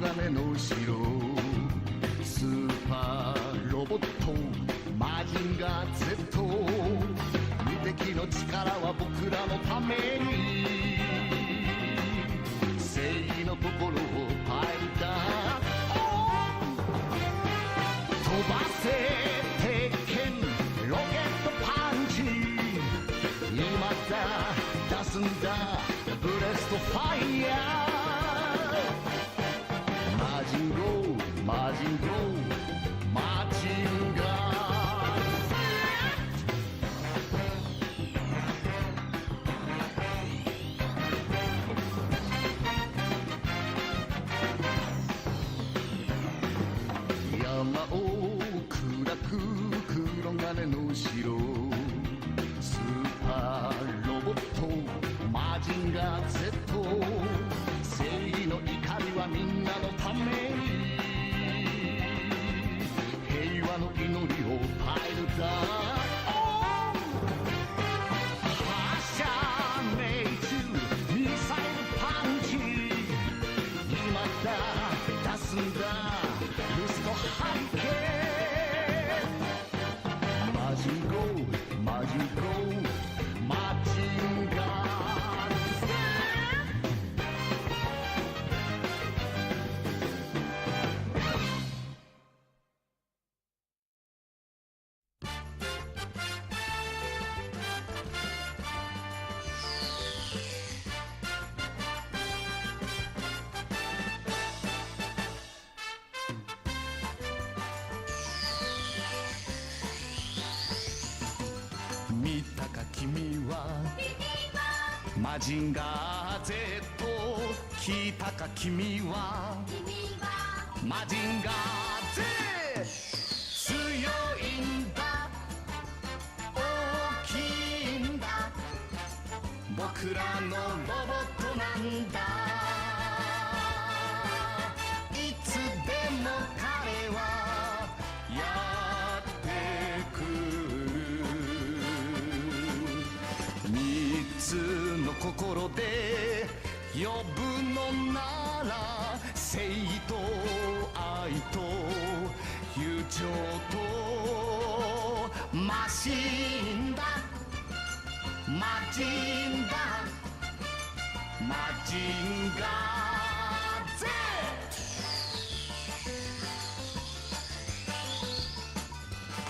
金の城、スーパーロボットマジンガー Z、 無敵の力は僕らのために正義の心をパイルダー、飛ばせ鉄拳ロケットパンチ、今だ出すんだブレストファイヤー、マジンゴーマジンゴーマジンガー、山を砕く黒金の城、スーパーロボットマジンガー Z、 正義の怒りはみんなのために平和の祈りをパイルダー、発射命中ミサイルパンチ、今だ出すんだルストハリケーン、マジンゴーマジンゴーマジンガー、見たか君はマジンガー Z、 聞いたか君はマジンガー Z、 強いんだ大きいんだ僕らのロボットなんだ、いつでも彼はやってくる、三つの心で呼ぶのなら正義と愛と友情とマシンだマジンだマジンガー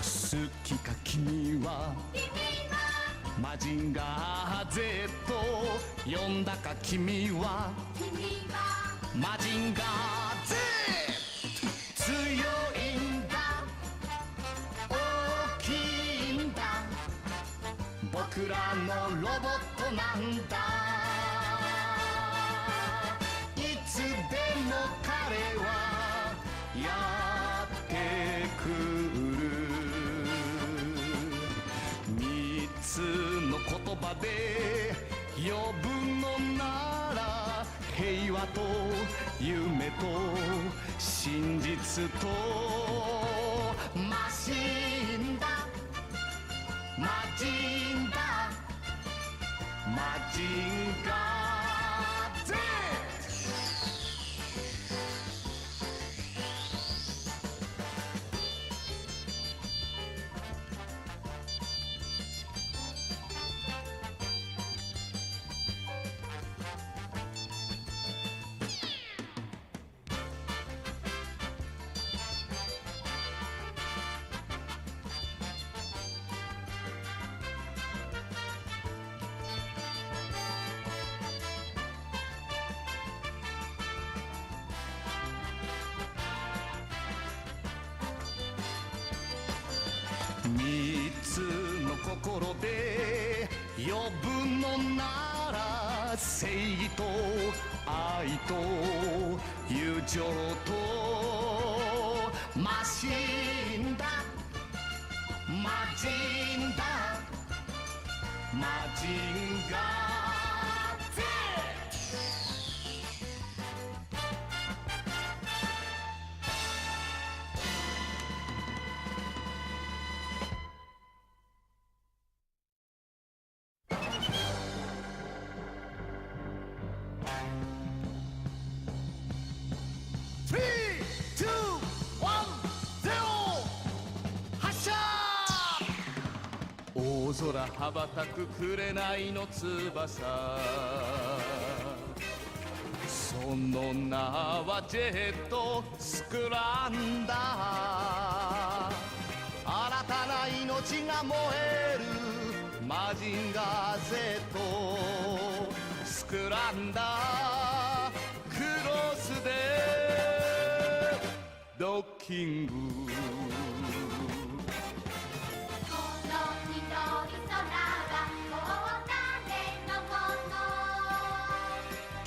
Z、 好きか君はマジンガー Z、 呼んだか君はマジンガー Z、 強いんだ大きいんだ僕らのロボットなんだ、いつでも彼はやってくる、三つの言葉で呼ぶのなら平和と夢と真実とマシンだマジンだマジンガー Z、三つの心で呼ぶのなら正義と愛と友情とマシンだマジンだマジンガー Z、空羽ばたく紅の翼、その名はジェットスクランダー。新たな命が燃えるマジンガー Z スクランダー、クロスでドッキング。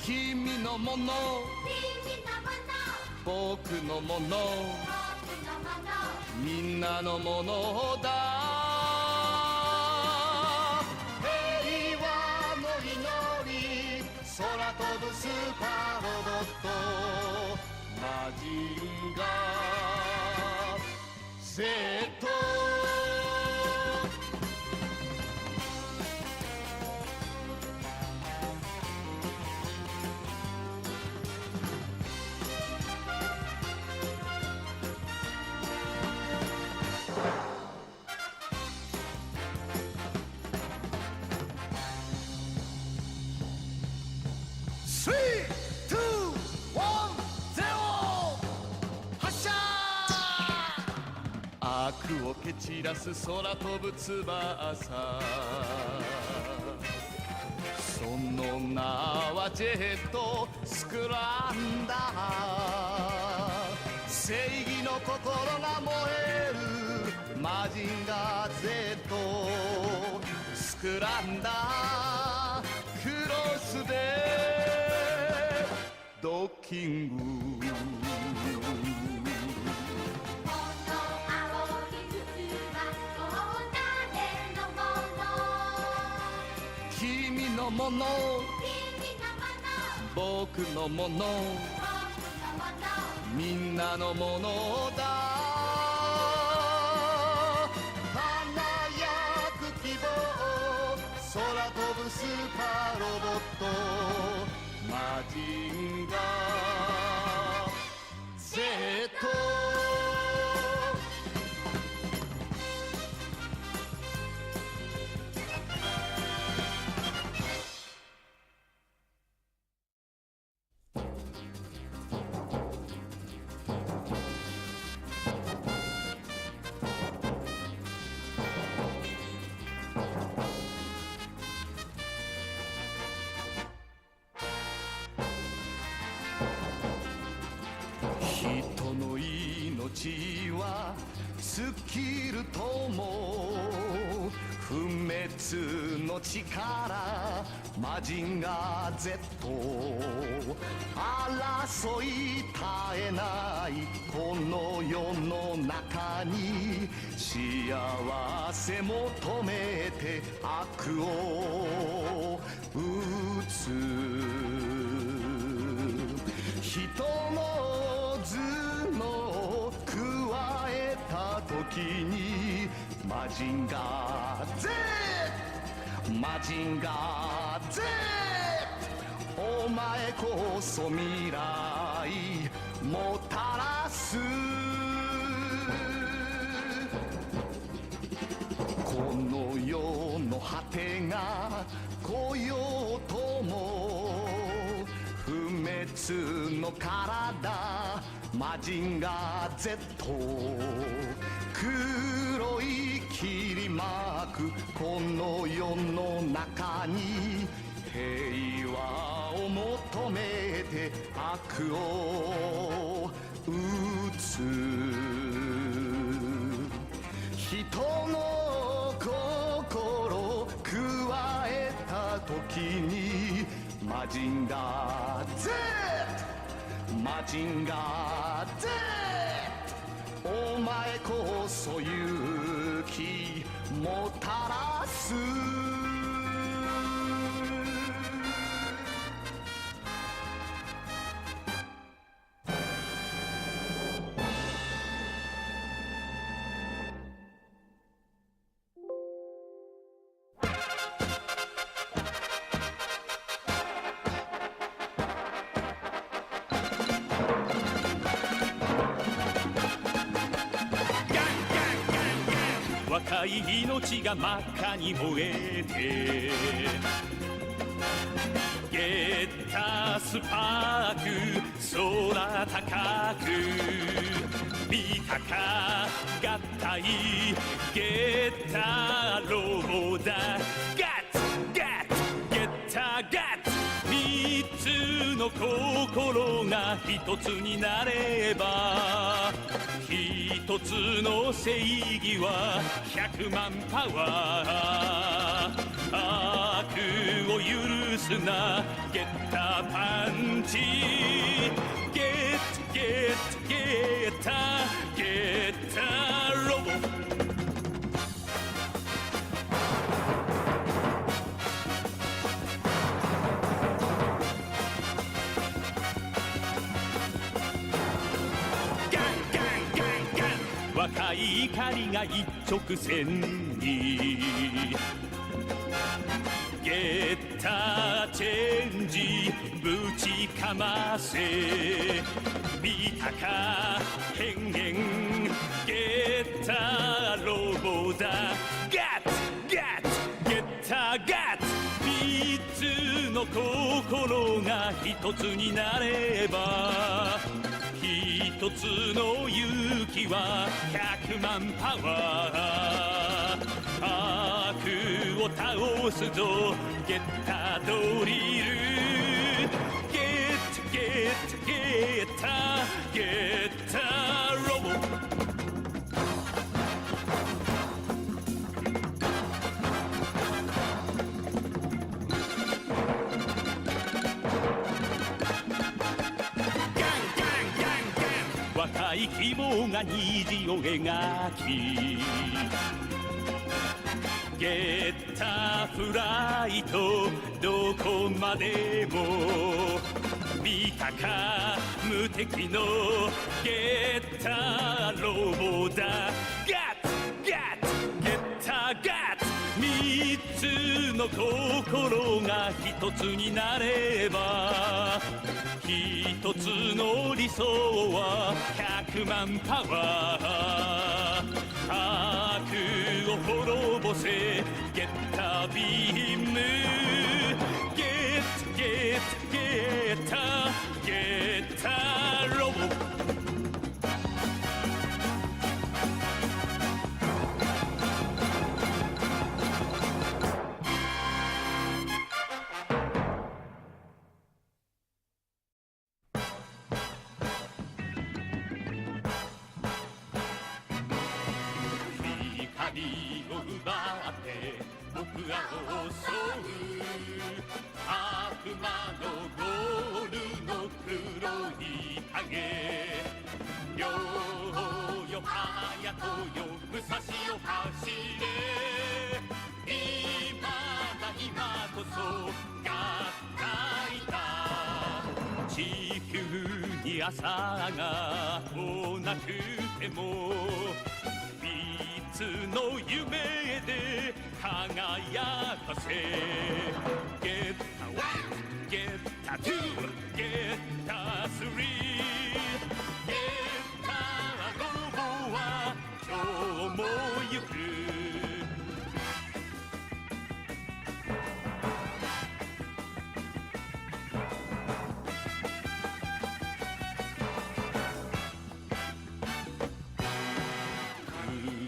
君のもの僕のものみんなのものだ。平和の祈り、空飛ぶスーパーロボットマジンガー Z。悪を蹴散らす空飛ぶ翼、その名はジェットスクランダー。正義の心が燃えるマジンガー Z スクランダー、クロスでドッキング。君のもの僕のものみんなのものだ。輝く希望、空飛ぶスーパーロボットマジンガー Z。人の命は尽きるとも、不滅の力マジンガー Z。 争い絶えないこの世の中に、幸せ求めて悪を打つ。人の頭脳加えた時にマジンガー Z マジンガー Z、 お前こそ未来もたらす。この世の果てが来ようとも、不滅の体マジンガー Z、 黒い切り巻くこの世の中に、平和を求めて悪を打つ。人の心加えた時にマジンガー Z マジンガー Z、 お前こそ勇気もたらす。別若い命が真っ赤に燃えてゲッタスパーク空高く見たか合体ゲッタロボだガッツガッツゲッタガッツ三つの心が一つになれば一つの正義は100万パワー悪を許すなゲッタパンチゲッゲッゲッタゲッタロボ若い怒りが一直線にゲッタチェンジぶちかませ見たか変幻ゲッタロボだガッツガッツゲッタガッツ三つの心が一つになれば一つの勇気は100万パワー悪を倒すぞゲッタドリルゲッタゲッタゲッタゲッタロボ若い希望が虹を描きゲッタフライトどこまでも見たか無敵のゲッタロボだガッツガッツゲッタガッツ三つの心が一つになれば一つの理想は100万パワー悪を滅ぼせゲッタビームゲッタゲッタゲッタゲッタロボ光を奪って僕らを襲う悪魔のゴールの黒い影よーよ隼人よ武蔵よ走れ今だ今こそ合体だ地球に朝が来なくてもいつの夢で輝かせゲッタ1ゲッタ2ゲッタ3ゲッタロボは今日も行く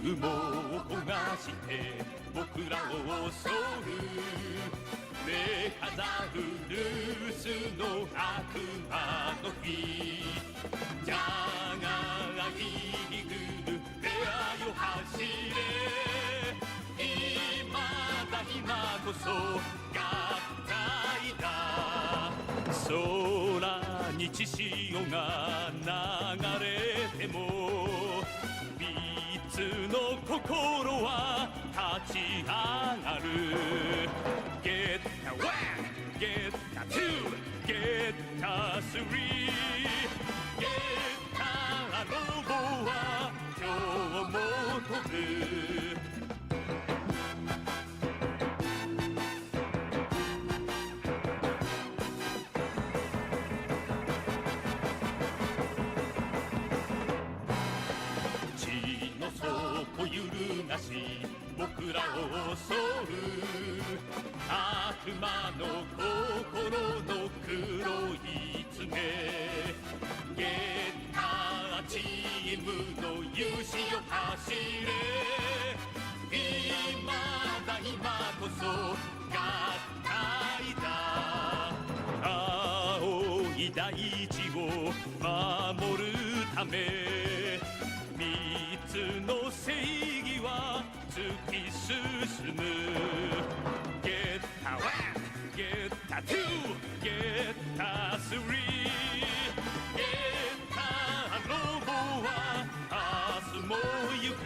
雲を焦がして僕らを襲う目飾るルースの悪魔の日じゃがいぐるレアよ走れ今だ今こそ合体だ空に血潮が流れても三つの心は立ち上がるゲッタ1ゲッタ2ゲッタ3ゲッタロボは今日も飛ぶ地の底揺るがし魔の心の黒い爪ゲッターチームの勇姿を走れ今だ今こそ合体だ青い大地を守るため三つの正義は突き進むゲッタ1ゲッタ2ゲッタ3ゲッタロボは明日も行く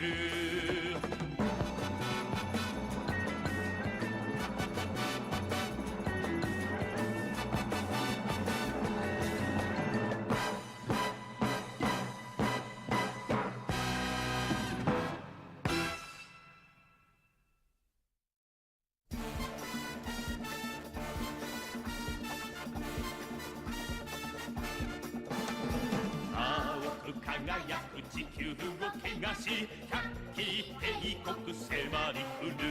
輝く地球を汚し百鬼帝国迫り来る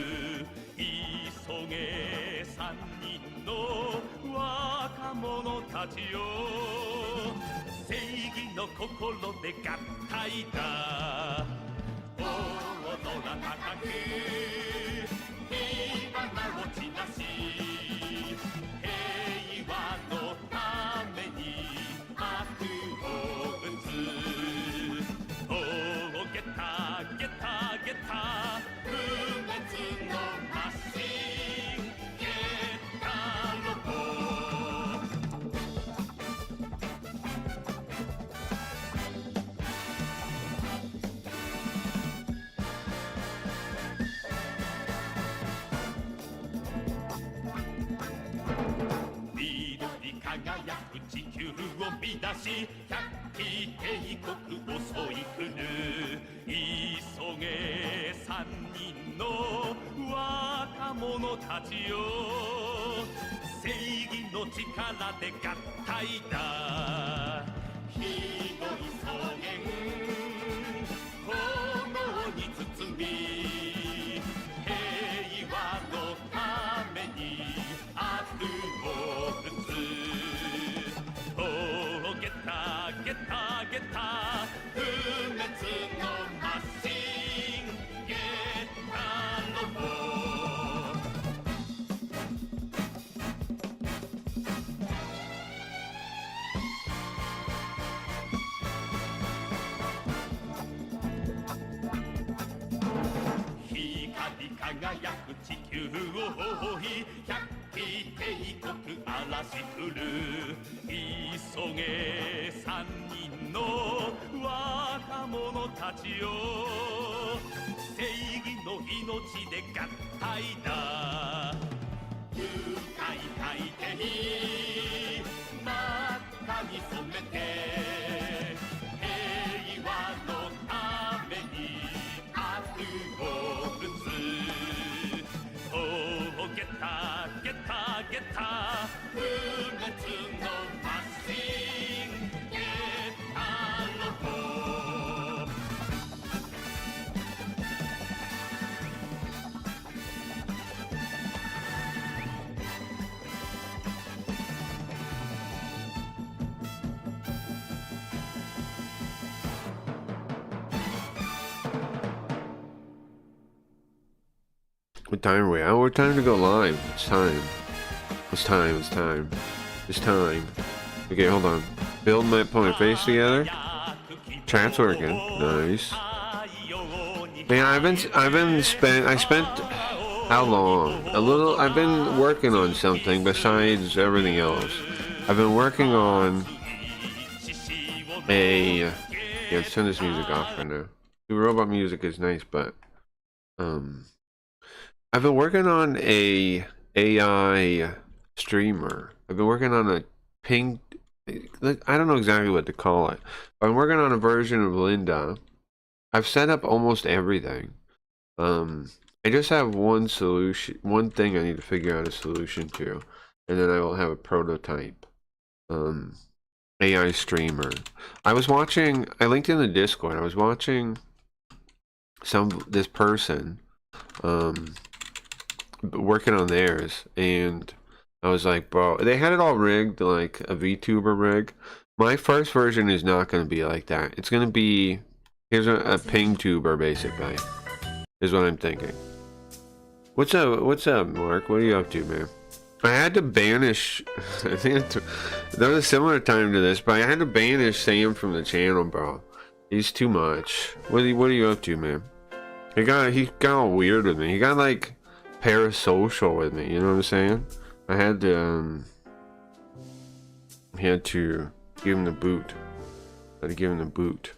急げ三人の若者たちよ正義の心で合体だ大空高く火花を散らし平和のために悪を打つゲッタゲッタゲッタ不滅のマシンゲッタロボ緑輝く地球を乱し百鬼帝国襲い来る急げ三人の若者たちよ正義の力で合体だ広い草原炎に包み平和のために悪を打つゲッタゲッタゲッタ不滅のマシンゲッタロボ光り輝く地球を覆い百鬼帝国嵐来る急げ三人の若者たちよ正義の命で合体だ深い海底に真っ赤に染めて平和のために悪を打つゲッタゲッタゲッタ不滅のマシンゲッタロボWhat time are we? Oh, we're time to go live. It's time. It's time. It's time. It's time. Okay, hold on. Build my put my face together. Chat's working. Nice. Man, I spent how long? A little. I've been working on something besides everything else. I've been working on a. Yeah, let's turn this music off right now. The robot music is nice, but I've been working on a AI streamer. I've been working on a ping. I don't know exactly what to call it. But I'm working on a version of Linda. I've set up almost everything. I just have one solution, one thing I need to figure out a solution to, and then I will have a prototype. AI streamer. I was watching. I linked in the Discord. I was watching this person. Working on theirs, and I was like, bro, they had it all rigged like a VTuber rig. My first version is not going to be like that. It's going to be, here's a ping tuber basically, is what I'm thinking. What's up, Mark? What are you up to, man? I had to banish, I think there was a similar time to this, but I had to banish Sam from the channel, bro. He's too much. What are you up to, man? He got all weird with me. He got like parasocial with me, you know what I'm saying? I had to give him the boot. I had to give him the boot.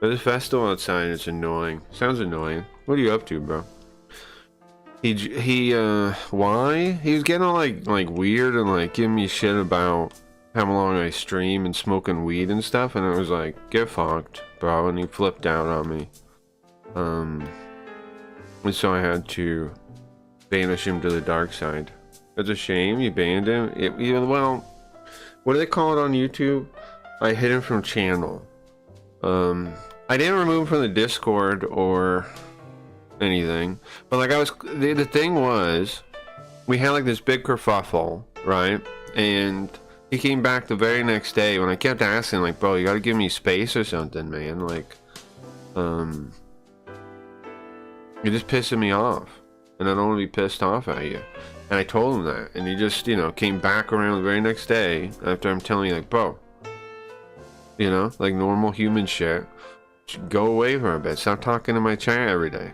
There's a festival outside, it's annoying. Sounds annoying. What are you up to, bro? Why? He was getting all like weird and like giving me shit about how long I stream and smoking weed and stuff, and I was like, get fucked, bro, and he flipped out on me. And so I had to banish him to the dark side. It's a shame you banned him. Well, what do they call it on YouTube? I hid him from channel. I didn't remove him from the Discord or anything, but like the thing was, we had like this big kerfuffle, right? And he came back the very next day when I kept asking, like, bro, you gotta give me space or something, man. Like, you're just pissing me off, and I don't want to be pissed off at you. And I told him that, and he just, you know, came back around the very next day after I'm telling you, like, bro, you know, like normal human shit, go away for a bit. Stop talking to my chat every day.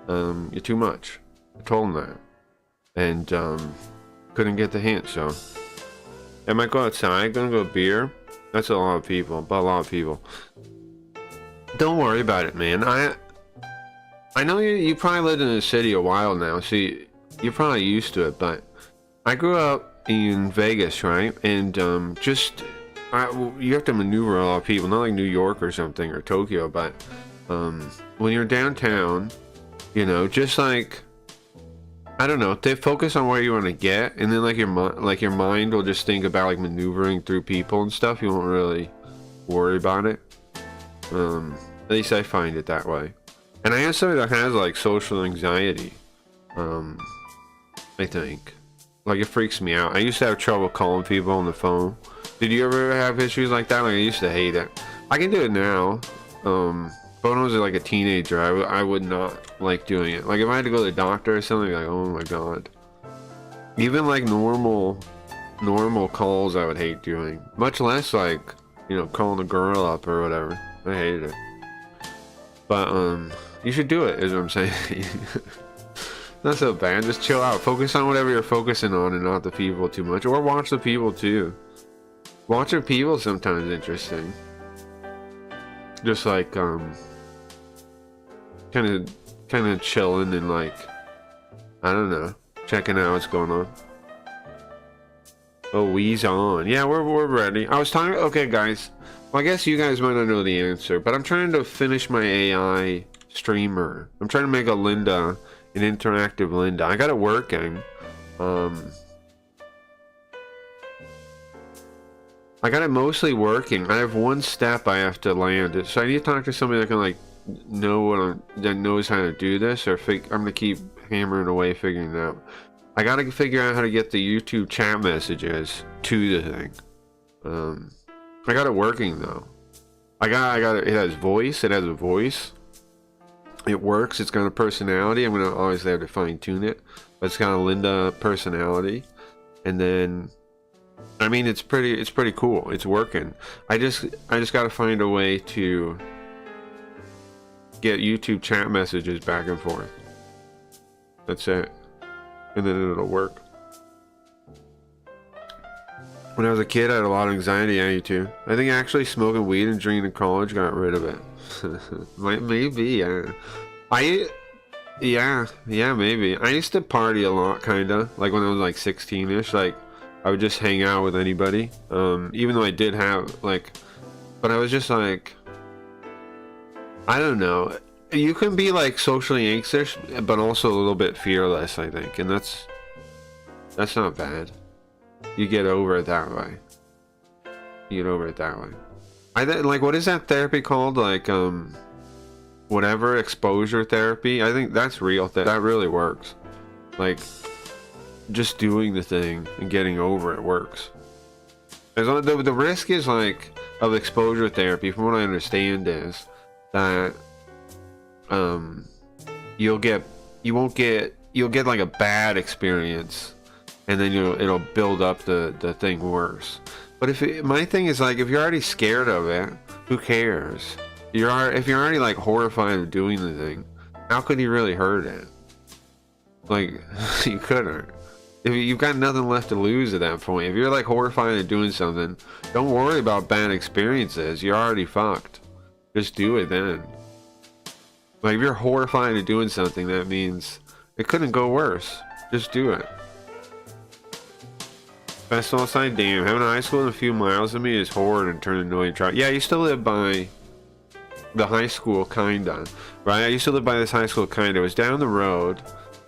You're too much. I told him that, and couldn't get the hint. So I might go outside, gonna go beer. That's a lot of people, but a lot of people. Don't worry about it, man. I know you probably lived in the city a while now, so you're probably used to it, but I grew up in Vegas, right? And you have to maneuver a lot of people, not like New York or something, or Tokyo, but when you're downtown, you know, just like, I don't know, they focus on where you want to get, and then like your mind will just think about like maneuvering through people and stuff. You won't really worry about it. At least I find it that way. And I am somebody that has like social anxiety. I think, like, it freaks me out. I used to have trouble calling people on the phone. Did you ever have issues like that? Like, I used to hate it. I can do it now. But when I was like a teenager, I would not like doing it. Like, if I had to go to the doctor or something, like, oh my god. Even like normal calls, I would hate doing. Much less like, you know, calling a girl up or whatever. I hated it. But you should do it, is what I'm saying. Not so bad. Just chill out. Focus on whatever you're focusing on, and not the people too much. Or watch the people too. Watching people sometimes interesting. Just like kind of chilling and like, I don't know, checking out what's going on. Oh, we's on. Yeah, we're ready. I was talking. Okay, guys. Well, I guess you guys might not know the answer, but I'm trying to finish my AI streamer. I'm trying to make a Linda, an interactive Linda. I got it working. I got it mostly working. I have one step I have to land. So I need to talk to somebody that can like that knows how to do this, or I'm gonna keep hammering away figuring it out. I gotta figure out how to get the YouTube chat messages to the thing. I got it working though. I got it. It has voice. It has a voice. It works. It's got a personality. I'm gonna always have to fine tune it, but it's got a Linda personality. And then, I mean, it's pretty cool. It's working. I just gotta find a way to get YouTube chat messages back and forth. That's it. And then it'll work. When I was a kid, I had a lot of anxiety. I do too. I think actually smoking weed and drinking in college got rid of it. Maybe, yeah. Yeah, maybe. I used to party a lot, kinda. Like when I was like 16-ish, like I would just hang out with anybody. Even though I did have like, but I was just like, I don't know. You can be like socially anxious, but also a little bit fearless, I think, and that's not bad. You get over it that way. You get over it that way. Like, what is that therapy called? Like, whatever, exposure therapy. I think that's real. That really works. Like, just doing the thing and getting over it works. As long, the risk is like of exposure therapy, from what I understand, is that you'll get like a bad experience, and then it'll build up the thing worse. But my thing is like, if you're already scared of it, who cares? If you're already like horrified of doing the thing, how could you really hurt it? Like, you couldn't. If you've got nothing left to lose at that point, if you're like horrified of doing something, don't worry about bad experiences. You're already fucked. Just do it then. Like, if you're horrified of doing something, that means it couldn't go worse. Just do it. Best outside, damn. Having a high school in a few miles of me is horrid and turned into a try. Yeah, I used to live by the high school, kinda. Right? I used to live by this high school, kinda. It was down the road,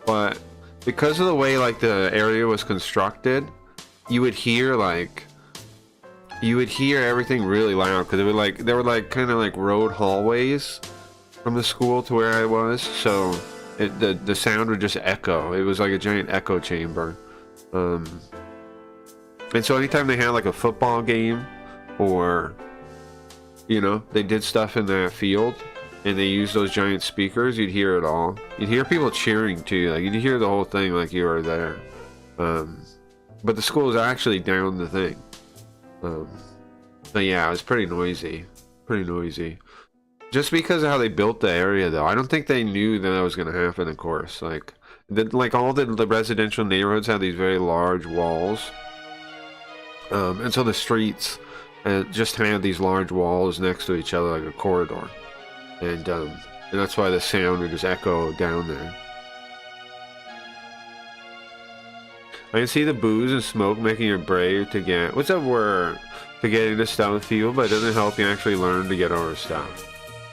but because of the way like the area was constructed, you would hear everything really loud, because there were like kind of like road hallways from the school to where I was, so the sound would just echo. It was like a giant echo chamber. And so anytime they had like a football game, or you know, they did stuff in that field and they used those giant speakers, you'd hear it all. You'd hear people cheering too, like you'd hear the whole thing like you were there. But the school is actually down the thing. But yeah, it was pretty noisy. Just because of how they built the area, though. I don't think they knew that was going to happen, of course. Like all the residential neighborhoods have these very large walls. And so the streets just have these large walls next to each other like a corridor. And that's why the sound would just echo down there. I can see the booze and smoke making you brave to get... What's that word? To get into stuff field, but it doesn't help you actually learn to get over stuff.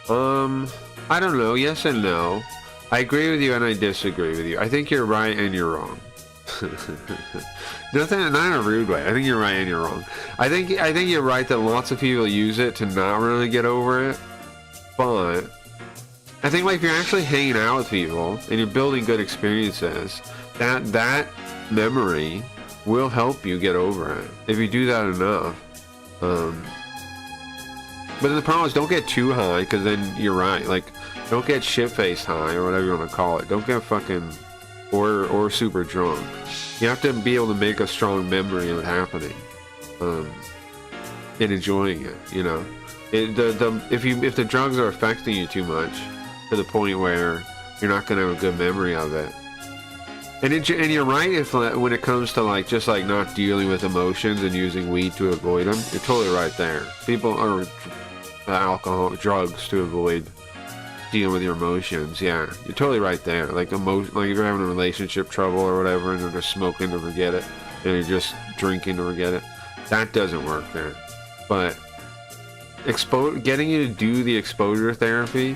I don't know. Yes and no. I agree with you and I disagree with you. I think you're right and you're wrong. Not in a rude way. I think you're right and you're wrong. I think you're right that lots of people use it to not really get over it. But I think like if you're actually hanging out with people and you're building good experiences, that memory will help you get over it if you do that enough. But the problem is, don't get too high, because then you're right. Like, don't get shit-faced high or whatever you want to call it. Don't get fucking or super drunk. You have to be able to make a strong memory of it happening, and enjoying it. You know, if the drugs are affecting you too much to the point where you're not gonna have a good memory of it. And you're right if when it comes to like just like not dealing with emotions and using weed to avoid them, you're totally right there. People are alcohol, drugs to avoid dealing with your emotions. Yeah, you're totally right there. Like like if you're having a relationship trouble or whatever, and you're just smoking to forget it, and you're just drinking to forget it, that doesn't work there. But getting you to do the exposure therapy,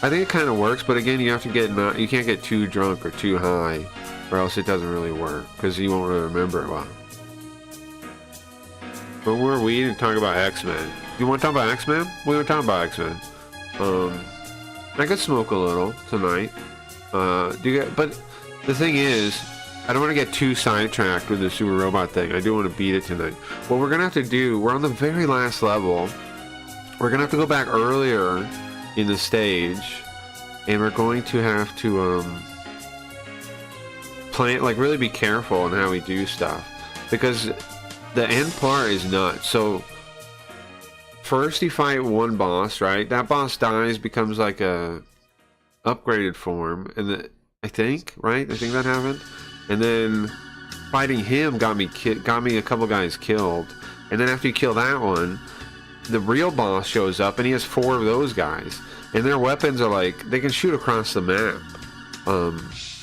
I think it kind of works. But again, you have to you can't get too drunk or too high, or else it doesn't really work, because you won't really remember it well. But we're weed and talk about X-Men. You want to talk about X-Men? We want to talk about X-Men. I could smoke a little tonight. But the thing is, I don't want to get too sidetracked with the super robot thing. I do want to beat it tonight. What we're gonna have to do, we're on the very last level. We're gonna have to go back earlier in the stage, and we're going to have to really be careful in how we do stuff, because the end part is nuts. So first you fight one boss, right? That boss dies, becomes like a upgraded form, and I think that happened. And then fighting him got me a couple guys killed. And then after you kill that one, the real boss shows up, and he has 4 of those guys, and their weapons are like they can shoot across the map.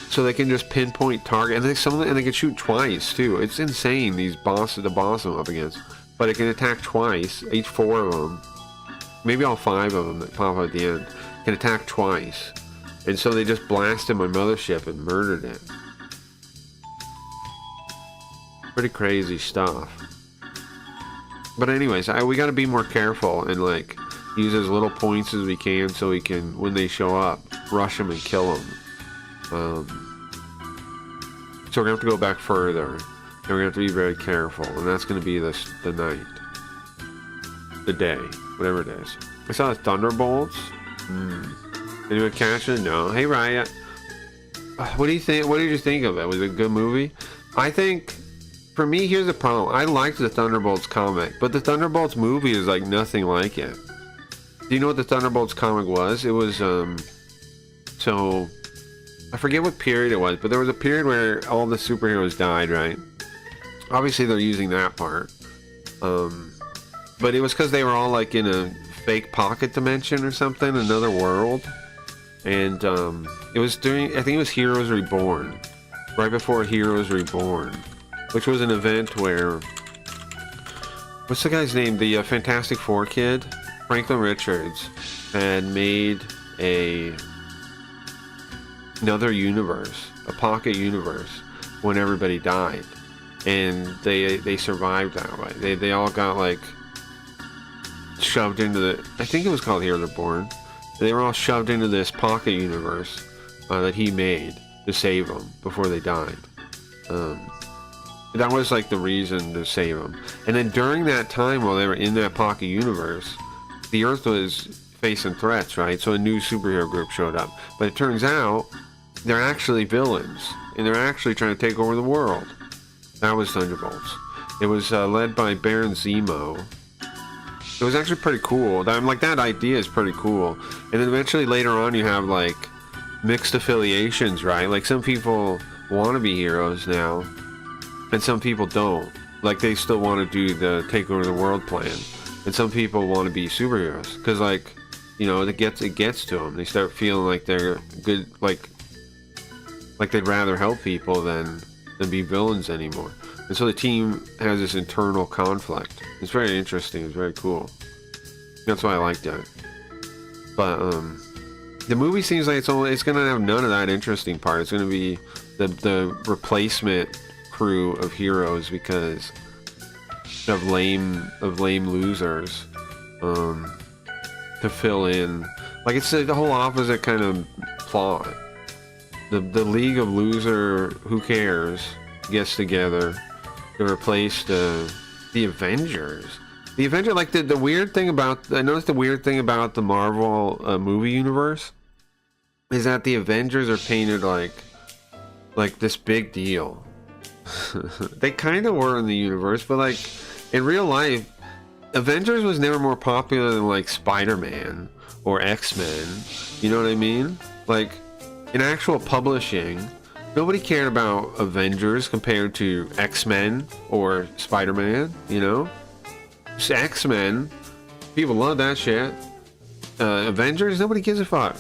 So they can just pinpoint target, and they can shoot twice too. It's insane, the boss I'm up against. But it can attack twice. Each 4 of them, maybe all 5 of them that pop out at the end, can attack twice. And so they just blasted my mothership and murdered it. Pretty crazy stuff. But anyways, we got to be more careful and like use as little points as we can, so we can, when they show up, rush them and kill them. So we're gonna have to go back further, and we're gonna have to be very careful. And that's gonna be the night, the day, whatever it is. I saw the Thunderbolts. Anyone catch it? No. Hey Riot, what do you think? What did you think of it? Was it a good movie? I think, for me, here's the problem. I liked the Thunderbolts comic, but the Thunderbolts movie is like nothing like it. Do you know what the Thunderbolts comic was? It was so I forget what period it was, but there was a period where all the superheroes died, right? Obviously they're using that part, but it was because they were all like in a fake pocket dimension or something, another world. And it was during, I think it was Heroes Reborn, right before Heroes Reborn, which was an event where, what's the guy's name? The Fantastic Four kid, Franklin Richards, had made another universe, a pocket universe, when everybody died, and they survived that way. They all got like shoved into the, I think it was called Heroes Reborn. They were all shoved into this pocket universe that he made to save them before they died. That was like the reason to save them. And then during that time, while they were in that pocket universe, the Earth was facing threats, right? So a new superhero group showed up. But it turns out they're actually villains, and they're actually trying to take over the world. That was Thunderbolts. It was led by Baron Zemo. It was actually pretty cool. I'm like, that idea is pretty cool. And then eventually later on you have like mixed affiliations, right? Like some people want to be heroes now, and some people don't. Like they still want to do the take over the world plan, and some people want to be superheroes because, like, you know, it gets to them. They start feeling like they're good, like they'd rather help people than be villains anymore. And so the team has this internal conflict. It's very interesting. It's very cool. That's why I liked it. But the movie seems like it's gonna have none of that interesting part. It's gonna be the replacement crew of heroes because of lame losers to fill in. Like, it's the whole opposite kind of plot. The League of Loser Who Cares gets together to replace the Avengers. The Avengers, like the weird thing about, I noticed the weird thing about the Marvel movie universe is that the Avengers are painted like this big deal. They kind of were in the universe, but like in real life, Avengers was never more popular than like Spider-Man or X-Men. You know what I mean? Like in actual publishing, nobody cared about Avengers compared to X-Men or Spider-Man, you know? X-Men, people love that shit. Avengers, nobody gives a fuck.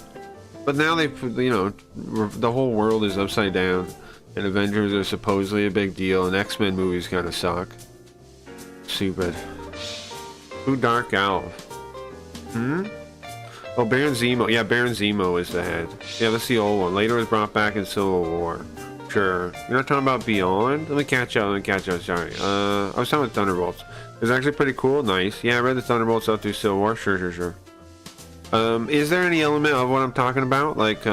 But now they, you know, the whole world is upside down, and Avengers are supposedly a big deal, and X-Men movies kind of suck. Stupid. Who Dark Elf? Oh, Baron Zemo. Yeah, Baron Zemo is the head. Yeah, that's the old one. Later was brought back in Civil War. Sure. You're not talking about Beyond? Let me catch up. Sorry. I was talking about Thunderbolts. It's actually pretty cool. Nice. Yeah, I read the Thunderbolts up through Civil War. Sure. Is there any element of what I'm talking about? Like, is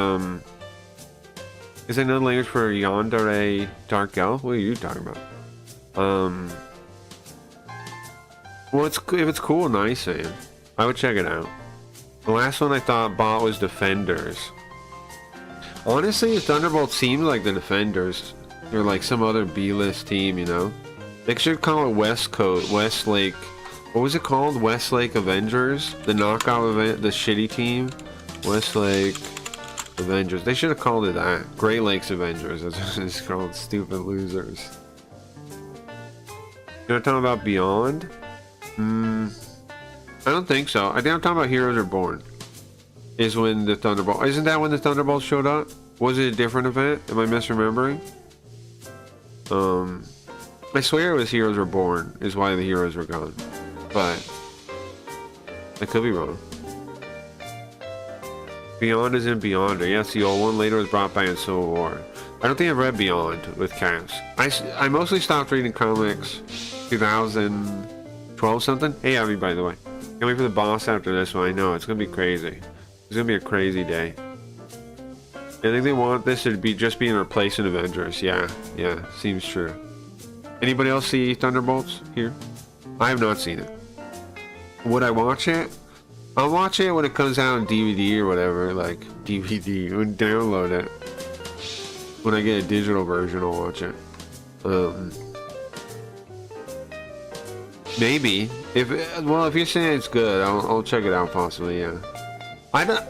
there another language for Yandere Dark Elf? What are you talking about? Well, if it's cool, nice, man. I would check it out. The last one I thought bought was Defenders. Honestly, the Thunderbolts seemed like the Defenders. They're like some other B-list team, you know? They should call it Westlake. What was it called? Westlake Avengers? The knockout event, the shitty team? Westlake Avengers. They should have called it that. Great Lakes Avengers. That's what it's called. Stupid losers. You're not talking about Beyond? I don't think so. I think I'm talking about Heroes Reborn. Is when the Thunderbolt. Isn't that when the Thunderbolts showed up? Was it a different event? Am I misremembering? I swear it was Heroes Reborn is why the heroes were gone. But I could be wrong. Beyond is in Beyonder. Yes, the old one. Later was brought back in Civil War. I don't think I've read Beyond with Cass. I mostly stopped reading comics 2012 something. Hey Abby, by the way. Can't wait for the boss after this one. I know it's gonna be crazy. It's gonna be a crazy day. I think they want this to be just being replaced in Avengers. Yeah, seems true. Anybody else see Thunderbolts here? I have not seen it. Would I watch it? I'll watch it when it comes out on DVD or whatever, like DVD, and download it. When I get a digital version, I'll watch it. Maybe if you're saying it's good, I'll check it out possibly. Yeah.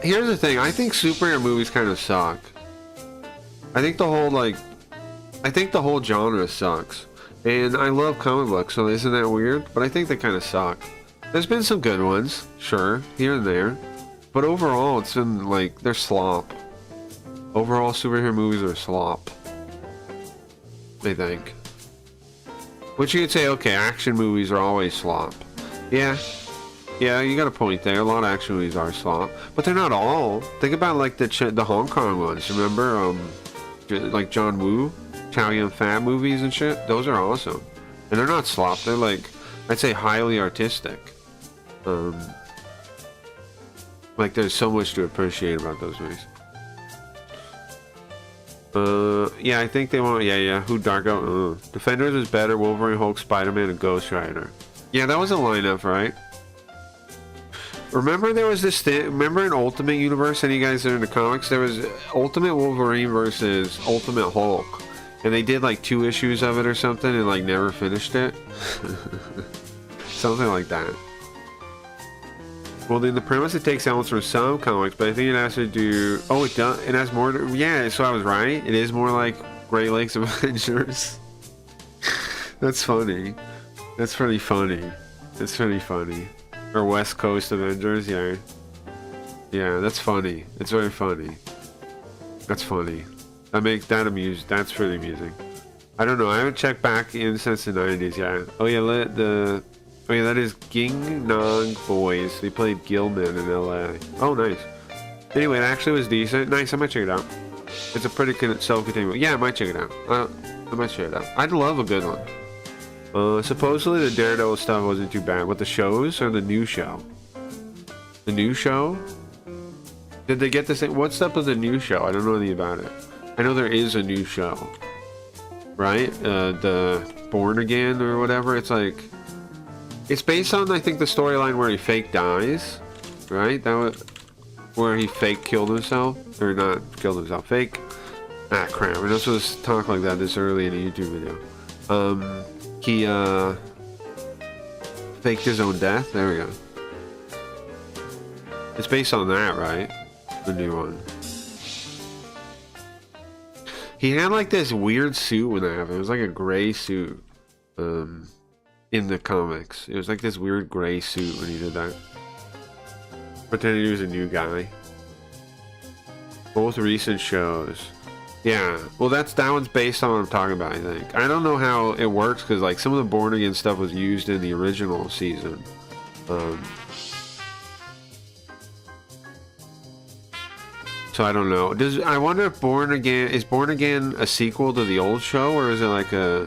Here's the thing. I think superhero movies kind of suck. I think the whole genre sucks. And I love comic books, so isn't that weird? But I think they kind of suck. There's been some good ones, sure, here and there. But overall, it's been like, they're slop. Overall, superhero movies are slop. I think. Which you could say, okay, action movies are always slop. Yeah, you got a point there. A lot of action movies are slop. But they're not all. Think about like the Hong Kong ones, remember? Like John Woo, Chow Yun-fat movies and shit. Those are awesome. And they're not slop. They're like, I'd say highly artistic. Like there's so much to appreciate about those movies. Yeah, I think they want, who Dark Out? Defenders is better, Wolverine, Hulk, Spider-Man, and Ghost Rider. Yeah, that was a lineup, right? Remember there was this thing, remember in Ultimate Universe, any of you guys that are into comics, there was Ultimate Wolverine versus Ultimate Hulk. And they did like 2 issues of it or something and like never finished it. Something like that. Well, in the premise, it takes elements from some comics, but I think it has to do... Oh, it does. It has more to... Yeah, so I was right. It is more like Great Lakes Avengers. That's funny. That's pretty funny. That's pretty funny. Or West Coast Avengers, yeah. Yeah, that's funny. It's very funny. That's funny. That's pretty amusing. I don't know. I haven't checked back in since the 90s, yeah. Oh, yeah, that is Ging Nong Boys. They played Gilman in LA. Oh, nice. Anyway, it actually was decent. Nice, I might check it out. It's a pretty self-contained movie. Yeah, I might check it out. I might check it out. I'd love a good one. Supposedly the Daredevil stuff wasn't too bad. What, the shows or the new show? The new show? Did they get the same? What's up with the new show? I don't know anything about it. I know there is a new show. Right? The Born Again or whatever. It's like... It's based on, I think, the storyline where he fake dies, right? That was where he fake killed himself, or not killed himself, fake. Ah, crap! We're not supposed to talk like that this early in a YouTube video. He faked his own death. There we go. It's based on that, right? The new one. He had like this weird suit when that happened. It was like a gray suit. In the comics. It was like this weird gray suit when he did that. Pretending he was a new guy. Both recent shows. Yeah, well that one's based on what I'm talking about, I think. I don't know how it works, because like some of the Born Again stuff was used in the original season. So I don't know. I wonder if is Born Again a sequel to the old show, or is it like a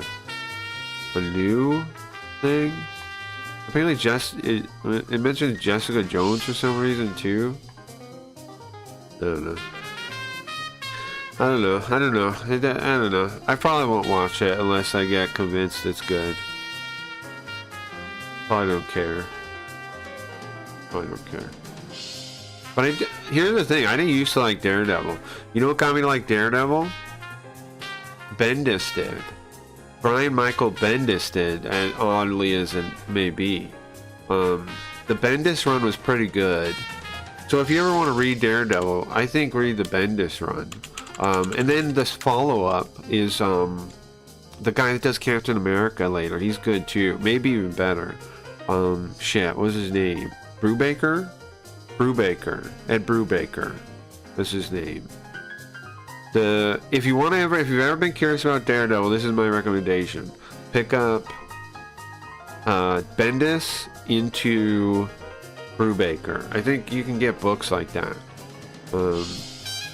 new thing? Apparently it mentions Jessica Jones for some reason too. I don't know. I probably won't watch it unless I get convinced it's good. Probably don't care. But here's the thing, I didn't used to like Daredevil. You know what got me to like Daredevil? Bendis did. Brian Michael Bendis did, as oddly as it may be. The Bendis run was pretty good. So if you ever want to read Daredevil, I think read the Bendis run. And then this follow-up is the guy that does Captain America later. He's good too. Maybe even better. Shit, what's his name? Brubaker? Ed Brubaker. That's his name. If you've ever been curious about Daredevil, this is my recommendation. Pick up Bendis into Brubaker. I think you can get books like that,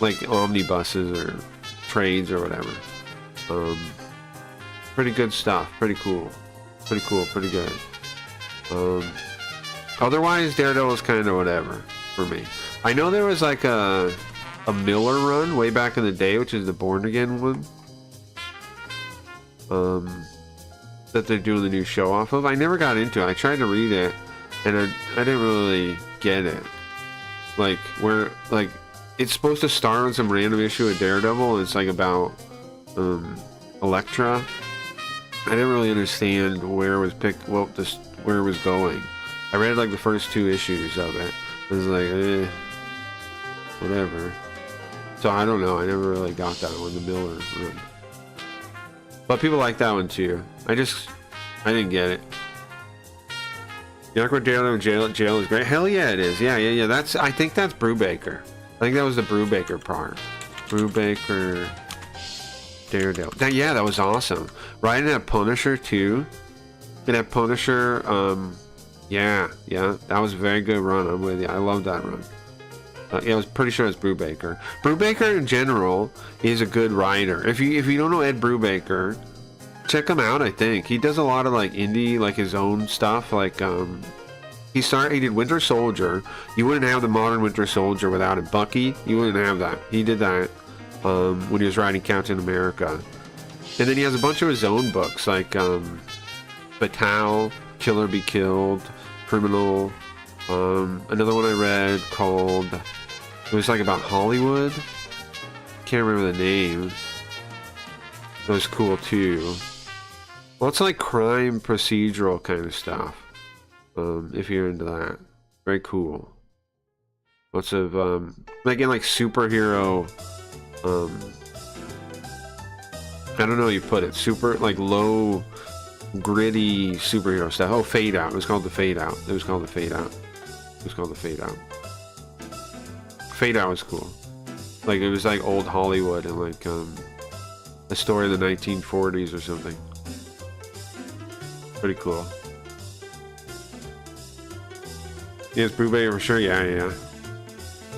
like omnibuses or trades or whatever. Pretty good stuff. Pretty cool. Pretty good. Otherwise, Daredevil is kind of whatever for me. I know there was like a a Miller run way back in the day, which is the Born Again one. That they're doing the new show off of. I never got into it. I tried to read it, and I didn't really get it. Like, where, like, it's supposed to start on some random issue of Daredevil, and it's like about Elektra. I didn't really understand where it was where it was going. I read like the first 2 issues of it. It was like, whatever. So I don't know. I never really got that one, the Miller run. But people like that one too. I didn't get it. Young Daredevil jail is great. Hell yeah, it is. Yeah. I think that's Brubaker. I think that was the Brubaker part. Brubaker Daredevil. That was awesome. Right, and that Punisher too. And that Punisher, yeah, that was a very good run. I'm with you. I love that run. Yeah, I was pretty sure it's Brubaker. Brubaker in general is a good writer. If you don't know Ed Brubaker, check him out. I think he does a lot of like indie, like his own stuff. Like he did Winter Soldier. You wouldn't have the modern Winter Soldier without it. Bucky, you wouldn't have that. He did that when he was writing Captain America. And then he has a bunch of his own books, like Batal, Kill or Be Killed, Criminal. Another one I read called, it was like about Hollywood. Can't remember the name. It was cool too. Lots of like crime procedural kind of stuff. If you're into that, very cool. Lots of again, like superhero. I don't know how you put it. Super like low, gritty superhero stuff. Oh, Fade Out. It was called the Fade Out. It was called the Fade Out. It was called the Fade Out. Fade Out was cool. Like it was like old Hollywood and like a story of the 1940s or something. Pretty cool. Yes, Brubaker for sure. Yeah.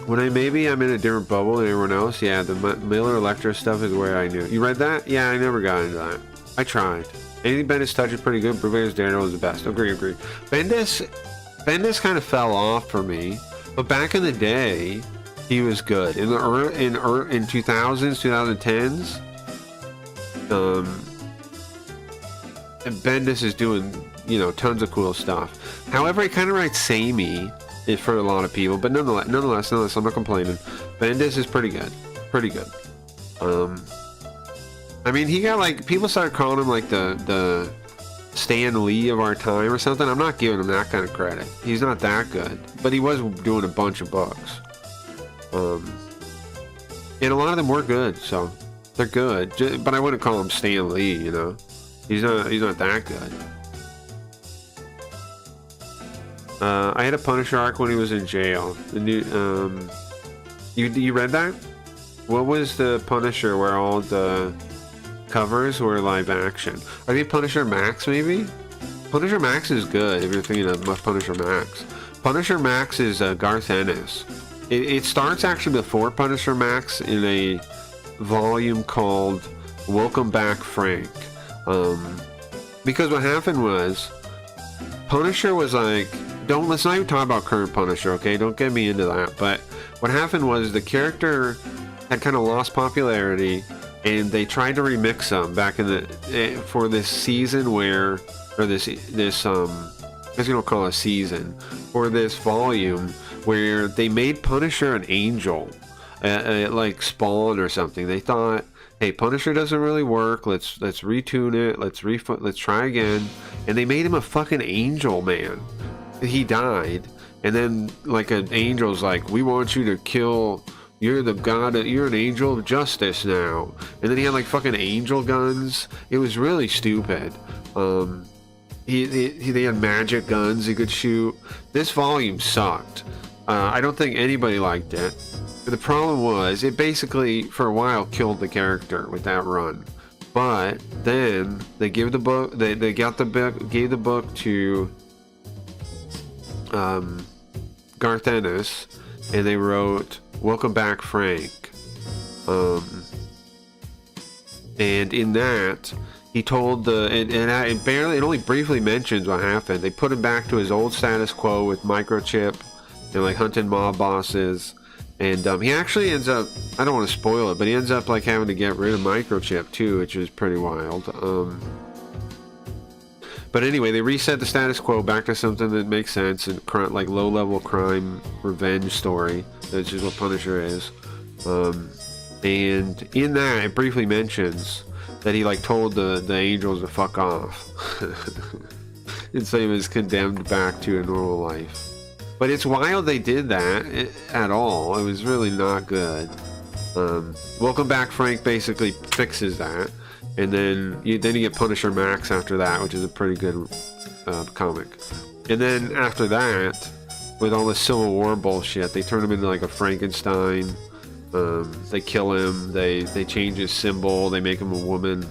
When I'm in a different bubble than everyone else. Yeah, the Miller Elektra stuff is where I knew. You read that? Yeah, I never got into that. I tried. Anything Bendis touched is pretty good. Brubaker's Daredevil is the best. Agree. Bendis kind of fell off for me, but back in the day, he was good. In 2000s, 2010s, and Bendis is doing, tons of cool stuff. However, he kind of writes samey for a lot of people, but nonetheless, I'm not complaining. Bendis is pretty good. I mean, he got like, people started calling him like the Stan Lee of our time or something. I'm not giving him that kind of credit. He's not that good, but he was doing a bunch of books. And a lot of them were good, so they're good. But I wouldn't call him Stan Lee, He's not that good. I had a Punisher arc when he was in jail. The new, you read that? What was the Punisher where all the covers were live action? Are they Punisher Max maybe? Punisher Max is good if you're thinking of Punisher Max. Punisher Max is Garth Ennis. It starts actually before Punisher Max in a volume called Welcome Back Frank. Because what happened was Punisher was like, let's not even talk about current Punisher, okay? Don't get me into that. But what happened was the character had kind of lost popularity, and they tried to remix him back in the for this season or this I guess you don't call it a season, or this volume where they made Punisher an angel, like Spawn or something. They thought, hey, Punisher doesn't really work. Let's retune it. Let's try again. And they made him a fucking angel, man. He died, and then like an angel's like, we want you to kill. You're the god. You're an angel of justice now. And then he had like fucking angel guns. It was really stupid. They had magic guns he could shoot. This volume sucked. I don't think anybody liked it. But the problem was, it basically for a while killed the character with that run. But then they gave the book. They got the book. Gave the book to Garth Ennis, and they wrote Welcome Back Frank. And in that, he told it only briefly mentions what happened. They put him back to his old status quo with microchip and like hunting mob bosses. And he actually ends up, I don't want to spoil it, but he ends up like having to get rid of Microchip too, which is pretty wild. But anyway, they reset the status quo back to something that makes sense, and like low-level crime revenge story, which is what Punisher is. And in that, it briefly mentions that he like told the angels to fuck off. And so he was condemned back to a normal life. But it's wild they did that at all. It was really not good. Welcome Back Frank basically fixes that. And then you get Punisher Max after that, which is a pretty good comic. And then after that, with all the Civil War bullshit, they turn him into like a Frankenstein. They kill him. They change his symbol. They make him a woman.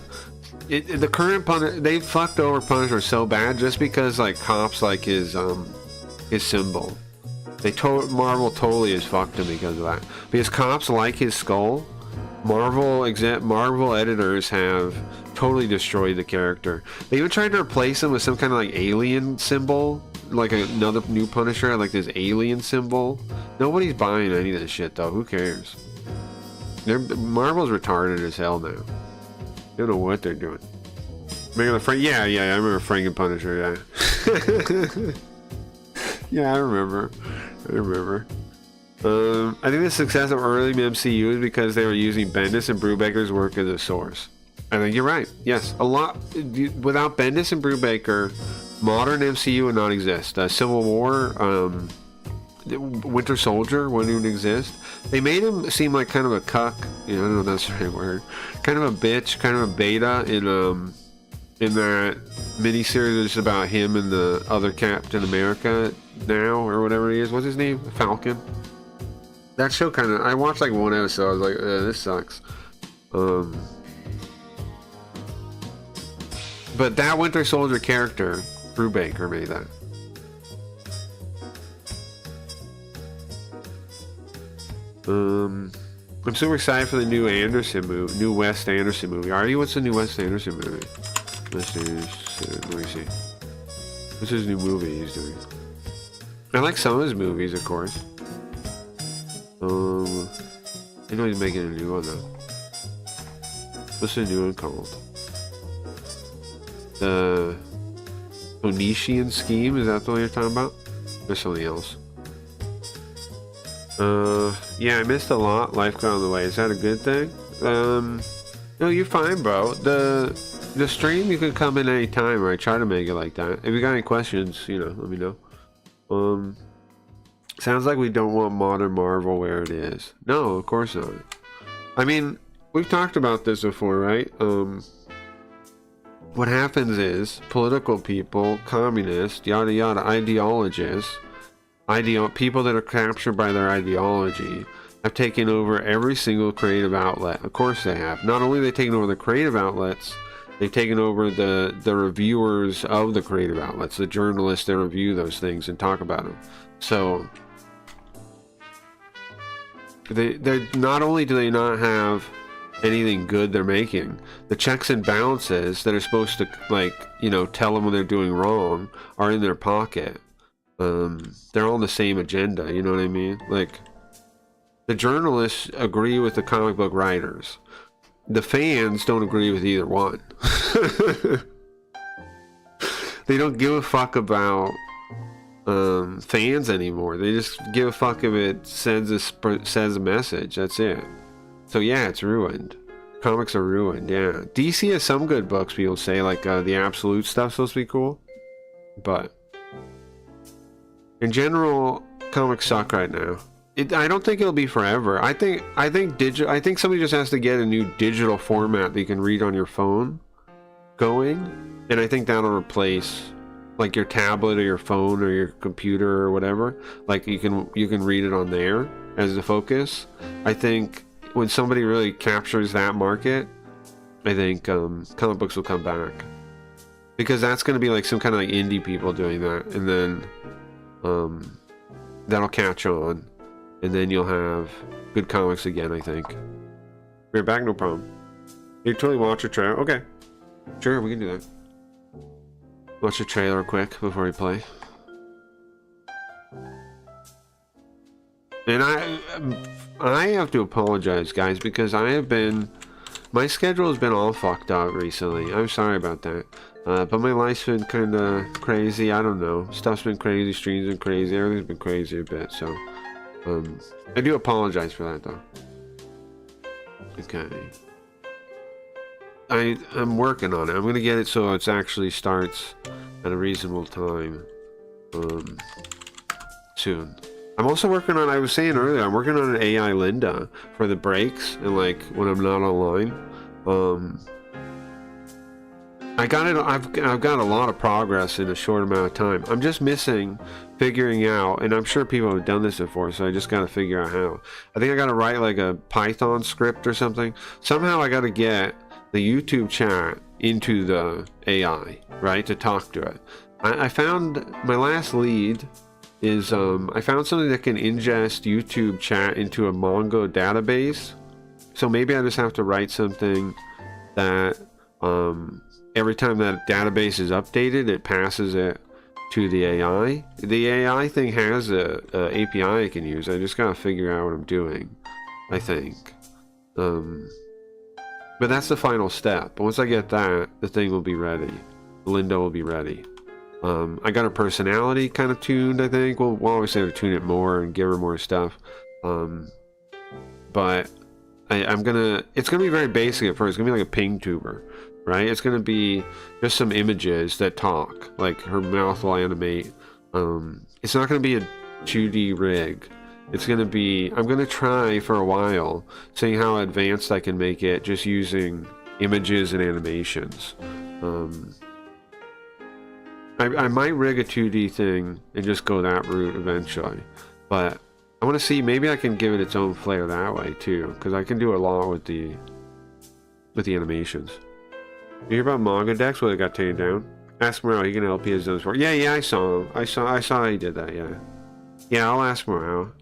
The current Punisher, they fucked over Punisher so bad just because like cops like his symbol. Marvel totally has fucked him because of that. Because cops like his skull. Marvel editors have totally destroyed the character. They even tried to replace him with some kind of like alien symbol, like another new Punisher, like this alien symbol. Nobody's buying any of this shit though. Who cares? Marvel's retarded as hell now. They don't know what they're doing. Yeah, I remember Frank and Punisher. Yeah, yeah, I remember. I think the success of early MCU is because they were using Bendis and Brubaker's work as a source. I think you're right. Yes, a lot. Without Bendis and Brubaker, modern MCU would not exist. Civil War, Winter Soldier wouldn't even exist. They made him seem like kind of a cuck. I don't know if that's the right word. Kind of a bitch, kind of a beta in that miniseries about him and the other Captain America now, or whatever he is. What's his name? Falcon. That show kind of, I watched like one episode, I was like, this sucks. But that Winter Soldier character, Brubaker made that. I'm super excited for the new Wes Anderson movie. Are you? What's the new Wes Anderson movie? Let me see. What's his new movie he's doing? I like some of his movies, of course. I know he's making a new one though. What's the new one called? The Onision Scheme? Is that the one you're talking about? Or something else? Yeah, I missed a lot. Life got on the way. Is that a good thing? No, you're fine, bro. The stream, you can come in any time, or I try to make it like that. If you got any questions, let me know. Sounds like we don't want modern Marvel where it is. No, of course not. I mean, we've talked about this before, right? What happens is political people, communists, yada yada, ideologists, people that are captured by their ideology have taken over every single creative outlet. Of course they have. Not only have they taken over the creative outlets, they've taken over the reviewers of the creative outlets, the journalists that review those things and talk about them. So they're not only do they not have anything good they're making, the checks and balances that are supposed to tell them when they're doing wrong are in their pocket. They're on the same agenda, you know what I mean? Like, the journalists agree with the comic book writers. The fans don't agree with either one. They don't give a fuck about fans anymore. They just give a fuck if it says a message. That's it. So yeah, it's ruined. Comics are ruined. Yeah, DC has some good books. People say like the Absolute stuff's supposed to be cool, but in general, comics suck right now. I don't think it'll be forever. I think somebody just has to get a new digital format that you can read on your phone going, and I think that'll replace like your tablet or your phone or your computer or whatever. Like you can read it on there as the focus. I think when somebody really captures that market, I think comic books will come back, because that's going to be like some kind of like indie people doing that, and then that'll catch on, and then you'll have good comics again. I think. We're back, no problem. You totally watch a trailer. Okay, sure, we can do that. Watch the trailer quick before we play. And I have to apologize, guys, because my schedule has been all fucked up recently. I'm sorry about that. But my life's been kind of crazy. I don't know. Stuff's been crazy. Streams been crazy. Everything's been crazy a bit. So, I do apologize for that, though. Okay. I'm working on it. I'm gonna get it so it actually starts at a reasonable time. Soon. I'm also working on, I was saying earlier, I'm working on an AI Linda for the breaks and like when I'm not online. I got it. I've got a lot of progress in a short amount of time. I'm just missing figuring out, and I'm sure people have done this before, so I just got to figure out how. I think I got to write like a Python script or something. Somehow I got to get the YouTube chat into the AI, right, to talk to it. I found my last lead is I found something that can ingest YouTube chat into a Mongo database. So maybe I just have to write something that every time that database is updated, it passes it to the AI. The AI thing has a API I can use. I just gotta figure out what I'm doing, I think. But that's the final step. Once I get that, the thing will be ready. Linda will be ready. I got her personality kind of tuned, I think. We'll always have to tune it more and give her more stuff. But it's gonna be very basic at first. It's gonna be like a ping tuber, right? It's gonna be just some images that talk, like her mouth will animate. It's not gonna be a 2D rig. It's gonna be, I'm gonna try for a while, seeing how advanced I can make it just using images and animations. I might rig a 2D thing and just go that route eventually, but I want to see, maybe I can give it its own flair that way too, because I can do a lot with the animations. You hear about Mongo decks where they got taken down? Ask Morale, he can help, he has done this before. Yeah, I saw him. I saw he did that, yeah. Yeah, I'll ask Morale.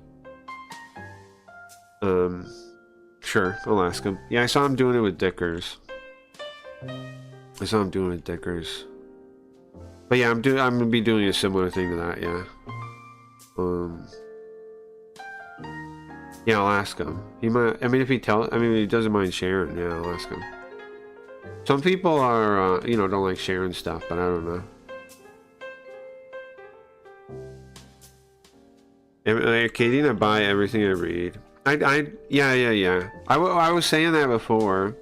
Sure, I'll ask him. Yeah, I saw him doing it with Dickers. But yeah, I'm gonna be doing a similar thing to that, yeah. Yeah, I'll ask him. He might, I mean, if he doesn't mind sharing, yeah, I'll ask him. Some people are, don't like sharing stuff, but I don't know. Katie and I buy everything I read. Yeah. I was saying that before.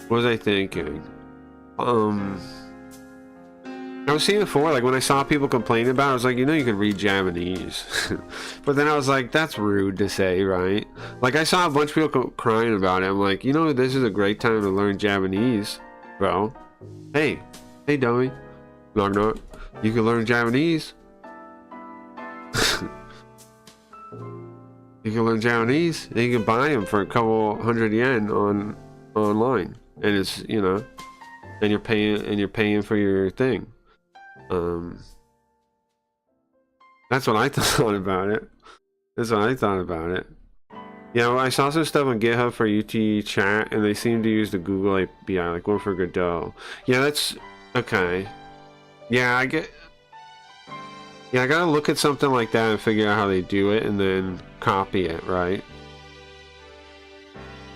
What was I thinking? I was saying before, like when I saw people complaining about it, I was like, you can read Japanese. But then I was like, that's rude to say, right? Like I saw a bunch of people crying about it. I'm like, this is a great time to learn Japanese, bro. Hey dummy. Knock knock. You can learn Japanese. You can learn Japanese, and you can buy them for a couple hundred yen online, and it's and you're paying for your thing. That's what I thought about it. Yeah, well, I saw some stuff on GitHub for UT chat, and they seem to use the Google API, like one for Godot. Yeah, that's okay. Yeah, I gotta look at something like that and figure out how they do it, and then copy it, right?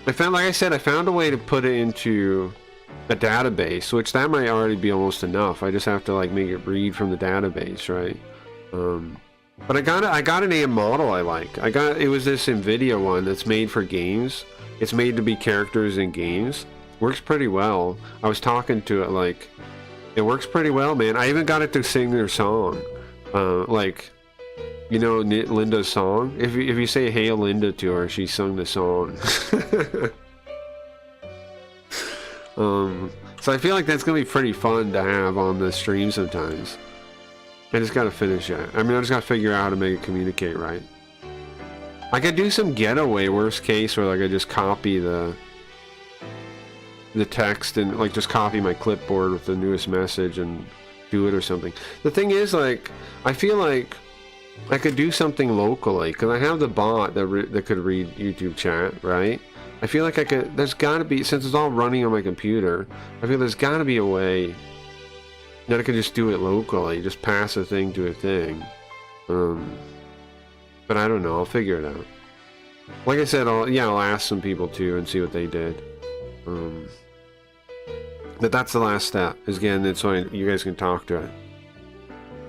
Like I said, I found a way to put it into a database, which that might already be almost enough. I just have to like make it read from the database, right? But I got an AM model I like. It was this NVIDIA one that's made for games. It's made to be characters in games. Works pretty well. I was talking to it, like, it works pretty well, man. I even got it to sing their song. Linda's song. If you say "Hail Linda" to her, she sung the song. So I feel like that's gonna be pretty fun to have on the stream sometimes. I just gotta finish it. I just gotta figure out how to make it communicate right. I could do some getaway worst case where like I just copy the text and like just copy my clipboard with the newest message and do it or something. The thing is, like, I feel like I could do something locally because I have the bot that could read YouTube chat, right? I feel like there's gotta be, since it's all running on my computer, I feel there's gotta be a way Then I could just do it locally, just pass a thing to a thing. But I don't know, I'll figure it out. Like I said, I'll ask some people too and see what they did. But that's the last step, is getting it so you guys can talk to it.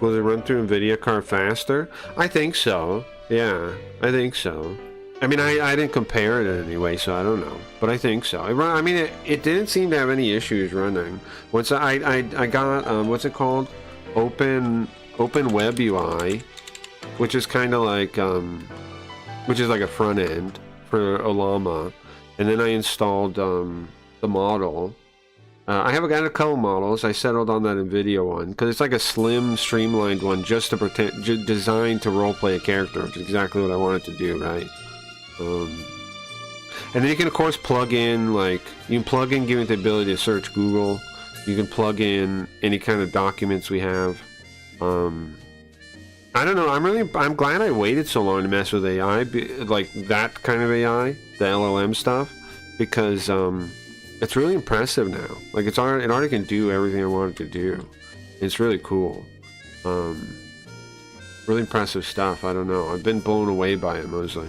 Will it run through NVIDIA card faster? I think so. Yeah, I think so. I mean, I didn't compare it anyway, so I don't know. But I think so. I mean, it didn't seem to have any issues running. Once I got, what's it called? Open Web UI, which is kind of like, which is like a front end for Olama. And then I installed the model. I got a couple models. I settled on that NVIDIA one because it's like a slim, streamlined one, just to designed to roleplay a character, which is exactly what I wanted to do, right? And then you can of course plug in, like, you can plug in, giving it the ability to search Google. You can plug in any kind of documents we have. I don't know. I'm glad I waited so long to mess with AI, like that kind of AI, the LLM stuff, because it's really impressive now. Like it already can do everything I want it to do. It's really cool. Really impressive stuff. I don't know. I've been blown away by it mostly.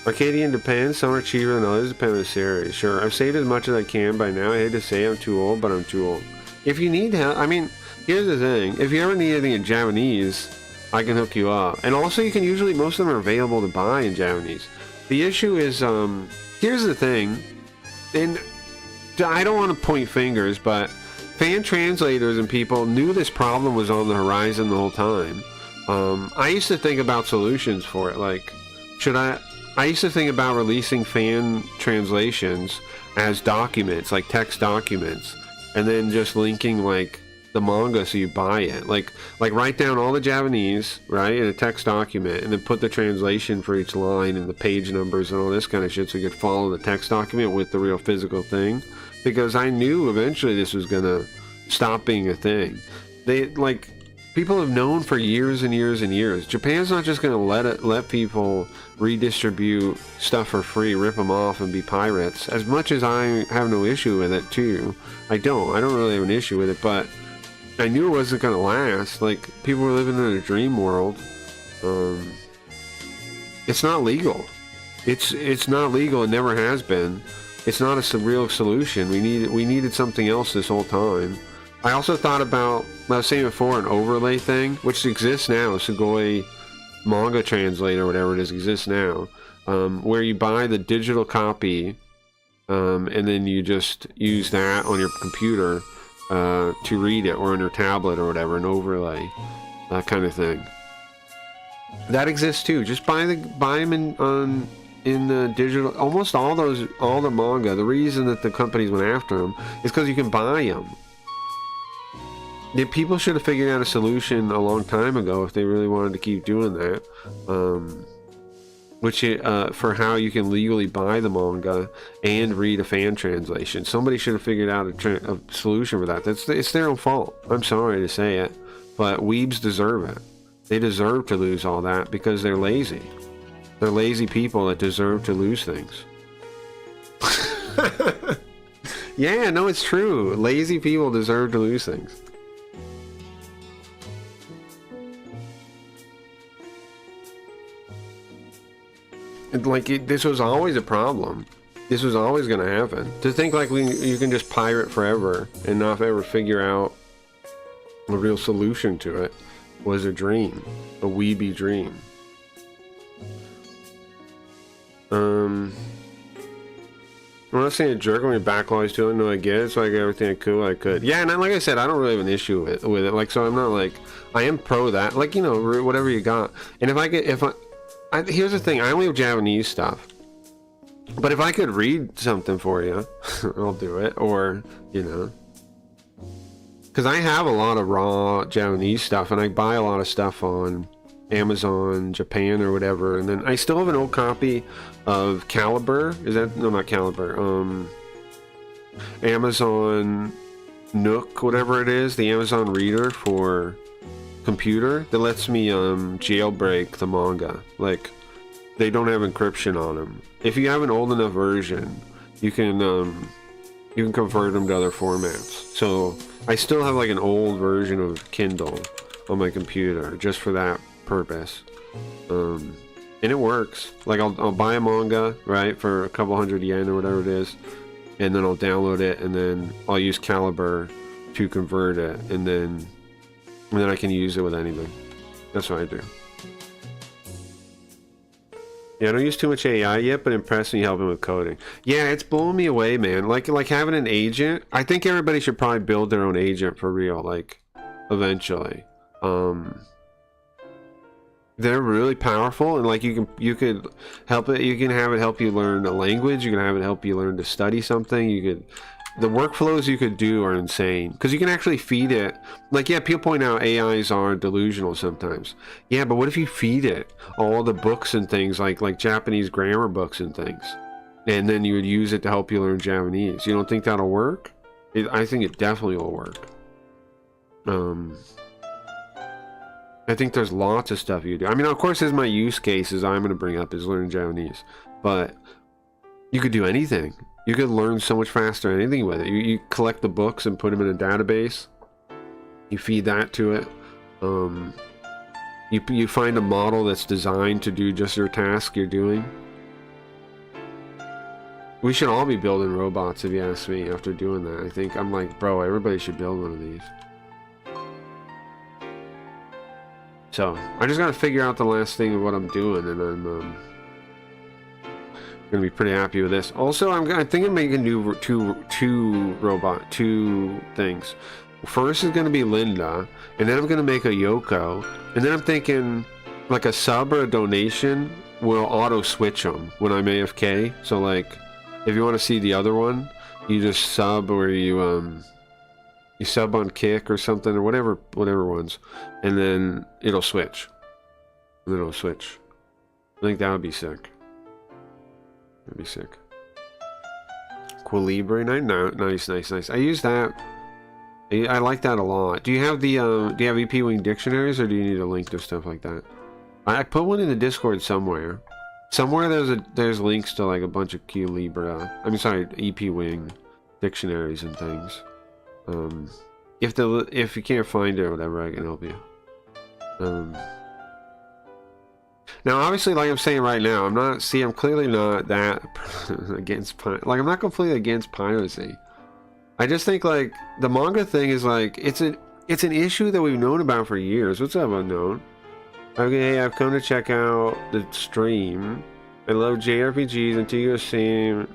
Arcadian depends. Some are cheaper than others, depending on the series. Sure, I've saved as much as I can by now. I hate to say I'm too old, but I'm too old. If you need help, I mean, here's the thing. If you ever need anything in Japanese, I can hook you up. And also, you can usually, most of them are available to buy in Japanese. The issue is, here's the thing. And I don't want to point fingers, but fan translators and people knew this problem was on the horizon the whole time. I used to think about solutions for it. Like, I used to think about releasing fan translations as documents, like text documents, and then just linking like the manga so you buy it. Like write down all the Japanese, right, in a text document, and then put the translation for each line and the page numbers and all this kind of shit so you could follow the text document with the real physical thing. Because I knew eventually this was gonna stop being a thing. People have known for years and years and years. Japan's not just gonna let people redistribute stuff for free, rip them off, and be pirates. As much as I have no issue with it too, I don't really have an issue with it. But I knew it wasn't gonna last. Like, people were living in a dream world. It's not legal. It's not legal. It never has been. It's not a real solution. We needed something else this whole time. I also thought about, I was saying before, an overlay thing, which exists now, Sugoi Manga Translator, whatever it is, exists now, where you buy the digital copy, and then you just use that on your computer to read it, or on your tablet or whatever, an overlay, that kind of thing. That exists too. Just buy them in the digital. Almost all the manga. The reason that the companies went after them is because you can buy them. Yeah, people should have figured out a solution a long time ago if they really wanted to keep doing that. For how you can legally buy the manga and read a fan translation. Somebody should have figured out a solution for that. It's their own fault. I'm sorry to say it, but weebs deserve it. They deserve to lose all that because they're lazy. They're lazy people that deserve to lose things. Yeah, no, it's true. Lazy people deserve to lose things. This was always a problem. This was always going to happen. To think like you can just pirate forever and not ever figure out a real solution to it was a dream. A weeby dream. I'm not saying a jerk when your backlog is too. No, I get it. So I get everything I could. Yeah, and like I said, I don't really have an issue with it. Like, so I'm not like, I am pro that. Like, you know, whatever you got. And here's the thing, I only have Japanese stuff. But if I could read something for you, I'll do it. Or, you know. Because I have a lot of raw Japanese stuff, and I buy a lot of stuff on Amazon, Japan, or whatever. And then I still have an old copy of Caliber. No, not Caliber. Amazon Nook, whatever it is. The Amazon Reader for computer that lets me jailbreak the manga. Like, they don't have encryption on them. If you have an old enough version, you can you can convert them to other formats. So I still have like an old version of Kindle on my computer just for that purpose. And it works. Like I'll buy a manga, right, for a couple $100 or whatever it is, and then I'll download it, and then I'll use Calibre to convert it, and then I can use it with anything. That's what I do. Yeah, I don't use too much AI yet, but impressed me helping with coding. Yeah, it's blowing me away, man. Like having an agent. I think everybody should probably build their own agent for real, like eventually. They're really powerful, and like you could help it. You can have it help you learn a language. You can have it help you learn to study something. The workflows you could do are insane because you can actually feed it. Like, yeah, people point out AIs are delusional sometimes. Yeah, but what if you feed it all the books and things like Japanese grammar books and things, and then you would use it to help you learn Japanese? You don't think that'll work? I think it definitely will work. I think there's lots of stuff you do. I mean, of course, there's my use cases I'm going to bring up is learning Japanese, but you could do anything. You could learn so much faster anything with it. You collect the books and put them in a database. You feed that to it. You find a model that's designed to do just your task you're doing. We should all be building robots, if you ask me, after doing that. I think I'm like, bro, everybody should build one of these. So, I just gotta figure out the last thing of what I'm doing, and I'm gonna be pretty happy with this. Also, I think I'm making two things. First is gonna be Linda, and then I'm gonna make a Yoko, and then I'm thinking like a sub or a donation will auto switch them when I'm AFK. So like, if you want to see the other one, you just sub, or you sub on Kick or something, or whatever ones, and then it'll switch. And then it'll switch. I think that would be sick. That'd be sick. Quilibre, nice. I use that. I like that a lot. Do you have the do you have EP Wing dictionaries, or do you need a link to stuff like that? I put one in the Discord somewhere. Somewhere there's links to like a bunch of Quilibre. EP Wing dictionaries and things. If you can't find it or whatever, I can help you. Now, obviously, like I'm saying right now, I'm clearly not that against I'm not completely against piracy. I just think like the manga thing is like it's an issue that we've known about for years. What's up, Unknown? Okay, I've come to check out the stream. I love JRPGs until you seem.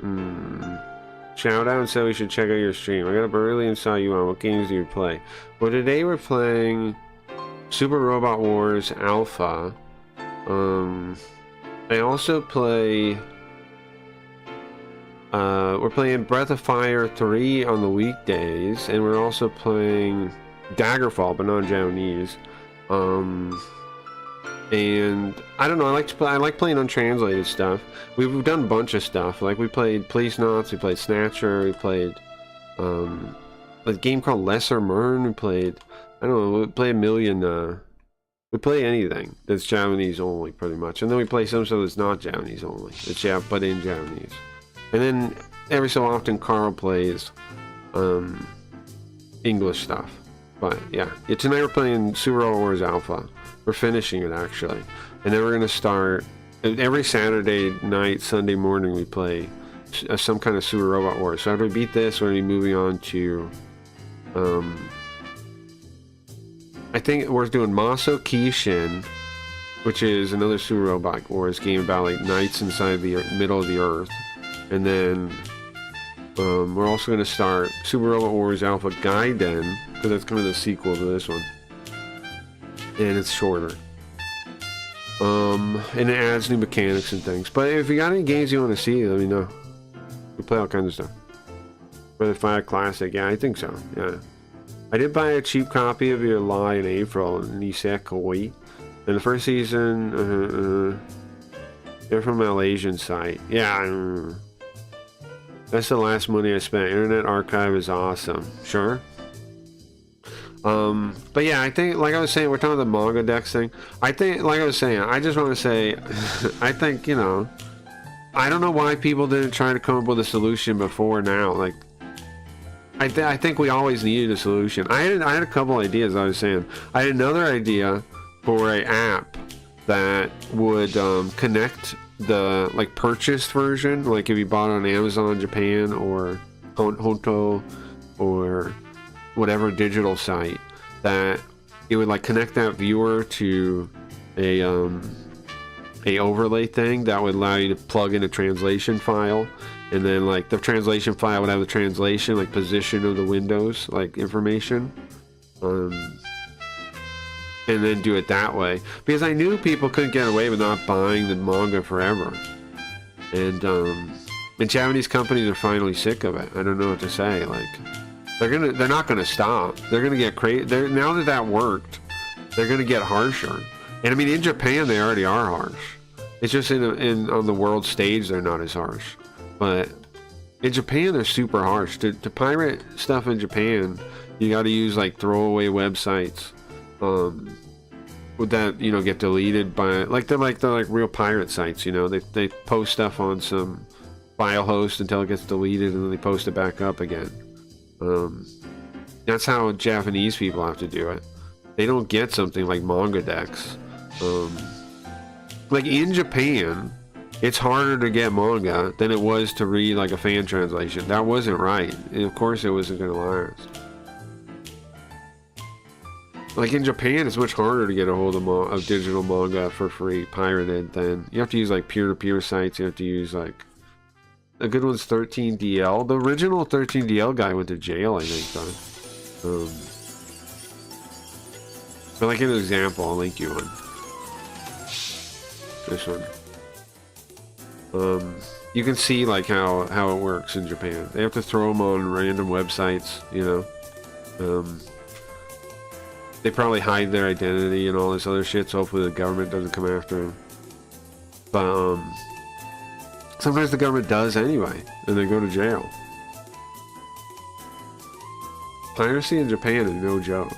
Shout out and said we should check out your stream. I got up early and saw you on. What games do you play? Well, today we're playing Super Robot Wars Alpha. I also play. We're playing Breath of Fire 3 on the weekdays, and we're also playing Daggerfall, but not Japanese. And I don't know. I like playing untranslated stuff. We've done a bunch of stuff. Like we played Police Knots, we played Snatcher, we played a game called Lesser Mern. We played we play a million. We play anything that's Japanese only, pretty much. And then we play some stuff that's not Japanese only. It's but in Japanese. And then every so often Carl plays English stuff. But yeah, tonight we're playing Super Robot Wars Alpha. We're finishing it actually, and then we're gonna start every Saturday night, Sunday morning. We play some kind of Super Robot Wars. So after we beat this, we're gonna be moving on to I think we're doing Maso Kishin, which is another Super Robot Wars game about like knights inside the middle of the earth, and then we're also gonna start Super Robot Wars Alpha Gaiden, because that's kind of the sequel to this one. And it's shorter. And it adds new mechanics and things. But if you got any games you want to see, let me know. We play all kinds of stuff. Breath of Fire Classic, yeah, I think so. Yeah. I did buy a cheap copy of your Lie in April in Nisekoi. And the first season, they're from a Malaysian site. Yeah. That's the last money I spent. Internet Archive is awesome. Sure. But yeah, I think, like I was saying, we're talking about the manga decks thing. I think, like I was saying, I just want to say, I think, I don't know why people didn't try to come up with a solution before now. Like, I think we always needed a solution. I had a couple ideas. I was saying I had another idea for an app that would connect the like purchased version, like if you bought on Amazon Japan or Honto or whatever digital site, that it would like connect that viewer to a overlay thing that would allow you to plug in a translation file, and then like the translation file would have the translation, like position of the windows, like information, and then do it that way, because I knew people couldn't get away with not buying the manga forever, and Japanese companies are finally sick of it. I don't know what to say. Like they're not gonna stop. They're gonna get crazy. Now that that worked, they're gonna get harsher. And I mean, in Japan they already are harsh. It's just on the world stage they're not as harsh. But in Japan they're super harsh. To pirate stuff in Japan, you got to use like throwaway websites. Would that, you know, get deleted by they're like real pirate sites, you know. They post stuff on some file host until it gets deleted, and then they post it back up again. That's how Japanese people have to do it. They don't get something like manga decks. Like in Japan, it's harder to get manga than it was to read like a fan translation. That wasn't right. And of course it wasn't going to last. Like in Japan, it's much harder to get a hold of digital manga for free, pirated, than you have to use like peer-to-peer sites. You have to use like a good one's 13DL. The original 13DL guy went to jail, I think, though. But like an example, I'll link you one. This one. You can see like how it works in Japan. They have to throw them on random websites, you know. They probably hide their identity and all this other shit, so hopefully the government doesn't come after them. But sometimes the government does anyway, and they go to jail. Piracy in Japan is no joke.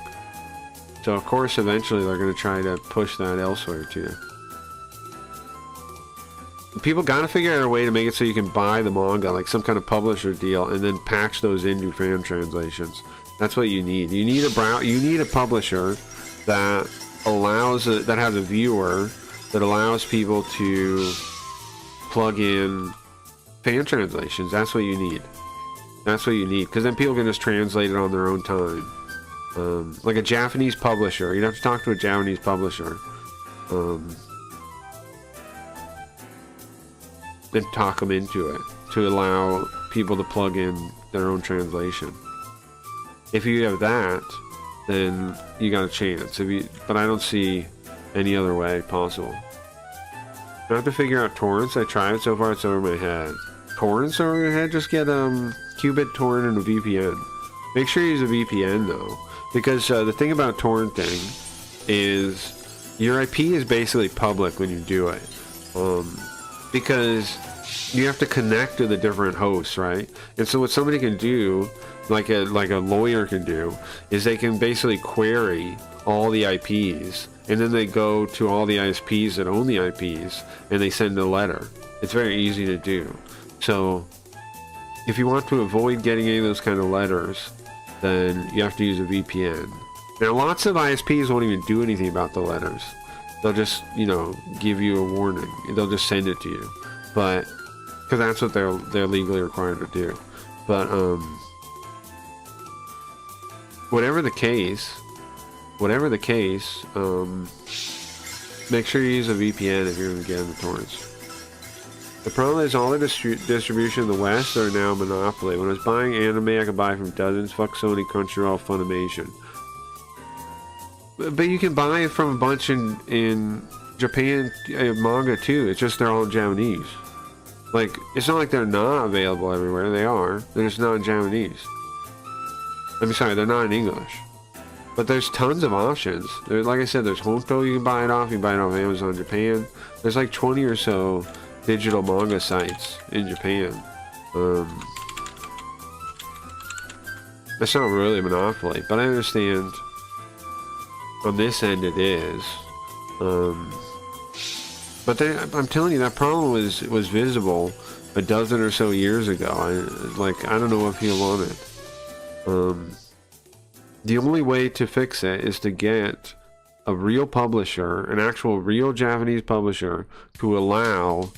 So of course eventually they're going to try to push that elsewhere too. People got to figure out a way to make it so you can buy the manga, like some kind of publisher deal, and then patch those into fan translations. That's what you need. You need a publisher that that has a viewer that allows people to plug in fan translations. That's what you need. That's what you need, because then people can just translate it on their own time. Like a Japanese publisher, you'd have to talk to a Japanese publisher. And talk them into it to allow people to plug in their own translation. If you have that, then you got a chance. But I don't see any other way possible. I have to figure out torrents. I tried so far; it's over my head. Torrents over your head? Just get qubit torrent and a VPN. Make sure you use a VPN though, because the thing about torrenting is your IP is basically public when you do it. Because you have to connect to the different hosts, right? And so what somebody can do, like a lawyer can do, is they can basically query all the IPs, and then they go to all the ISPs that own the IPs, and they send a letter. It's very easy to do. So if you want to avoid getting any of those kind of letters, then you have to use a VPN. Now lots of ISPs won't even do anything about the letters. They'll just, you know, give you a warning. They'll just send it to you, but because that's what they're legally required to do. But whatever the case, make sure you use a VPN if you're going to get into torrents. The problem is all the distribution in the West are now monopoly. When I was buying anime, I could buy from dozens. Fuck Sony, Crunchyroll, Funimation. But you can buy it from a bunch in Japan manga too. It's just they're all in Japanese. Like, it's not like they're not available everywhere. They are. They're just not in Japanese. Sorry, they're not in English. But there's tons of options. Like I said, there's Honto you can buy it off. You can buy it off Amazon Japan. There's like 20 or so digital manga sites in Japan. That's not really a monopoly, but I understand on this end it is. But I'm telling you, that problem was visible a dozen or so years ago. I don't know if you want it. The only way to fix it is to get a real publisher, an actual real Japanese publisher, to allow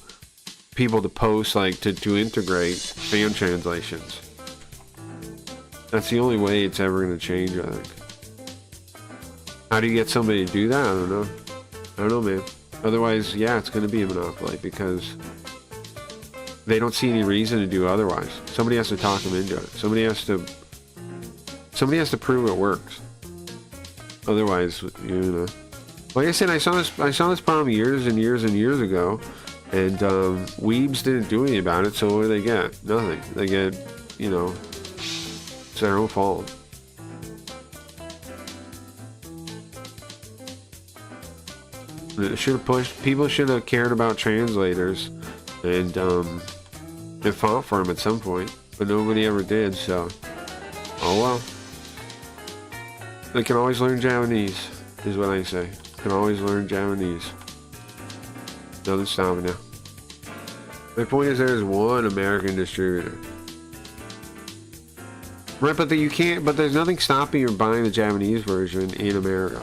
people to post, like, to integrate fan translations. That's the only way it's ever going to change, I think. How do you get somebody to do that? I don't know, man. Otherwise, yeah, it's going to be a monopoly because they don't see any reason to do otherwise. Somebody has to talk them into it. Somebody has to prove it works. Otherwise, you know. Like I said, I saw this problem years and years and years ago, and weebs didn't do anything about it. So what do they get? Nothing. They get, you know, it's their own fault. It should have pushed. People should have cared about translators, and fought for them at some point, but nobody ever did. So, oh well. They can always learn Japanese, is what I say. Can always learn Japanese. Nothing's stopping now. My point is, there's one American distributor. Right, but you can't. But there's nothing stopping you from buying the Japanese version in America.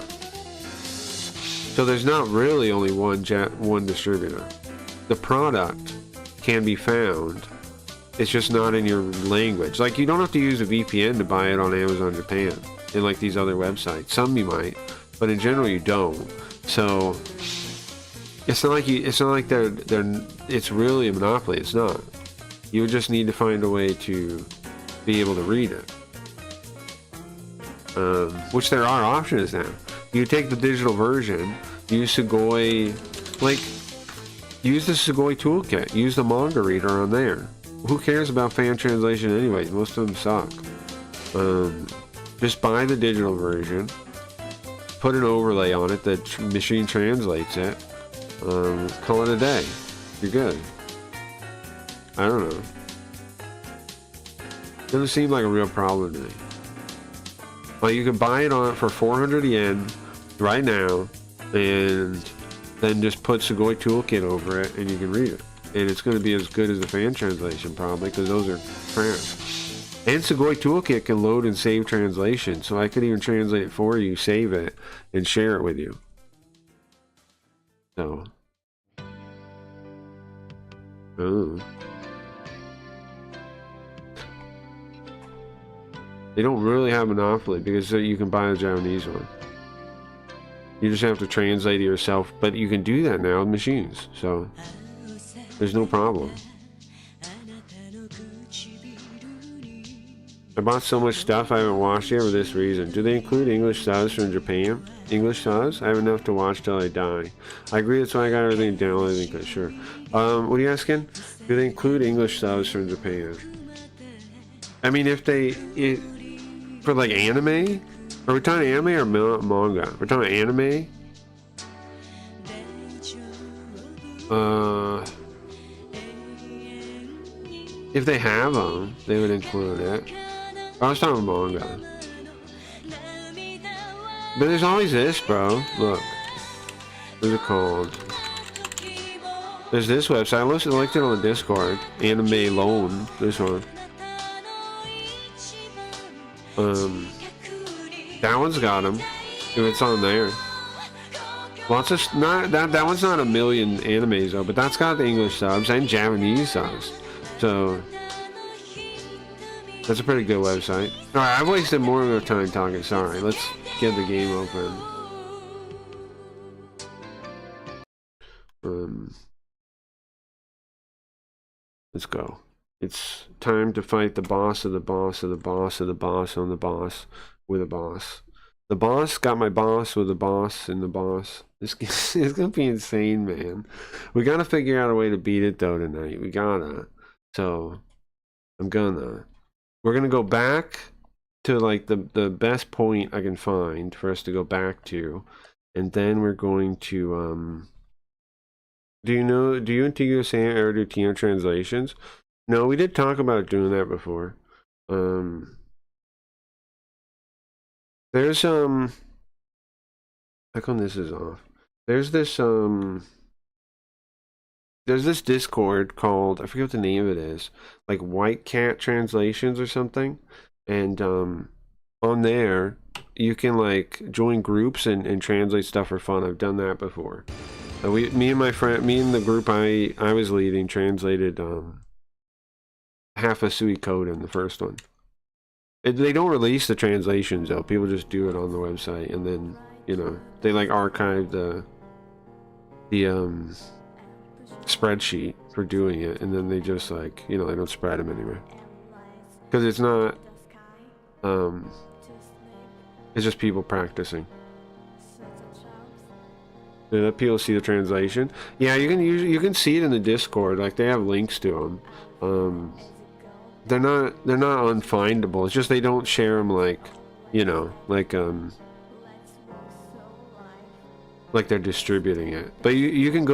So there's not really only one distributor. The product can be found. It's just not in your language. Like, you don't have to use a VPN to buy it on Amazon Japan and like these other websites. Some you might, but in general you don't. So it's not like it's really a monopoly. It's not. You would just need to find a way to be able to read it. Which there are options now. You take the digital version, use Sugoi, like, use the Sugoi toolkit, use the manga reader on there. Who cares about fan translation anyways? Most of them suck. Just buy the digital version, put an overlay on it that machine translates it, call it a day. You're good. I don't know. Doesn't seem like a real problem to me. Well, you can buy it on for 400 yen right now, and then just put Sugoi Toolkit over it, and you can read it. And it's going to be as good as the fan translation, probably, because those are France. And Sugoi Toolkit can load and save translation, so I could even translate it for you, save it, and share it with you. So. Oh. They don't really have monopoly because you can buy a Japanese one. You just have to translate it yourself, but you can do that now with machines, so there's no problem. I bought so much stuff I haven't watched yet for this reason. Do they include English subs from Japan? English subs? I have enough to watch till I die. I agree, that's why I got everything downloaded. Sure. What are you asking? Do they include English subs from Japan? I mean, if they... for like anime? Are we talking anime or manga? We're talking anime? If they have them, they would include it. I was talking manga. But there's always this, bro. Look. What's it called? There's this website. I looked it on the Discord. Anime Loan. This one. That one's got them. If it's on there. Lots of not that one's not a million animes though, but that's got the English subs and Japanese subs. So that's a pretty good website. Alright, I've wasted more of time talking. Sorry. Let's get the game open. Let's go. It's time to fight the boss of the boss of the boss of the boss on the boss with a boss. The boss got my boss with the boss and the boss. This is gonna be insane, man. We gotta figure out a way to beat it though tonight. We gotta. So we're gonna go back to like the best point I can find for us to go back to, and then we're going to do you and Tigo ever do Tino translations? No, we did talk about doing that before. There's how come this is off? There's this Discord called, I forget what the name of it is, like White Cat Translations or something, and on there you can like join groups and translate stuff for fun. I've done that before. Me and the group I was leading translated half a Suikoden, the first one. They don't release the translations though. People just do it on the website, and then you know they like archive the spreadsheet for doing it, and then they just like they don't spread them anywhere because it's not it's just people practicing. Did that people see the translation? Yeah, you can see it in the Discord. Like they have links to them. They're not unfindable. It's just they don't share them like like they're distributing it. But you can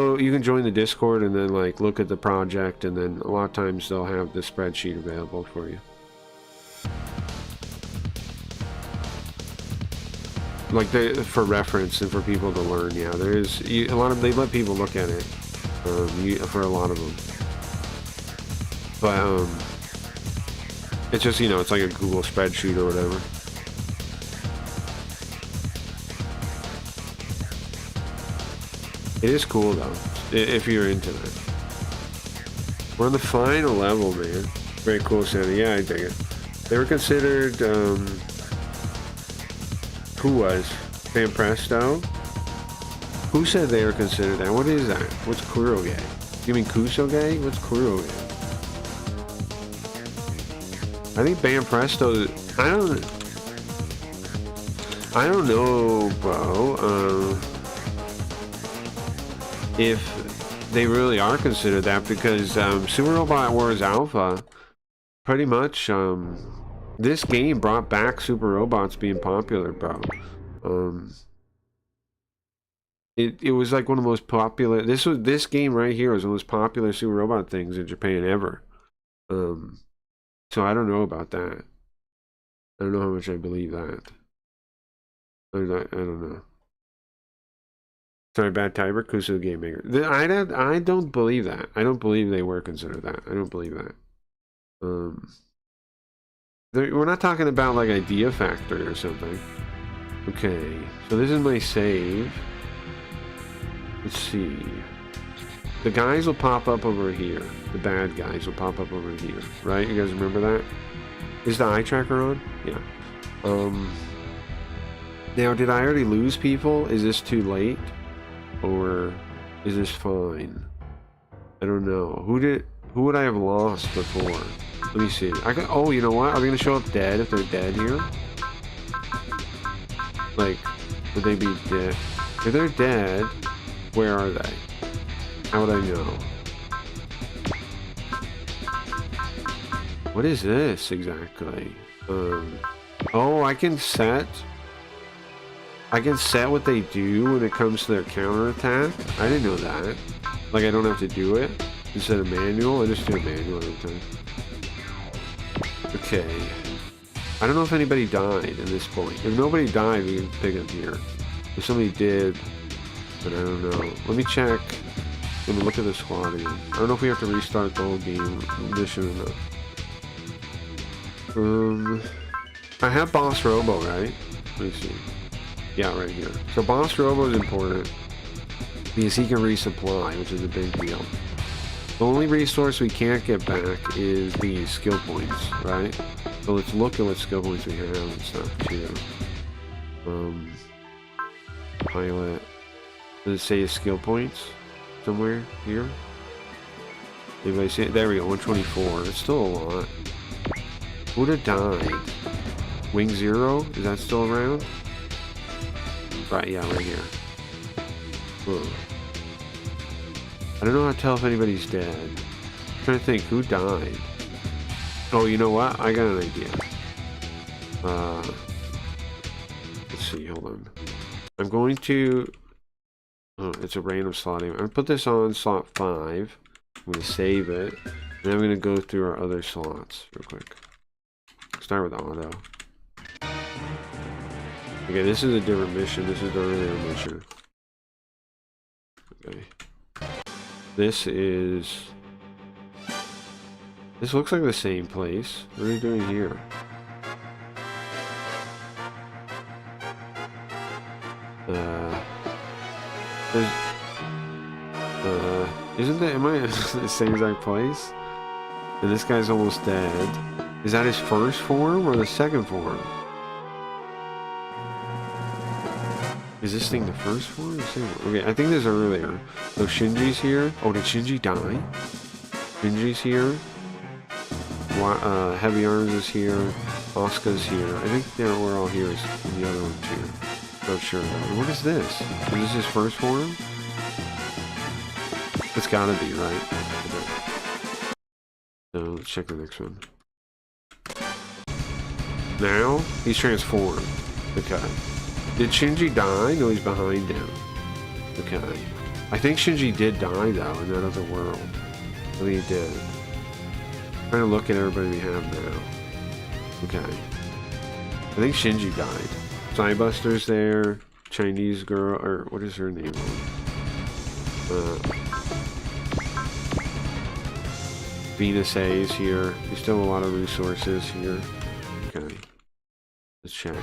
join the Discord and then like look at the project, and then a lot of times they'll have the spreadsheet available for you. Like for reference and for people to learn. Yeah, there is a lot of, they let people look at it for a lot of them. But it's just it's like a Google spreadsheet or whatever. It is cool though, if you're into it. We're on the final level, man. Very cool, Santa. Yeah, I dig it. They were considered, who was? Van Presto? Who said they were considered that? What is that? What's Kuroge? You mean Kusoge? What's Kuroge? I think Van Presto, I don't know, bro. If they really are considered that, because Super Robot Wars Alpha, pretty much, this game brought back super robots being popular, bro. It was like one of the most popular. This game right here was one of the most popular super robot things in Japan ever. So I don't know about that. I don't know how much I believe that. I don't know. Sorry, bad typer. Kusu Game Maker. I don't believe that. I don't believe they were considered that. I don't believe that. We're not talking about like Idea Factory or something. Okay, so this is my save. Let's see. The guys will pop up over here. The bad guys will pop up over here, right? You guys remember that? Is the eye tracker on? Yeah. Now, did I already lose people? Is this too late? Or is this fine? I don't know. Who would I have lost before? Let me see. Oh, you know what? Are they gonna show up dead if they're dead here? Like, would they be dead? If they're dead, where are they? How would I know? What is this exactly? Oh, I can set what they do when it comes to their counterattack. I didn't know that. Like, I don't have to do it instead of manual. I just do a manual every time. Okay. I don't know if anybody died at this point. If nobody died, we can pick up here. If somebody did, but I don't know. Let me check. Let me look at the squad again. I don't know if we have to restart the whole game mission or not. I have Boss Robo, right? Let me see. Yeah, right here. So Boss Robo is important because he can resupply, which is a big deal. The only resource we can't get back is the skill points, right? So let's look at what skill points we have and stuff too. Pilot. Does it say skill points somewhere here? Anybody see it? There we go, 124. It's still a lot. Who would have died? Wing Zero? Is that still around? Right, yeah, right here. Whoa. I don't know how to tell if anybody's dead. I'm trying to think, who died? Oh, you know what? I got an idea. Let's see, hold on. I'm going to... Oh, it's a random slot. I'm going to put this on slot 5. I'm going to save it. And I'm going to go through our other slots real quick. Start with auto. Okay, this is a different mission. This is the earlier mission. Okay. This looks like the same place. What are we doing here? There's, isn't that, am I in the same exact place? And this guy's almost dead. Is that his first form or the second form? Is this thing the first form or the second form? Okay, I think this is earlier. So Shinji's here. Oh, did Shinji die? Shinji's here. Heavy Arms is here. Asuka's here. I think we're all here. And the other one's here. Not sure though. What is this? Is this his first form? It's gotta be, right? Okay. So let's check the next one. Now he's transformed. Okay. Did Shinji die? No, he's behind him. Okay. I think Shinji did die though in that other world. I think he did. I'm trying to look at everybody we have now. Okay. I think Shinji died. Cybuster's there. Chinese girl, or what is her name? Venus A is here. We still have a lot of resources here. Okay. Let's check.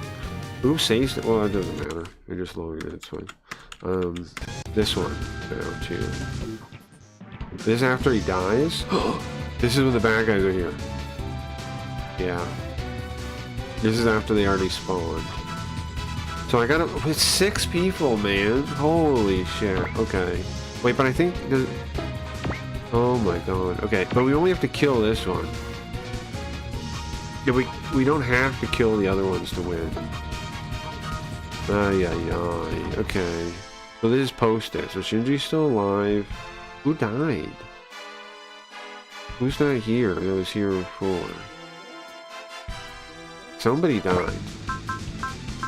Who saves it? Well, it doesn't matter. I just loaded it. It's fine. This one now too. This after he dies. This is when the bad guys are here. Yeah. This is after they already spawned. So I gotta with 6 people, man. Holy shit. Okay. Wait, but I think. Oh my god. Okay, but we only have to kill this one. Yeah, we don't have to kill the other ones to win. Ay, ay, ay. Okay. So this is posted. So Shinji's still alive. Who died? Who's not here that was here before? Somebody died.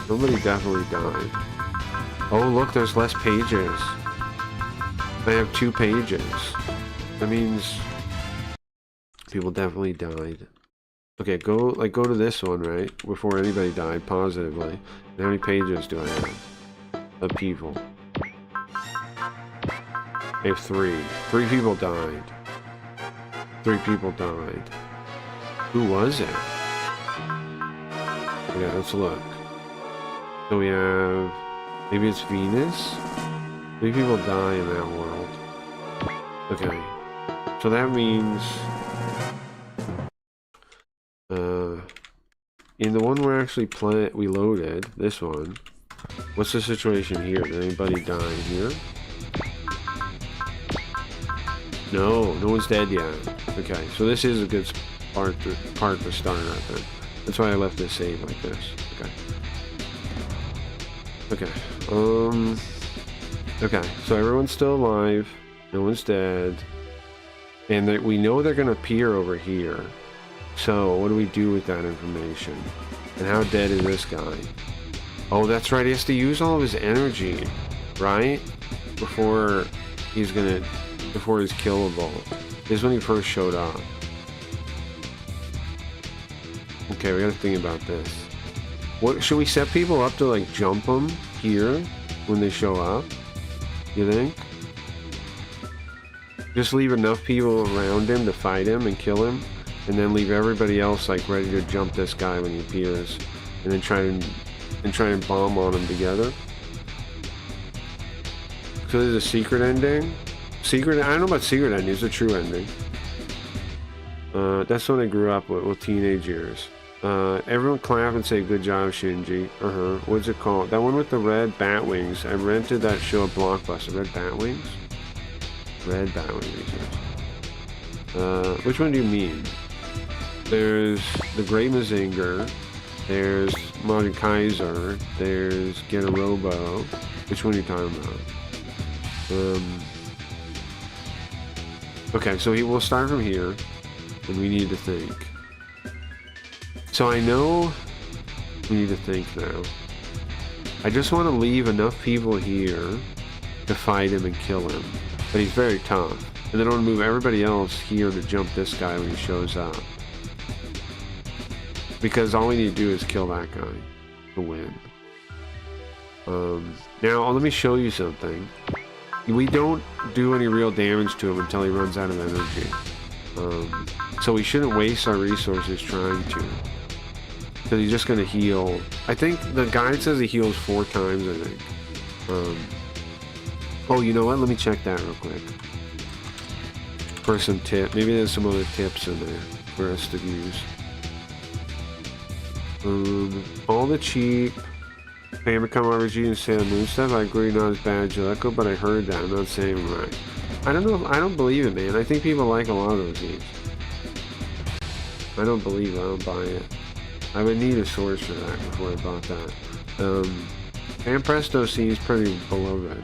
Somebody definitely died. Oh, look, there's less pages. I have 2 pages. That means people definitely died. Okay, go to this one, right? Before anybody died, positively. And how many pages do I have? Of people. I have 3. 3 people died. 3 people died. Who was it? Okay, let's look. So we have... Maybe it's Venus? 3 people die in that world. Okay. So that means... in the one we're actually we loaded, this one, what's the situation here? Did anybody die here? No, no one's dead yet. Okay, so this is a good part to start at then. That's why I left this save like this. Okay. Okay. Okay, so everyone's still alive. No one's dead. And we know they're gonna appear over here. So, what do we do with that information? And how dead is this guy? Oh, that's right, he has to use all of his energy, right? Before he's killable. This is when he first showed up. Okay, we gotta think about this. What, should we set people up to, like, jump them here when they show up? You think? Just leave enough people around him to fight him and kill him? And then leave everybody else like ready to jump this guy when he appears, and then try and bomb on him together. So there's a secret ending. I don't know about secret ending. It's a true ending. That's when I grew up with teenage years. Everyone clap and say good job, Shinji. What's it called? That one with the red bat wings. I rented that show at Blockbuster. Red bat wings. Red bat wings. Which one do you mean? There's the Great Mazinger, there's Majin Kaiser, there's Get a Robo. Which one are you talking about? Okay, so we'll start from here, and we need to think. So I know we need to think now. I just want to leave enough people here to fight him and kill him, but he's very tough. And then I want to move everybody else here to jump this guy when he shows up. Because all we need to do is kill that guy to win. Now, let me show you something. We don't do any real damage to him until he runs out of energy. So we shouldn't waste our resources trying to. Because he's just going to heal. I think the guide says he heals 4 times, I think. Oh, you know what? Let me check that real quick. For some tip. Maybe there's some other tips in there for us to use. All the cheap Famicom RPG and Sailor Moon stuff, I agree, not as bad as Jaleco, but I heard that. I'm not saying right. I don't know. I don't believe it, man. I think people like a lot of those games. I don't believe it. I don't buy it. I would need a source for that before I bought that. And Presto seems pretty below that.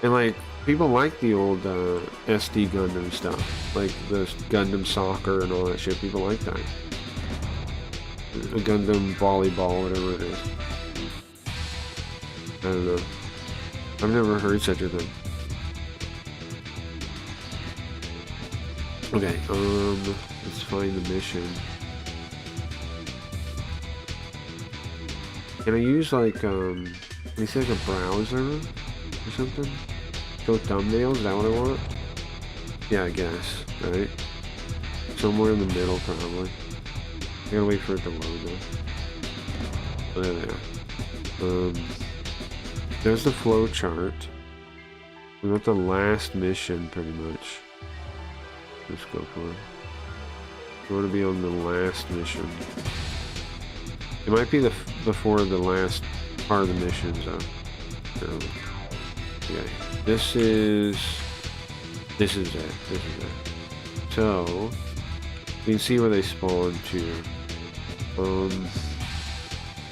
And like, people like the old SD Gundam stuff, like the Gundam Soccer and all that shit. People like that. The Gundam Volleyball, whatever it is. I don't know. I've never heard such a thing. Okay, let's find the mission. Can I use like, let me say like a browser or something? Show thumbnails, is that what I want? Yeah, I guess, right? Somewhere in the middle, probably. I gotta wait for it to load though. There they are. There's the flow chart. We got the last mission, pretty much. Let's go for it. We want to be on the last mission. It might be before the last part of the mission, though. So, okay, this is it. So you can see where they spawn to.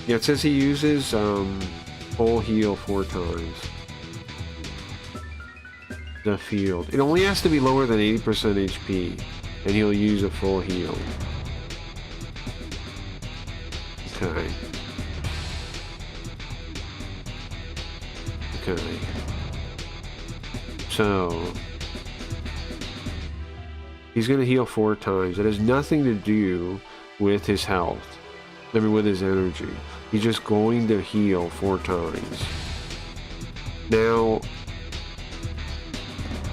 Yeah, it says he uses full heal 4 times. The field. It only has to be lower than 80% HP, and he'll use a full heal. Okay. Okay. So he's gonna heal 4 times. It has nothing to do with his health. I mean, with his energy. He's just going to heal 4 times. Now,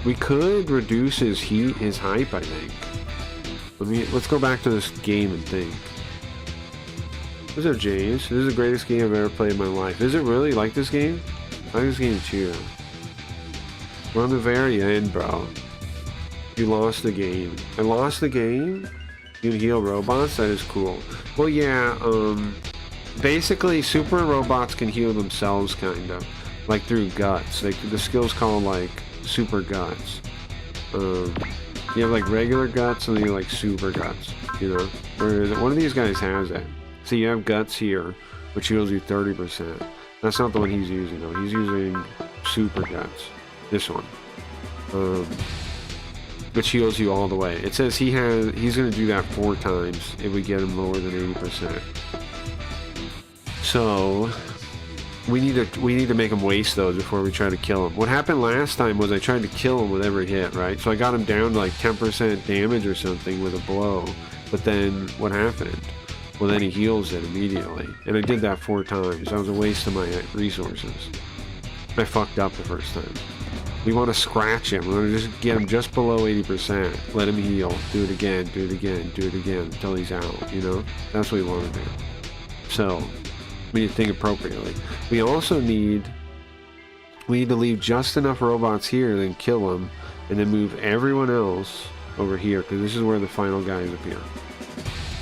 we could reduce his heat, his hype, I think. Let's go back to this game and think. What's up, James? This is the greatest game I've ever played in my life. Is it really? You like this game? I like this game too. We're on the very end, bro. You lost the game. I lost the game? You can heal robots? That is cool. Well, yeah, basically, super robots can heal themselves, kind of. Like, through guts. Like, the skill's called, like, super guts. You have, like, regular guts, and then you have, like, super guts, you know? Whereas one of these guys has it. So you have guts here, which heals you 30%. That's not the one he's using, though. He's using super guts. This one. Which heals you all the way. It says he's gonna do that 4 times if we get him lower than 80%. So we need to make him waste those before we try to kill him. What happened last time was I tried to kill him with every hit, right? So I got him down to like 10% damage or something with a blow. But then what happened? Well, then he heals it immediately. And I did that 4 times. That was a waste of my resources. I fucked up the first time. We want to scratch him. We want to just get him just below 80%. Let him heal. Do it again, do it again, do it again until he's out, you know? That's what we want to do. So, we need to think appropriately. We also need to leave just enough robots here, then kill them, and then move everyone else over here, because this is where the final guys appear.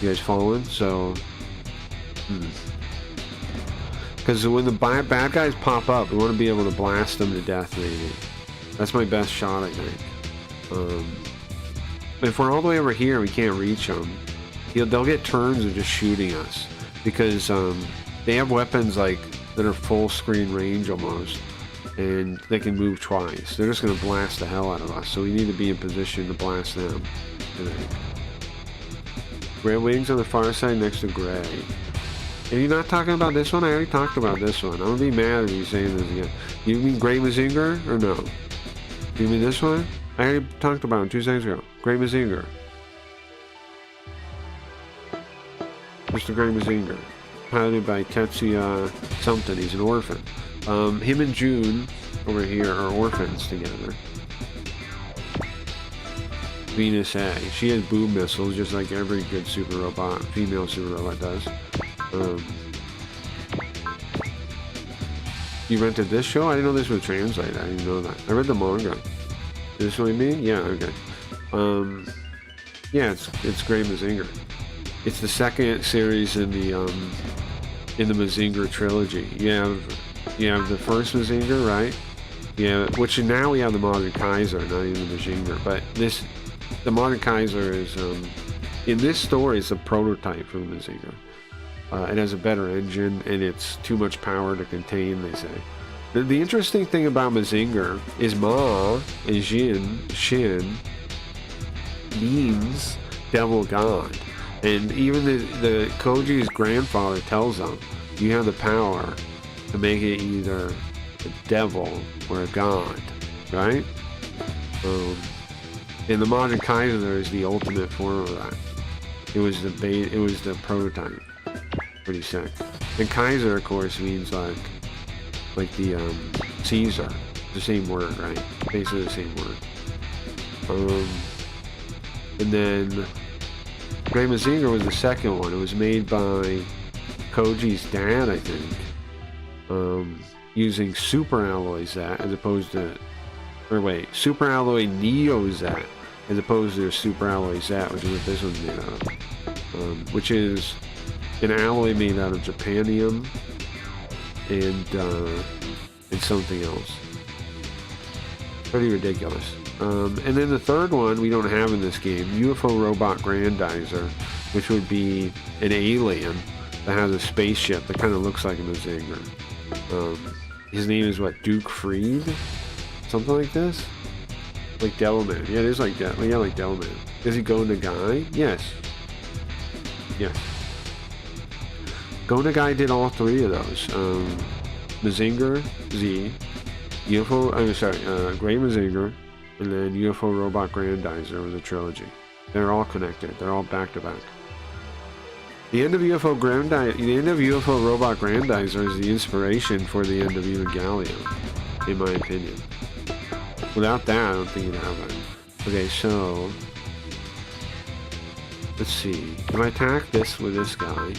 You guys following? So, because when the bad guys pop up, we want to be able to blast them to death, maybe. That's my best shot, I think. If we're all the way over here and we can't reach them, they'll get turns of just shooting us. Because they have weapons like that are full screen range almost. And they can move twice. They're just going to blast the hell out of us. So we need to be in position to blast them. Red wings on the far side next to gray. Are you not talking about this one? I already talked about this one. I'm going to be mad if you say this again. You mean Gray Mazinger or no? You mean this one? I already talked about it 2 seconds ago. Gray Mazinger. Mr. Gray Mazinger. Piloted by Tetsuya something. He's an orphan. Him and June over here are orphans together. Venus A. She has boob missiles just like every good super robot, female super robot does. You rented this show? I didn't know this would translate. I didn't know that. I read the manga. Is this what you mean? Yeah, okay. Yeah, it's Great Mazinger. It's the second series in the Mazinger trilogy. You have the first Mazinger, right? Yeah, which now we have the Modern Kaiser, not even the Mazinger. But the Modern Kaiser is in this story is a prototype for the Mazinger. It has a better engine and it's too much power to contain, they say. The interesting thing about Mazinger is Ma and Shin means devil god. And even the Koji's grandfather tells them, you have the power to make it either a devil or a god, right? And the Modern Kaiser is the ultimate form of that. It was the prototype. Pretty sick. And Kaiser, of course, means like the Caesar. The same word, right? Basically the same word. And then Great Mazinger was the second one. It was made by Koji's dad, I think, using super alloy Zet as opposed to, super alloy Neo Zet as opposed to super alloy Zet, which is what this one's made out of, which is an alloy made out of Japanium and something else. Pretty ridiculous. And then the third one we don't have in this game, UFO Robot Grandizer, which would be an alien that has a spaceship that kind of looks like a Mazinger. His name is what, Duke Freed? Something like this? Like Devilman. Yeah, it is like that. Yeah, like Devilman. Does he go Nagai? Yes. Yes. Go Nagai did all three of those. Mazinger Z, Great Mazinger, and then UFO Robot Grandizer was a trilogy. They're all connected. They're all back to back. The end of UFO Robot Grandizer is the inspiration for the end of Evangelion, in my opinion. Without that, I don't think you'd have that. Okay, so let's see. If I attack this with this guy,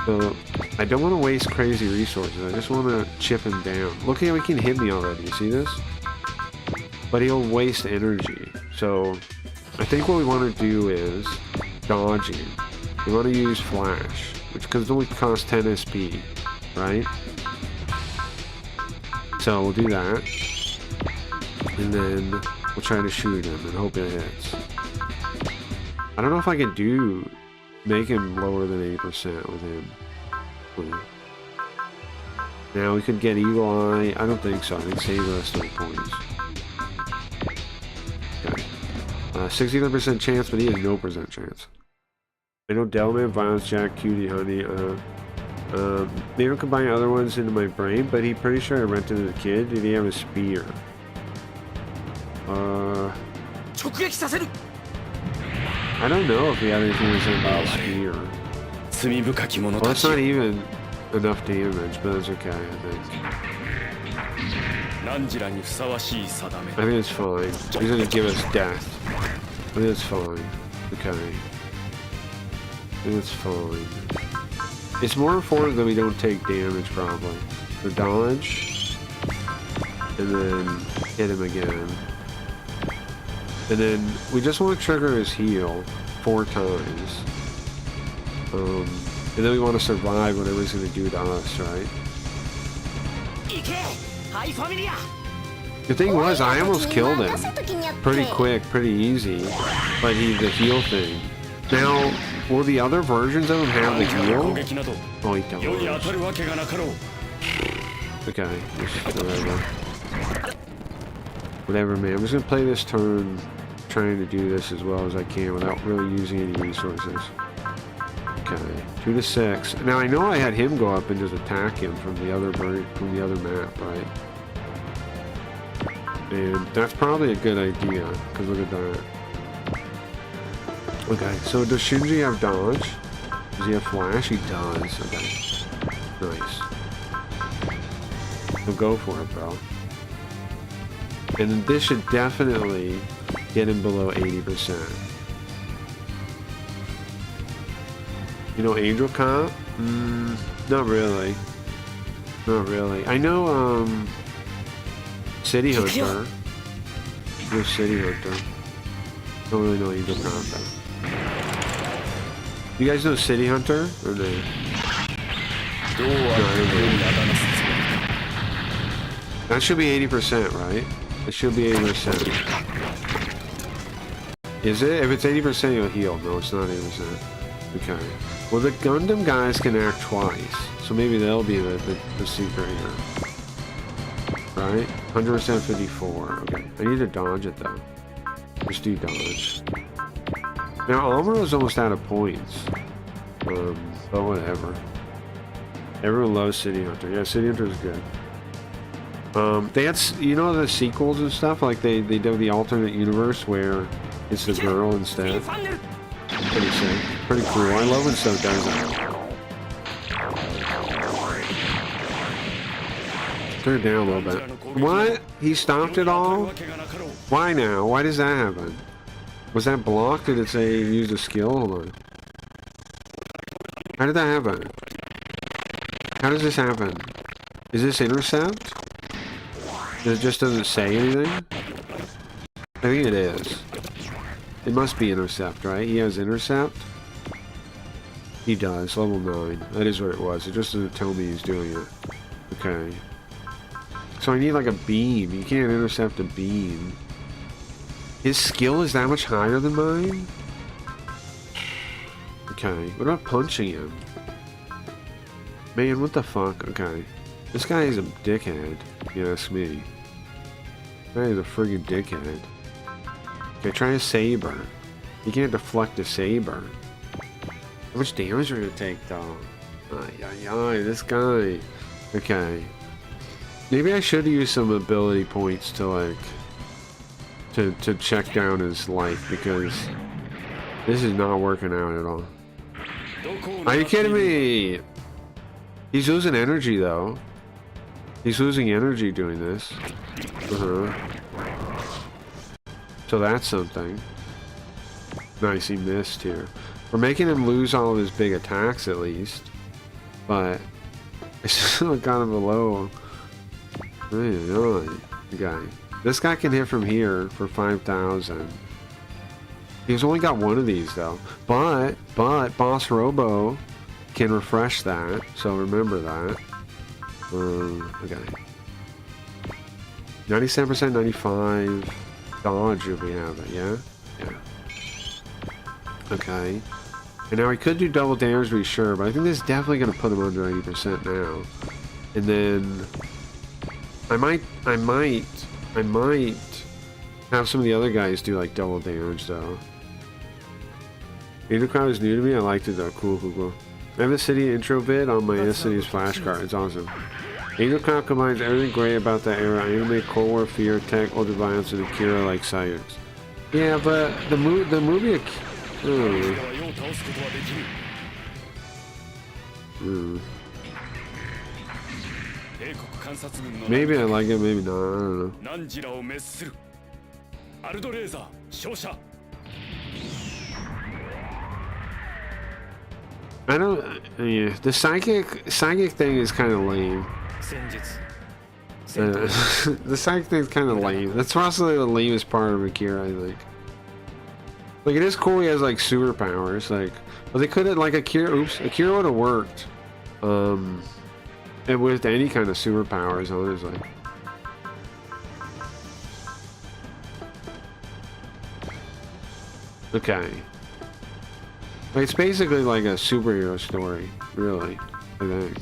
so I don't want to waste crazy resources. I just want to chip him down. Look how he can hit me already. You see this? But he'll waste energy. So I think what we want to do is dodging. We want to use flash, which because it only costs 10 SP, right? So we'll do that, and then we'll try to shoot him and hope it hits. I don't know if I can make him lower than 8% with him. Now we could get Eagle Eye. I don't think so. I think save us 3 points. Okay. 69% chance, but he has no percent chance. I know Delman, Violence Jack, Cutie Honey. They don't combine other ones into my brain, but he's pretty sure I rented as a kid. Did he have a spear? I don't know if he had anything resembling a spear. Well, that's not even enough damage, but that's okay, I think. I think it's fine. He's gonna give us death. I think it's fine. Okay. I think it's fine. It's more important that we don't take damage, probably. So dodge. And then hit him again. And then we just want to trigger his heal 4 times. And then we want to survive whatever he's going to do to us, right? The thing was, I almost killed him. Pretty quick, pretty easy. But the heal thing. Now, will the other versions of him have the heal? Oh, he don't. Okay, whatever. Whatever, man. I'm just going to play this turn trying to do this as well as I can without really using any resources. Okay, 2 to 6. Now I know I had him go up and just attack him from the other map, right? And that's probably a good idea, because look at that. Okay, so does Shinji have dodge? Does he have flash? He does. Okay, nice. So go for it, bro. And then this should definitely get him below 80%. You know, Angel Cop, Not really. Not really. I know, City Hunter. No City Hunter. Don't really know Angel Crown though. You guys know City Hunter? Or no? That should be 80%, right? It should be 80%. Is it? If it's 80%, you'll heal. No, it's not 80%. Okay. Well, the Gundam guys can act twice, so maybe they'll be the secret here. Right? 100% 54. Okay. I need to dodge it, though. Just do dodge. Now, Amuro's almost out of points. But whatever. Everyone loves City Hunter. Yeah, City Hunter is good. They had, you know, the sequels and stuff, like they did the alternate universe where it's the girl instead. Pretty sick. Pretty cool. I love when stuff does that. Turn it down a little bit. What? He stopped it all? Why now? Why does that happen? Was that blocked? Did it say use a skill? Hold on. How did that happen? How does this happen? Is this intercept? It just doesn't say anything? I think it is. It must be intercept, right? He has intercept? He does, level 9. That is what it was. It just doesn't tell me he's doing it. Okay. So I need like a beam. You can't intercept a beam. His skill is that much higher than mine? Okay. What about punching him? Man, what the fuck? Okay. This guy is a dickhead, if you ask me. This guy is a friggin' dickhead. Okay, try a saber. You can't deflect a saber. How much damage are you gonna take, though? Ay, this guy. Okay. Maybe I should use some ability points to, like... To check down his life, because... This is not working out at all. Are you kidding me? He's losing energy, though. He's losing energy doing this. So that's something. Nice, he missed here. We're making him lose all of his big attacks, at least. But... I still got him below. Okay. This guy can hit from here for 5,000. He's only got one of these, though. But Boss Robo can refresh that, so remember that. Okay. 97%, 95 dodge if we have it, yeah? Yeah. Okay. And now we could do double damage to be sure, but I think this is definitely going to put him under 80% now. And then... I might have some of the other guys do like double damage, though. Angel Crown is new to me. I liked it, though. Cool. I have a City intro vid on my City's flashcard. It's awesome. Angel Crown combines everything great about that era: anime, Cold War, fear, tech, ultra violence, and Akira-like science. Yeah, but the movie. Maybe I like it, maybe not. I don't know. I don't. Yeah, the psychic thing is kind of lame. The psychic thing is kind of lame. That's possibly the lamest part of Akira, I think. Like, it is cool he has like superpowers, like, but they could have, like, Akira would have worked. And with any kind of superpowers, honestly. Okay. Like, it's basically like a superhero story, really, I think.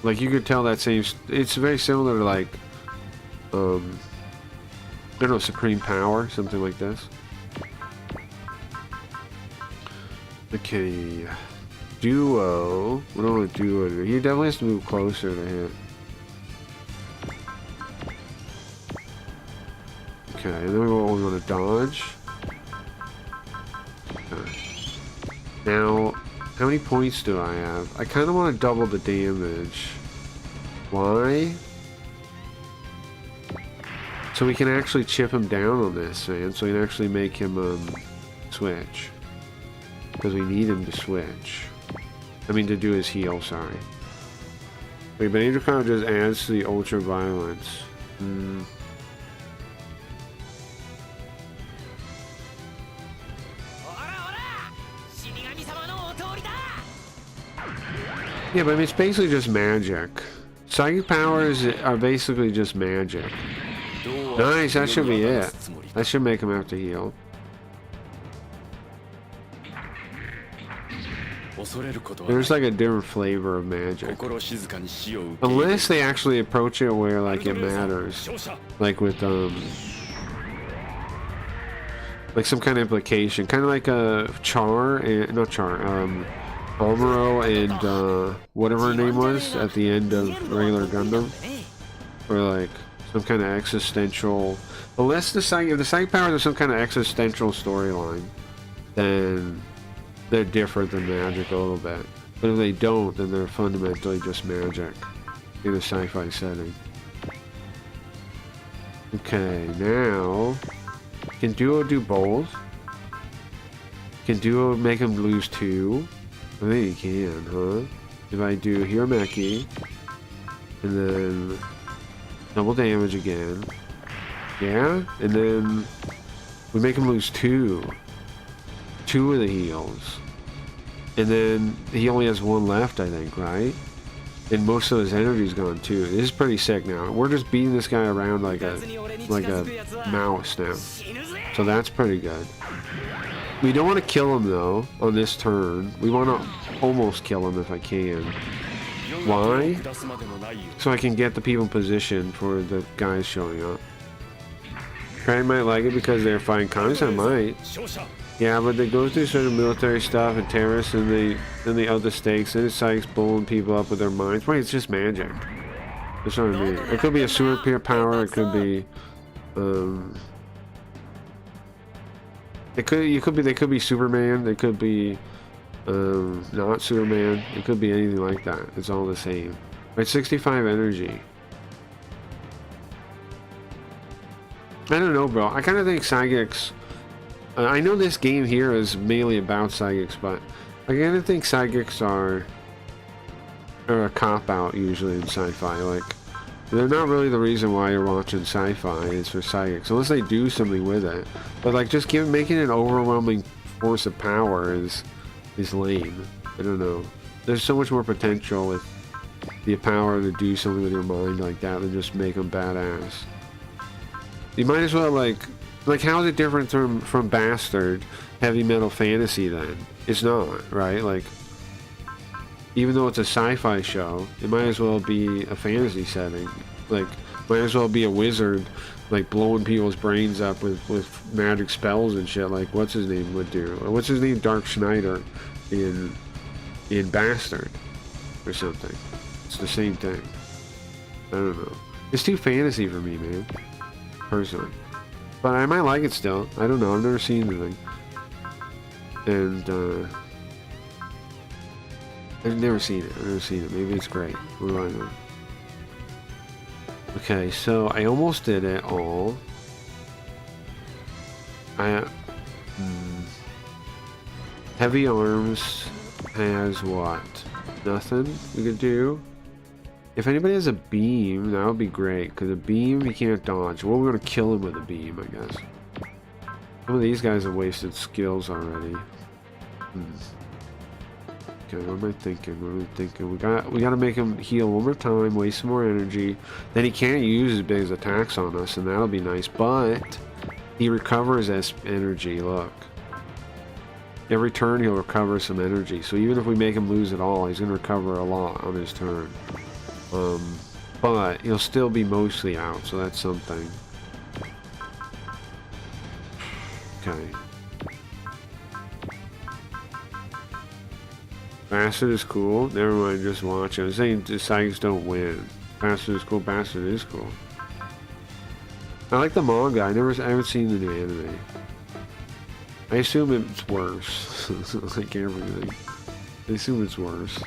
Like you could tell that same... It's very similar to, like, I don't know, Supreme Power, something like this. Okay. Duo. What do I want to do? He definitely has to move closer to hit. Okay, and then we want to dodge. Okay. Now, how many points do I have? I kind of want to double the damage. Why? So we can actually chip him down on this, man. So we can actually make him switch. because we need him to switch. I mean, to do his heal, sorry. Wait, but Angel Cloud just adds to the ultra violence. Yeah, but I mean, it's basically just magic. Psychic powers are basically just magic. Nice, that should be it. That should make him have to heal. There's like a different flavor of magic. Unless they actually approach it where like it matters. Like with like some kind of implication. Kind of like a Char and not Char, Amuro and whatever her name was at the end of regular Gundam. Or like some kind of existential, unless if the psychic powers are some kind of existential storyline, then they're different than magic a little bit. But if they don't, then they're fundamentally just magic in a sci-fi setting. Okay, now can Duo do both? Can Duo make him lose 2? I think he can, huh? If I do Hirameki and then double damage again, yeah, and then we make him lose 2 of the heals, and then he only has 1 left, I think, right? And most of his energy's gone too. This is pretty sick now. We're just beating this guy around like a mouse now, so that's pretty good. We don't want to kill him though on this turn. We want to almost kill him if I can. Why? So I can get the people in position for the guys showing up. Craig might like it because they're fighting communists. I might. Yeah, but they go through certain military stuff and terrorists, and they up the stakes, and it's psychics blowing people up with their minds. Wait, it's just magic. That's what I mean. It could be a super power. It could be, they could be Superman. They could be, not Superman. It could be anything like that. It's all the same. Right, 65 energy. I don't know, bro. I kind of think psychics. I know this game here is mainly about psychics, but I kind of think psychics are a cop-out usually in sci-fi. Like, they're not really the reason why you're watching sci-fi is for psychics, unless they do something with it. But like, just making an overwhelming force of power is lame. I don't know. There's so much more potential with the power to do something with your mind like that than just make them badass. You might as well like how is it different from Bastard Heavy Metal Fantasy then? It's not, right? Like, even though it's a sci-fi show, it might as well be a fantasy setting. Like, might as well be a wizard, like, blowing people's brains up with magic spells and shit, like what's his name would do. Or what's his name? Dark Schneider in Bastard or something. It's the same thing. I don't know. It's too fantasy for me, man. Personally. But I might like it still. I don't know. I've never seen anything. And, I've never seen it. Maybe it's great. What do I know? Okay, so I almost did it all. Heavy Arms has what? Nothing we could do? If anybody has a beam, that would be great, because a beam he can't dodge. Well, we're going to kill him with a beam, I guess. Some of these guys have wasted skills already. Okay, what am I thinking? We got to make him heal one more time, waste some more energy. Then he can't use his big attacks on us, and that'll be nice. But he recovers as energy. Look, every turn he'll recover some energy. So even if we make him lose it all, he's going to recover a lot on his turn. But he'll still be mostly out, so that's something. Okay. Bastard is cool. Never mind, just watch it. I'm saying the psychics don't win. Bastard is cool. Bastard is cool. I like the manga. I haven't seen the new anime. I assume it's worse. Like everything. I assume it's worse.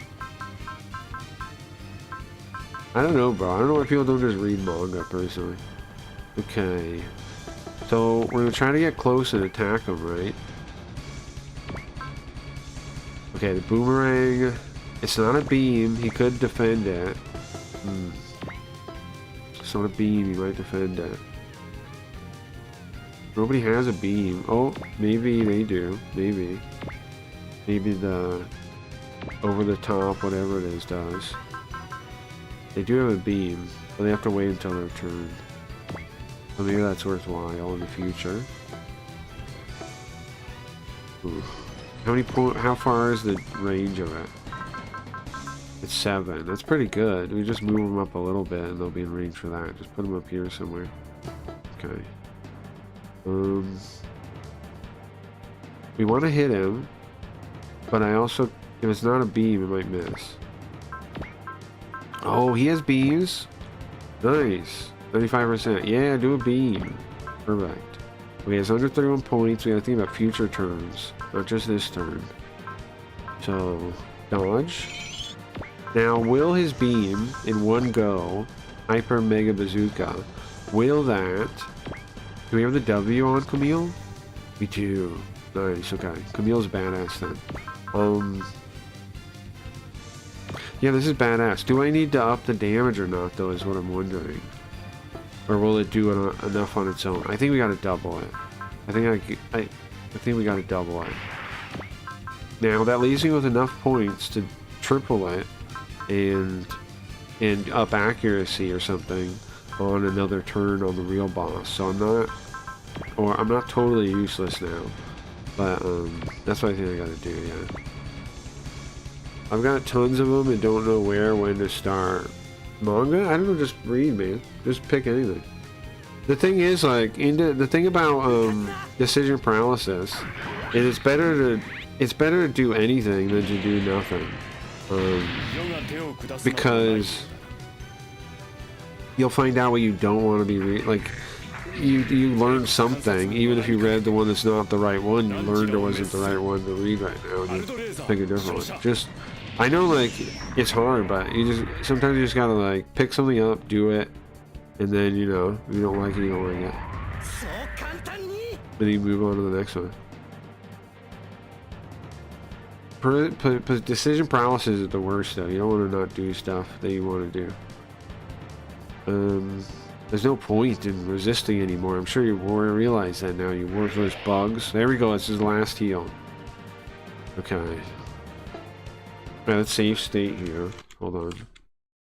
I don't know, bro. I don't know why people don't just read manga, personally. Okay. So, we're gonna try to get close and attack him, right? Okay, the boomerang. It's not a beam. He could defend it. It's not a beam. He might defend it. Nobody has a beam. Oh, maybe they do. Maybe. Maybe the over the top, whatever it is, does. They do have a beam, but they have to wait until their turn. So maybe that's worthwhile in the future. Ooh. How far is the range of it? It's 7. That's pretty good. We just move them up a little bit and they'll be in range for that. Just put them up here somewhere. Okay. We want to hit him, but I also, if it's not a beam, it might miss. Oh, he has beams. Nice. 95%. Yeah, do a beam. Perfect. Okay, it's under 31 points. We gotta think about future turns, not just this turn. So, dodge. Now, will his beam in one go, Hyper Mega Bazooka, will that... Do we have the W on Camille? We do. Nice, okay. Camille's badass then. Yeah, this is badass. Do I need to up the damage or not, though, is what I'm wondering. Or will it do enough on its own? I think we gotta double it. I think we gotta double it. Now, that leaves me with enough points to triple it and up accuracy or something on another turn on the real boss. So I'm not totally useless now. But, that's what I think I gotta do, yeah. I've got tons of them and don't know when to start. Manga? I don't know, just read, man. Just pick anything. The thing is, like, the thing about, decision paralysis is it's better to do anything than to do nothing. Because you'll find out what you don't want to be like, you learn something, even if you read the one that's not the right one, you learned it wasn't the right one to read right now, and you pick a different one. Just, I know, like, it's hard, but sometimes you just gotta, like, pick something up, do it, and then, you know, if you don't like it, you don't like it. Then you move on to the next one. Decision paralysis is the worst, though. You don't want to not do stuff that you want to do. There's no point in resisting anymore. I'm sure you realize that now. You worthless bugs. There we go. It's his last heal. Okay. Alright, let's save state here. Hold on.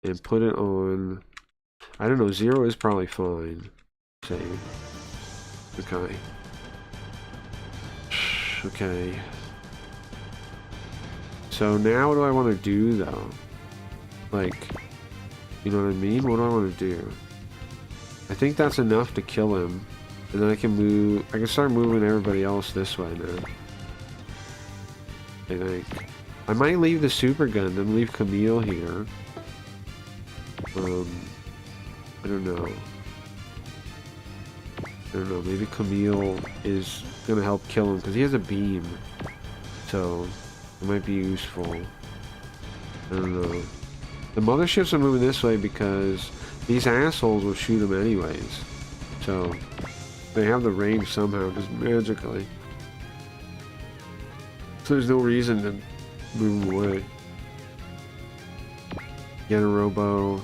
And put it on... I don't know. 0 is probably fine. Save. Okay. Okay. So now what do I want to do, though? Like, you know what I mean? What do I want to do? I think that's enough to kill him. And then I can start moving everybody else this way now. I think. I might leave the super gun, then leave Camille here. I don't know. Maybe Camille is gonna help kill him, because he has a beam. So, it might be useful. I don't know. The motherships are moving this way because these assholes will shoot them anyways. So, they have the range somehow, just magically. So there's no reason to move them away. Get a Robo.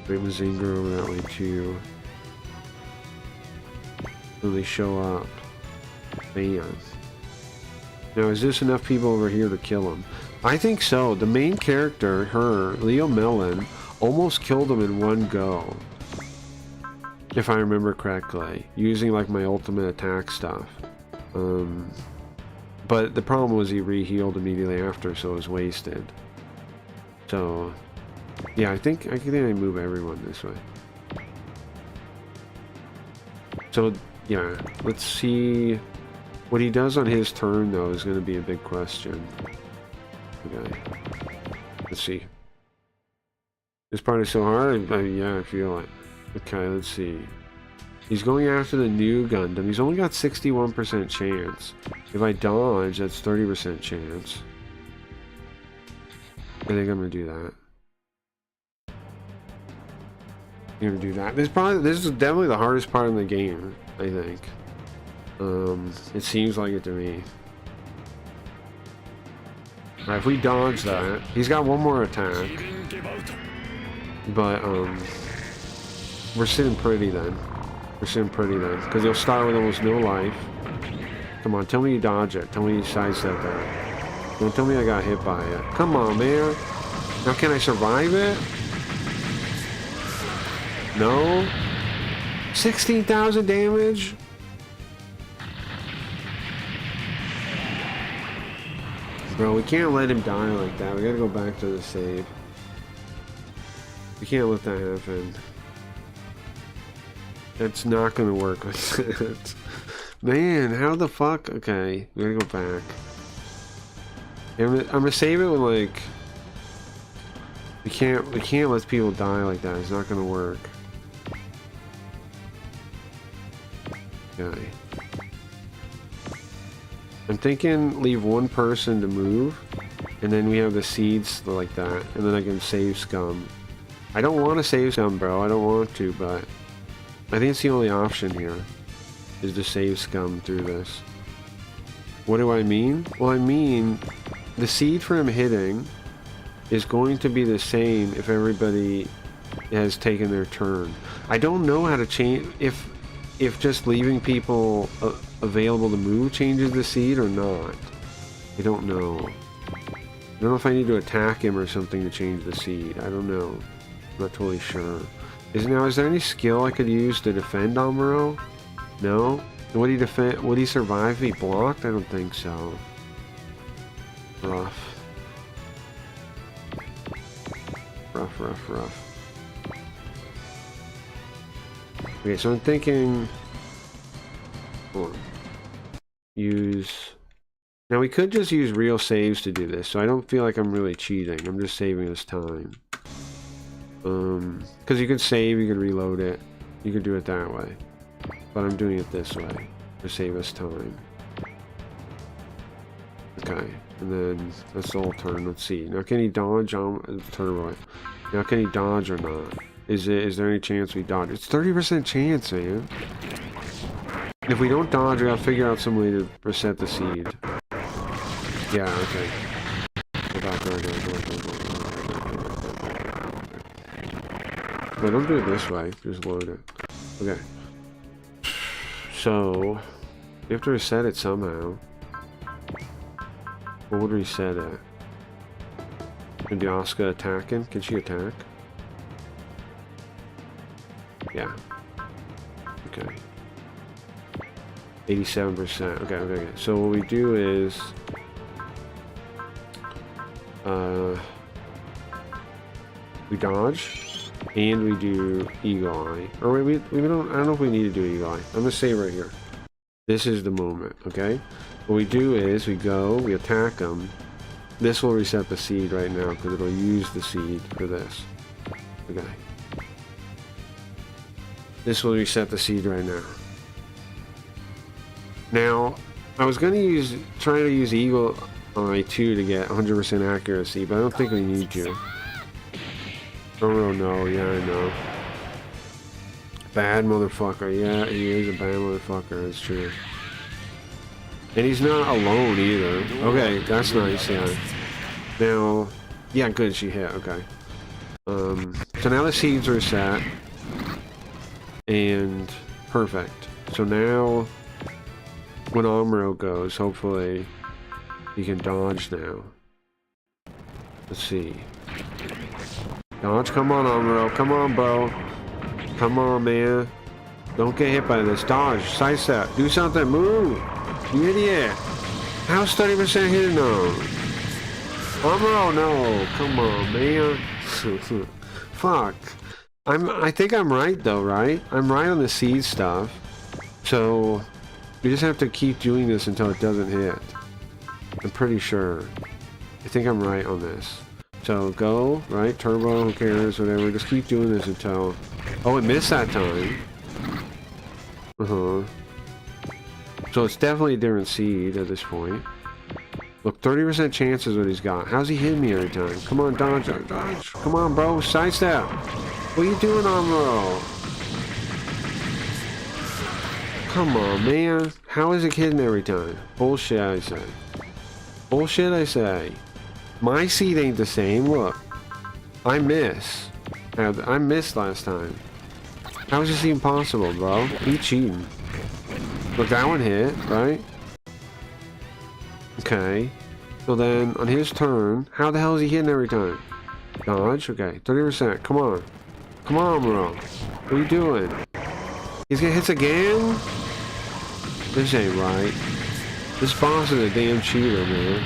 Bring Mazinger over that way too. So they show up. Bam. Now, is this enough people over here to kill him? I think so. The main character, Leo Melon, almost killed him in one go. If I remember correctly. Using, like, my ultimate attack stuff. But the problem was he re-healed immediately after, so it was wasted. So, yeah, I think I move everyone this way. So, yeah, let's see... What he does on his turn, though, is going to be a big question. Okay. Let's see. This part is so hard. Yeah, I feel it. Okay, let's see. He's going after the new Gundam. He's only got 61% chance. If I dodge, that's 30% chance. I think I'm going to do that. I'm going to do that. This is definitely the hardest part in the game, I think. It seems like it to me. Alright, if we dodge that, he's got one more attack. But, we're sitting pretty then. We're sitting pretty then. Because he'll start with almost no life. Come on, tell me you dodge it. Tell me you sidestep that. Don't tell me I got hit by it. Come on, man. Now can I survive it? No? 16,000 damage? Bro, we can't let him die like that. We gotta go back to the save. We can't let that happen. That's not gonna work with it. Man, how the fuck? Okay, we gotta go back. I'm gonna save it with like... We can't let people die like that. It's not gonna work. Okay. I'm thinking leave one person to move, and then we have the seeds like that, and then I can save scum. I don't want to save scum, bro. I don't want to, but I think it's the only option here, is to save scum through this. What do I mean? Well, I mean, the seed for him hitting is going to be the same if everybody has taken their turn. I don't know how to change, if just leaving people available to move changes the seed or not. I don't know. I don't know if I need to attack him or something to change the seed. I don't know. I'm not totally sure. Is there any skill I could use to defend Amuro? No? Would he defend? Would he survive if he blocked? I don't think so. Rough. Rough. Okay, so I'm thinking... Hold on. Use... Now we could just use real saves to do this, so I don't feel like I'm really cheating. I'm just saving us time. Because you could save, you could reload it. You could do it that way. But I'm doing it this way to save us time. Okay, and then that's the whole turn. Let's see. Now can he dodge on turbo? Now can he dodge or not? Is there any chance we dodge? It's 30% chance, man. If we don't dodge, we gotta figure out some way to reset the seed. Yeah, okay. Go back, go. No, don't do it this way. Just load it. Okay. So, we have to reset it somehow. What would reset it? Can be Asuka attacking? Can she attack? Yeah. Okay. 87%. Okay. So what we do is... we dodge, and we do Eagle Eye. Or wait, I don't know if we need to do Eagle Eye. I'm gonna say right here. This is the moment, okay? What we do is we go, we attack them. This will reset the seed right now because it'll use the seed for this. Okay. This will reset the seed right now. Now, I was gonna try to use Eagle Eye 2 to get 100% accuracy, but I don't think we need to. Oh no, yeah, I know. Bad motherfucker. Yeah, he is a bad motherfucker, that's true. And he's not alone either. Okay, that's nice, yeah. Now, yeah, good, she hit, okay. So now the seeds are set. And perfect. So now, when Amuro goes, hopefully he can dodge now. Let's see. Dodge, come on Amuro, come on bro. Come on man. Don't get hit by this. Dodge, sidestep, do something, move. You idiot. How's 30% hitting though? Amuro, no. Come on man. Fuck. I think I'm right though, right? I'm right on the seed stuff. So we just have to keep doing this until it doesn't hit. I'm pretty sure. I think I'm right on this. So go, right? Turbo, who cares, whatever. Just keep doing this until... Oh, it missed that time. So it's definitely a different seed at this point. Look, 30% chance is what he's got. How's he hitting me every time? Come on, dodge, dodge. Come on, bro, sidestep. What are you doing, Amuro? Come on, man. How is it hitting every time? Bullshit, I say. Bullshit, I say. My seed ain't the same. Look. I miss. I missed last time. How is this even possible, bro? You cheating. Look, that one hit, right? Okay. So then, on his turn, how the hell is he hitting every time? Dodge? Okay. 30%. Come on. Come on, bro. What are you doing? He's gonna hit again? This ain't right. This boss is a damn cheater, man.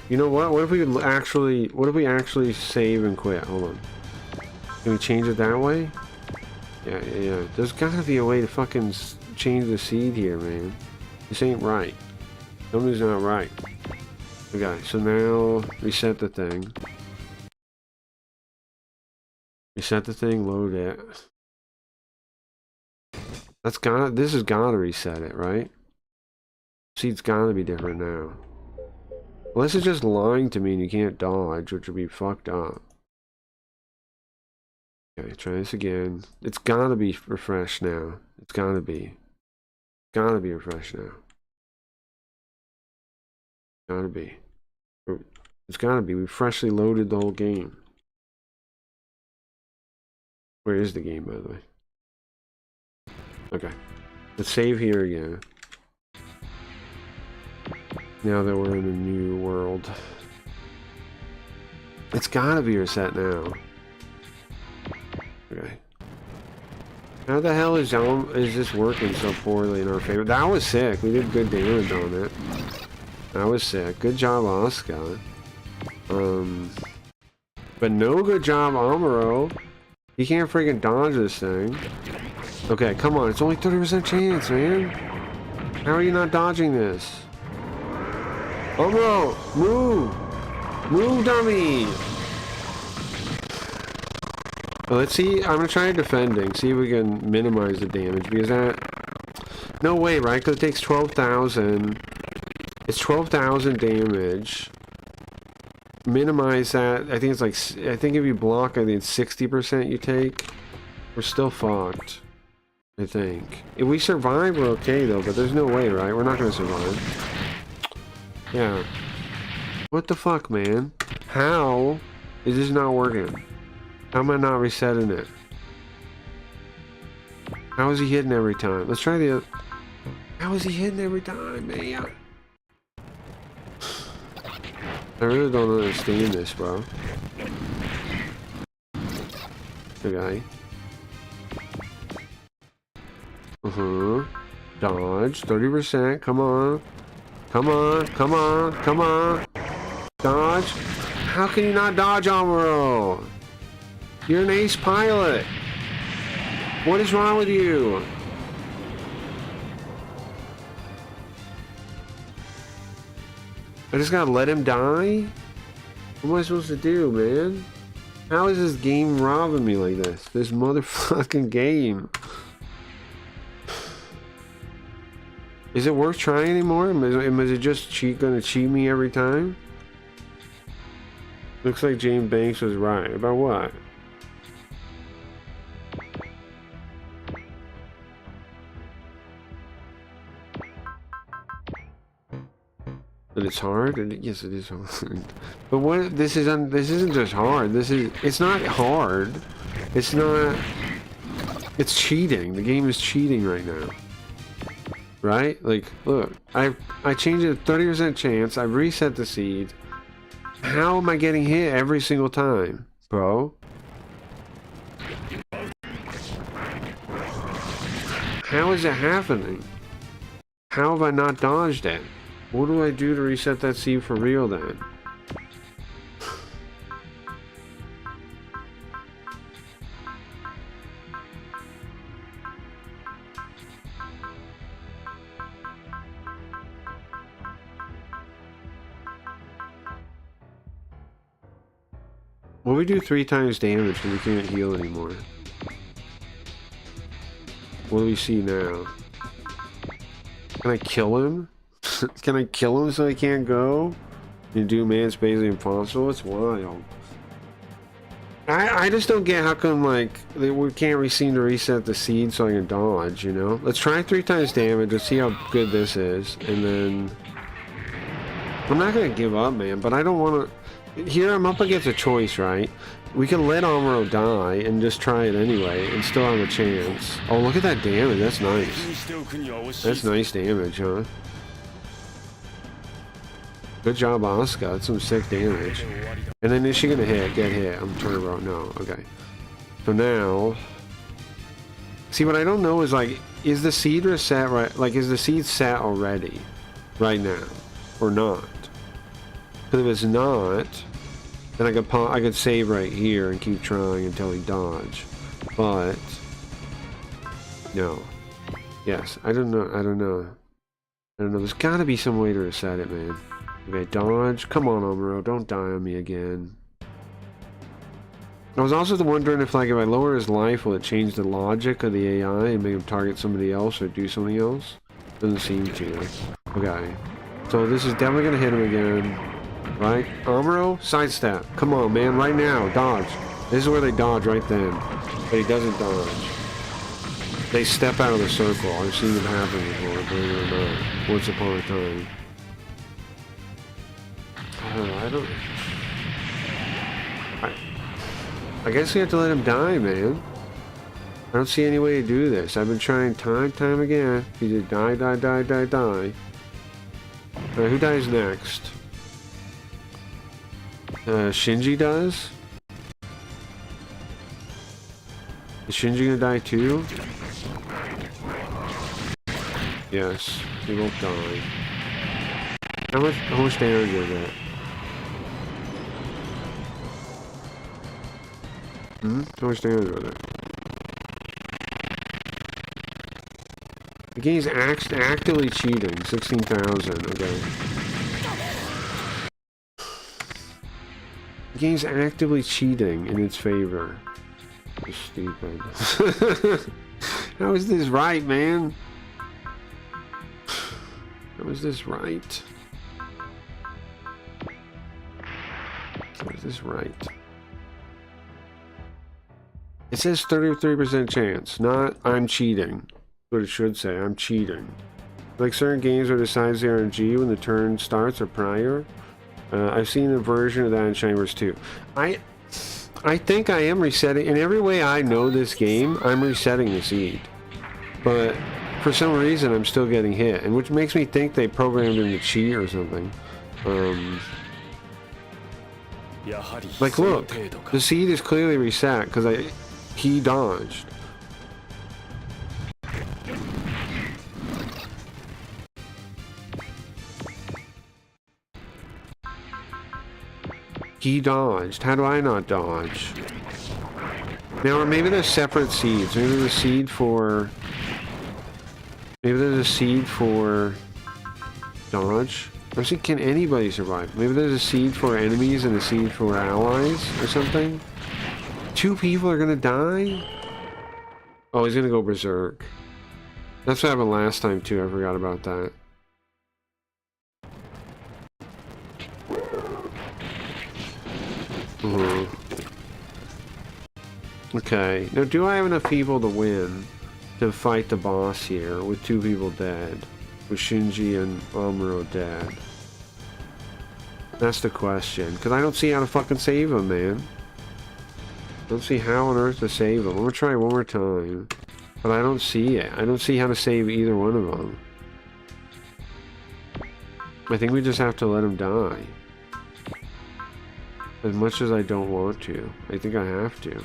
You know what? What if we could actually... What if we actually save and quit? Hold on. Can we change it that way? Yeah. There's gotta be a way to fucking change the seed here, man. This ain't right. Something's not right. Okay, so now reset the thing. Reset the thing, load it. This has gotta reset it, right? Seed's gotta be different now. Unless it's just lying to me and you can't dodge, which would be fucked up. Okay, try this again. It's gotta be refreshed now. It's gotta be. Gotta be refreshed now. Gotta be. It's gotta be. We freshly loaded the whole game. Where is the game, by the way? Okay. Let's save here again. Now that we're in a new world. It's gotta be reset now. Okay. How the hell is this working so poorly in our favor? That was sick. We did good damage on it. That was sick. Good job, Asuka. But no good job, Amuro. He can't freaking dodge this thing. Okay, come on. It's only 30% chance, man. How are you not dodging this? Amuro, move! Move, dummy! Well, let's see. I'm gonna try defending. See if we can minimize the damage. Because that... No way, right? Because it takes 12,000. It's 12,000 damage. Minimize that. I think it's like... I think if you block, I think it's 60% you take. We're still fucked. I think. If we survive, we're okay, though. But there's no way, right? We're not gonna survive. Yeah. What the fuck, man? How is this not working? How am I not resetting it? How is he hitting every time? Let's try the other... How is he hitting every time, man? I really don't understand this, bro. Okay. Dodge. 30%. Come on. Come on. Come on. Come on. Dodge. How can you not dodge, Amuro? You're an ace pilot. What is wrong with you? I just gotta let him die? What am I supposed to do, man? How is this game robbing me like this? This motherfucking game. Is it worth trying anymore? Is it just gonna cheat me every time? Looks like James Banks was right. About what? That it's hard? Yes, it is hard. But what? This isn't just hard. It's not hard. It's not. It's cheating. The game is cheating right now. Right? Like, look, I changed it to 30% chance. I reset the seed. How am I getting hit every single time, bro? How is it happening? How have I not dodged it? What do I do to reset that seed for real then? Well, we do 3 times damage and we can't heal anymore. What do we see now? Can I kill him? Can I kill him so he can't go? You do, man, it's basically impossible. It's wild. I just don't get how come, like, we can't seem to reset the seed so I can dodge, you know? Let's try 3 times damage. Let's see how good this is. And then... I'm not gonna give up, man, but I don't want to. Here, I'm up against a choice, right? We can let Amuro die and just try it anyway and still have a chance. Oh, look at that damage. That's nice. That's nice damage, huh? Good job, Asuka. That's some sick damage. And then is she gonna hit? Get hit. I'm turbo. No. Okay. So now... See, what I don't know is, like, is the seed reset right? Like, is the seed set already? Right now? Or not? Because if it's not, then I could save right here and keep trying until he dodge. But... No. Yes. I don't know. I don't know. I don't know. There's gotta be some way to reset it, man. Okay, dodge. Come on, Amuro. Don't die on me again. I was also wondering if, like, if I lower his life, will it change the logic of the AI and make him target somebody else or do something else? Doesn't seem to. Okay. So this is definitely going to hit him again. Right? Amuro, sidestep. Come on, man. Right now. Dodge. This is where they dodge right then. But he doesn't dodge. They step out of the circle. I've seen it happen before, believe it or not. Once upon a time. I don't... I guess we have to let him die, man. I don't see any way to do this. I've been trying time again. He did die. Alright, who dies next? Shinji does? Is Shinji gonna die too? Yes, he won't die. How much damage is that? How much damage was it? The game's actively cheating. 16,000. Okay. The game's actively cheating in its favor. You're stupid. How is this right, man? How is this right? How is this right? It says 33% chance, not I'm cheating. What it should say, I'm cheating. Like certain games where it decides the RNG when the turn starts or prior. I've seen a version of that in Chambers too. I think I am resetting, in every way I know this game, I'm resetting the seed. But for some reason I'm still getting hit, and which makes me think they programmed him to cheat or something. Like look, the seed is clearly reset because he dodged. He dodged. How do I not dodge? Now, or maybe there's separate seeds. Maybe there's a seed for... Maybe there's a seed for... Dodge? Actually, can anybody survive? Maybe there's a seed for enemies and a seed for allies or something? 2 people are gonna die? Oh, he's gonna go berserk. That's what happened last time too, I forgot about that. Okay, now do I have enough people to win to fight the boss here with 2 people dead? With Shinji and Amuro dead? That's the question, because I don't see how to fucking save him, man. I don't see how on earth to save him. I'm gonna try one more time. But I don't see it. I don't see how to save either one of them. I think we just have to let him die. As much as I don't want to. I think I have to.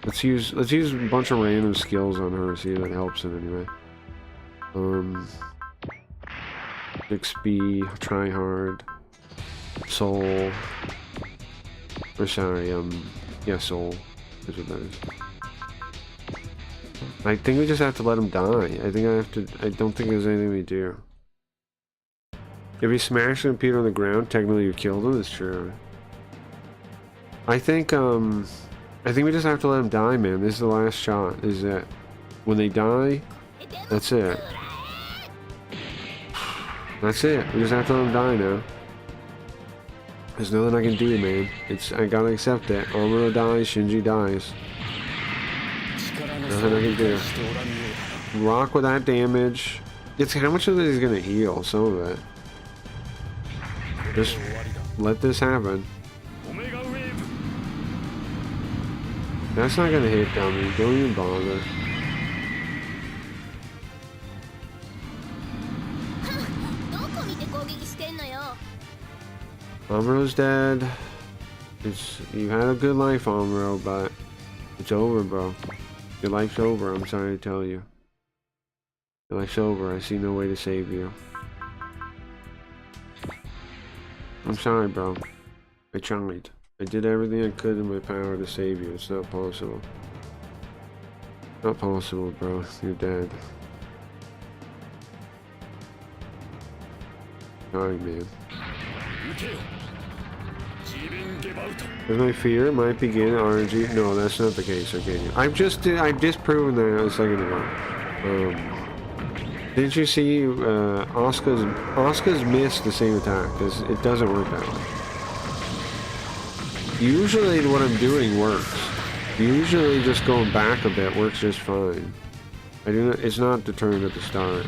Let's use a bunch of random skills on her, see if that helps in any way. XP, try hard. Soul. Or sorry, yeah, soul is what that is. I think we just have to let him die. I don't think there's anything we do. If he smashed the computer on the ground, technically you killed him, it's true. I think we just have to let him die, man. This is the last shot. This is it. When they die, that's it. That's it. We just have to let him die now. There's nothing I can do, man. I gotta accept it. Amuro dies, Shinji dies. Nothing I can do. Rock with that damage. How much of it is gonna heal? Some of it. Just let this happen. That's not gonna hit, dummy. Don't even bother. Amuro's dead. You had a good life, Amuro, but it's over, bro. Your life's over, I'm sorry to tell you. Your life's over, I see no way to save you. I'm sorry, bro. I tried. I did everything I could in my power to save you. It's not possible. Not possible, bro. You're dead. Sorry, man. There's my fear. Might begin RNG. No, that's not the case. Okay, I've just proven that a second ago. Didn't you see Asuka's missed the same attack because it doesn't work that way. Usually what I'm doing works. Usually just going back a bit works just fine. It's not determined at the start.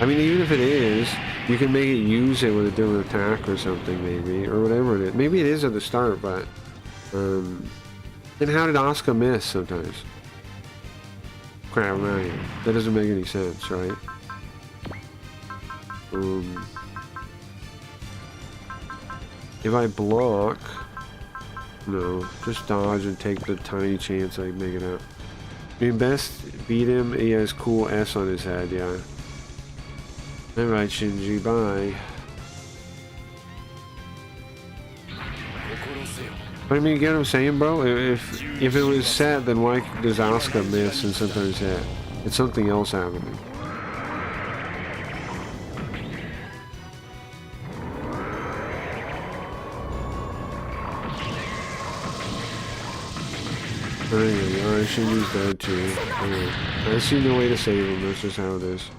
I mean, even if it is, you can make it use it with a different attack or something, maybe, or whatever it is. Maybe it is at the start, but then how did Asuka miss sometimes? Crap, I'm out of here. That doesn't make any sense, right? If I block, no, just dodge and take the tiny chance I make it out. I mean, best beat him. He has cool S on his head, yeah. Alright, Shinji, bye. But I mean, you get what I'm saying, bro? If it was set, then why does Asuka miss and sometimes hit? It's something else happening. Alright, Shinji's dead too. Anyway, I see no way to save him, that's just how it is.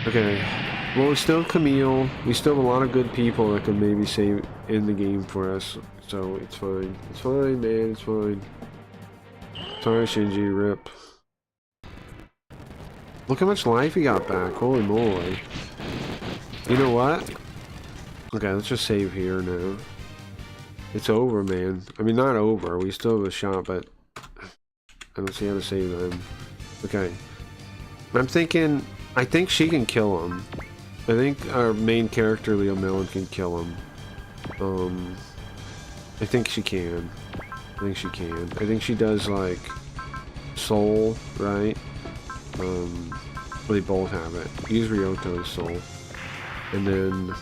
Okay, well, it's still Camille. We still have a lot of good people that can maybe save in the game for us, so it's fine. It's fine, man, it's fine. Sorry, Shinji, rip. Look how much life he got back, holy moly. You know what? Okay, let's just save here now. It's over, man. I mean, not over, we still have a shot, but I don't see how to save them. Okay. I'm thinking, I think she can kill him. I think our main character, Leo Mellon, can kill him. I think she can. I think she can. I think she does, like, soul, right? Well, they both have it. Use Ryoto's soul. And then...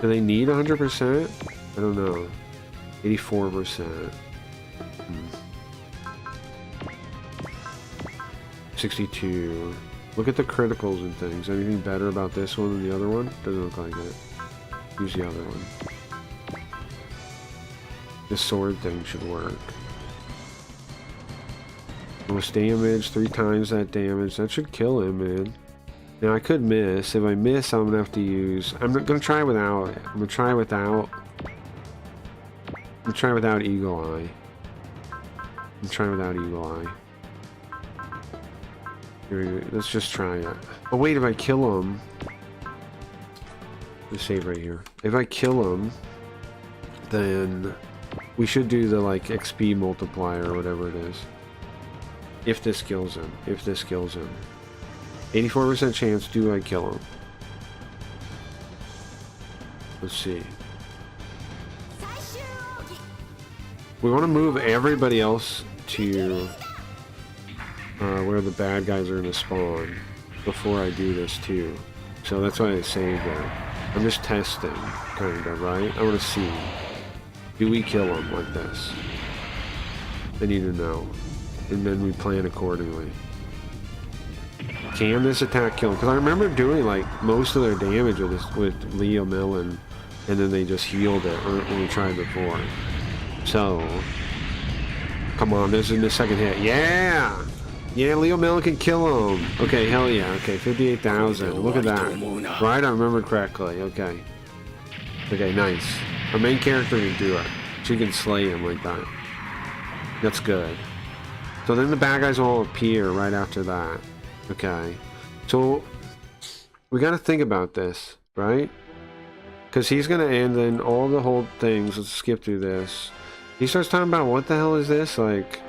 do they need 100%? I don't know. 84%. 62. Look at the criticals and things. Anything better about this one than the other one? Doesn't look like it. Use the other one. This sword thing should work. Most damage, 3 times that damage. That should kill him, man. Now I could miss. If I miss, I'm gonna have to use... I'm gonna try without it. I'm gonna try without Eagle Eye. I'm trying without Eagle Eye. Let's just try it. Oh wait, if I kill him... Let's save right here. If I kill him, then we should do the like XP multiplier or whatever it is. If this kills him. If this kills him. 84% chance, do I kill him? Let's see. We want to move everybody else to where the bad guys are going to spawn before I do this too. So that's why I saved it. I'm just testing, kind of, right? I want to see. Do we kill him like this? I need to know. And then we plan accordingly. Can this attack kill him? Because I remember doing like most of their damage with Leo Mellon, and then they just healed it when we tried before. So, come on, this is the second hit. Yeah! Yeah, Leo Mellon can kill him. Okay, hell yeah. Okay, 58,000. Look at that. Right, I remember correctly. Okay. Okay, nice. Our main character can do it. She can slay him like that. That's good. So then the bad guys will all appear right after that. Okay. So we got to think about this, right? Because he's going to end then all the whole things. Let's skip through this. He starts talking about what the hell is this? Like,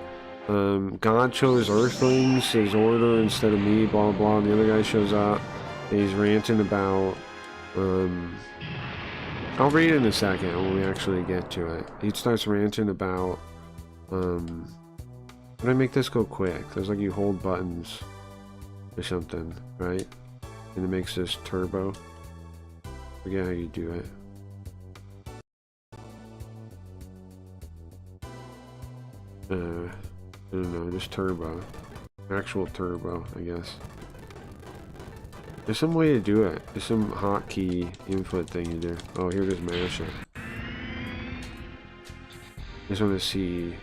God chose Earthlings, his order instead of me, blah, blah, and the other guy shows up. And he's ranting about, I'll read it in a second when we actually get to it. He starts ranting about, how do I make this go quick? There's like you hold buttons or something, right? And it makes this turbo. Forget how you do it. I don't know, just turbo. Actual turbo, I guess. There's some way to do it. There's some hotkey input thing you do. Oh, here it is, mash it. Just want to see.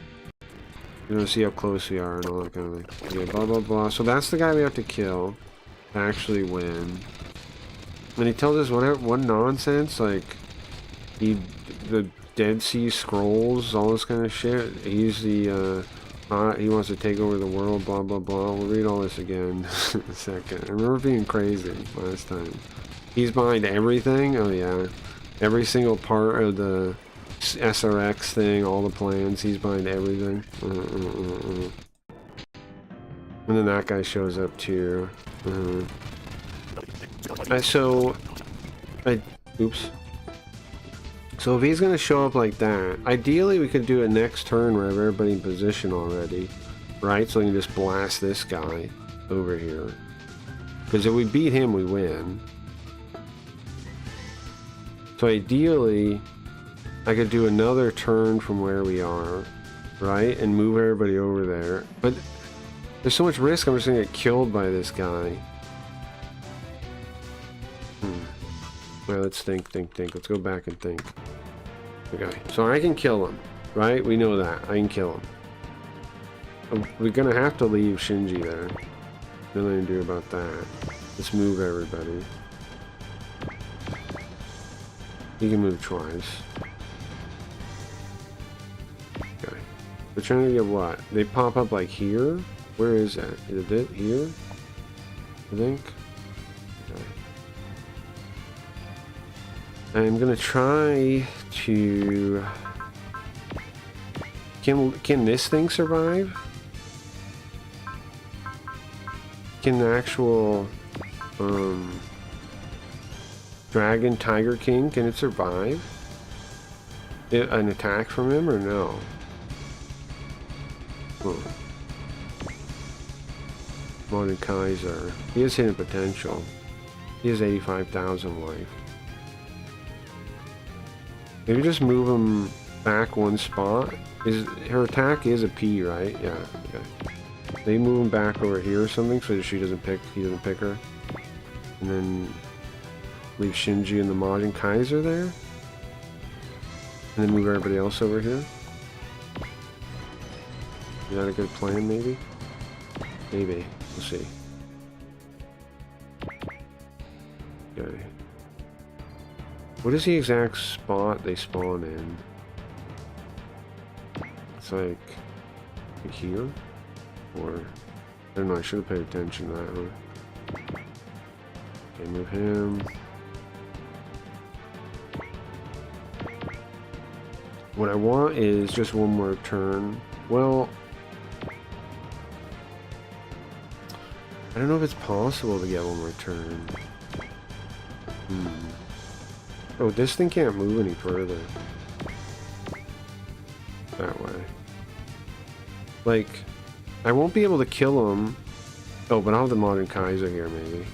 You want to see how close we are and all that kind of thing. Okay, blah blah blah. So that's the guy we have to kill to actually win. And he tells us what nonsense, like the Dead Sea Scrolls, all this kind of shit. He's the he wants to take over the world, blah blah blah. We'll read all this again in a second. I remember being crazy last time. He's behind everything. Oh yeah, every single part of the SRX thing, all the plans. He's behind everything. And then that guy shows up too. Oops. So if he's gonna show up like that, ideally we could do it next turn where we have everybody in position already, right? So we can just blast this guy over here. Because if we beat him, we win. So ideally, I could do another turn from where we are, right? And move everybody over there. But there's so much risk, I'm just gonna get killed by this guy. Well, let's think. Let's go back and think. Okay, so I can kill him, right? We know that. I can kill him. We're gonna have to leave Shinji there. Nothing to do about that. Let's move everybody. He can move twice. Okay. We're trying to get what? They pop up like here? Where is that? Is it here? I think? Okay. I'm gonna try to... Can this thing survive? Can the actual Dragon Tiger King, can it survive? An attack from him or no? Modern Kaiser. He has hidden potential. He has 85,000 life. Maybe just move him back one spot. Her attack is a P, right? Yeah, okay. They move him back over here or something so he doesn't pick her. And then leave Shinji and the Majin Kaiser there. And then move everybody else over here. Is that a good plan, maybe? Maybe. We'll see. Okay. What is the exact spot they spawn in? It's like here? Or I don't know, I should have paid attention to that, huh? Okay, move him. What I want is just one more turn. Well, I don't know if it's possible to get one more turn. Oh, this thing can't move any further. That way. Like, I won't be able to kill him. Oh, but I'll have the Modern Kaiser here, maybe.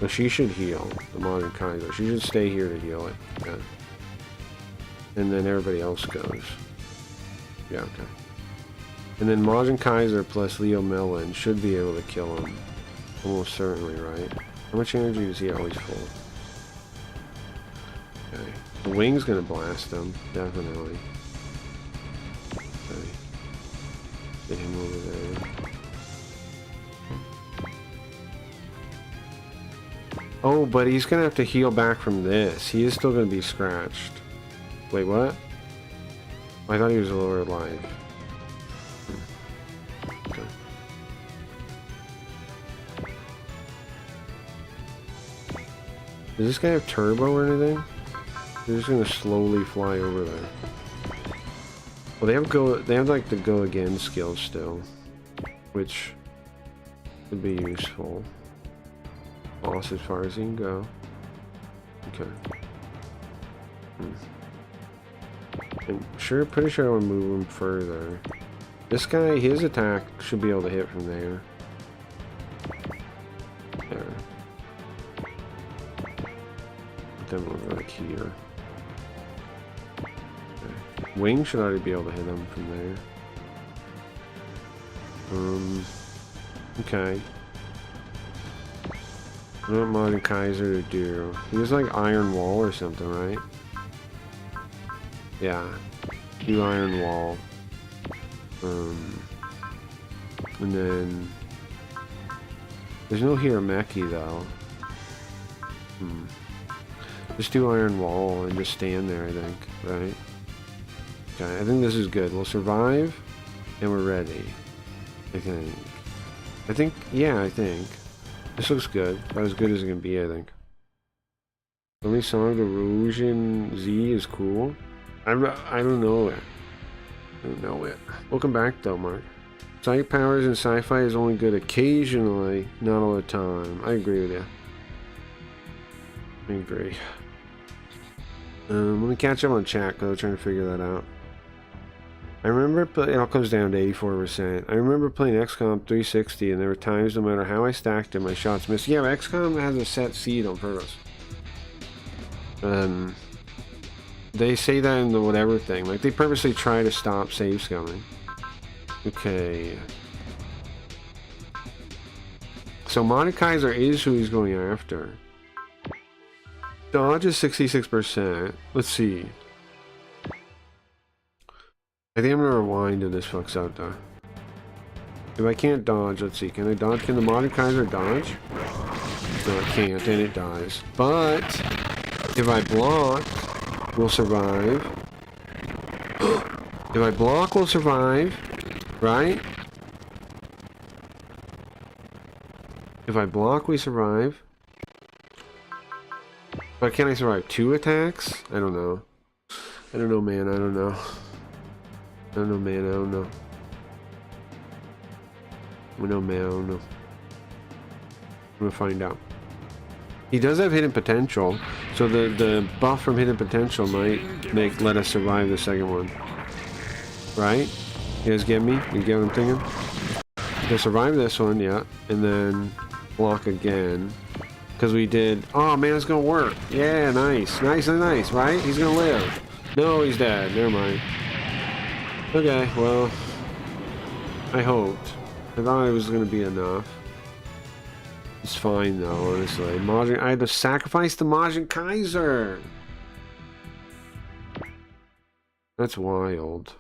So she should heal, the Modern Kaiser. She should stay here to heal it. Yeah. And then everybody else goes. Yeah, okay. And then Majin Kaiser plus Leo Melon should be able to kill him. Almost certainly, right? How much energy does he always full? Okay. The wing's gonna blast him, definitely. Okay. Get him over there. Oh, but he's gonna have to heal back from this. He is still gonna be scratched. Wait, what? I thought he was lower alive. Okay. Does this guy have turbo or anything? They're just gonna slowly fly over there. Well, they have like the go again skill still, which would be useful. Boss as far as he can go. Okay. I'm pretty sure I want to move him further. This guy, his attack should be able to hit from there. There. Then we'll go like here. Okay. Wing should already be able to hit him from there. Okay. What do Modern Kaiser to do? He was like Iron Wall or something, right? Yeah. Do Iron Wall. And then there's no Hirameki though. Just do Iron Wall and just stand there, I think, right? Okay, I think this is good. We'll survive and we're ready. I think, yeah, I think. This looks good. About as good as it can be, I think. Only Song the Rouge in Z is cool. I don't know it. I don't know it. Welcome back though, Mark. Psychic powers in sci-fi is only good occasionally, not all the time. I agree with you. I agree. Let me catch up on chat because I'm trying to figure that out. I remember, it all comes down to 84%. I remember playing XCOM 360 and there were times no matter how I stacked it, my shots missed. Yeah, but XCOM has a set seed on purpose. They say that in the whatever thing. Like, they purposely try to stop saves coming. Okay. So Mordekaiser is who he's going after. Dodge is 66%. Let's see. I think I'm gonna rewind and this fucks out though. If I can't dodge, let's see. Can I dodge? Can the Mordekaiser dodge? No, I can't, and it dies. But if I block, we'll survive. If I block, we'll survive. Right? If I block, we survive. But can I survive 2 attacks? I don't know. I don't know, man. I don't know. I don't know, man. I don't know. I know, man. I don't know. I'm gonna find out. He does have hidden potential, so the buff from hidden potential might let us survive the second one. Right? You guys get me? You get what I'm thinking? To survive this one, yeah, and then block again. Because we did... Oh, man, it's gonna work. Yeah, nice. Nice and nice, right? He's gonna live. No, he's dead. Never mind. Okay, well... I hoped. I thought it was gonna be enough. It's fine, though, honestly. I had to sacrifice the Majin Kaiser! That's wild.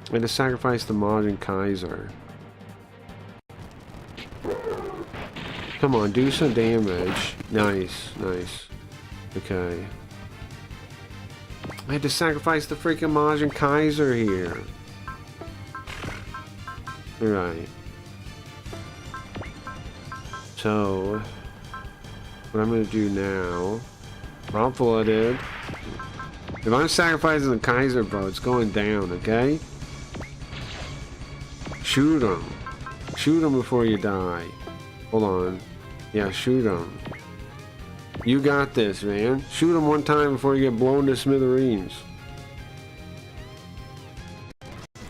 I had to sacrifice the Majin Kaiser. Come on, do some damage. Nice, nice. Okay. I had to sacrifice the freaking Majin Kaiser here. Alright. So, what I'm gonna do now... I'm flooded. If I'm sacrificing the Kaiser, bro, it's going down, okay? Shoot him. Shoot him before you die. Hold on. Yeah, shoot him. You got this, man. Shoot him one time before you get blown to smithereens.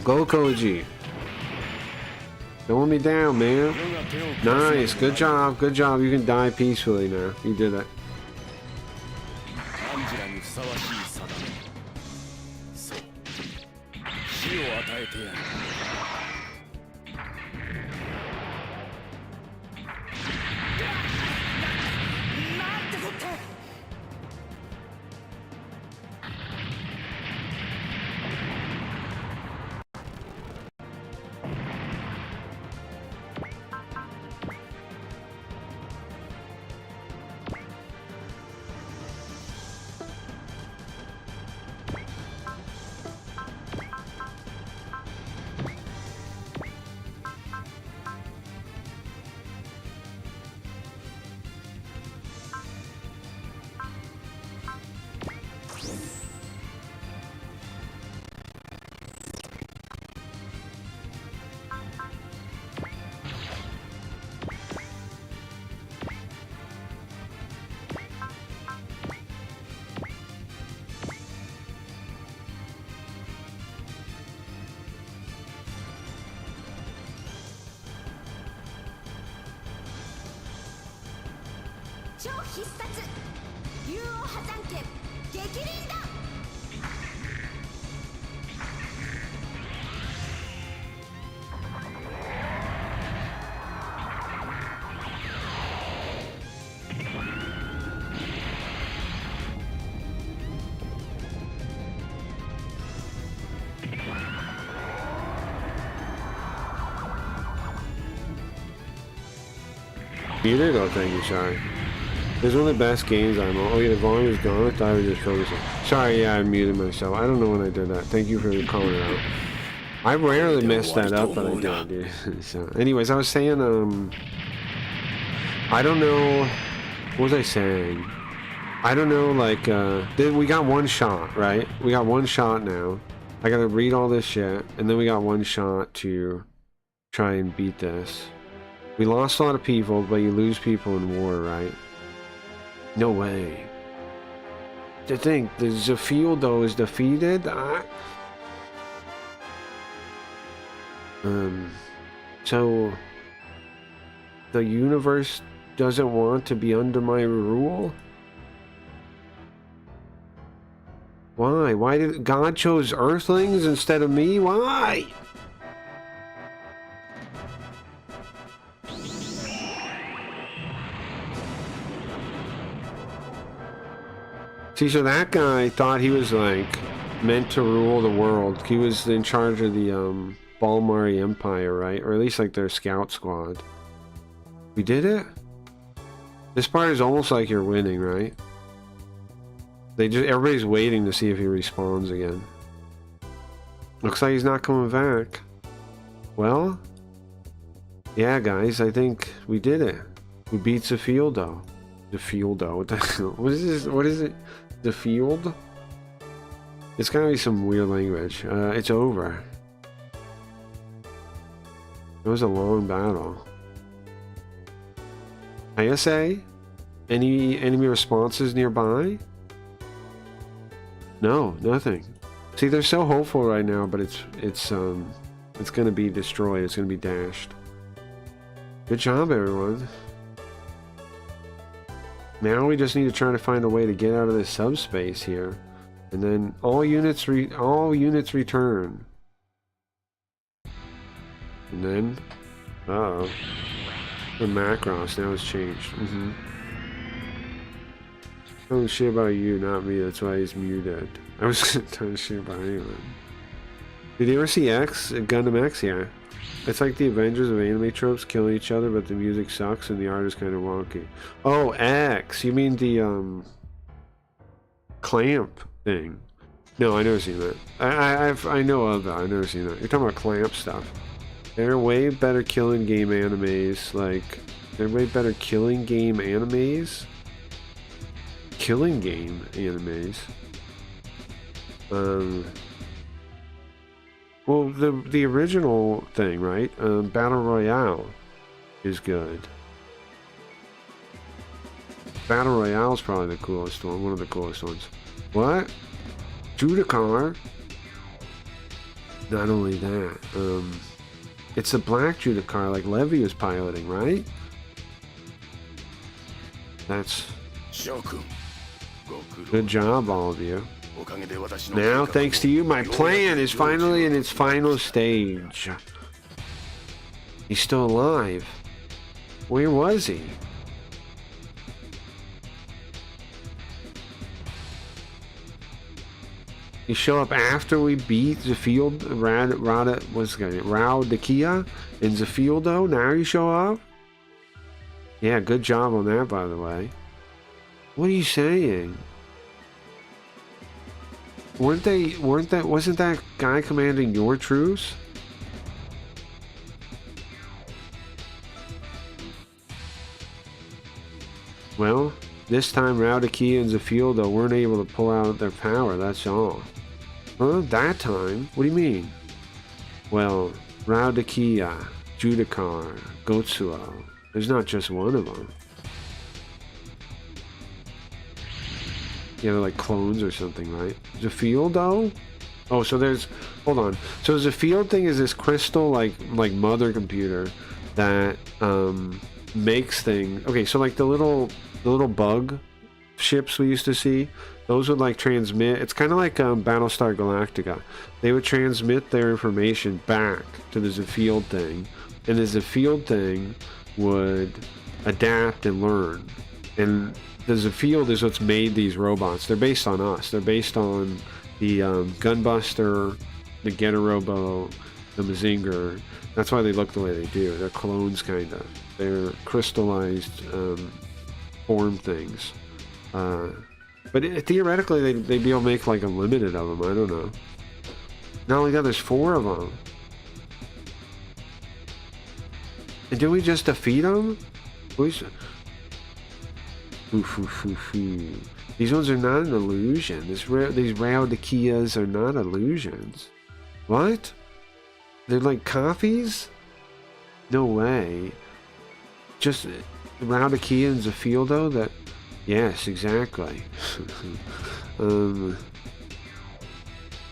Go, Koji. Don't let me down, man. Nice. Good job. Good job. You can die peacefully now. You did it. 超必殺竜王破綻剣激鱗だ。Muted? Oh, thank you, sorry. This is one of the best games I'm on. Oh yeah, the volume is gone. I thought I was just focusing. Sorry, yeah, I muted myself. I don't know when I did that. Thank you for calling it out. I rarely mess that up, but I did, dude. So, anyways, I was saying, I don't know, what was I saying? I don't know, like, we got one shot, right? We got one shot now. I gotta read all this shit, and then we got one shot to try and beat this. We lost a lot of people, but you lose people in war, right? No way. To think, the Zephiel, though, is defeated? So... the universe doesn't want to be under my rule? Why? Why did God chose Earthlings instead of me? Why? See, so that guy thought he was, like, meant to rule the world. He was in charge of the, Balmari Empire, right? Or at least, like, their scout squad. We did it? This part is almost like you're winning, right? Everybody's waiting to see if he respawns again. Looks like he's not coming back. Well, yeah, guys, I think we did it. We beat Zephieldo. Zephieldo, what the hell? What is this? What is it? The field? It's gotta be some weird language. It's over. It was a long battle. ISA? Any enemy responses nearby? No, nothing. See, they're so hopeful right now, but it's gonna be destroyed. It's gonna be dashed. Good job, everyone. Now we just need to try to find a way to get out of this subspace here, and then all units return. And then, the Macross now has changed. Oh shit about you, not me. That's why he's muted. I was trying to shit about anyone. Did you ever see X? Gundam X? Yeah. It's like the Avengers of anime tropes killing each other, but the music sucks and the art is kind of wonky. Oh, X! You mean the, Clamp thing. No, I never seen that. I know of that. I've never seen that. You're talking about Clamp stuff. They're way better killing game animes. Like, they're way better killing game animes. Killing game animes. Well, the original thing, right? Battle Royale is good. Battle Royale is probably the coolest one, one of the coolest ones. What? Judicar? Not only that, it's the black Judicar like Levy was piloting, right? That's... Good job, all of you. Now, thanks to you, my plan is finally in its final stage. He's still alive. Where was he? You show up after we beat Zephield, what's the guy? Raudakia and Zephieldo? Now you show up? Yeah, good job on that, by the way. What are you saying? Wasn't that guy commanding your troops? Well, this time Raudakia and Zephieldo weren't able to pull out their power, that's all. Huh? That time? What do you mean? Well, Raudakia, Judicar, Gotsuo. There's not just one of them. Yeah, they're like clones or something, right? Zephieldo? Oh, so there's... Hold on. So Zephield thing is this crystal, like mother computer that, makes things... Okay, so like the little the little bug ships we used to see, those would like transmit. It's kind of like Battlestar Galactica. They would transmit their information back to the Zephield thing, and the Zephield thing would adapt and learn. And the Zephield is what's made these robots. They're based on us. They're based on the Gunbuster, the Getter Robo, the Mazinger. That's why they look the way they do. They're clones, kind of. They're crystallized form things. But theoretically, they'd be able to make like unlimited of them. I don't know. Not only that, there's 4 of them. And did we just defeat them? These ones are not an illusion. These Raodakias are not illusions. What? They're like copies? No way. Just Raodakia and Zephieldo that... Yes, exactly.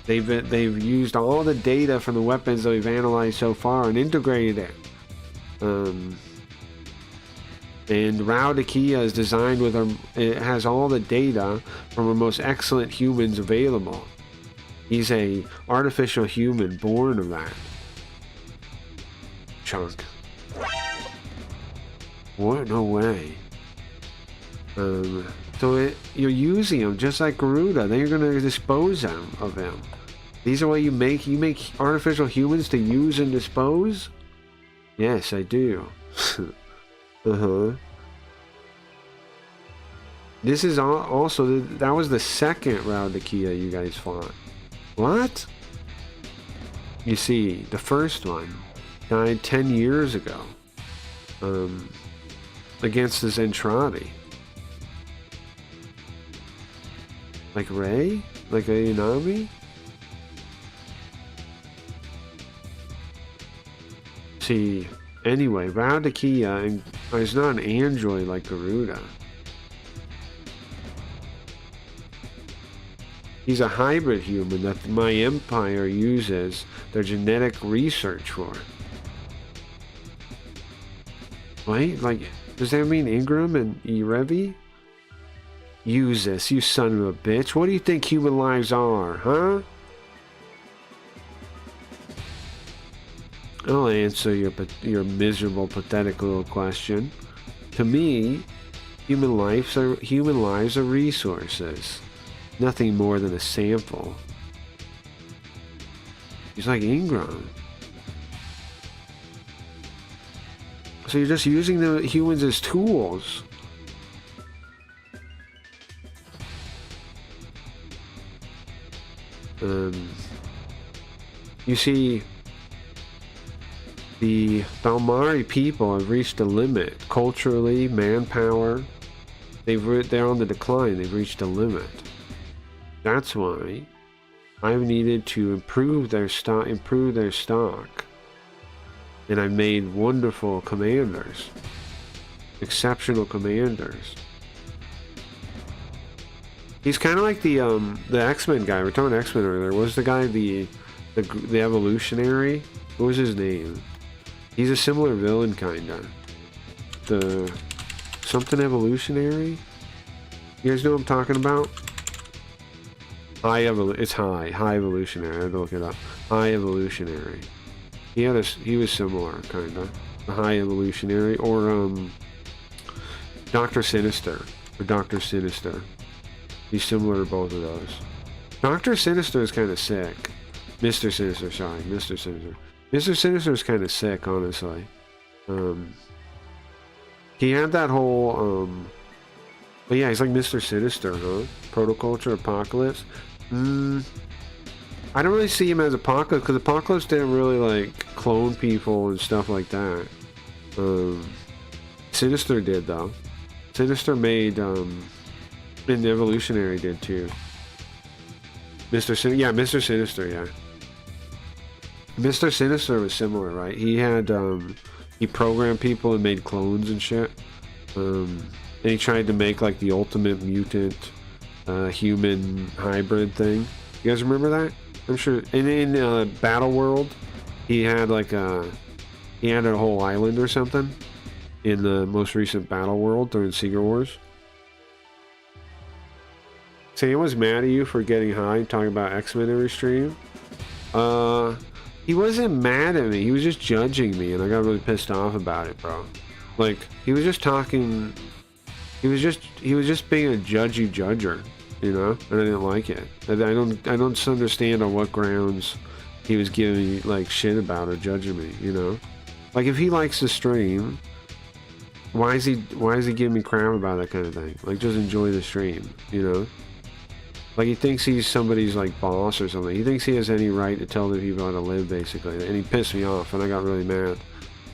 They've used all the data from the weapons that we've analyzed so far and integrated it. And Raodakia is designed with it has all the data from our most excellent humans available. He's a artificial human born of that. Chunk. What? No way. So you're using him just like Garuda. Then you're going to dispose of him. These are what you make. You make artificial humans to use and dispose? Yes, I do. This is also... That was the second Raodakia you guys fought. What? You see, the first one died 10 years ago. Against the Zentradi. Like Rei? Like Ayanami? See, anyway, Raodakia is not an android like Garuda. He's a hybrid human that my empire uses their genetic research for. Wait, like, does that mean Ingram and Irevi? Use this, you son of a bitch. What do you think human lives are, huh? I'll answer your miserable, pathetic little question. To me, human lives are resources. Nothing more than a sample. He's like Ingram. So you're just using the humans as tools. You see, the Balmari people have reached a limit. Culturally, manpower, they're on the decline. They've reached a limit. That's why I've needed to improve their stock. And I've made wonderful commanders. Exceptional commanders. He's kind of like the X-Men guy. We're talking X-Men earlier. What was the guy, the evolutionary? What was his name? He's a similar villain, kinda. The something evolutionary. You guys know what I'm talking about? It's high evolutionary. I had to look it up. High evolutionary. He was similar, kinda. The high evolutionary, or Dr. Sinister, or Dr. Sinister. He's similar to both of those. Dr. Sinister is kind of sick. Mr. Sinister, sorry, Mr. Sinister. Mr. Sinister is kind of sick, honestly. He had that whole, but yeah, he's like Mr. Sinister, huh? Protoculture, Apocalypse. I don't really see him as Apocalypse, because Apocalypse didn't really, like, clone people and stuff like that. Sinister did, though. Sinister made, and the Evolutionary did, too. Mr. Sinister, yeah. Mr. Sinister was similar, right? He had, he programmed people and made clones and shit. And he tried to make, like, the ultimate mutant, human hybrid thing. You guys remember that? I'm sure. In Battle World, he had, like, he had a whole island or something in the most recent Battle World during Secret Wars. Sam was mad at you for getting high and talking about X-Men every stream. He wasn't mad at me. He was just judging me, and I got really pissed off about it, bro. Like, he was just talking. He was just being a judgy judger, you know, and I didn't like it. I don't understand on what grounds he was giving me like shit about or judging me, you know. Like, if he likes the stream, why is he giving me crap about that kind of thing? Like, just enjoy the stream, you know. Like, he thinks he's somebody's like boss or something. He thinks he has any right to tell the people how to live, basically. And he pissed me off, and I got really mad.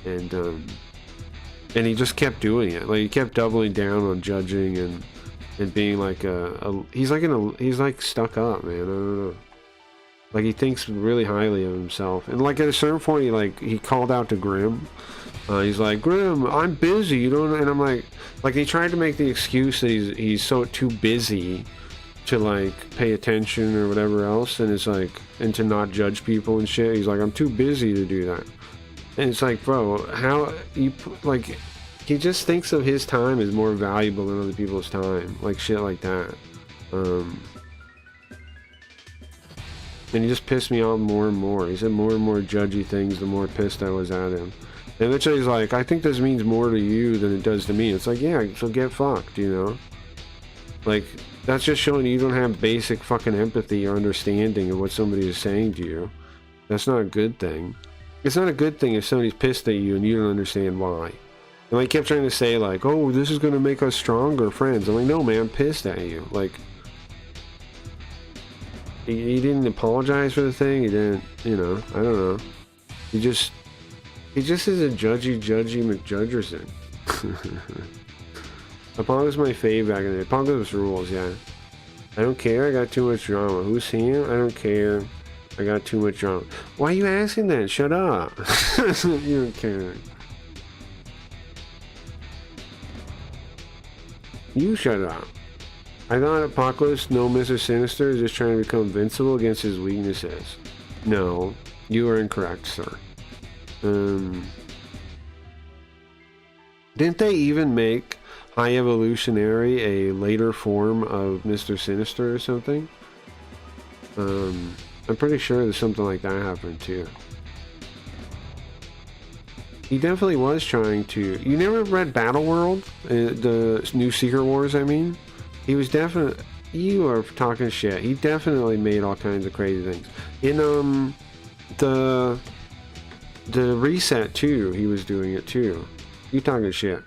And he just kept doing it. Like, he kept doubling down on judging and being like he's like stuck up, man. I don't know. Like, he thinks really highly of himself. And like at a certain point, he called out to Grim. He's like, Grim, I'm busy, you don't. And I'm like he tried to make the excuse that he's so too busy to like pay attention or whatever else, and it's like, and to not judge people and shit. He's like, I'm too busy to do that. And it's like, bro, how you like? He just thinks of his time as more valuable than other people's time, like shit like that. And he just pissed me off more and more. He said more and more judgy things the more pissed I was at him. And eventually he's like, I think this means more to you than it does to me. It's like, yeah, so get fucked, you know? Like, that's just showing you don't have basic fucking empathy or understanding of what somebody is saying to you. That's not a good thing. It's not a good thing if somebody's pissed at you and you don't understand why. And I kept trying to say like, oh, this is going to make us stronger friends. I'm like, no, man, I'm pissed at you. Like, he didn't apologize for the thing. He didn't, you know, I don't know. He just is a judgy McJudgerson. Apocalypse my fave back in the day. Apocalypse rules, yeah. I don't care, I got too much drama. Who's him? I don't care. I got too much drama. Why are you asking that? Shut up. You don't care. You shut up. I thought Apocalypse, no Mr. Sinister, is just trying to become invincible against his weaknesses. No, you are incorrect, sir. Didn't they even make High Evolutionary a later form of Mr. Sinister or something? I'm pretty sure there's something like that happened too. He definitely was trying to... You never read Battle World? The new Secret Wars, I mean? He was definitely... You are talking shit. He definitely made all kinds of crazy things. In, the Reset too, he was doing it too. You talking shit.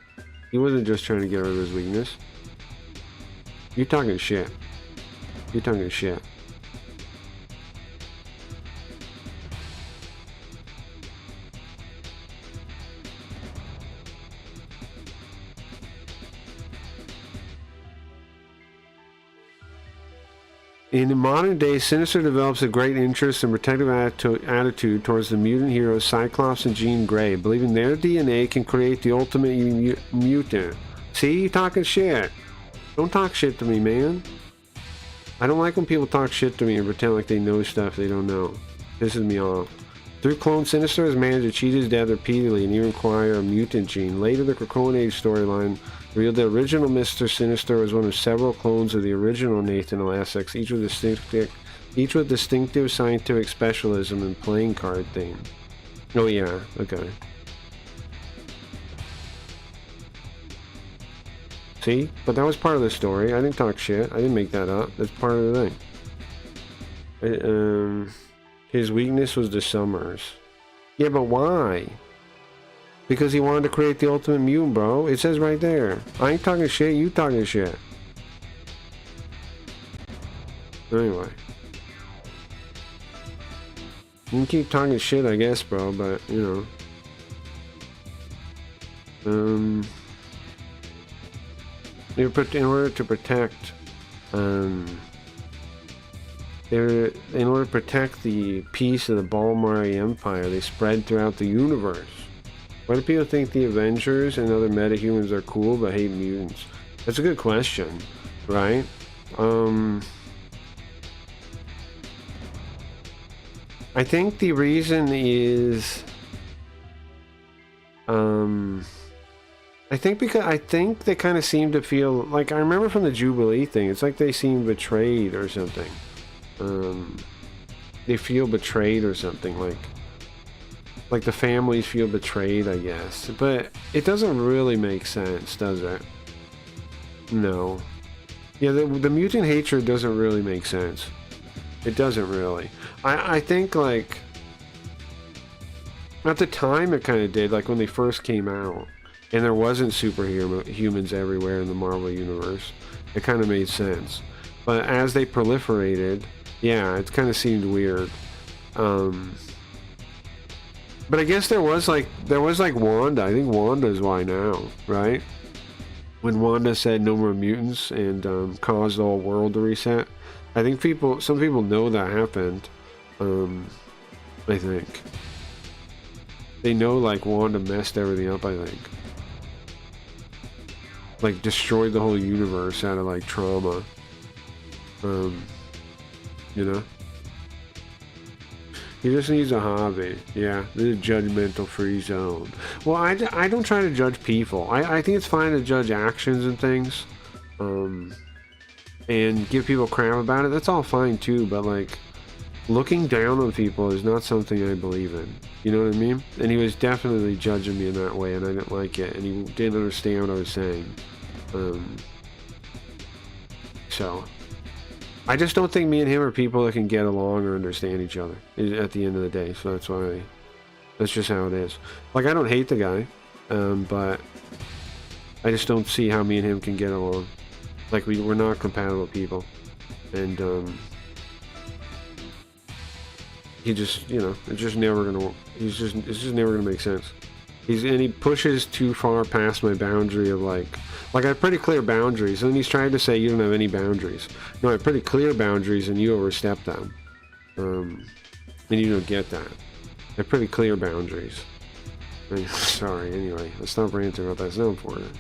He wasn't just trying to get rid of his weakness. You talking shit. You talking shit. In the modern day, Sinister develops a great interest and protective attitude towards the mutant heroes Cyclops and Jean Grey, believing their DNA can create the ultimate mutant. See? You talking shit. Don't talk shit to me, man. I don't like when people talk shit to me and pretend like they know stuff they don't know. Pisses me off. Through Clone, Sinister has managed to cheat his death repeatedly and even acquire a mutant gene. Later, the Krakoan Age storyline revealed the original Mr. Sinister was one of several clones of the original Nathan Elasex, each with distinctive scientific specialism and playing card theme. Oh yeah, okay. See? But that was part of the story. I didn't talk shit. I didn't make that up. That's part of the thing. His weakness was the Summers. Yeah, but why? Because he wanted to create the ultimate mutant, bro. It says right there. I ain't talking shit, you talking shit. Anyway. You can keep talking shit, I guess, bro, but, you know. In order to protect, in order to protect the peace of the Balmari Empire, they spread throughout the universe. Why do people think the Avengers and other metahumans are cool but hate mutants? That's a good question, right? I think the reason is I think they kind of seem to feel like, I remember from the Jubilee thing, it's like they seem betrayed or something. They feel betrayed or something, like the families feel betrayed, I guess. But it doesn't really make sense, does it? No. Yeah, the mutant hatred doesn't really make sense. It doesn't really. I think, like, at the time it kind of did, like when they first came out, and there wasn't superhumans everywhere in the Marvel Universe. It kind of made sense. But as they proliferated, yeah, it kind of seemed weird. But I guess there was like Wanda. I think Wanda is why now, right? When Wanda said no more mutants and caused the whole world to reset. I think some people know that happened. I think. They know, like, Wanda messed everything up, I think. Like, destroyed the whole universe out of, like, trauma. You know? He just needs a hobby. Yeah, this is a judgmental free zone. Well, I don't try to judge people. I think it's fine to judge actions and things. And give people crap about it. That's all fine, too, but, like, looking down on people is not something I believe in. You know what I mean? And he was definitely judging me in that way, and I didn't like it, and he didn't understand what I was saying. So, I just don't think me and him are people that can get along or understand each other at the end of the day. So that's just how it is. Like, I don't hate the guy, but I just don't see how me and him can get along. Like, we're not compatible people, and he just, you know, it's just never gonna make sense. He pushes too far past my boundary of like I have pretty clear boundaries, and then he's trying to say you don't have any boundaries. No, I have pretty clear boundaries, and you overstep them. And you don't get that. I have pretty clear boundaries. Sorry. Anyway, let's stop ranting about that. It's not important.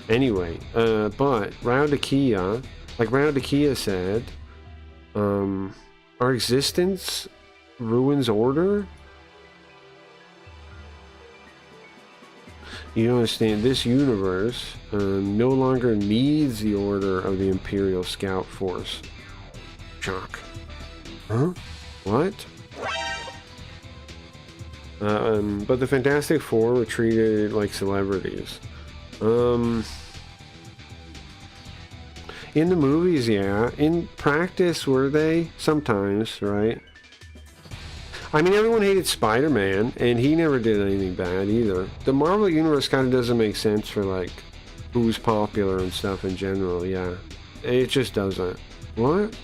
Anyway, but Raudakia, like Raudakia said, our existence ruins order? You don't understand, this universe no longer needs the order of the Imperial Scout Force. Shock. Huh? What? But the Fantastic Four were treated like celebrities. In the movies, yeah. In practice, were they? Sometimes, right? I mean, everyone hated Spider-Man, and he never did anything bad either. The Marvel Universe kind of doesn't make sense for, like, who's popular and stuff in general, yeah. It just doesn't. What?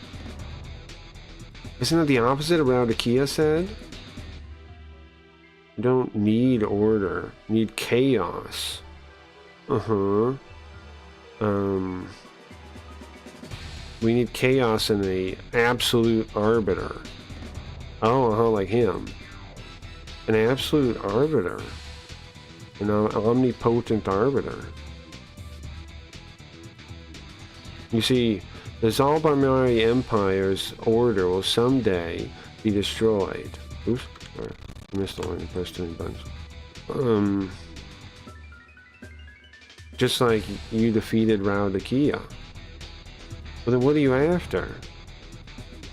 Isn't that the opposite of what Akia said? You don't need order. You need chaos. We need chaos in the absolute arbiter. Oh, like him. An absolute arbiter. An omnipotent arbiter. You see, the Zalbarmari Empire's order will someday be destroyed. Oops, sorry. I missed the line. I pressed too many buttons. Just like you defeated Raudakia. Well, then what are you after?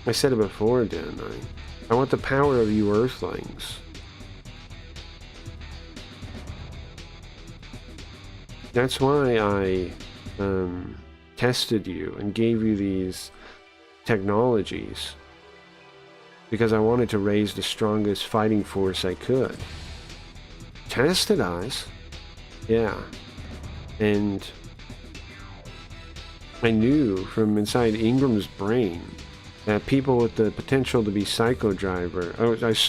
I said it before, didn't I? I want the power of you Earthlings. That's why I tested you and gave you these technologies. Because I wanted to raise the strongest fighting force I could. Tested us? Yeah. And I knew from inside Ingram's brain that people with the potential to be psychodriver.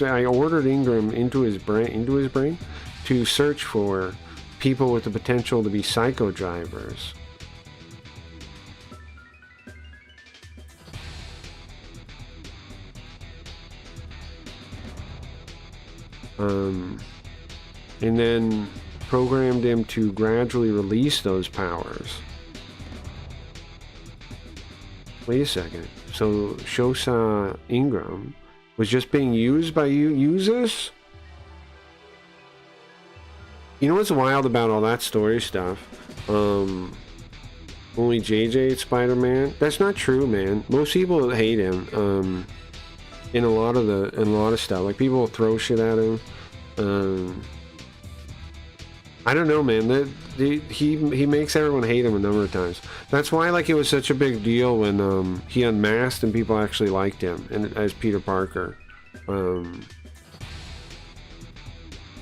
I ordered Ingram into his brain to search for people with the potential to be psychodrivers. And then programmed him to gradually release those powers. Wait a second. So Shosa Ingram was just being used by users? You know what's wild about all that story stuff? Only JJ Spider-Man? That's not true, man. Most people hate him. In a lot of stuff. Like, people throw shit at him. I don't know, man. He makes everyone hate him a number of times. That's why, like, it was such a big deal when he unmasked and people actually liked him and as Peter Parker.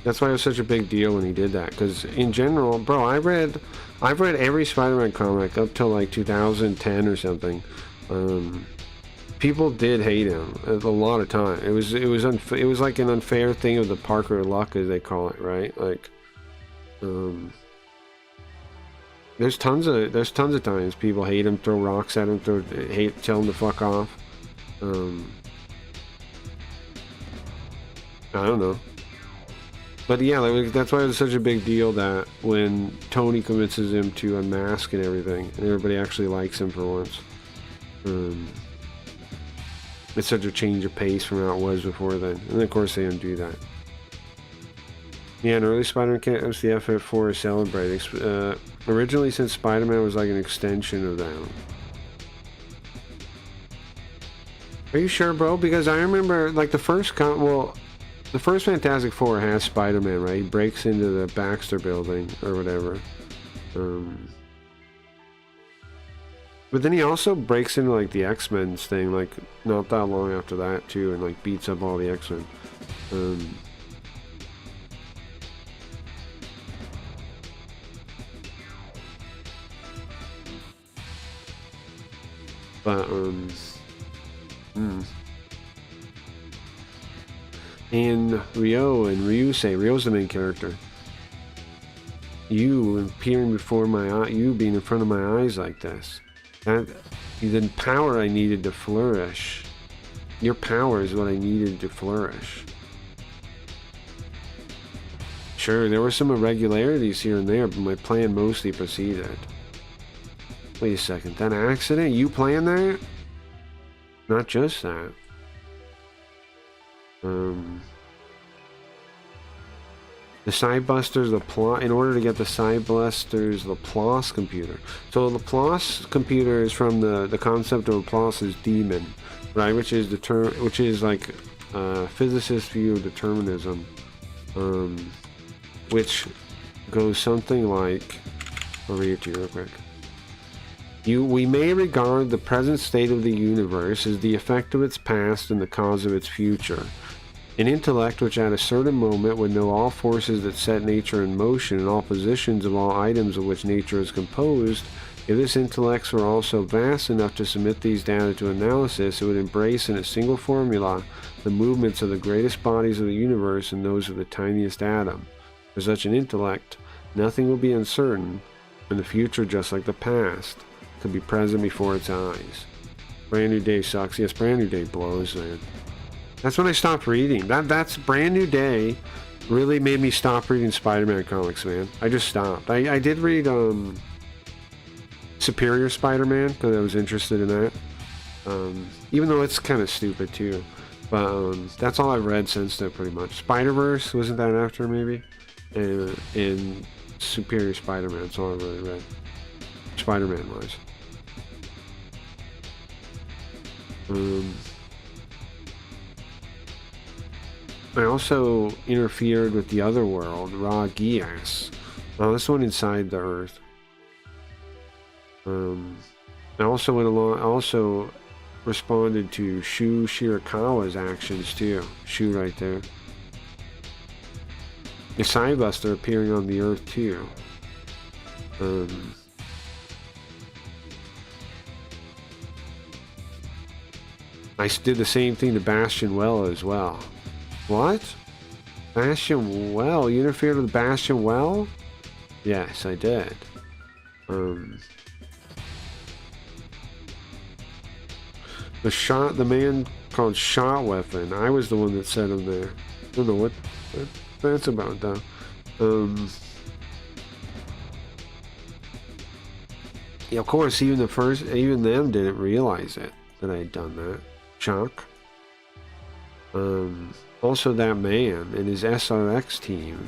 That's why it was such a big deal when he did that. Because in general, bro, I've read every Spider-Man comic up till like 2010 or something. People did hate him a lot of time. It was like an unfair thing of the Parker luck, as they call it, right? Like, there's tons of times people hate him, throw rocks at him, tell him to fuck off. I don't know. But yeah, that's why it was such a big deal that when Tony convinces him to unmask and everything, and everybody actually likes him for once. It's such a change of pace from how it was before then. And then, of course, they undo that. Yeah, an early Spider-Man camps the FF4 is celebrating. Originally, since Spider-Man was like an extension of that. Are you sure, bro? Because I remember, like, the first Fantastic Four has Spider-Man, right? He breaks into the Baxter building or whatever. But then he also breaks into, like, the X-Men's thing, like, not that long after that, too, and, like, beats up all the X-Men. And Ryo's the main character. You appearing before my eye, you being in front of my eyes like this. The power I needed to flourish. Your power is what I needed to flourish. Sure, there were some irregularities here and there, but my plan mostly proceeded. Wait a second, that accident? You planned that? Not just that. The Sidebusters, in order to get the Sidebusters Laplace computer. So the Laplace computer is from the concept of Laplace's demon, right? Which is like physicist view of determinism, which goes something like, I'll read it to you real quick. We may regard the present state of the universe as the effect of its past and the cause of its future. An intellect which at a certain moment would know all forces that set nature in motion and all positions of all items of which nature is composed, if this intellect were also vast enough to submit these data to analysis, it would embrace in a single formula the movements of the greatest bodies of the universe and those of the tiniest atom. For such an intellect, nothing will be uncertain, and the future, just like the past, could be present before its eyes. Brand New Day sucks. Yes, Brand New Day blows, man. That's when I stopped reading. That's Brand New Day really made me stop reading Spider-Man comics, man. I just stopped. I did read Superior Spider-Man because I was interested in that. Even though it's kind of stupid too. But that's all I've read since then, pretty much. Spider-Verse, wasn't that after, maybe? And Superior Spider-Man, that's all I really read. Spider-Man was. I also interfered with the other world, Ra Gias. Oh, this one inside the Earth. I also responded to Shu Shirakawa's actions too. Shu right there. The Sidebuster appearing on the Earth too. I did the same thing to Bastion Well as well. What? Bastion Well? You interfered with Bastion Well? Yes, I did. The man called Shot Weapon, I was the one that set him there. I don't know what that's about though. Yeah, of course, even them didn't realize it, that I had done that. Shock. Also that man and his SRX team.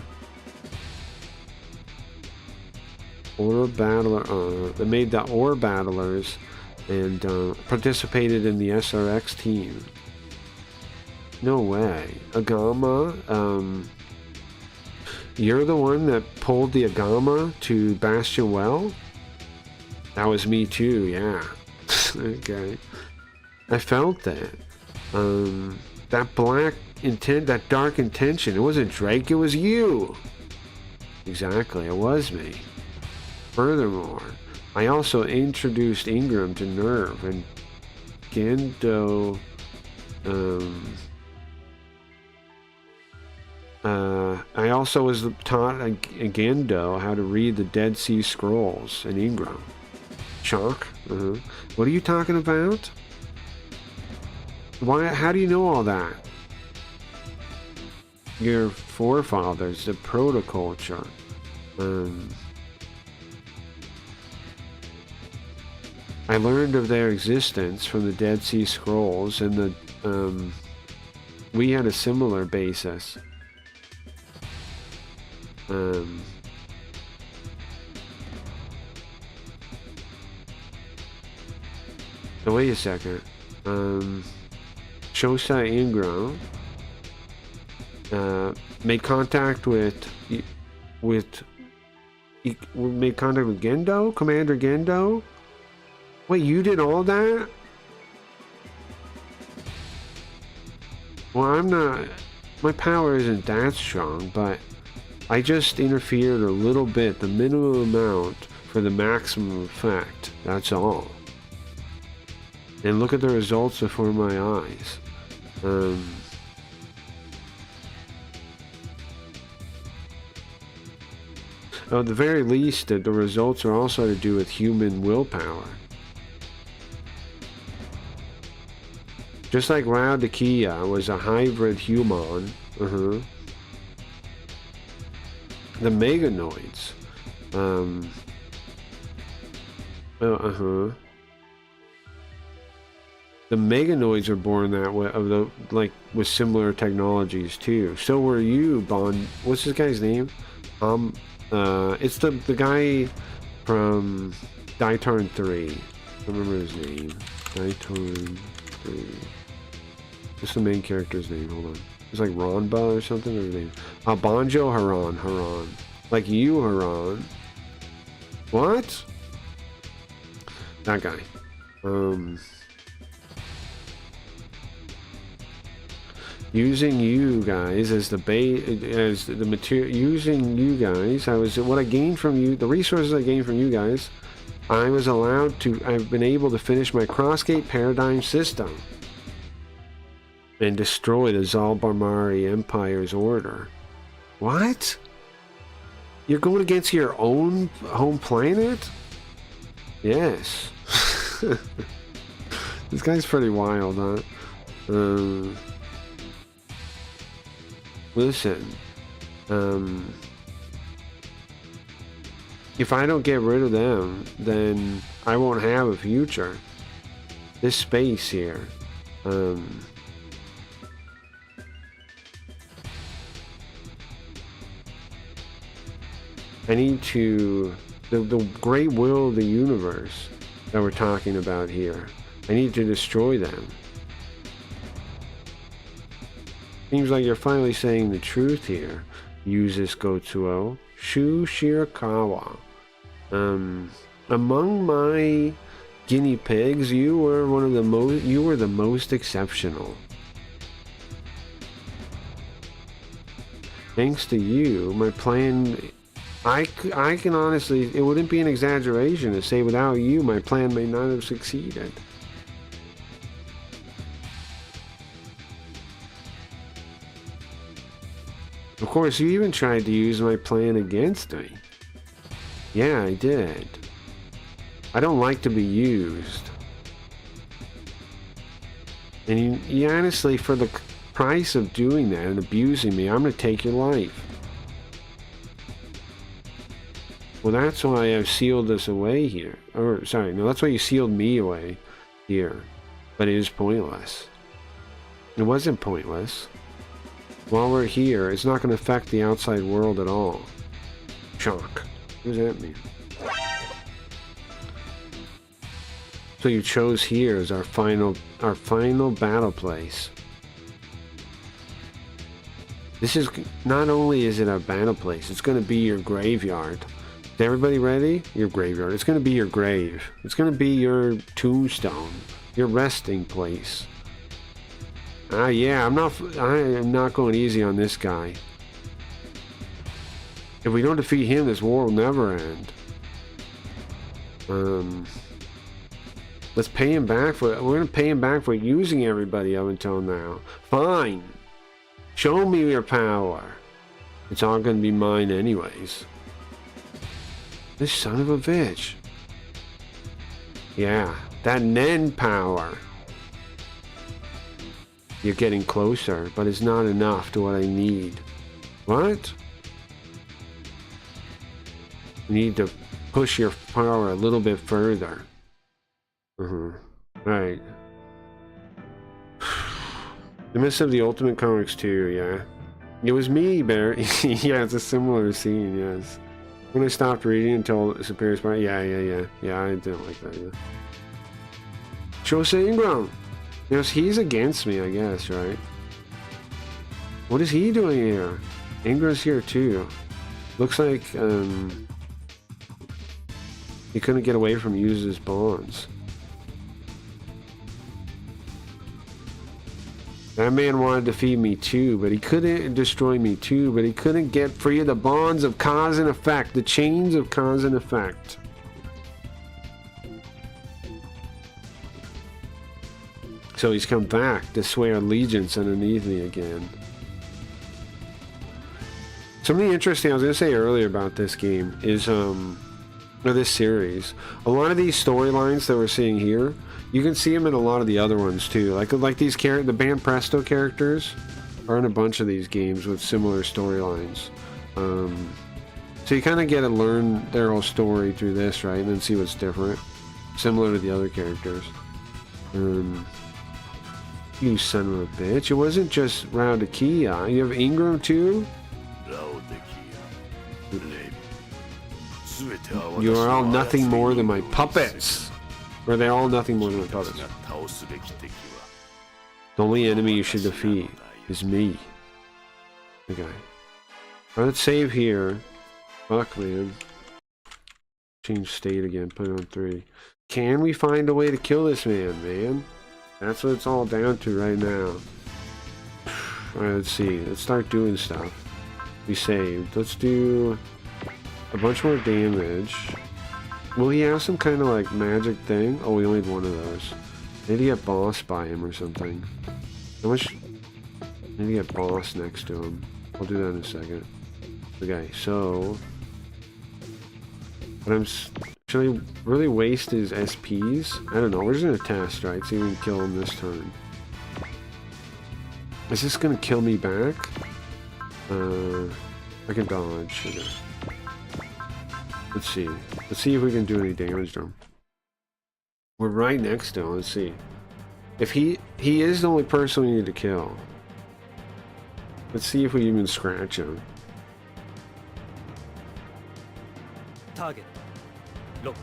Ore Battler, they made the Ore Battlers and participated in the SRX team. No way. Agama, you're the one that pulled the Agama to Bastion Well? That was me too, yeah. Okay. I felt that. That black intent, that dark intention, it wasn't Drake, it was you! Exactly, it was me. Furthermore, I also introduced Ingram to Nerve and Gendo, I also was taught Gendo how to read the Dead Sea Scrolls in Ingram. Shock? What are you talking about? Why? How do you know all that? Your forefathers, the protoculture. I learned of their existence from the Dead Sea Scrolls, and the we had a similar basis. So wait a second. Shosa Ingram made contact with Gendo, Commander Gendo. Wait, you did all that? Well, I'm not. My power isn't that strong, but I just interfered a little bit, the minimum amount for the maximum effect. That's all. And look at the results before my eyes. At the very least, the results are also to do with human willpower. Just like Raudakia was a hybrid human. The Meganoids. The Meganoids are born that way, with similar technologies too. So were you, Bond. What's this guy's name? It's the guy from Daitarn 3. I don't remember his name. Daitarn 3. What's the main character's name? Hold on. It's like Ronba or something. What's his name? Banjo Haran. Like you, Haran. What? That guy. Using you guys as the material, using you guys, what I gained from you, the resources I gained from you guys, I've been able to finish my Crossgate Paradigm system and destroy the Zalbarmari Empire's order. What? You're going against your own home planet? Yes. This guy's pretty wild, huh? Listen, if I don't get rid of them, then I won't have a future. This space here, I need to, the great will of the universe that we're talking about here, I need to destroy them. Seems like you're finally saying the truth here, Yuzis Gotsuo. Shu Shirakawa. Among my guinea pigs, you were the most exceptional. Thanks to you, my plan, I can honestly, it wouldn't be an exaggeration to say without you, my plan may not have succeeded. Of course, you even tried to use my plan against me. Yeah, I did. I don't like to be used. And you honestly, for the price of doing that and abusing me, I'm going to take your life. Well, that's why I've sealed this away here. Or, sorry, no, that's why you sealed me away here. But it is pointless. It wasn't pointless. While we're here, it's not going to affect the outside world at all. Shock. What does that mean? So you chose here as our final battle place. This is not only is it our battle place, it's going to be your graveyard. Is everybody ready? Your graveyard. It's going to be your grave. It's going to be your tombstone, your resting place. Yeah, I am not going easy on this guy. If we don't defeat him, this war will never end. Let's pay him back for it. We're gonna pay him back for using everybody up until now. Fine. Show me your power. It's all gonna be mine anyways. This son of a bitch. Yeah, that Nen power. You're getting closer, but it's not enough to what I need. What? You need to push your power a little bit further. Right. The Mist of the Ultimate Comics too, yeah. It was me, Barry. Yeah, it's a similar scene, yes. When I stopped reading until Superior's part, yeah, I didn't like that, yeah. Shosei Ingram! Yes, he's against me, I guess, right? What is he doing here? Ingram's here too. Looks like, he couldn't get away from Yuzu's bonds. That man wanted to defeat me too, but he couldn't destroy me too, but he couldn't get free of the bonds of cause and effect, the chains of cause and effect. So he's come back to swear allegiance underneath me again. Something interesting I was going to say earlier about this game is, or this series, a lot of these storylines that we're seeing here, you can see them in a lot of the other ones too. Like these the band Presto characters are in a bunch of these games with similar storylines. So you kind of get to learn their whole story through this, right? And then see what's different, similar to the other characters. You son of a bitch! It wasn't just Raodekia. You have Ingram too. You are all nothing more than my puppets. Or they're all nothing more than my puppets. The only enemy you should defeat is me. Okay. Let's save here. Fuck, man. Change state again. Put it on 3. Can we find a way to kill this man? That's what it's all down to right now. Alright, let's see. Let's start doing stuff. We saved. Let's do a bunch more damage. Will he have some kind of like magic thing? Oh, we only had one of those. Maybe get boss by him or something. How much? Maybe get boss next to him. I'll do that in a second. Okay, so. But should I really waste his SPs? I don't know. We're just gonna test, right? See if we can kill him this turn. Is this gonna kill me back? I can dodge. Okay. Let's see. Let's see if we can do any damage to him. We're right next to him. Let's see. If he is the only person we need to kill. Let's see if we even scratch him. Target. Look.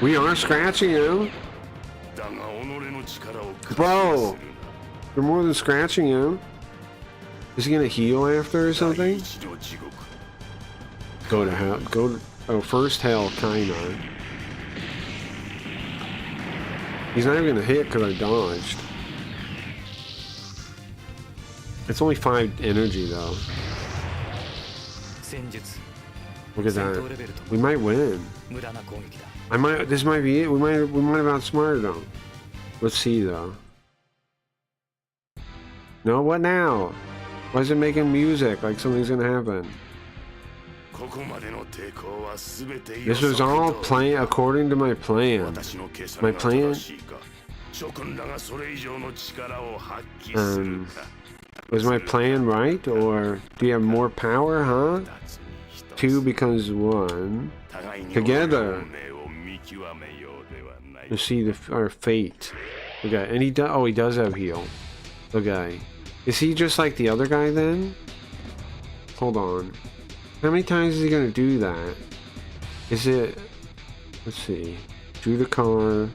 We are scratching him. Bro, you're more than scratching him. Is he gonna heal after or something? Go to hell. Oh, first hell, kinda. He's not even gonna hit because I dodged. It's only 5 energy though. Look at that. We might win. This might be it. We might have outsmarted them. Let's see though. No, what now? Why is it making music like something's gonna happen? This was all planned according to my plan. My plan? Was my plan right? Or do you have more power, huh? 2 becomes 1. Together. to see our fate. Okay, and he does. Oh, he does have heal. Okay, is he just like the other guy then? Hold on. How many times is he gonna do that? Is it? Let's see. Do the car.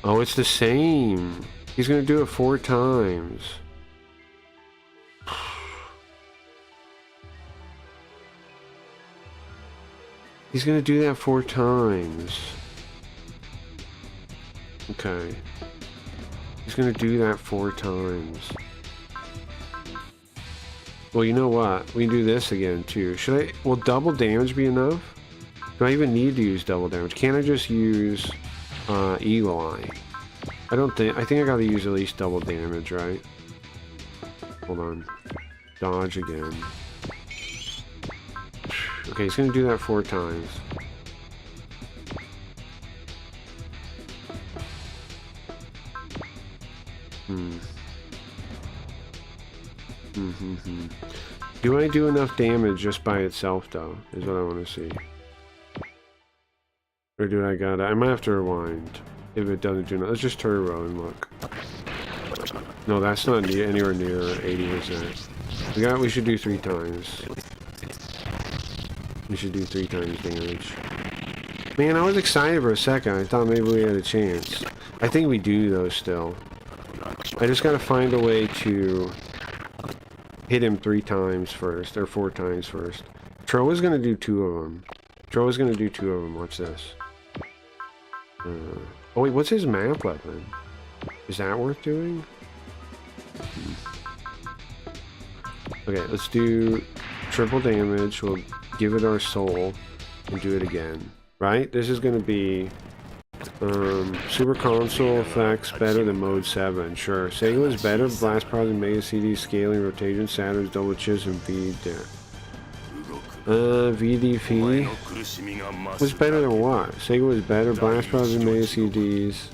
Oh, it's the same. He's gonna do it 4 times. He's gonna do that 4 times. Okay. He's gonna do that 4 times. Well, you know what? We can do this again too. Should I? Will double damage be enough? Do I even need to use double damage? Can't I just use Eagle Eye? I don't think. I think I gotta use at least double damage, right? Hold on. Dodge again. Okay, he's gonna do that 4 times. Do I do enough damage just by itself, though? Is what I want to see. Or do I gotta... I might have to rewind. If it doesn't do... Let's just turbo and look. No, that's not anywhere near 80%. We should do 3 times. We should do 3 times damage. Man, I was excited for a second. I thought maybe we had a chance. I think we do, though, still. I just gotta find a way to hit him 3 times first, or 4 times first. Tro is gonna do 2 of them. Tro is gonna do 2 of them. Watch this. Oh wait, what's his map weapon? Is that worth doing? Okay, let's do triple damage. We'll give it our soul and do it again. Right? This is gonna be Super Console effects better than Mode 7. Sure. Sega was better. Blast Pods and Mega CD scaling, rotation, Saturn's double chips, and VDP was better than what? Sega was better. Blast Pods and Mega CDs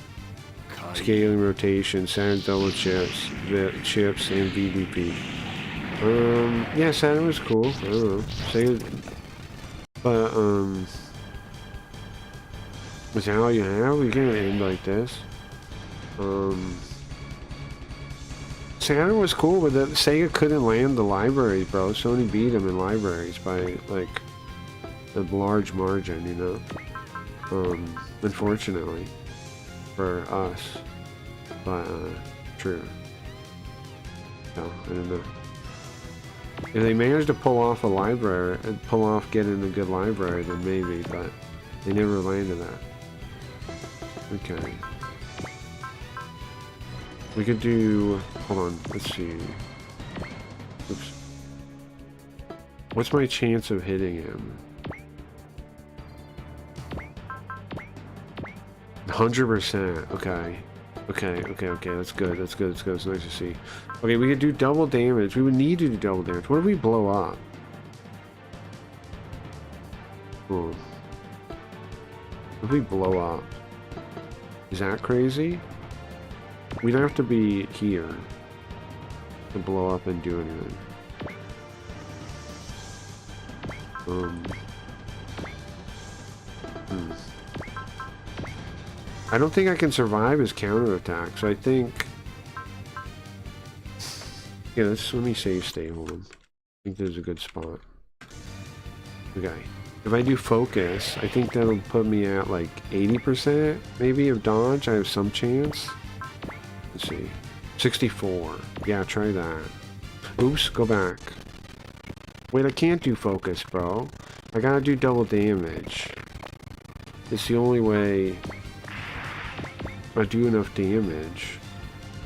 scaling, rotation, Saturn double chips, and VDP. Yeah, Saturn was cool. I don't know. Sega, but is that all you have? We can't end like this. Saturn was cool, but Sega couldn't land the libraries, bro. Sony beat them in libraries by, like, a large margin, you know? Unfortunately. For us. But, true. No, I don't know. If they managed to pull off a library, pull off getting a good library, then maybe, but they never landed that. Okay. We could do... Hold on, let's see. Oops. What's my chance of hitting him? 100%. Okay. Okay, that's good. It's nice to see. Okay, we could do double damage. We would need to do double damage. What if we blow up? What if we blow up? Is that crazy? We'd have to be here to blow up and do anything. I don't think I can survive his counterattack, so I think... Yeah, let me save state, hold on. I think there's a good spot. Okay. If I do focus, I think that'll put me at like 80% maybe of dodge. I have some chance. Let's see. 64. Yeah, try that. Oops, go back. Wait, I can't do focus, bro. I gotta do double damage. It's the only way I do enough damage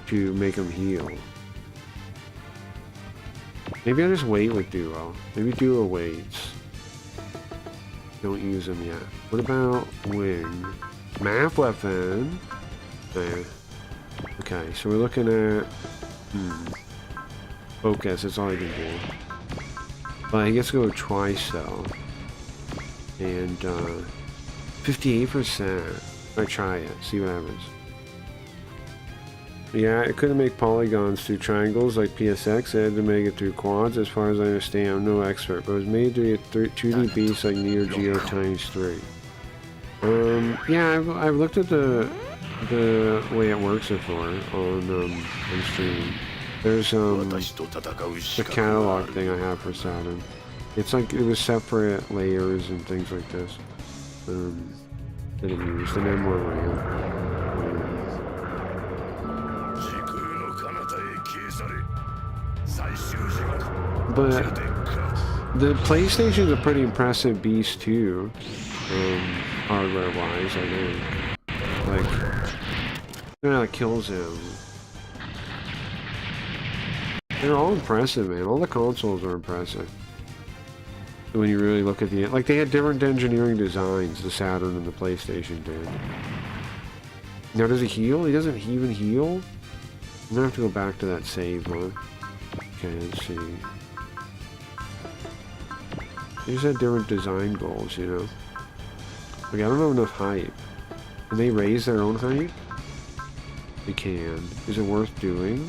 to make him heal. Maybe I just wait with Duo. Maybe Duo waits. Don't use them yet. What about Wing? Map weapon. There. Okay, so we're looking at focus. That's all I can do. But he gets to go twice though. And 58%. I try it. See what happens. Yeah, it couldn't make polygons through triangles like PSX. It had to make it through quads. As far as I understand, I'm no expert, but it was made to get 2D beasts like Neo Geo times 3. Yeah, I've looked at the way it works before on stream. There's the catalog thing I have for Saturn. It's like it was separate layers and things like this that it used, and then more RAM. But the PlayStation's a pretty impressive beast too, hardware-wise. I think, like, that kills him. They're all impressive, man. All the consoles are impressive. When you really look at the... Like, they had different engineering designs, the Saturn and the PlayStation did. Now, does he heal? He doesn't even heal? I'm gonna have to go back to that save, huh? Okay, let's see. They just had different design goals, you know? Like, I don't have enough hype. Can they raise their own hype? They can. Is it worth doing?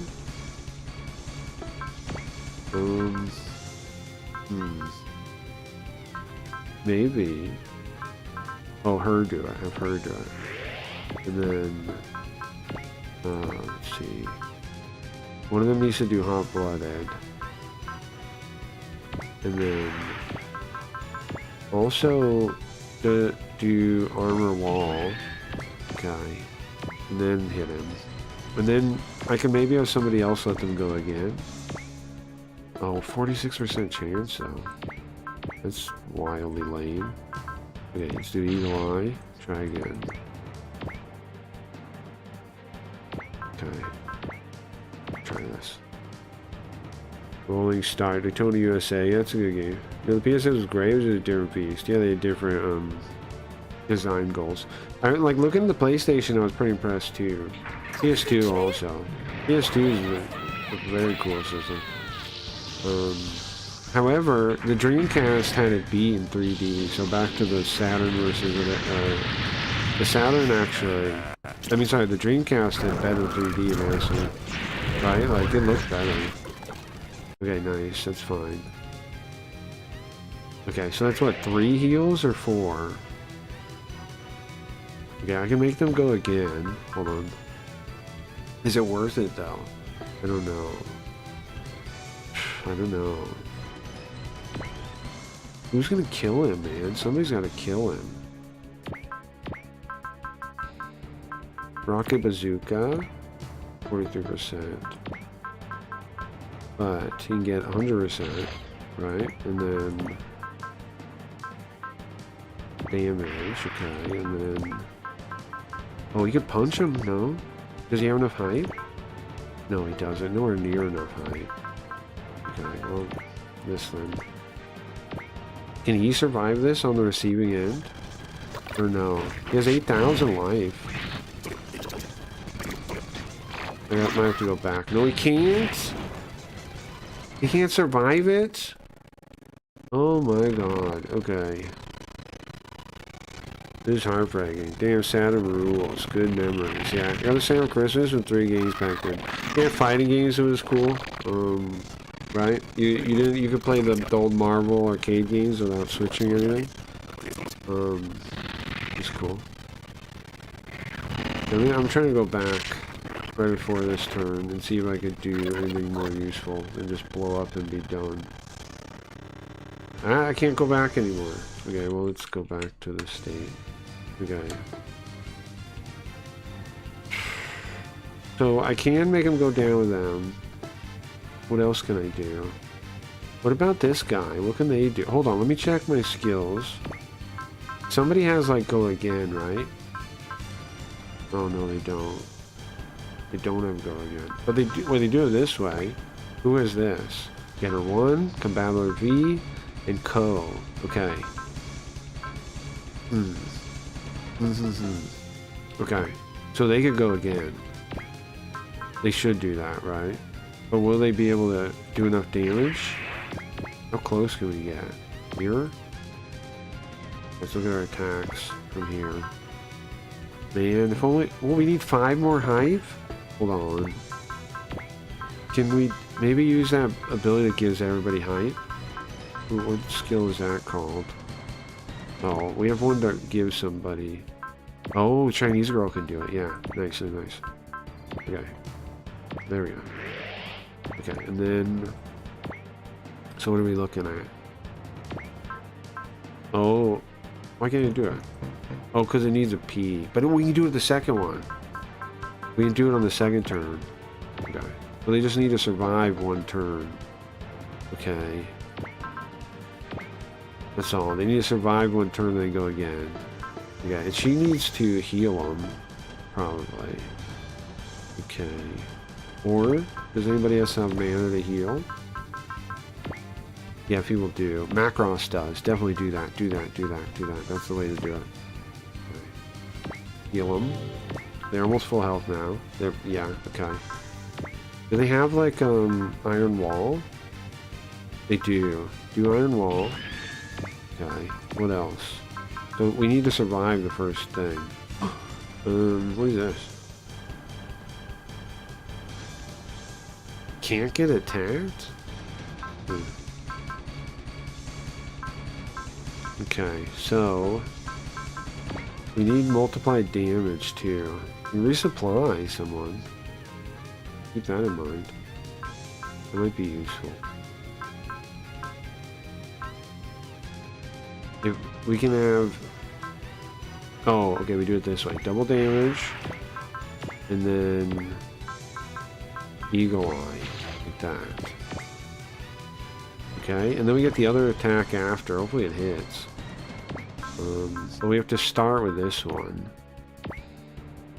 Maybe. Oh, her do it. Have her do it. And then, let's see. One of them needs to do hot-blooded. And then, also, do armor wall. Okay. And then hit him. And then, I can maybe have somebody else let them go again. Oh, 46% chance, though. That's wildly lame. Okay, let's do Eagle Eye. Try again. Okay. Try this. Rolling Star. Daytona USA. Yeah, that's a good game. Yeah, the PS6 was great. It was a different beast. Yeah, they had different design goals. Like, looking at the PlayStation, I was pretty impressed too. PS2 also. PS2 is a very cool system. However, the Dreamcast had it beat in 3D, so back to the Saturn versus the Saturn actually. I mean, sorry, the Dreamcast had better 3D actually, right? Like, it looked better. Okay, nice, that's fine. Okay, so that's what, 3 heals or 4? Okay, I can make them go again. Hold on. Is it worth it though? I don't know. I don't know. Who's gonna kill him, man? Somebody's gotta kill him. Rocket Bazooka, 43%. But he can get 100%, right? And then damage, okay, and then... Oh, he could punch him? No? Does he have enough height? No, he doesn't. Nowhere near enough height. Okay, well, this then. Can he survive this on the receiving end? Or no? He has 8,000 life. I might have to go back. No, he can't! He can't survive it? Oh my god. Okay. This is heartbreaking. Damn, Saturn rules. Good memories. Yeah, I got the same Christmas with 3 games back then. Yeah, fighting games, it was cool. Right? You could play the old Marvel arcade games without switching anything. It's cool. I mean, I'm trying to go back right before this turn and see if I could do anything more useful than just blow up and be done. I can't go back anymore. Okay, well, let's go back to the state. Okay. So I can make him go down with them. What else can I do? What about this guy? What can they do? Hold on, let me check my skills. Somebody has, like, go again, right? Oh, no, they don't. They don't have go again. But they do, well, they do it this way. Who is this? Getter 1, Combattler V, and Co. Okay. Okay. So they could go again. They should do that, right? But will they be able to do enough damage? How close can we get? Here? Let's look at our attacks from here. Man, if only... Well, we need 5 more hive? Hold on. Can we maybe use that ability that gives everybody height? What skill is that called? Oh, we have one to give somebody. Oh, Chinese girl can do it. Yeah, nice, nice. Okay, there we go. Okay, and then, so what are we looking at? Oh, why can't you do it? Oh, because it needs a P. But we can do it the second one. We can do it on the second turn. Okay. Well, they just need to survive one turn. Okay. That's all. They need to survive one turn, then go again. Okay, and she needs to heal them, probably. Okay. Or, does anybody else have mana to heal? Yeah, people do. Macross does. Definitely do that. Do that, do that, do that. That's the way to do it. Okay. Heal them. They're almost full health now. They're, yeah, okay. Do they have, like, Iron Wall? They do. Do Iron Wall. Okay. What else? So we need to survive the first thing. What is this? Can't get attacked? Okay, so we need multiplied damage too. Resupply someone. Keep that in mind. That might be useful. If we can have... Oh, okay, we do it this way. Double damage. And then... Eagle Eye. Like that. Okay, and then we get the other attack after. Hopefully it hits. But we have to start with this one.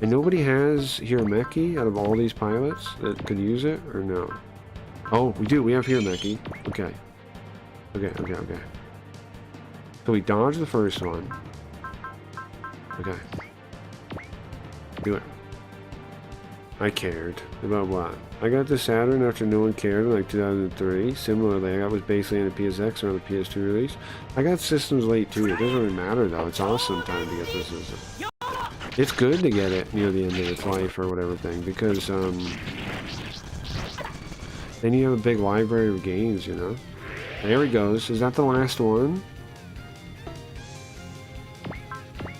And nobody has Hirameki out of all these pilots that could use it, or no? Oh, we do. We have Hirameki. Okay. Okay, okay, okay. So we dodge the first one. Okay. Do it. I cared. About what? I got the Saturn after no one cared in like 2003. Similarly, I got was basically in the PSX or the PS2 release. I got systems late too. It doesn't really matter though. It's awesome time to get this system. It's good to get it near the end of its life or whatever thing, because then you have a big library of games, you know? There he goes. Is that the last one?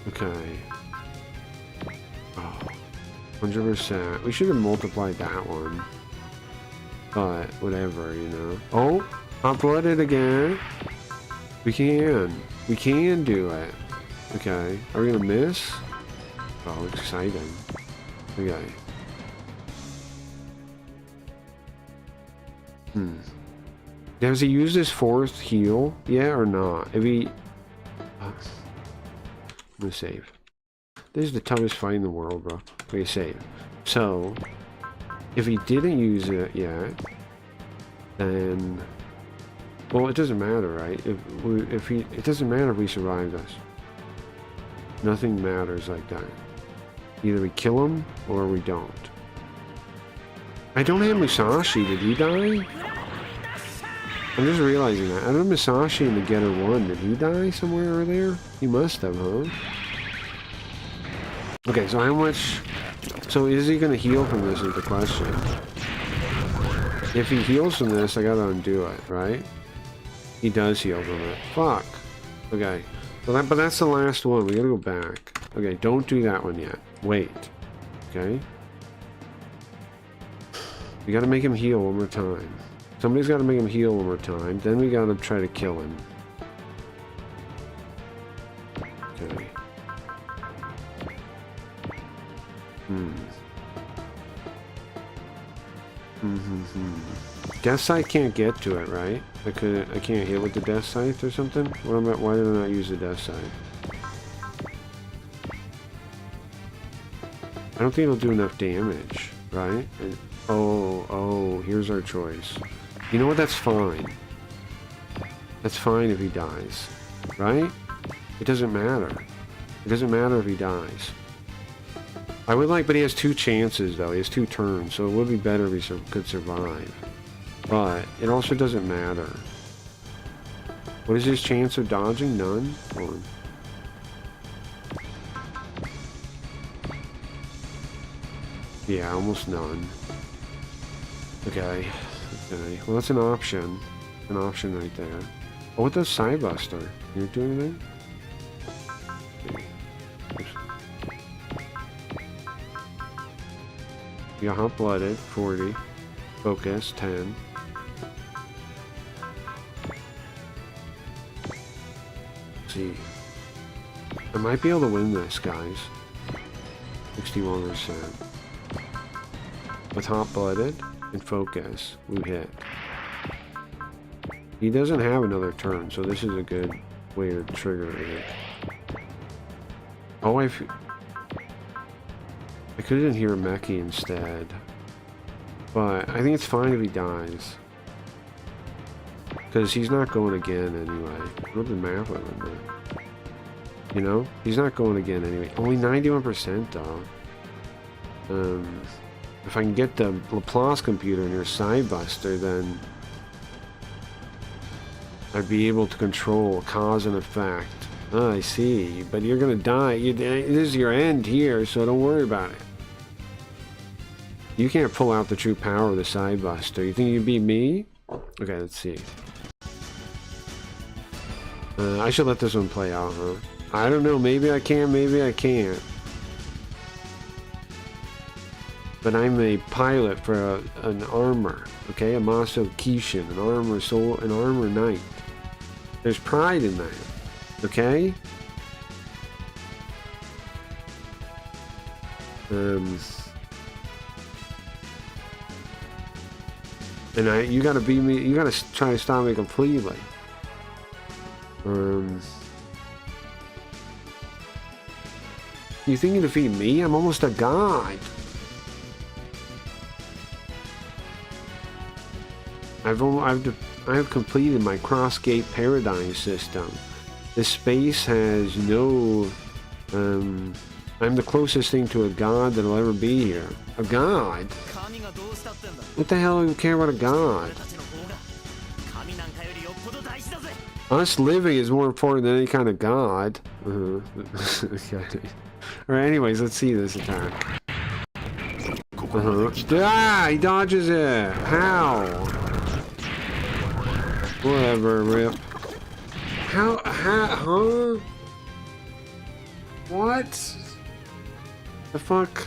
Okay. Oh, 100%. We should have multiplied that one. But, whatever, you know. Oh, hot-blooded again. We can. We can do it. Okay. Are we gonna miss? Oh, exciting. Okay. Does he use his fourth heal? Yeah or not? If he... I'm gonna save. This is the toughest fight in the world, bro. Okay, save. So, if he didn't use it yet, then... Well, it doesn't matter, right? It doesn't matter if we survive this. Nothing matters like that. Either we kill him, or we don't. I don't have Musashi. Did he die? I'm just realizing that. I don't have Musashi in the Getter 1. Did he die somewhere earlier? He must have, huh? Okay, so how much... So is he going to heal from this is the question. If he heals from this, I gotta undo it, right? He does heal from it. Fuck. Okay. Well, but that's the last one. We gotta go back. Okay, don't do that one yet. Wait. Okay? We gotta make him heal one more time. Somebody's gotta make him heal one more time. Then we gotta try to kill him. Okay. Death Scythe can't get to it, right? I can't hit with the Death Scythe or something? Why did I not use the Death Scythe? I don't think it'll do enough damage, right? Oh, here's our choice. You know what? That's fine. That's fine if he dies, right? It doesn't matter. It doesn't matter if he dies. I would like, but he has 2 chances though. He has 2 turns, so it would be better if he could survive. But it also doesn't matter. What is his chance of dodging? None? Hold on. Yeah, almost none. Okay. Okay. Well, that's an option. An option right there. Oh, what does Psybuster? Can you do anything? You got hot-blooded, 40. Focus, 10. Let's see. I might be able to win this, guys. 61%. With hot-blooded and focus, we hit. He doesn't have another turn, so this is a good way to trigger it. Oh, I could have hear Meki instead. But I think it's fine if he dies. Because he's not going again anyway. What the map would have been? You know? He's not going again anyway. Only 91% though. If I can get the Laplace computer in your Sidebuster, then I'd be able to control cause and effect. Oh, I see. But you're gonna die. This is your end here, so don't worry about it. You can't pull out the true power of the Sidebuster. You think you beat me? Okay, let's see. I should let this one play out, huh? I don't know. Maybe I can, maybe I can't. But I'm a pilot for an armor, okay? A Maso Kishin, an armor soul, an armor knight. There's pride in that, okay? And you gotta beat me. You gotta try to stop me completely. You think you defeat me? I'm almost a god. I have completed my cross-gate paradigm system. This space has no... I'm the closest thing to a god that'll ever be here. A god? What the hell do you care about a god? Us living is more important than any kind of god. Okay. Alright, anyways, let's see this attack. Ah! He dodges it! How? Whatever, Rip. Huh? What? The fuck?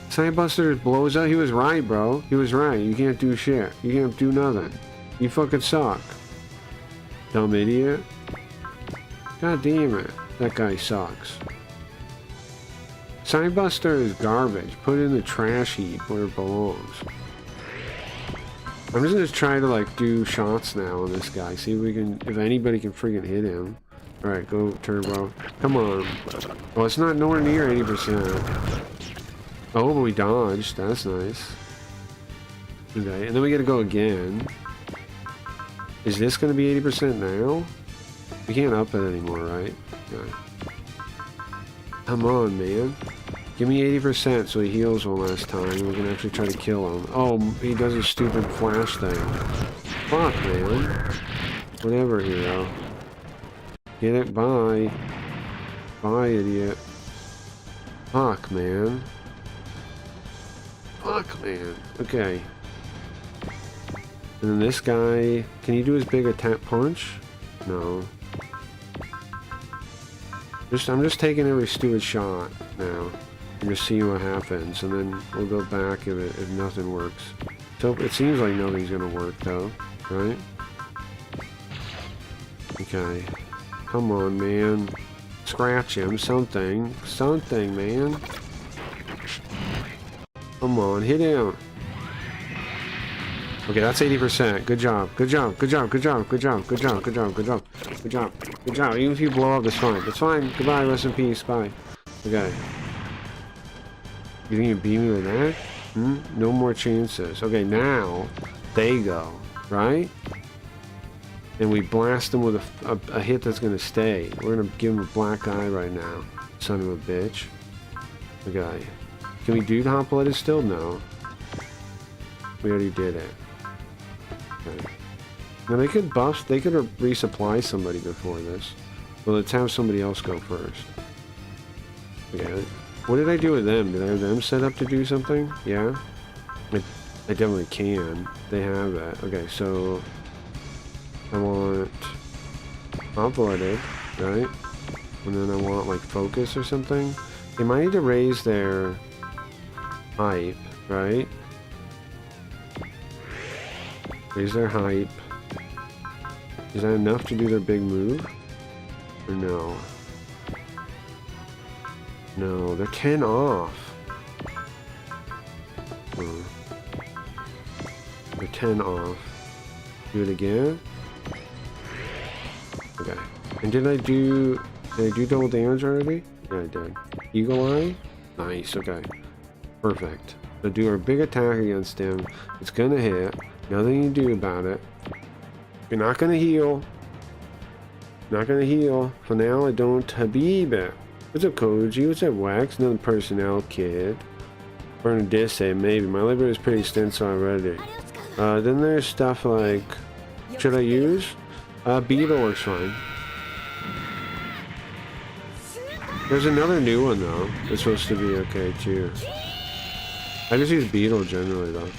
Sidebuster blows up? He was right, bro. He was right. You can't do shit. You can't do nothing. You fucking suck. Dumb idiot. God damn it. That guy sucks. Sidebuster is garbage. Put it in the trash heap where it belongs. I'm just gonna try to like do shots now on this guy. See if we can, if anybody can freaking hit him. Alright, go turbo. Come on. Well, it's not nowhere near 80%. Oh, but we dodged. That's nice. Okay, and then we gotta go again. Is this gonna be 80% now? We can't up it anymore, right? Okay. Come on, man. Give me 80% so he heals one last time. We can actually try to kill him. Oh, he does a stupid flash thing. Fuck, man. Whatever, hero. Get it? Bye. Bye, idiot. Fuck, man. Fuck, man. Okay. And then this guy... Can he do his big attack punch? No. I'm just taking every stupid shot now. I'm just seeing what happens, and then we'll go back if nothing works. So it seems like nothing's gonna work though, right? Okay. Come on, man. Scratch him. Something. Something, man. Come on, hit him. Okay, that's 80%. Good job. Good job. Good job. Good job. Good job. Good job. Good job. Good job. Good job. Good job. Even if you blow up, it's fine. It's fine. Goodbye. Rest in peace. Bye. Okay. You think you beat me with that? No more chances. Okay, now they go, right? And we blast them with a hit that's gonna stay. We're gonna give him a black eye right now. Son of a bitch. Okay. Can we do the hot blooded still? No. We already did it. Okay. Now they could buff, they could resupply somebody before this. Well, let's have somebody else go first. Okay. What did I do with them? Did I have them set up to do something? Yeah? I definitely can. They have that. Okay, so... I want... hot-blooded, right? And then I want, like, focus or something. They might need to raise their... hype, right? Raise their hype. Is that enough to do their big move? Or no? No, they're 10 off. They're 10 off. Do it again. Okay. And did I do double damage already? Yeah, I did. Eagle Eye? Nice, okay. Perfect. So do our big attack against him. It's gonna hit. Nothing you can do about it. You're not gonna heal. Not gonna heal. For now, I don't Habib it. What's up, Koji? What's up, Wax? Another personnel kid. Burn a disc save, maybe. My library is pretty extensive already. Then there's stuff like... Should I use? Beetle works fine. There's another new one, though. It's supposed to be okay, too. I just use Beetle generally, though.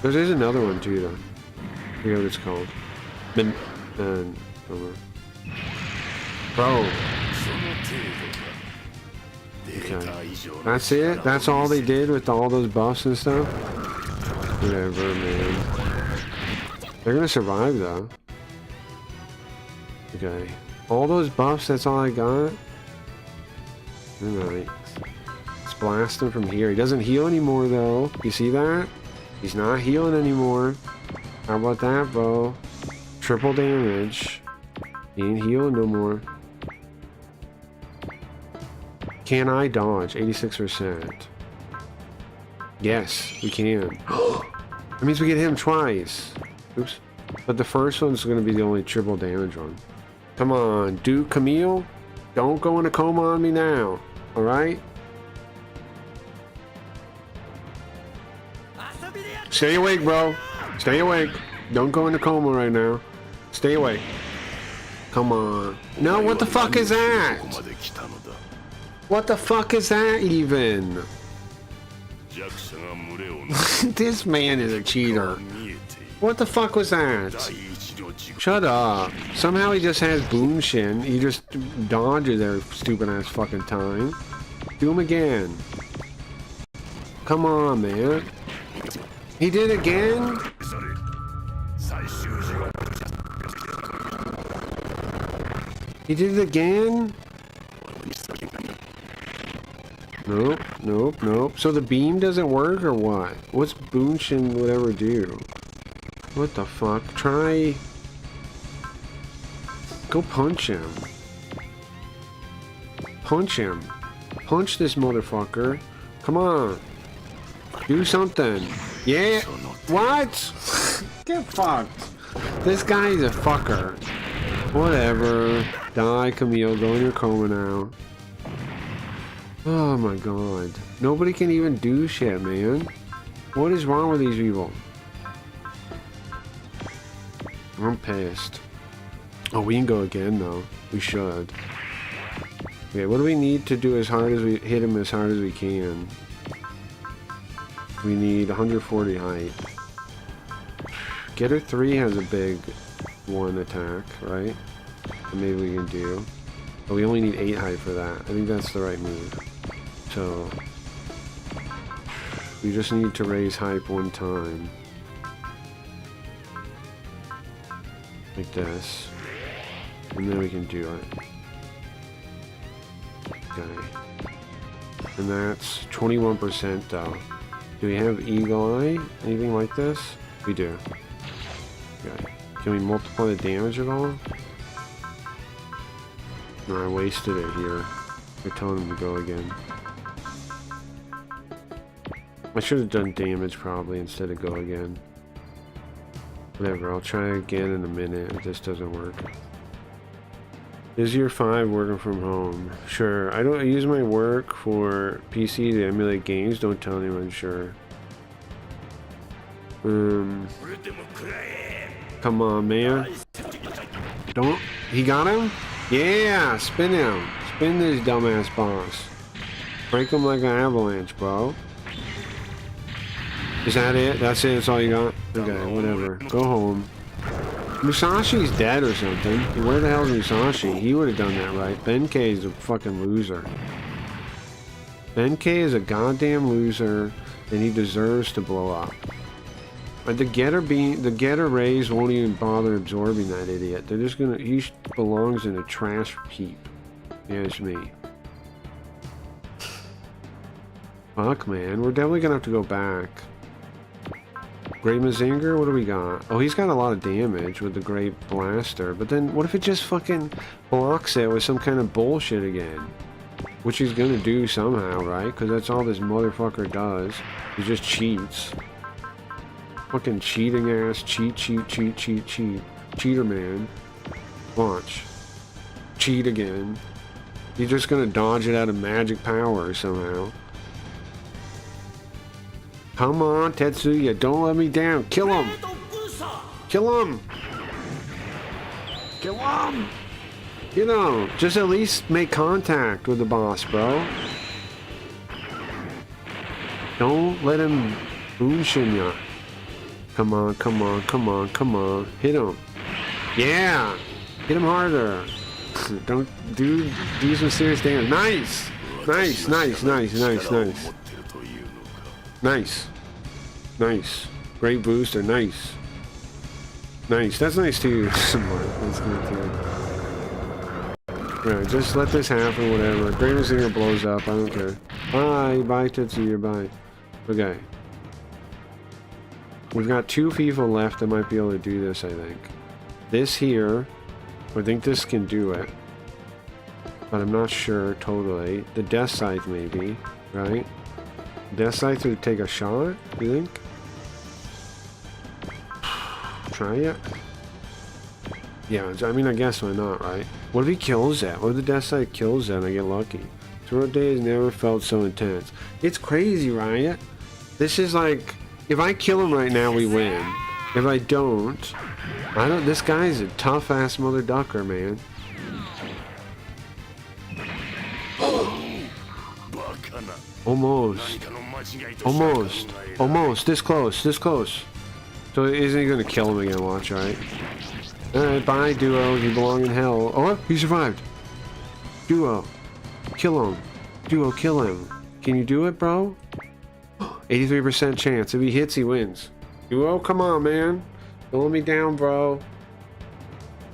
There's another one, too, though. I forget what it's called. Bro. Okay. That's it? That's all they did with all those buffs and stuff? Whatever, man. They're gonna survive, though. Okay. All those buffs, that's all I got? Alright. Let's blast him from here. He doesn't heal anymore, though. You see that? He's not healing anymore. How about that, bro? Triple damage. He ain't healing no more. Can I dodge? 86%. Yes, we can. That means we get him twice. Oops. But the first one's going to be the only triple damage one. Come on, Duke Camille. Don't go in a coma on me now. Alright? Stay awake, bro. Stay awake. Don't go in a coma right now. Stay awake. Come on. No, what the fuck is that? What the fuck is that even? This man is a cheater. What the fuck was that? Shut up. Somehow he just has Boomshin. He just dodges their stupid ass fucking time. Do him again. Come on, man. He did again? He did it again? Nope, nope, nope. So the beam doesn't work or what? What's Boonshin whatever do? What the fuck? Try... Go punch him. Punch him. Punch this motherfucker. Come on. Do something. Yeah. What? Get fucked. This guy's a fucker. Whatever. Die, Camille. Go in your coma now. Oh my god. Nobody can even do shit, man. What is wrong with these people? I'm pissed. Oh, we can go again, though. We should. Okay, what do we need to do as hard as we hit him as hard as we can? We need 140 height. Getter 3 has a big one attack, right? That maybe we can do. But we only need 8 height for that. I think that's the right move. So we just need to raise hype one time. Like this. And then we can do it. Okay. And that's 21% though. Do we have Eagle Eye? Anything like this? We do. Okay. Can we multiply the damage at all? No, I wasted it here. I told him to go again. I should have done damage probably instead of go again. Whatever, I'll try again in a minute if this doesn't work. Is your 5 working from home? Sure. I don't use my work for PC to emulate games. Don't tell anyone, sure. Come on, man. Don't... He got him? Yeah! Spin him! Spin this dumbass boss. Break him like an avalanche, bro. Is that it? That's it? That's all you got? Okay, whatever. Go home. Musashi's dead or something. Where the hell is Musashi? He would have done that right. Benkei's a fucking loser. NK is a goddamn loser, and he deserves to blow up. But the getter rays won't even bother absorbing that idiot. They're just gonna. He belongs in a trash heap. Yeah, it's me. Fuck, man. We're definitely gonna have to go back. Great Mazinger, what do we got? Oh, he's got a lot of damage with the Great Blaster. But then, what if it just fucking blocks it with some kind of bullshit again? Which he's gonna do somehow, right? Because that's all this motherfucker does. He just cheats. Fucking cheating ass. Cheat. Cheater man. Watch. Cheat again. He's just gonna dodge it out of magic power somehow. Come on, Tetsuya, don't let me down. Kill him! Kill him! Kill him! You know, just at least make contact with the boss, bro. Don't let him bullshit ya. Come on, come on, come on, come on. Hit him. Yeah! Hit him harder. Don't do some serious damage. Nice! Nice, nice, nice, nice, nice. Nice. Nice. Great booster. Nice. Nice. That's nice too. That's good too. Right, just let this happen, whatever. Great Singer blows up. I don't care. Bye. Bye, Tetsuya. Bye. Okay. We've got 2 people left that might be able to do this, I think. This here. I think this can do it. But I'm not sure totally. The Death Scythe maybe. Right? Death Scythe would take a shot, you think? Try it? Yeah, I mean, I guess why not, right? What if he kills that? What if the Death Scythe kills that and I get lucky? Throat days never felt so intense. It's crazy, Riot. This is like, if I kill him right now, we win. If I don't, this guy's a tough-ass mother ducker, man. Almost. Almost. Almost. This close. This close. So isn't he gonna kill him again? Watch, right? Alright, bye, Duo. You belong in hell. Oh, he survived. Duo. Kill him. Duo, kill him. Can you do it, bro? 83% chance. If he hits, he wins. Duo, come on, man. Don't let me down, bro.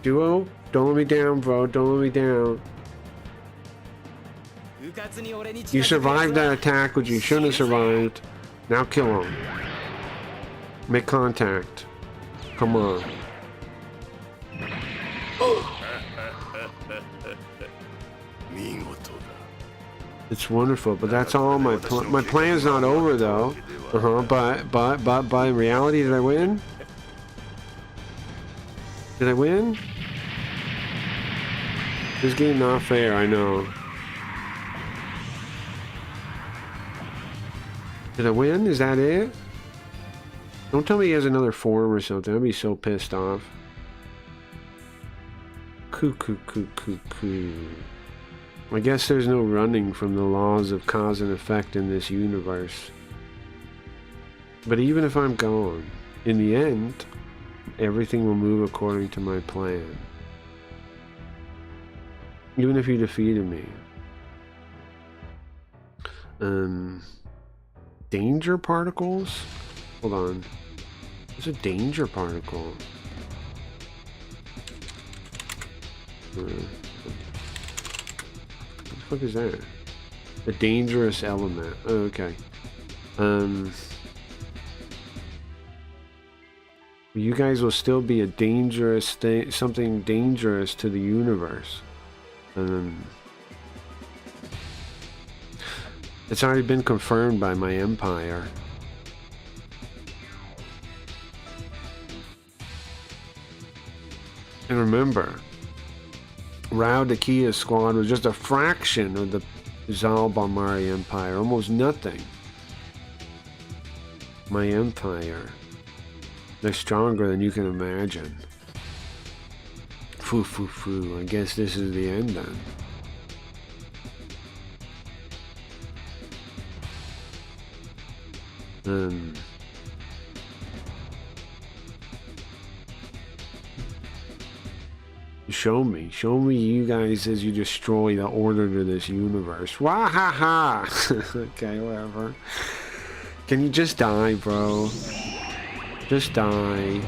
Duo, don't let me down, bro. Don't let me down. You survived that attack, which you shouldn't have survived. Now kill him. Make contact. Come on. It's wonderful, but that's all my plan's not over though. But in reality, did I win? Did I win? This game not fair, I know. Did I win? Is that it? Don't tell me he has another form or something. I'd be so pissed off. Coo. I guess there's no running from the laws of cause and effect in this universe. But even if I'm gone, in the end, everything will move according to my plan. Even if you defeated me. Danger particles? Hold on. There's a danger particle. What the fuck is that? A dangerous element. Oh, okay. You guys will still be a dangerous thing, something dangerous to the universe. It's already been confirmed by my empire. And remember, Rao Dakia's squad was just a fraction of the Zalbalmari Empire, almost nothing. My empire, they're stronger than you can imagine. Foo. I guess this is the end then. You Show me you guys as you destroy the order to this universe. Wah ha ha. Okay, whatever. Can you just die, bro? Just die.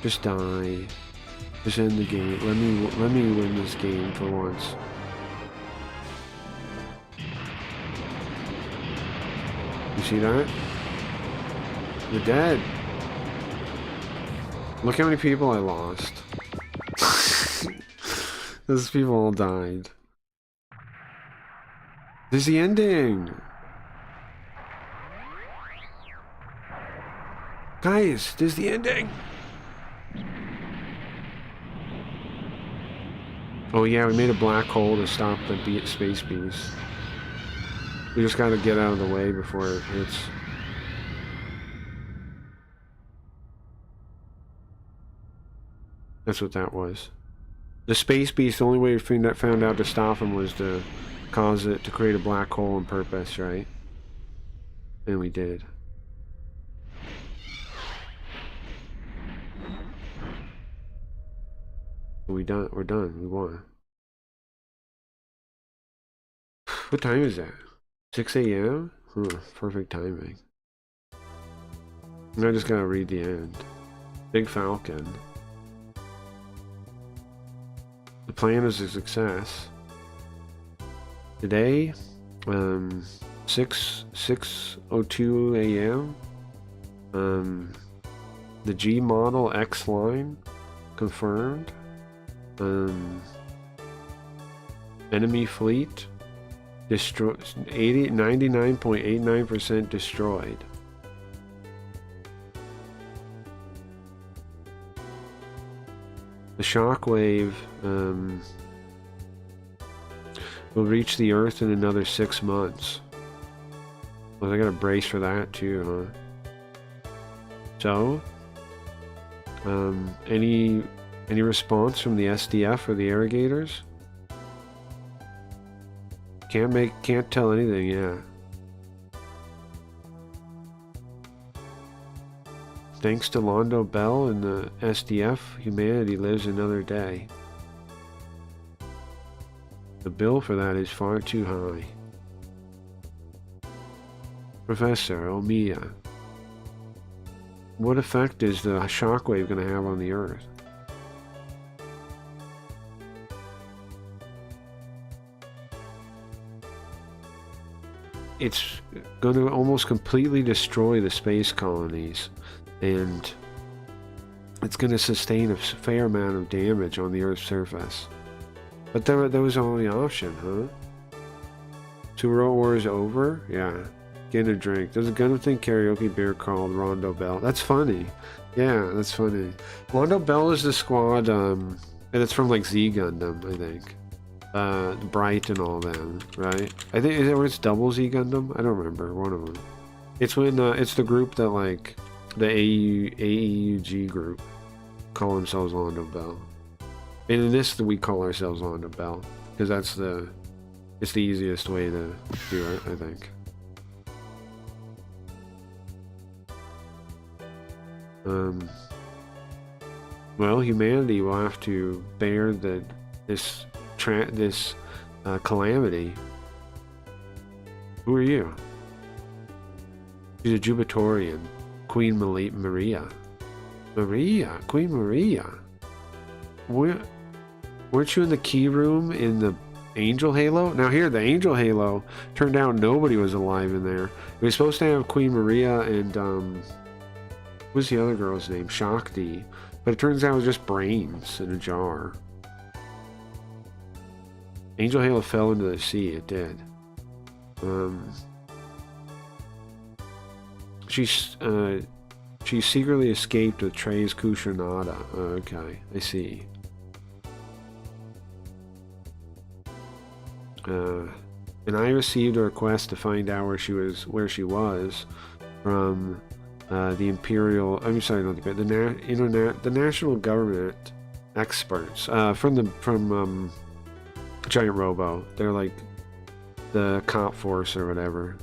Just die. Just end the game. Let me win this game for once. You see that? You're dead. Look how many people I lost. Those people all died. This is the ending. Guys, this is the ending. Oh yeah, we made a black hole to stop the space beast. We just gotta get out of the way before it hits. That's what that was. The space beast, the only way we found out to stop him was to cause it to create a black hole on purpose, right? And we did. We're done. We won. What time is that? 6 a.m.? Perfect timing. And I just gotta read the end. Big Falcon. The plan is a success. Today, 6:02 a.m. The G model X line confirmed. Enemy fleet destroyed. 99.89% destroyed. The shockwave will reach the Earth in another 6 months. Well, I gotta brace for that too, huh? So, any response from the SDF or the irrigators? Can't tell anything yet. Thanks to Londo Bell and the SDF, humanity lives another day. The bill for that is far too high. Professor Omiya, what effect is the shockwave going to have on the Earth? It's going to almost completely destroy the space colonies, and it's going to sustain a fair amount of damage on the Earth's surface. But that was our only option, huh? Two War is over? Yeah. Get a drink. There's a Gundam Thing karaoke beer called Rondo Bell. That's funny. Yeah, that's funny. Rondo Bell is the squad, and it's from like Z Gundam, I think. Bright and all them, right? I think, is it where it's double Z Gundam? I don't remember, one of them. It's when, it's the group that like, the AEUG group call themselves Londo Bell. And in this, we call ourselves Londo Bell, because it's the easiest way to do it, I think. Well, humanity will have to bear this calamity. Who are you? She's a Jubitorian. Queen Maria. Queen Maria. Weren't you in the key room in the Angel Halo? Now here, the Angel Halo, turned out nobody was alive in there. We were supposed to have Queen Maria and, what's the other girl's name? Shakti. But it turns out it was just brains in a jar. Angel Halo fell into the sea, it did. She secretly escaped with Trey's Kushonada. Okay, I see. And I received a request to find out where she was from the Imperial. I'm sorry, not the national government experts from Giant Robo. They're like the cop force or whatever.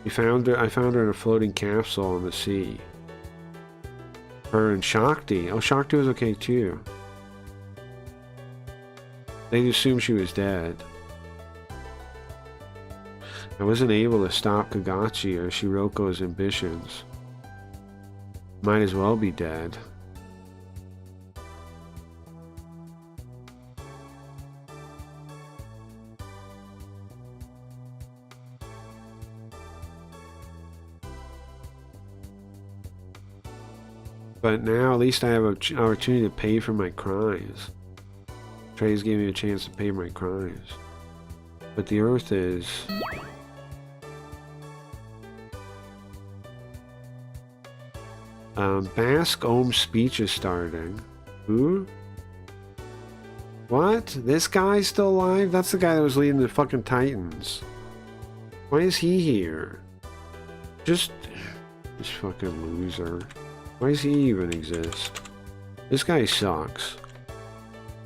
I found her in a floating capsule in the sea. Her and Shakti. Oh, Shakti was okay too. They assumed she was dead. I wasn't able to stop Kagachi or Shiroko's ambitions. Might as well be dead. But now at least I have an opportunity to pay for my crimes. Trey's gave me a chance to pay my crimes. But the Earth is... Basque Ohm's speech is starting. Who? What? This guy's still alive? That's the guy that was leading the fucking Titans. Why is he here? Just... This fucking loser. Why does he even exist? This guy sucks.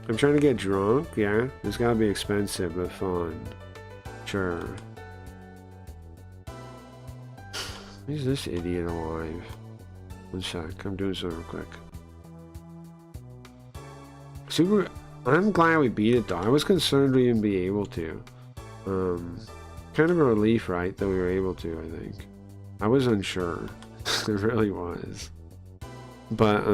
I'm trying to get drunk, yeah? It's gotta be expensive, but fun. Sure. Is this idiot alive? One sec, I'm doing something real quick. Super... I'm glad we beat it though. I was concerned we wouldn't be able to. Kind of a relief, right, that we were able to, I think. I was unsure. It really was. But,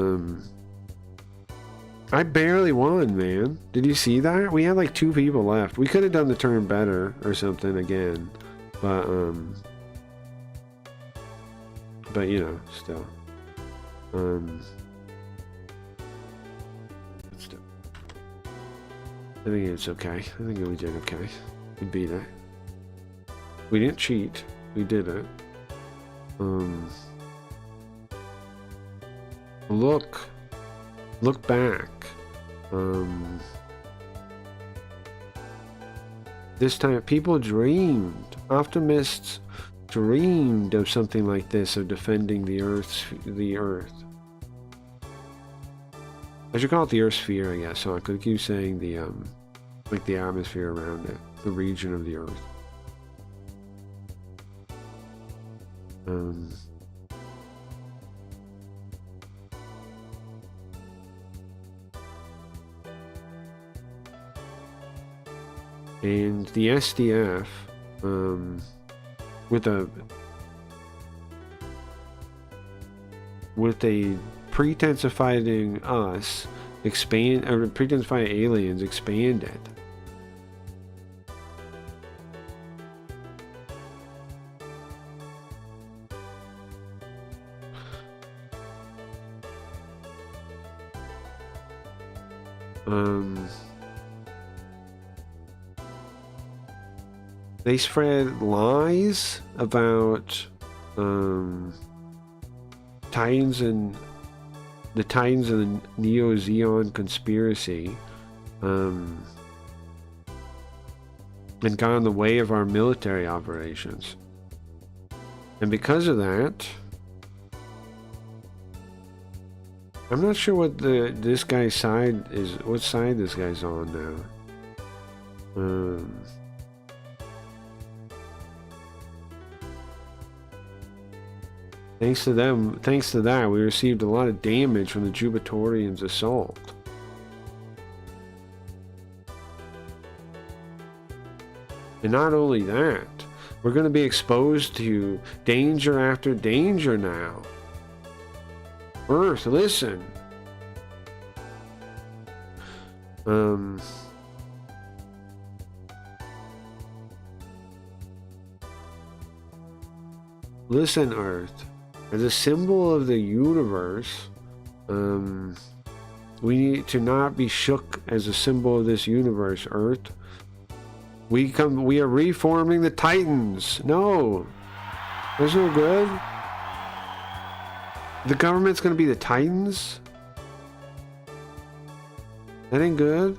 I barely won, man. Did you see that? We had like 2 people left. We could have done the turn better or something again. But you know, still. I think it's okay. I think we did okay. We beat it. We didn't cheat. We did it. Look back. This time people dreamed. Optimists dreamed of something like this, of defending the Earth. I should call it the Earth sphere, I guess. So I could keep saying the like the atmosphere around it, the region of the Earth. And the SDF, with a pretense of fighting us, pretense of fighting aliens, expanded. They spread lies about Titans and the Titans and the Neo-Zeon conspiracy, and got in the way of our military operations. And because of that, I'm not sure what this guy's side is. What side this guy's on now? Thanks to that, we received a lot of damage from the Jupitorians' assault. And not only that, we're going to be exposed to danger after danger now. Earth, listen. Listen, Earth. As a symbol of the universe, we need to not be shook as a symbol of this universe, Earth. We are reforming the Titans. No. That's no good. The government's gonna be the Titans? That ain't good.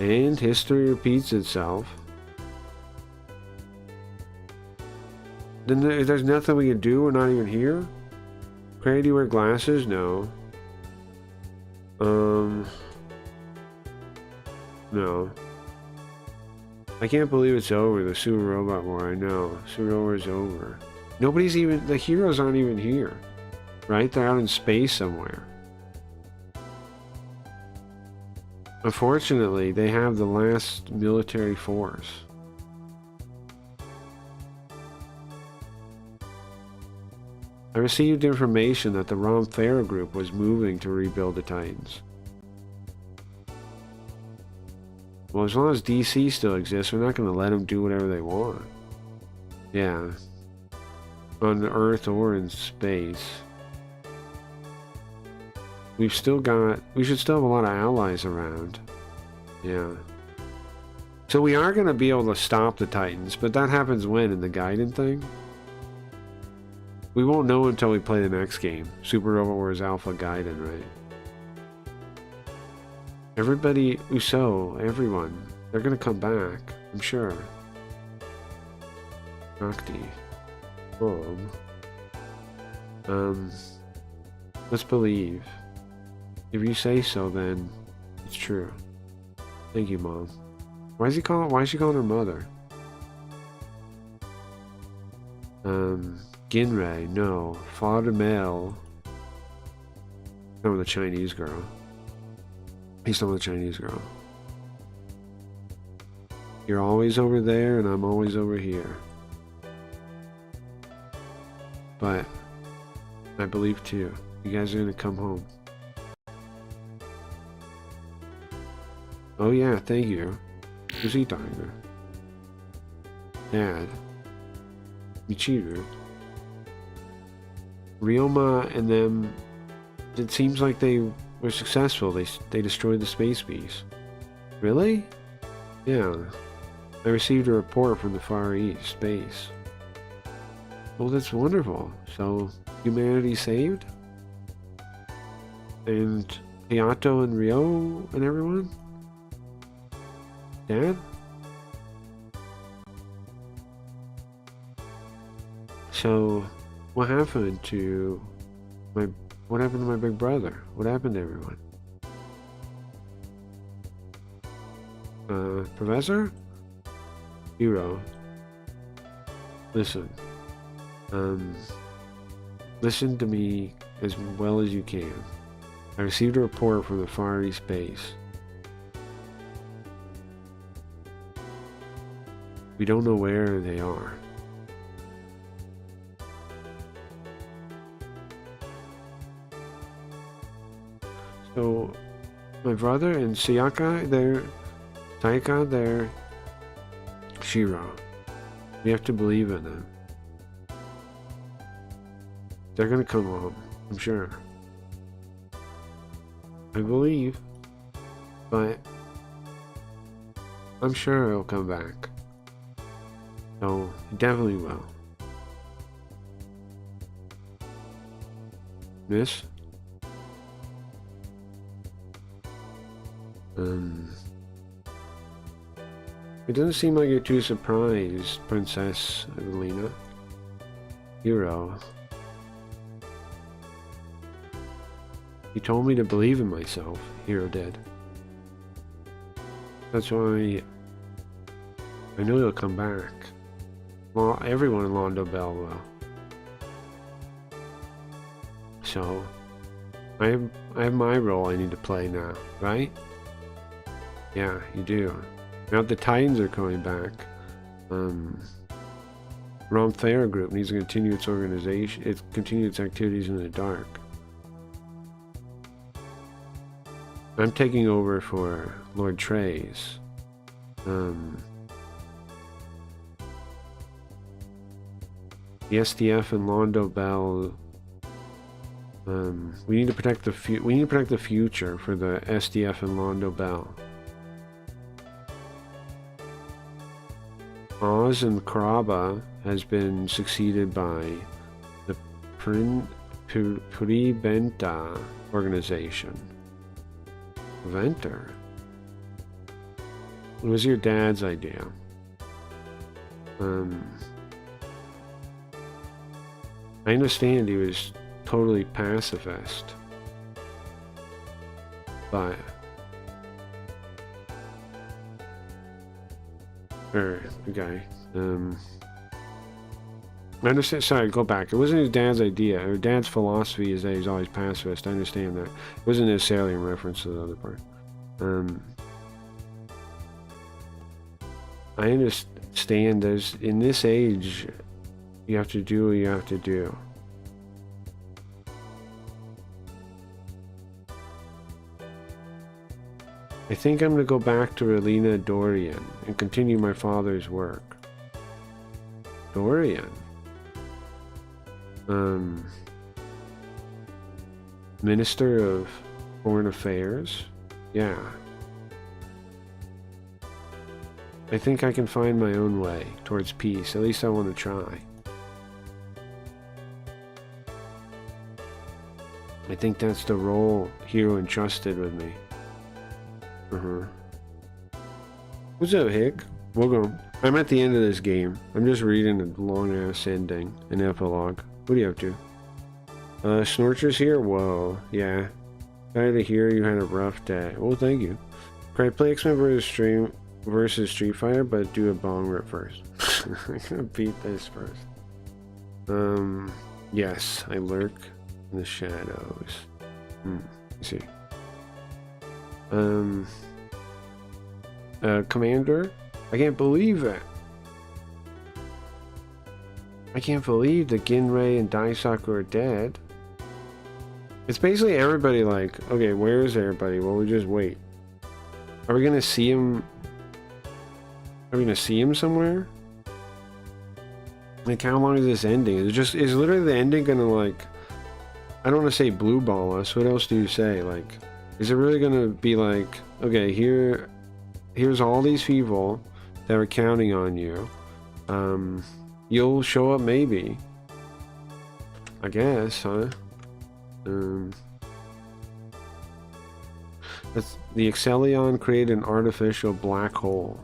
And history repeats itself. Then there's nothing we can do. We're not even here. Craig, do you wear glasses? No. No. I can't believe it's over. The Super Robot War. I know. Super War is over. Nobody's even. The heroes aren't even here. right? They're out in space somewhere. Unfortunately, they have the last military force. I received information that the Romfera group was moving to rebuild the Titans. Well, as long as DC still exists, we're not going to let them do whatever they want. Yeah. On Earth or in space. We should still have a lot of allies around. Yeah. So we are going to be able to stop the Titans, but that happens when? In the Gaiden thing? We won't know until we play the next game. Super Robot Wars Alpha Gaiden, right? Everybody, Uso, everyone, they're gonna come back, I'm sure. Nocti. Let's believe. If you say so, then it's true. Thank you, Mom. Why is she calling her mother? Ginrei, no. Father Mel. No, the Chinese girl. He's not the Chinese girl. You're always over there and I'm always over here. But I believe too. You guys are gonna come home. Oh yeah, thank you. Who's he talking to? Dad. Michiru. Ryoma and them, it seems like they were successful. They destroyed the space beast. Really? Yeah. I received a report from the Far East space. Well, that's wonderful. So, humanity saved? And Hayato and Ryo and everyone? Dad? So, what happened to my big brother? What happened to everyone? Professor? Hero. Listen. Listen to me as well as you can. I received a report from the Far East base. We don't know where they are. So, my brother and Sayaka, they're Shiro. We have to believe in them. They're gonna come home, I'm sure. I believe, but I'm sure it'll come back. So, it definitely will. Miss? It doesn't seem like you're too surprised, Princess Evelina. Hero. He told me to believe in myself, Hero did. That's why I know he'll come back. Well, everyone in Londo Bell will. So, I have my role I need to play now, right? Yeah, you do. Now that the Titans are coming back, Romfera Group needs to continue its activities in the dark. I'm taking over for Lord Trey's. The SDF and Londo Bell. We need to protect the future for the SDF and Londo Bell. Oz and Karaba has been succeeded by the Puribenta organization. Venter? It was your dad's idea. I understand he was totally pacifist, but okay. I understand. Sorry, go back. It wasn't his dad's idea. Her dad's philosophy is that he's always pacifist. I understand that. It wasn't necessarily in reference to the other part. I understand there's, in this age, you have to do what you have to do. I think I'm going to go back to Relina Dorian and continue my father's work. Dorian? Minister of Foreign Affairs? Yeah. I think I can find my own way towards peace. At least I want to try. I think that's the role Hero entrusted with me. What's up, Hick? Welcome. I'm at the end of this game. I'm just reading a long-ass ending, an epilogue. What are you up to? Snorcher's here? Whoa, yeah. Glad to hear you had a rough day. Well, thank you. Can I play X-Men versus Street Fighter, but do a bong rip first? I'm gonna beat this first. Yes, I lurk in the shadows. Let's see. Commander? I can't believe it. I can't believe that Ginrei and Daisaku are dead. It's basically everybody like, okay, where is everybody? Well, we just wait. Are we gonna see him? Are we gonna see him somewhere? Like, how long is this ending? Is literally the ending gonna, like, I don't want to say blue ball us. What else do you say? Like, is it really gonna be like, okay, here's all these people that are counting on you. You'll show up maybe. I guess, huh? That's, the Excellion created an artificial black hole.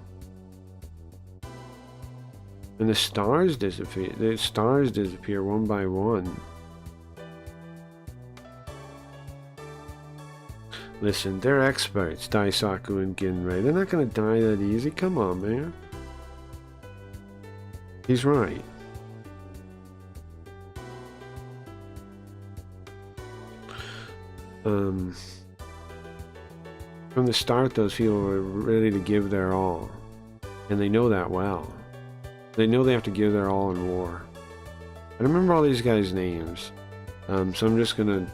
And the stars disappear. The stars disappear one by one. Listen, they're experts, Daisaku and Ginrei. They're not gonna die that easy. Come on, man. He's right. From the start, those people were ready to give their all. And they know that well. They know they have to give their all in war. I don't remember all these guys' names. So I'm just gonna...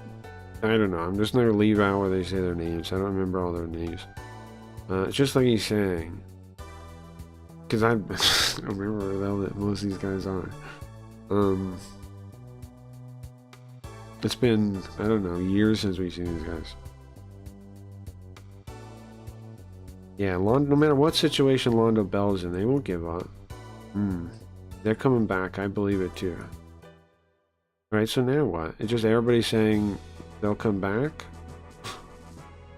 I don't know. I'm just gonna leave out where they say their names. I don't remember all their names. It's just like he's saying. Because I don't remember that most of these guys are. It's been, I don't know, years since we've seen these guys. Yeah, no matter what situation Londo Bell's in, they won't give up. They're coming back. I believe it too. Alright, so now what? It's just everybody saying they'll come back?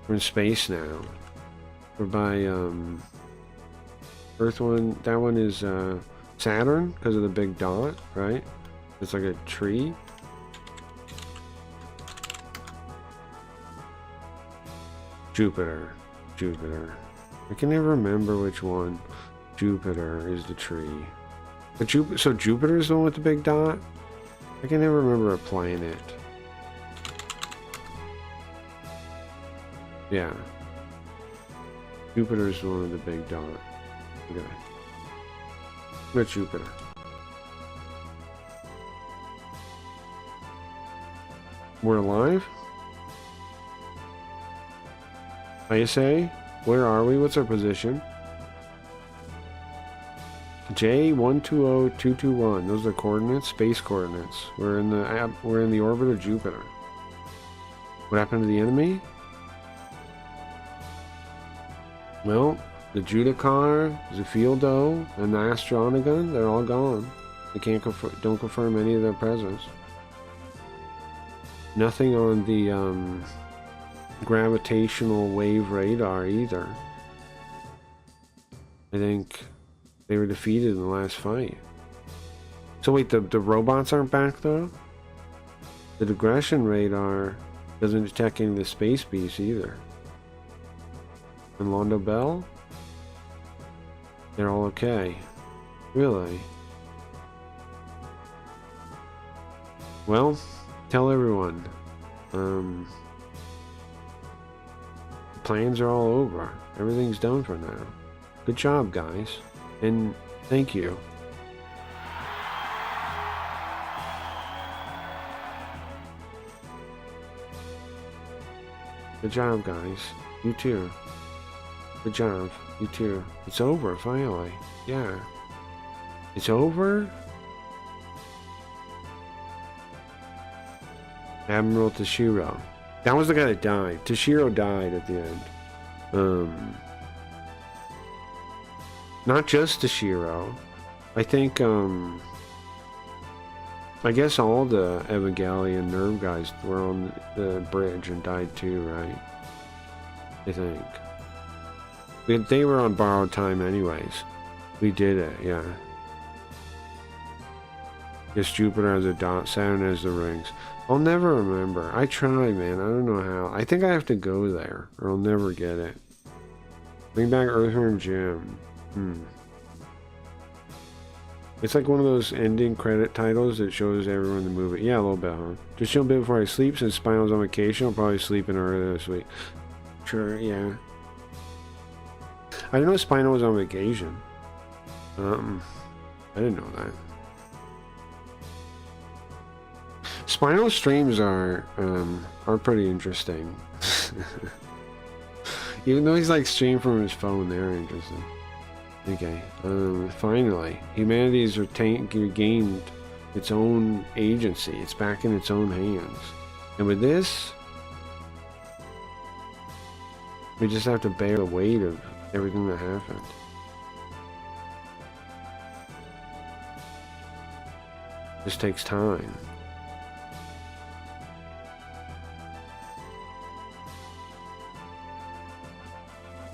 We're in space now. We're by, Earth one, that one is, Saturn, because of the big dot, right? It's like a tree. Jupiter. I can never remember which one. Jupiter is the tree. But so Jupiter is the one with the big dot? I can never remember a planet. Yeah. Jupiter is the one with the big dot. Okay. But Jupiter. We're alive? ISA? Where are we? What's our position? J120221. Those are coordinates, space coordinates. We're in the orbit of Jupiter. What happened to the enemy? Well, the Judicar, Zephieldo, and the Astronagon, they're all gone. They don't confirm any of their presence. Nothing on the gravitational wave radar either. I think they were defeated in the last fight. So wait, the robots aren't back though? The digression radar doesn't detect any of the space beasts either. And Londo Bell? They're all okay. Really? Well, tell everyone. Plans are all over. Everything's done for now. Good job, guys. And thank you. Good job, guys. You too. Good job. You too. It's over, finally. Yeah. It's over? Admiral Toshiro. That was the guy that died. Toshiro died at the end. Not just Toshiro. I think, I guess all the Evangelion nerve guys were on the bridge and died too, right? I think. They were on borrowed time anyways. We did it, yeah. Guess Jupiter has a dot, Saturn has the rings. I'll never remember. I try, man. I don't know how. I think I have to go there, or I'll never get it. Bring back Earthworm Jim. It's like one of those ending credit titles that shows everyone the movie. Yeah, a little bit, huh? Just chill a bit before I sleep. Since Spinal's on vacation, I'll probably sleep in early this week. Sure, yeah. I didn't know Spinal was on vacation. I didn't know that. Spinal streams are pretty interesting. Even though he's like streaming from his phone, they're interesting. Okay, finally, humanity has regained its own agency. It's back in its own hands. And with this, we just have to bear the weight of everything that happened. This takes time.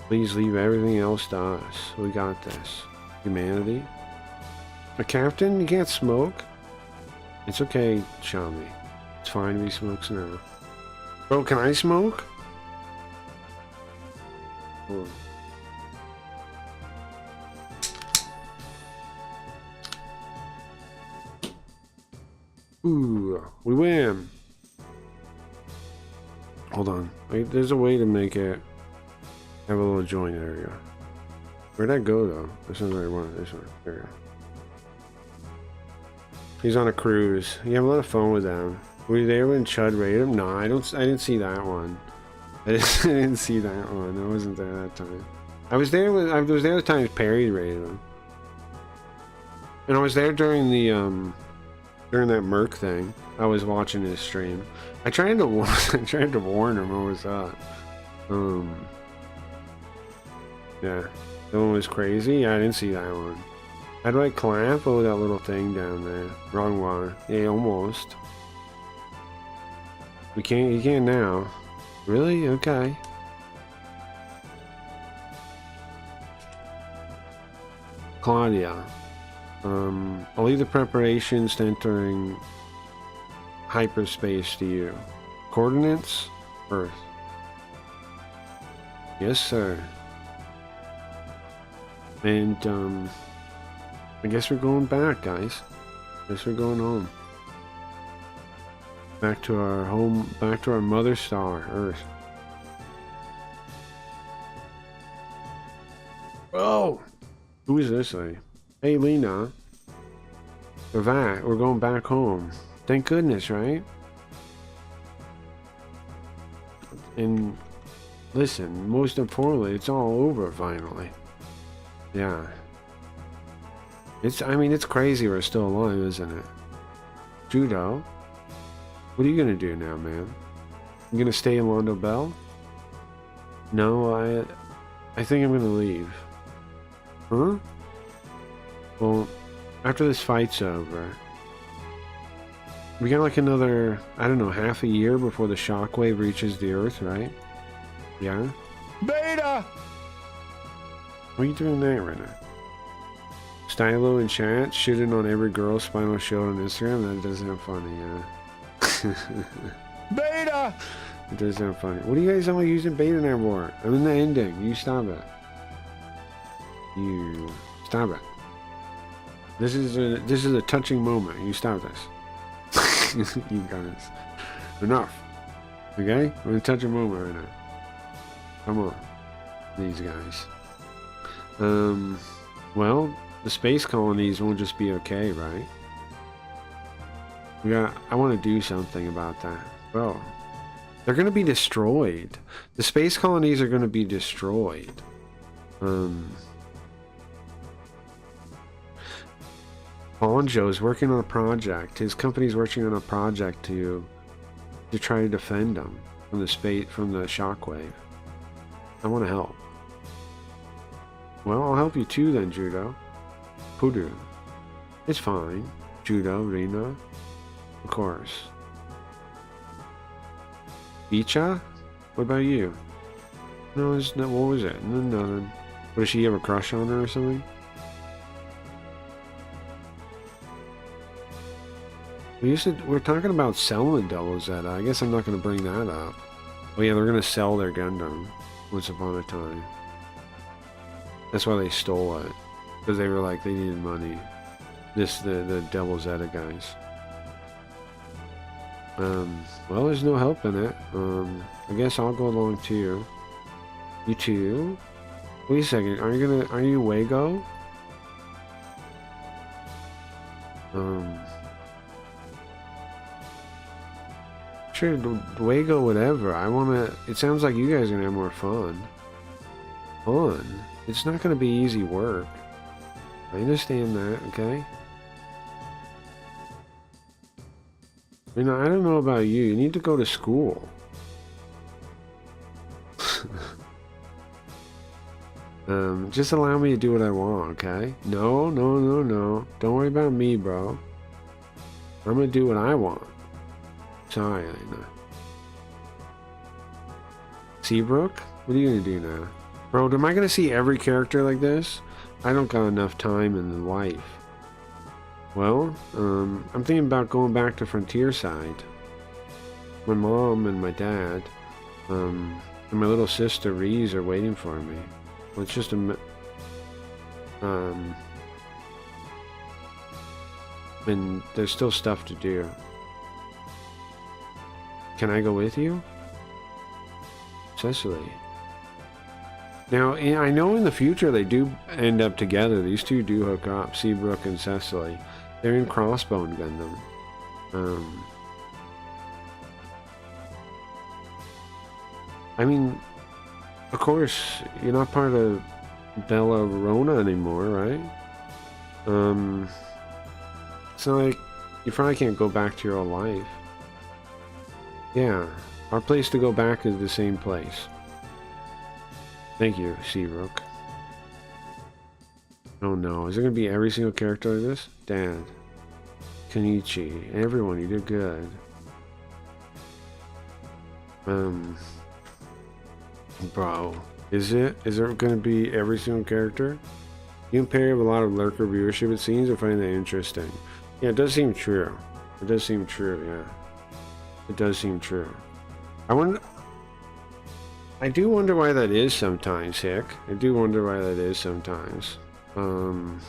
Please leave everything else to us. We got this. Humanity. A captain? You can't smoke? It's okay, Shami. It's fine if he smokes now. Bro, can I smoke? Hold on. Ooh, we win. Hold on. Wait, there's a way to make it have a little joint area. Where'd that go though? This is where I want it. This one. There we go. He's on a cruise. You have a lot of fun with them. Were you there when Chud raided him? No, I didn't see that one. I didn't see that one. I wasn't there that time. I was there the time Perry raided him. And I was there during the during that Merc thing. I was watching his stream. I tried to warn him what was up. Yeah, that one was crazy. Yeah, I didn't see that one. How do I clap? Oh, that little thing down there. Wrong one. Yeah, almost. We can't. You can now. Really? Okay. Claudia. I'll leave the preparations to entering hyperspace to you. Coordinates? Earth. Yes, sir. And, I guess we're going back, guys. I guess we're going home. Back to our home, back to our mother star, Earth. Oh! Who is this lady? Hey, Lena. We're going back home. Thank goodness, right? And, listen, most importantly, it's all over, finally. Yeah. I mean, it's crazy we're still alive, isn't it? Judo? What are you gonna do now, man? You gonna stay in Londo Bell? No, I think I'm gonna leave. Huh? Well, after this fight's over, we got like another, I don't know, half a year before the shockwave reaches the Earth, right? Yeah? Beta! What are you doing there right now? Stylo in chat, shitting on every girl Spinal showed on Instagram? That does sound funny, yeah. Beta! It does sound funny. What are you guys all using beta now for? I'm in the ending. You stop it. You stop it. This is a touching moment. You stop this. You guys. Enough. Okay? We're gonna touch a moment right now. Come on. These guys. Well, the space colonies won't just be okay, right? I want to do something about that. Bro. They're gonna be destroyed. The space colonies are gonna be destroyed. Bonjo's working on a project. His company's working on a project to try to defend them from the shockwave. I want to help. Well, I'll help you too then, Judo. Pudu. It's fine. Judo, Rina. Of course. Bicha? What about you? No, it's not. What was it? Nothing. What, does she have a crush on her or something? We're talking about selling Double Zeta. I guess I'm not going to bring that up. Oh yeah, they're going to sell their Gundam once upon a time. That's why they stole it. Because they were like, they needed money. The Double Zeta guys. Well, there's no help in it. I guess I'll go along too. You too? Wait a second, are you Wago? Sure, Wago, whatever. It sounds like you guys are gonna have more fun. It's not gonna be easy work. I understand that, okay? I mean, I don't know about you. You need to go to school. Just allow me to do what I want, okay? No. Don't worry about me, bro. I'm gonna do what I want. Sorry, Elena. Seabrook? What are you gonna do now? Bro, am I gonna see every character like this? I don't got enough time in life. Well, I'm thinking about going back to Frontier Side. My mom and my dad, and my little sister Reese are waiting for me. Well, it's just and there's still stuff to do. Can I go with you? Cecily. Now, I know in the future they do end up together. These two do hook up, Seabrook and Cecily. They're in Crossbone Gundam. I mean, of course, you're not part of Bella Rona anymore, right? It's not like you probably can't go back to your old life. Yeah, our place to go back is the same place. Thank you, Seabrook. Oh no, is it gonna be every single character like this? Dad. Kenichi. Everyone, you did good. Bro. Is it gonna be every single character? You and Perry have a lot of lurker viewership, it seems. I find that interesting. Yeah, it does seem true. It does seem true, yeah. It does seem true. I do wonder why that is sometimes, Hick. I do wonder why that is sometimes. I don't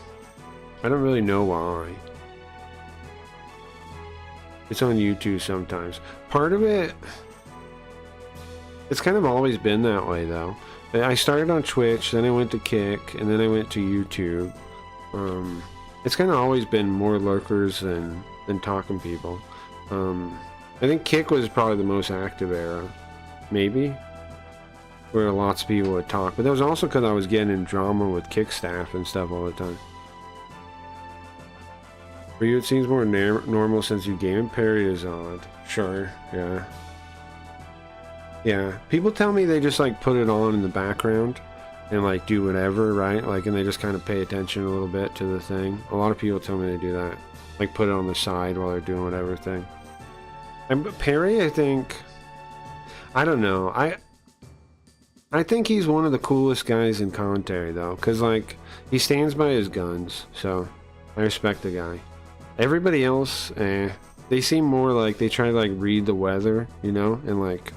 really know why. It's on YouTube sometimes. Part of it... It's kind of always been that way, though. I started on Twitch, then I went to Kick, and then I went to YouTube. It's kind of always been more lurkers than talking people. I think Kick was probably the most active era. Maybe? Where lots of people would talk. But that was also because I was getting in drama with Kick staff and stuff all the time. For you, it seems more normal since you game. Perry is odd. Sure, yeah. Yeah, people tell me they just like put it on in the background and like do whatever, right? Like, and they just kind of pay attention a little bit to the thing. A lot of people tell me they do that. Like put it on the side while they're doing whatever thing. And Perry, I think... I don't know. I think he's one of the coolest guys in commentary, though, because, like, he stands by his guns, so I respect the guy. Everybody else, they seem more like they try to, like, read the weather, you know, and, like,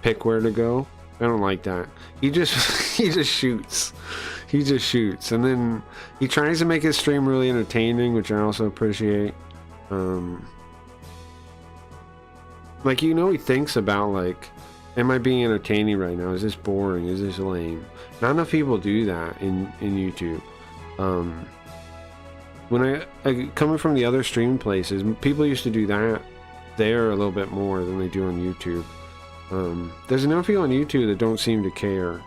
pick where to go. I don't like that. He just, he just shoots. He just shoots, and then he tries to make his stream really entertaining, which I also appreciate. Like, you know, he thinks about, like, am I being entertaining right now? Is this boring? Is this lame? Not enough people do that in YouTube. When I coming from the other stream places, people used to do that there a little bit more than they do on YouTube. There's enough people on YouTube that don't seem to care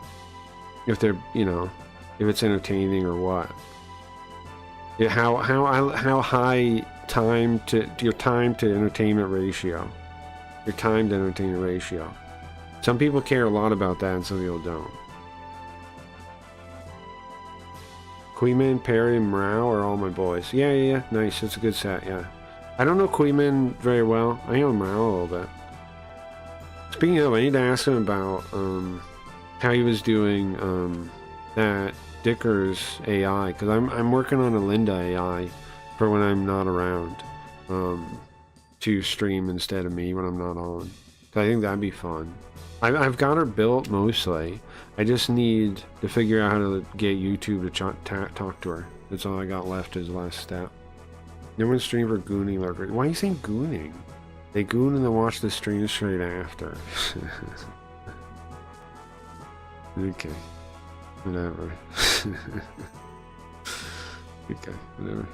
if they're, you know, if it's entertaining or what. Yeah, how high your time to entertainment ratio. Your time to entertainment ratio. Some people care a lot about that and some people don't. Queeman, Perry, and Morale are all my boys. Yeah. Nice. It's a good set, yeah. I don't know Queeman very well. I know Morale a little bit. Speaking of, I need to ask him about how he was doing that Dicker's AI, because I'm working on a Linda AI for when I'm not around to stream instead of me when I'm not on. So I think that'd be fun. I've got her built mostly. I just need to figure out how to get YouTube to talk to her. That's all I got left as the last step. No one stream for gooning lurkers. Why are you saying gooning? They goon and then watch the stream straight after. Okay. Whatever. Okay, whatever.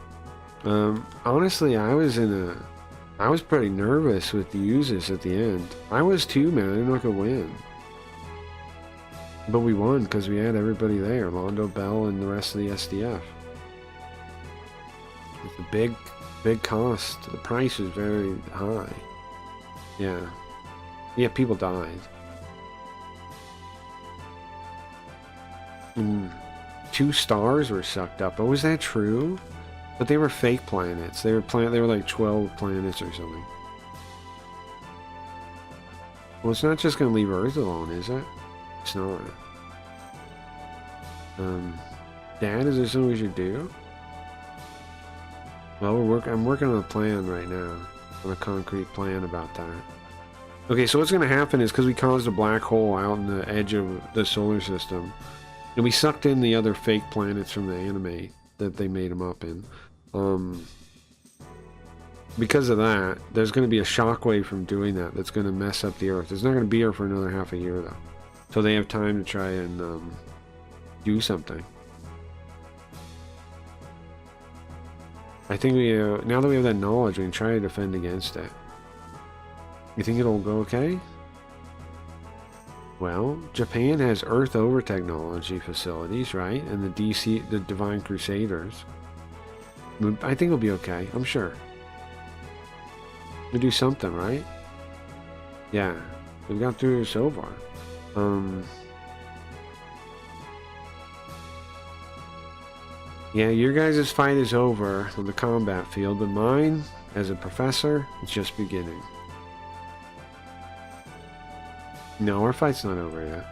Honestly, I was pretty nervous with the uses at the end. I was too, man. I didn't know I could win. But we won because we had everybody there. Londo, Bell, and the rest of the SDF. It's a big cost. The price is very high. Yeah. Yeah, people died. 2 stars were sucked up. Oh, was that true? But they were fake planets. They were like 12 planets or something. Well, it's not just gonna leave Earth alone, is it? It's not. Dad, is there something we should do? Well, I'm working on a plan right now. On a concrete plan about that. Okay, so what's gonna happen is because we caused a black hole out in the edge of the solar system, and we sucked in the other fake planets from the anime that they made them up in. Because of that, there's going to be a shockwave from doing that that's going to mess up the Earth. It's not going to be here for another half a year, though. So they have time to try and do something. I think now that we have that knowledge, we can try to defend against it. You think it'll go okay? Well, Japan has Earth over technology facilities, right? And the Divine Crusaders. I think it'll be okay. I'm sure. We'll do something, right? Yeah, we've got through so far. Yeah, your guys' fight is over on the combat field, but mine, as a professor, is just beginning. No, our fight's not over yet.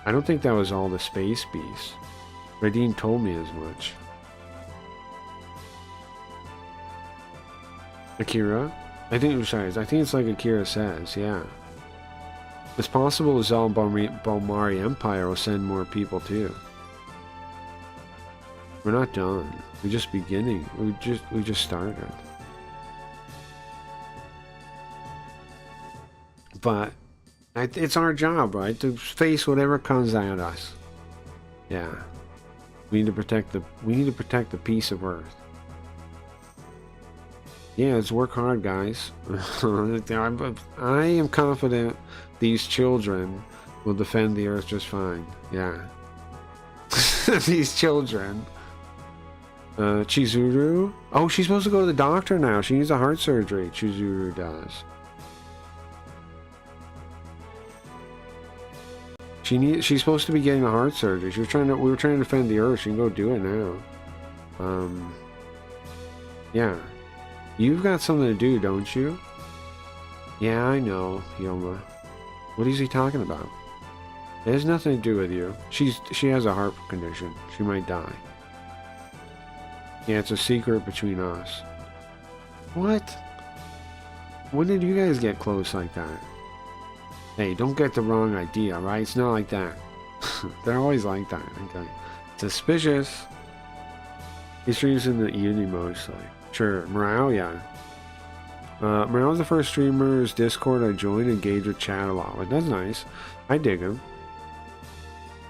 I don't think that was all the space beasts. Radine told me as much. Akira? I think it's like Akira says, yeah. It's possible the Zal Balmari Empire will send more people too. We're not done. We're just beginning. We just started. But it's our job, right, to face whatever comes at us. Yeah, we need to protect the peace of Earth. Yeah, let's work hard, guys. I am confident these children will defend the Earth just fine. Yeah, these children. Chizuru. Oh, she's supposed to go to the doctor now. She needs a heart surgery. Chizuru does. She's supposed to be getting a heart surgery. We were trying to defend the Earth. She can go do it now. Yeah. You've got something to do, don't you? Yeah, I know, Yoma. What is he talking about? It has nothing to do with you. She has a heart condition. She might die. Yeah, it's a secret between us. What? When did you guys get close like that? Hey, don't get the wrong idea, right? It's not like that. They're always like that, okay? Suspicious. He streams in the evening mostly. Sure, morale, yeah. When I was the first streamer's Discord, I joined and engaged with chat a lot. Like, that's nice. I dig him.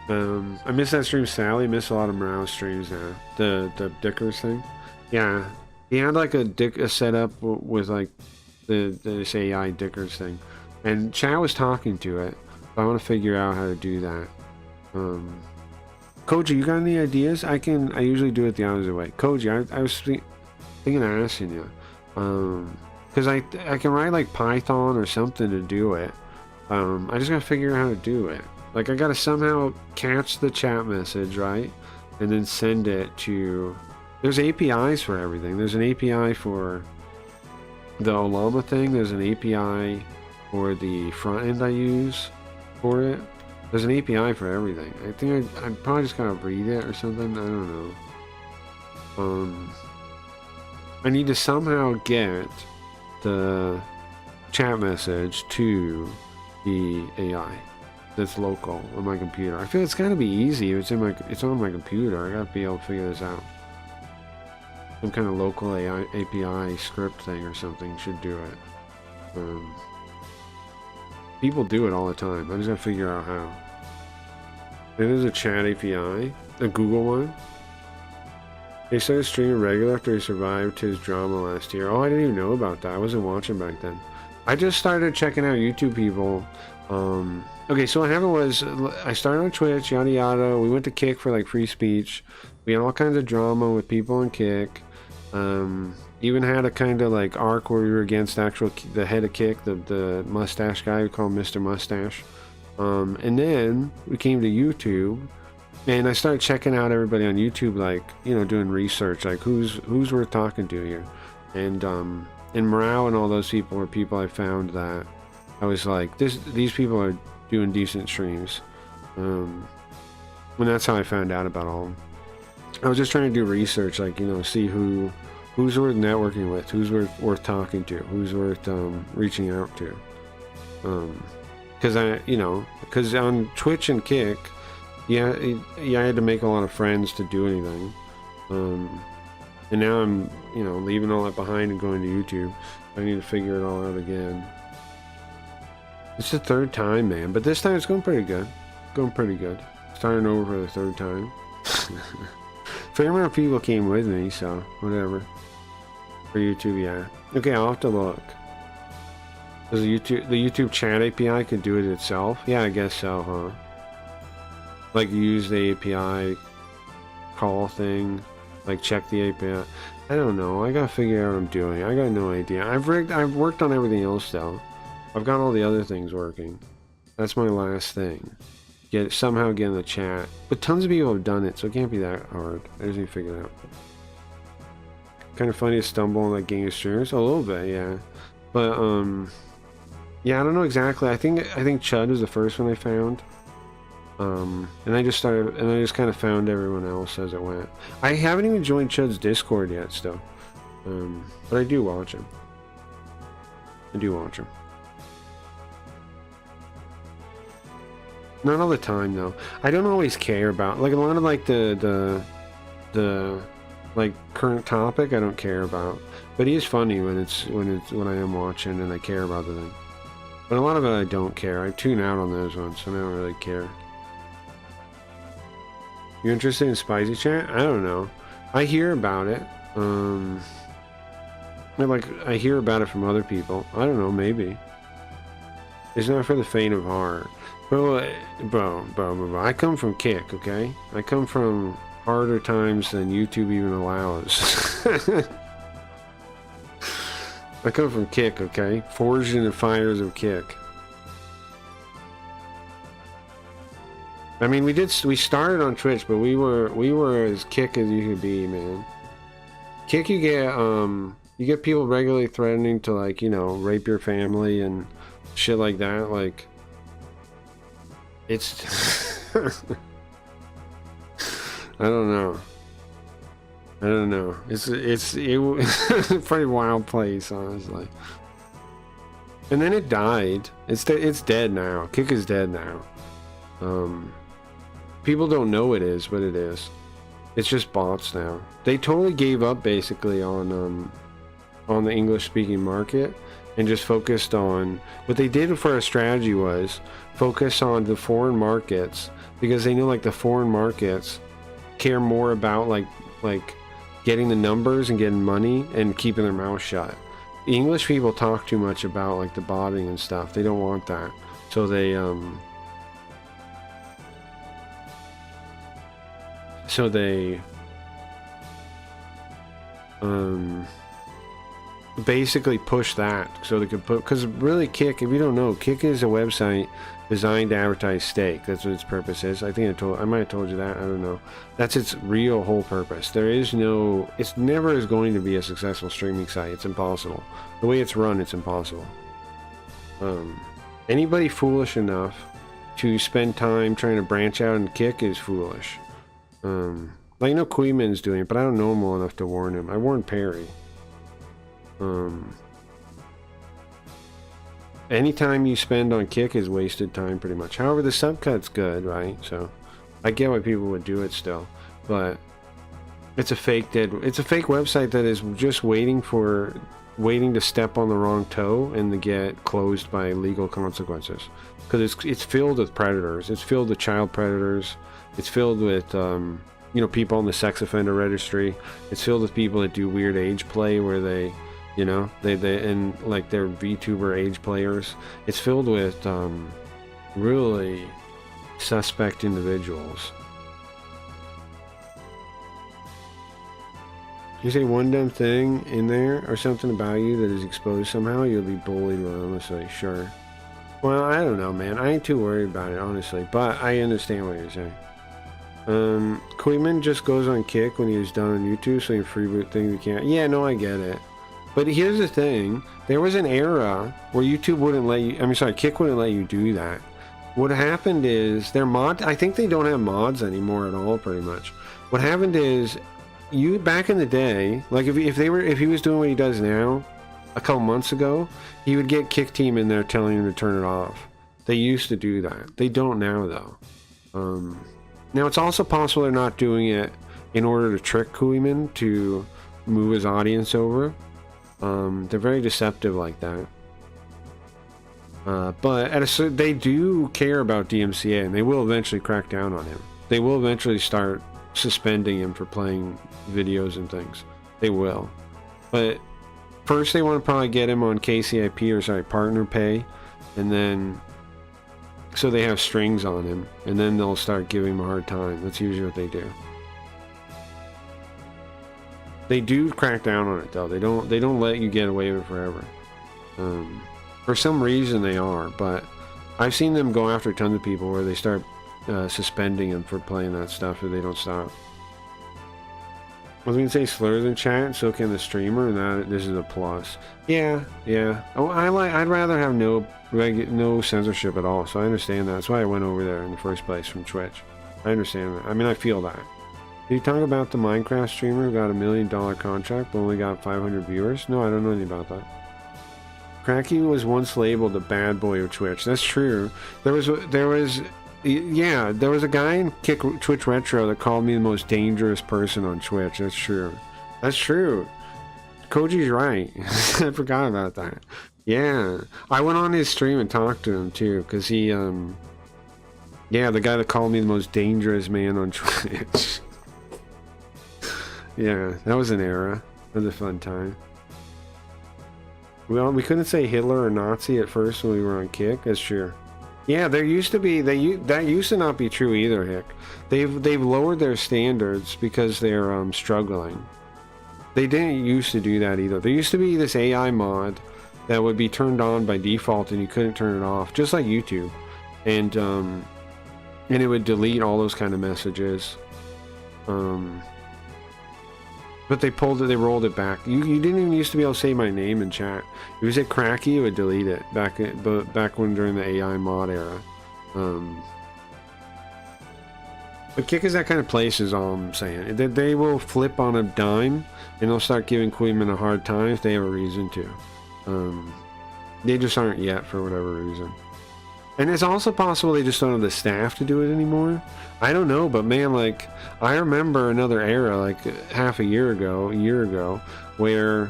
I miss that stream, Sally. I miss a lot of Morale's streams now. The Dickers thing. Yeah, he had like a setup with like this AI Dickers thing, and chat was talking to it. I want to figure out how to do that. Koji, you got any ideas? I usually do it the opposite way. Koji, I was thinking of asking you. Because I can write like Python or something to do it. I just gotta figure out how to do it. Like, I gotta somehow catch the chat message, right? And then send it to... There's APIs for everything. There's an API for the Olama thing. There's an API for the front end I use for it. There's an API for everything. I think I probably just gotta read it or something. I don't know. I need to somehow get the chat message to the AI that's local on my computer. I feel it's gotta be easy. It's on my computer. I gotta be able to figure this out. Some kind of local AI API script thing or something should do it. People do it all the time. I just gotta figure out how. There's a chat API, a Google one. He started streaming regular after he survived his drama last year. Oh, I didn't even know about that. I wasn't watching back then. I just started checking out YouTube people. Okay, so what happened was I started on Twitch, yada yada. We went to Kick for like free speech. We had all kinds of drama with people on Kick. Even had a kind of like arc where we were against the head of Kick, the mustache guy. We call him Mr. Mustache. And then we came to YouTube. And I started checking out everybody on YouTube, like, you know, doing research, like who's worth talking to here. And Morale and all those people were people I found that I was like, these people are doing decent streams. And that's how I found out about all of them. I was just trying to do research, like, you know, see who's worth networking with, who's worth talking to, who's worth reaching out to. Because on Twitch and Kick, yeah, I had to make a lot of friends to do anything. And now I'm, you know, leaving all that behind and going to YouTube. I need to figure it all out again. It's the third time, man, but this time it's going pretty good. Going pretty good. Starting over for the third time. Fair amount of people came with me, so whatever. For YouTube, yeah. Okay, I'll have to look. Does the YouTube chat API could do it itself? Yeah, I guess so, huh? Like use the API call thing, like check the API. I don't know. I gotta figure out what I'm doing. I got no idea. I've worked on everything else though. I've got all the other things working. That's my last thing. Somehow get in the chat. But tons of people have done it, so it can't be that hard. I just need to figure it out. Kind of funny to stumble on that gang of streamers. A little bit, yeah. But yeah, I don't know exactly. I think Chud was the first one I found. And I just kind of found everyone else as it went. I haven't even joined Chud's Discord yet still. But I do watch him. Not all the time though. I don't always care about, like, a lot of like the like current topic I don't care about. But he is funny when I am watching and I care about the thing. But a lot of it I don't care. I tune out on those ones, so I don't really care. You're interested in Spicy Chat? I don't know. I hear about it. I hear about it from other people. I don't know, maybe. It's not for the faint of heart. Bro, I come from Kick, okay? I come from harder times than YouTube even allows. I come from Kick, okay? Forged in the fires of Kick. I mean, we started on Twitch, but we were as Kick as you could be, man. Kick, you get people regularly threatening to, like, you know, rape your family and shit like that. Like, it's I don't know. It's a pretty wild place, honestly. And then it died. It's dead now. Kick is dead now. People don't know it is, but it is. It's just bots now. They totally gave up basically on on the English speaking market and just focused on what they did for a strategy was focus on the foreign markets, because they know like the foreign markets care more about like getting the numbers and getting money and keeping their mouth shut. The English people talk too much about like the botting and stuff. They don't want that. So they basically push that so they could put, because really Kick, if you don't know, Kick is a website designed to advertise steak. That's what its purpose is. I think I might have told you that. I don't know. That's its real whole purpose. There is no, it's never is going to be a successful streaming site. It's impossible. The way it's run, it's impossible. Anybody foolish enough to spend time trying to branch out and Kick is foolish. Like, I know Queeman's doing it, but I don't know him well enough to warn him. I warned Perry. Anytime you spend on Kick is wasted time, pretty much. However, the subcut's good, right? So I get why people would do it still, but it's a fake website that is just waiting to step on the wrong toe and to get closed by legal consequences, because it's filled with predators. It's filled with child predators. It's filled with people on the sex offender registry. It's filled with people that do weird age play where they and like they're VTuber age players. It's filled with really suspect individuals. You say one dumb thing in there or something about you that is exposed somehow, you'll be bullied relentlessly. Sure. Well, I don't know, man. I ain't too worried about it, honestly, but I understand what you're saying. Queeman just goes on Kick when he was done on YouTube, so you freeboot things you can't. Yeah, no, I get it. But here's the thing. There was an era where YouTube wouldn't let you, Kick wouldn't let you do that. What happened is I think they don't have mods anymore at all, pretty much. What happened is, back in the day, like if he was doing what he does now, a couple months ago, he would get Kick Team in there telling him to turn it off. They used to do that. They don't now, though. Now, it's also possible they're not doing it in order to trick Queeman to move his audience over. They're very deceptive like that. But they do care about DMCA, and they will eventually crack down on him. They will eventually start suspending him for playing videos and things. They will. But first they want to probably get him on KCIP, partner pay, and then so they have strings on him, and then they'll start giving him a hard time. That's usually what they do. They do crack down on it though. They don't let you get away with it forever. For some reason they are, but I've seen them go after tons of people where they start suspending them for playing that stuff if they don't stop. I was gonna say slurs in chat, so can the streamer, and that this is a plus. Yeah. Oh, I'd rather have no censorship at all, so I understand that. That's why I went over there in the first place from Twitch. I understand that. I mean, I feel that. Did you talk about the Minecraft streamer who got $1 million contract but only got 500 viewers? No, I don't know anything about that. Cracky was once labeled the bad boy of Twitch. That's true. There was a guy in Twitch Retro that called me the most dangerous person on Twitch. That's true. That's true. Koji's right. I forgot about that. Yeah. I went on his stream and talked to him too, because he, the guy that called me the most dangerous man on Twitch. Yeah, that was an era. That was a fun time. Well, we couldn't say Hitler or Nazi at first when we were on Kick. That's true. Yeah, there used to be that used to not be true either, Hick. They've lowered their standards because they're struggling. They didn't used to do that either. There used to be this AI mod that would be turned on by default and you couldn't turn it off, just like YouTube. And it would delete all those kind of messages. But they rolled it back. You didn't even used to be able to say my name in chat. If you said Cracky, it would delete it back when during the AI mod era. But Kick is that kind of place, is all I'm saying. They will flip on a dime and they'll start giving Queeman a hard time if they have a reason to. They just aren't yet for whatever reason. And it's also possible they just don't have the staff to do it anymore. I don't know, but man, like, I remember another era, like a year ago, where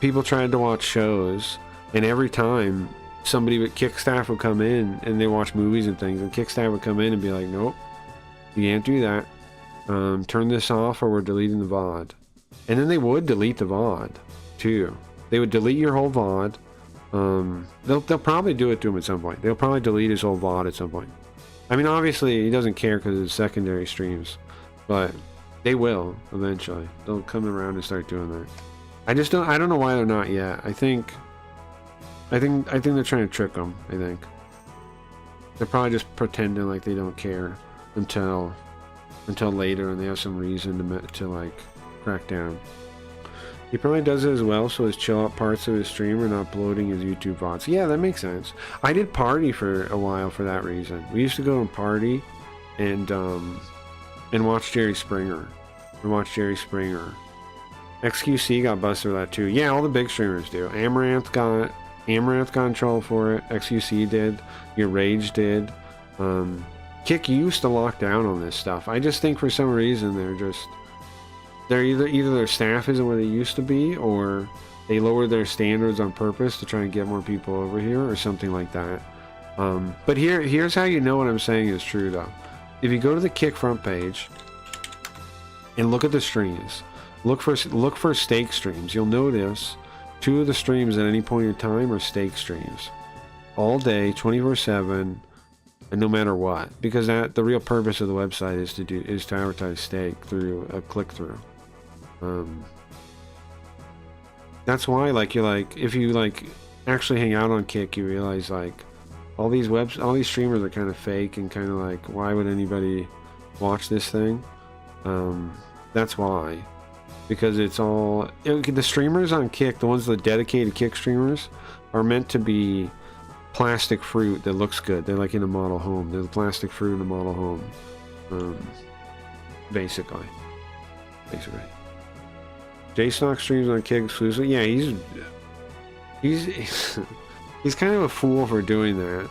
people tried to watch shows, and every time somebody with Kick staff would come in and they watch movies and things, and Kick staff would come in and be like, nope, you can't do that. Turn this off or we're deleting the VOD. And then they would delete the VOD too. They would delete your whole VOD. They'll probably do it to him at some point. They'll probably delete his whole VOD at some point. I mean, obviously he doesn't care because it's secondary streams, but they will eventually. They'll come around and start doing that. I don't know why they're not yet. I think they're trying to trick them. I think they're probably just pretending like they don't care until later, and they have some reason to like crack down. He probably does it as well, so his chill out parts of his stream are not bloating his YouTube VODs. Yeah, that makes sense. I did Party for a while for that reason. We used to go and Party and watch Jerry Springer. XQC got busted for that too. Yeah, all the big streamers do. Amaranth got in trouble for it. XQC did. Your Rage did. Kick used to lock down on this stuff. I just think for some reason they're either their staff isn't where they used to be, or they lowered their standards on purpose to try and get more people over here, or something like that. But here's how you know what I'm saying is true though. If you go to the Kick front page and look at the streams, look for stake streams, you'll notice 2 of the streams at any point in time are stake streams. All day, 24/7, and no matter what. Because the real purpose of the website is to advertise stake through a click-through. That's why, like, if you like actually hang out on Kick, you realize like all these streamers are kind of fake, and kind of like, why would anybody watch this thing? That's why. Because it's all the streamers on Kick, the ones that dedicated Kick streamers, are meant to be plastic fruit that looks good. They're like in a model home. They're the plastic fruit in a model home. Basically. JStock streams on Kick exclusively. Yeah, he's kind of a fool for doing that.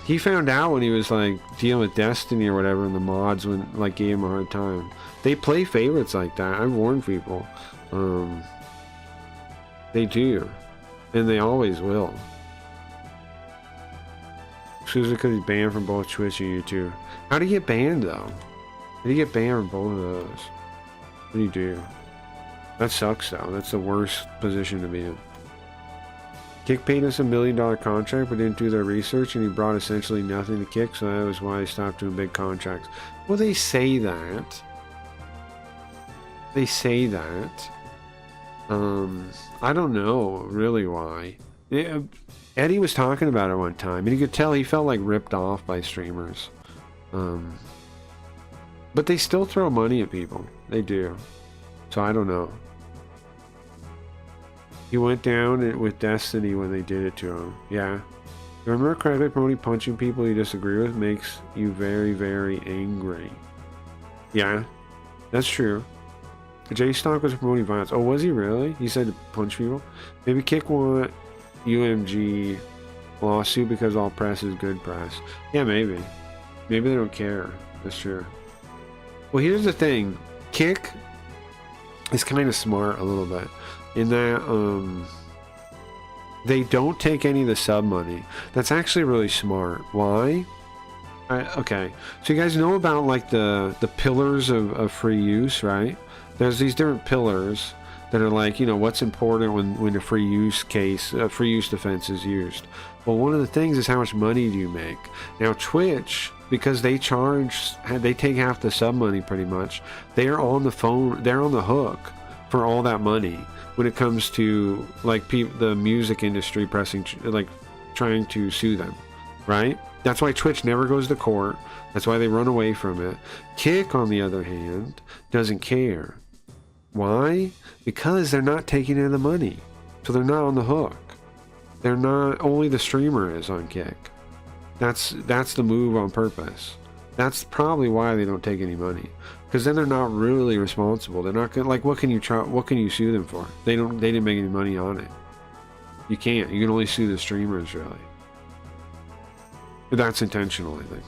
He found out when he was like dealing with Destiny or whatever, and the mods gave him a hard time. They play favorites like that. I've warned people. They do, and they always will. Exclusively because he's banned from both Twitch and YouTube. How do you get banned though? How do you get banned from both of those? What do you do? That sucks though. That's the worst position to be in. Kick paid us $1 million contract but didn't do their research, and he brought essentially nothing to Kick, so that was why he stopped doing big contracts. Well, they say that. I don't know really why. Eddie was talking about it one time, and you could tell he felt like ripped off by streamers. But they still throw money at people. They do. So I don't know. He went down with Destiny when they did it to him. Yeah. If I remember correctly, promoting punching people you disagree with makes you very, very angry. Yeah, that's true. JStock was promoting violence. Oh, was he really? He said to punch people? Maybe Kick want UMG lawsuit because all press is good press. Yeah, maybe. Maybe they don't care. That's true. Well, here's the thing. Kick is kind of smart a little bit in that they don't take any of the sub money. That's actually really smart. Why? Okay, so you guys know about like the pillars of free use, right? There's these different pillars that are like, you know, what's important when a free use defense is used. Well, one of the things is how much money do you make. Now Twitch, because they take half the sub money pretty much, they're on the hook for all that money when it comes to like the music industry trying to sue them, right? That's why Twitch never goes to court. That's why they run away from it. Kick, on the other hand, doesn't care. Why? Because they're not taking in the money. So they're not on the hook. They're not, only the streamer is on Kick. That's the move on purpose. That's probably why they don't take any money. Because then they're not really responsible. They're not gonna, like, what can you sue them for? They didn't make any money on it. You can't. You can only sue the streamers, really. But that's intentional, I think.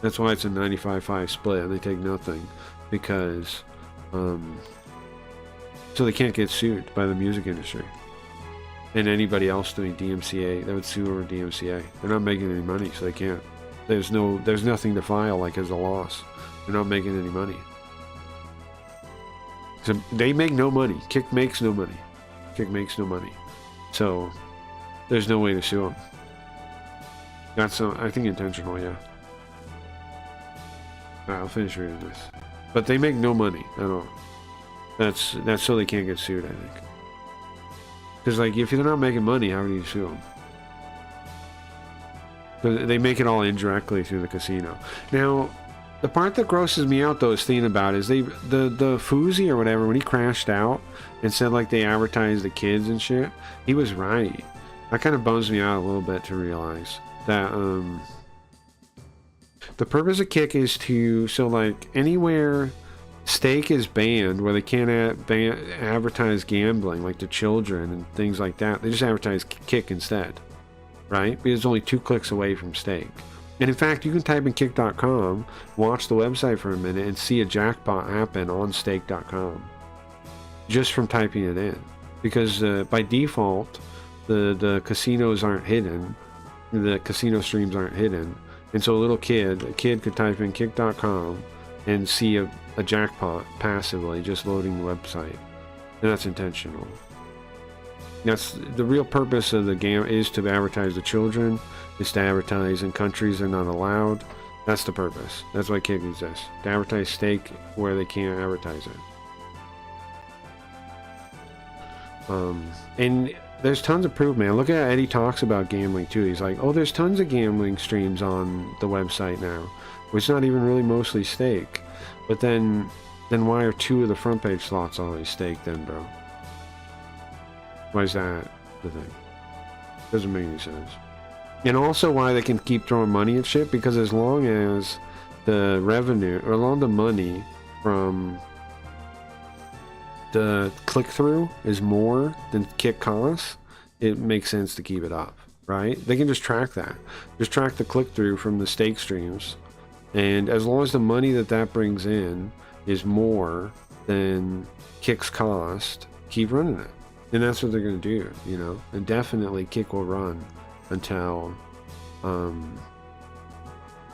That's why it's a 95-5 split and they take nothing. Because so they can't get sued by the music industry and anybody else doing DMCA. They would sue over DMCA. They're not making any money, so they can't. There's nothing to file like as a loss. They're not making any money. So they make no money. Kick makes no money. Kick makes no money. So there's no way to sue them. That's I think intentional, yeah. Alright, I'll finish reading this. But they make no money at all. That's so they can't get sued, I think. Because like if they're not making money, how do you sue them? Because they make it all indirectly through the casino. Now, the part that grosses me out though is thinking about is the Fousey or whatever, when he crashed out and said like they advertised the kids and shit, he was right. That kind of bums me out a little bit to realize that the purpose of Kick is to, so like anywhere stake is banned, where they can't advertise gambling like to children and things like that, they just advertise Kick instead, right? Because it's only 2 clicks away from stake. And in fact, you can type in kick.com, watch the website for a minute, and see a jackpot happen on stake.com just from typing it in. Because by default, the casinos aren't hidden, the casino streams aren't hidden, and so a kid could type in kick.com and see a jackpot passively just loading the website, and that's intentional. That's the real purpose of the game, is to advertise to children, is to advertise in countries they're not allowed. That's the purpose. That's why Kick exists, to advertise stake where they can't advertise it. And there's tons of proof, man. Look at how Eddie talks about gambling too. He's like, oh, there's tons of gambling streams on the website now, which is not even really mostly stake. But then why are 2 of the front page slots always stake then, bro? Why is that the thing? Doesn't make any sense. And also why they can keep throwing money at shit, because as long as the revenue, or along the money from the click-through is more than Kick costs, it makes sense to keep it up, right? They can just track that. Just track the click-through from the stake streams. And as long as the money that brings in is more than Kick's cost, keep running it. And that's what they're going to do, you know? And definitely Kick will run until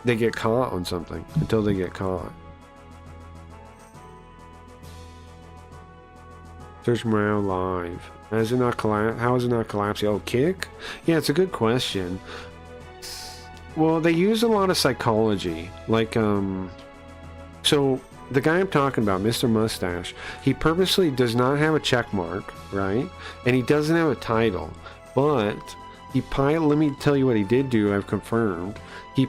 they get caught on something. Until they get caught. Search morale live. How is it not collapsing? Oh, Kick? Yeah, it's a good question. Well, they use a lot of psychology. Like, so the guy I'm talking about, Mr. Mustache, he purposely does not have a check mark, right? And he doesn't have a title. But let me tell you what he did do, I've confirmed. He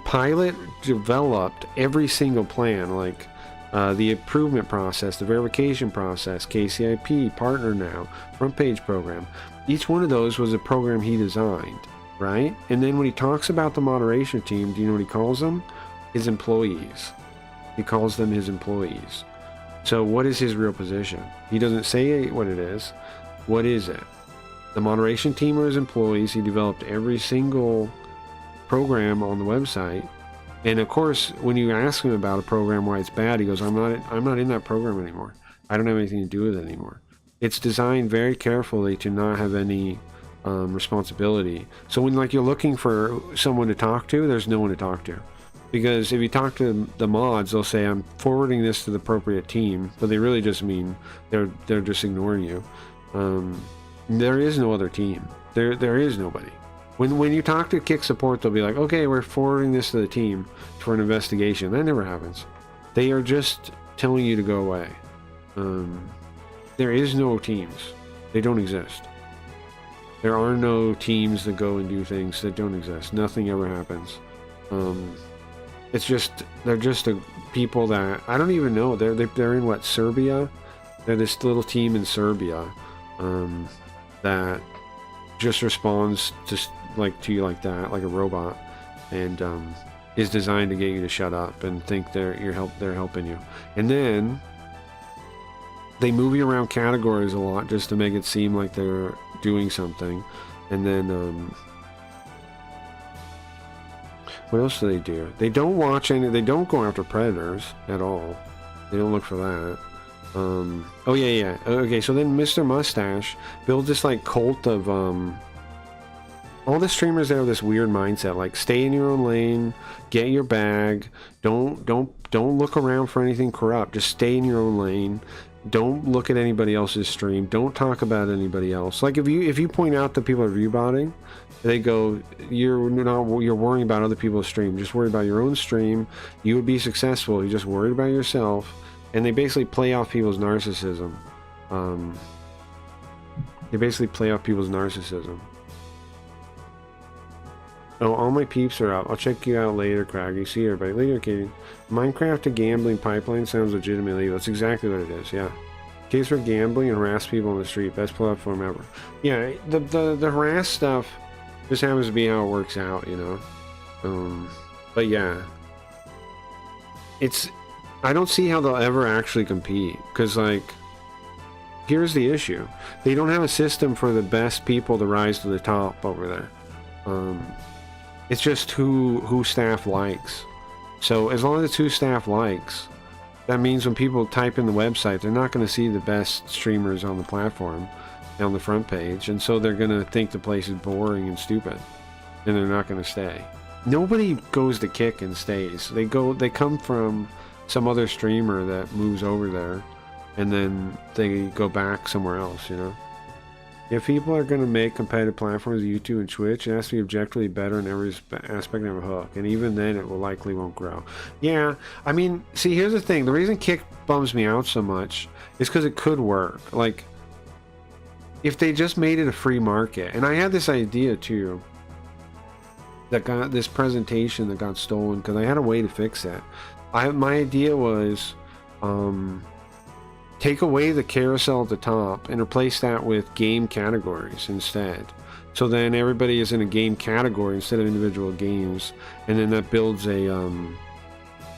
developed every single plan, like the improvement process, the verification process, KCIP, Partner Now, Front Page Program. Each one of those was a program he designed, right? And then when he talks about the moderation team, do you know what he calls them? His employees. He calls them his employees. So what is his real position? He doesn't say what it is. What is it? The moderation team are his employees. He developed every single program on the website. And of course, when you ask him about a program, why it's bad, he goes, I'm not in that program anymore. I don't have anything to do with it anymore. It's designed very carefully to not have any responsibility. So when you're looking for someone to talk to, there's no one to talk to. Because if you talk to the mods, they'll say, I'm forwarding this to the appropriate team, but they really just mean they're just ignoring you. There is no other team. There is nobody. When you talk to Kick support, they'll be like, okay, we're forwarding this to the team for an investigation. That never happens. They are just telling you to go away. There is no teams. They don't exist. There are no teams that go and do things that don't exist. Nothing ever happens. It's just, they're just people that, I don't even know. They're in what, Serbia? They're this little team in Serbia that just responds to you like that, like a robot, and is designed to get you to shut up and think they're helping you. And then they move you around categories a lot just to make it seem like they're doing something. And then what else do they do? They don't watch they don't go after predators at all. They don't look for that. Oh yeah. Okay, so then Mr. Mustache builds this like cult of all the streamers that have this weird mindset, like stay in your own lane, get your bag, don't look around for anything corrupt, just stay in your own lane, don't look at anybody else's stream, don't talk about anybody else. Like if you point out that people are view botting, they go, you're worrying about other people's stream, just worry about your own stream, you would be successful, you just worried about yourself. And they basically play off people's narcissism. Oh, all my peeps are up. I'll check you out later, Craggy. See you, everybody. Later, Katie. Minecraft to gambling pipeline sounds legitimately legal. That's exactly what it is, yeah. Case for gambling and harass people on the street. Best platform ever. Yeah, the harass stuff just happens to be how it works out, you know? But yeah. I don't see how they'll ever actually compete. Because, like, here's the issue. They don't have a system for the best people to rise to the top over there. It's just who staff likes. So as long as it's who staff likes, that means when people type in the website, they're not going to see the best streamers on the platform on the front page, and so they're going to think the place is boring and stupid, and they're not going to stay. Nobody goes to Kick and stays. They come from some other streamer that moves over there, and then they go back somewhere else, you know? If people are going to make competitive platforms, YouTube and Twitch, it has to be objectively better in every aspect of a hook, and even then it will likely won't grow. Yeah, I mean, see, here's the thing. The reason Kick bums me out so much is because it could work. Like, if they just made it a free market, and I had this idea too, that got this presentation that got stolen because I had a way to fix it. My idea was, take away the carousel at the top and replace that with game categories instead. So then everybody is in a game category instead of individual games, and then that builds a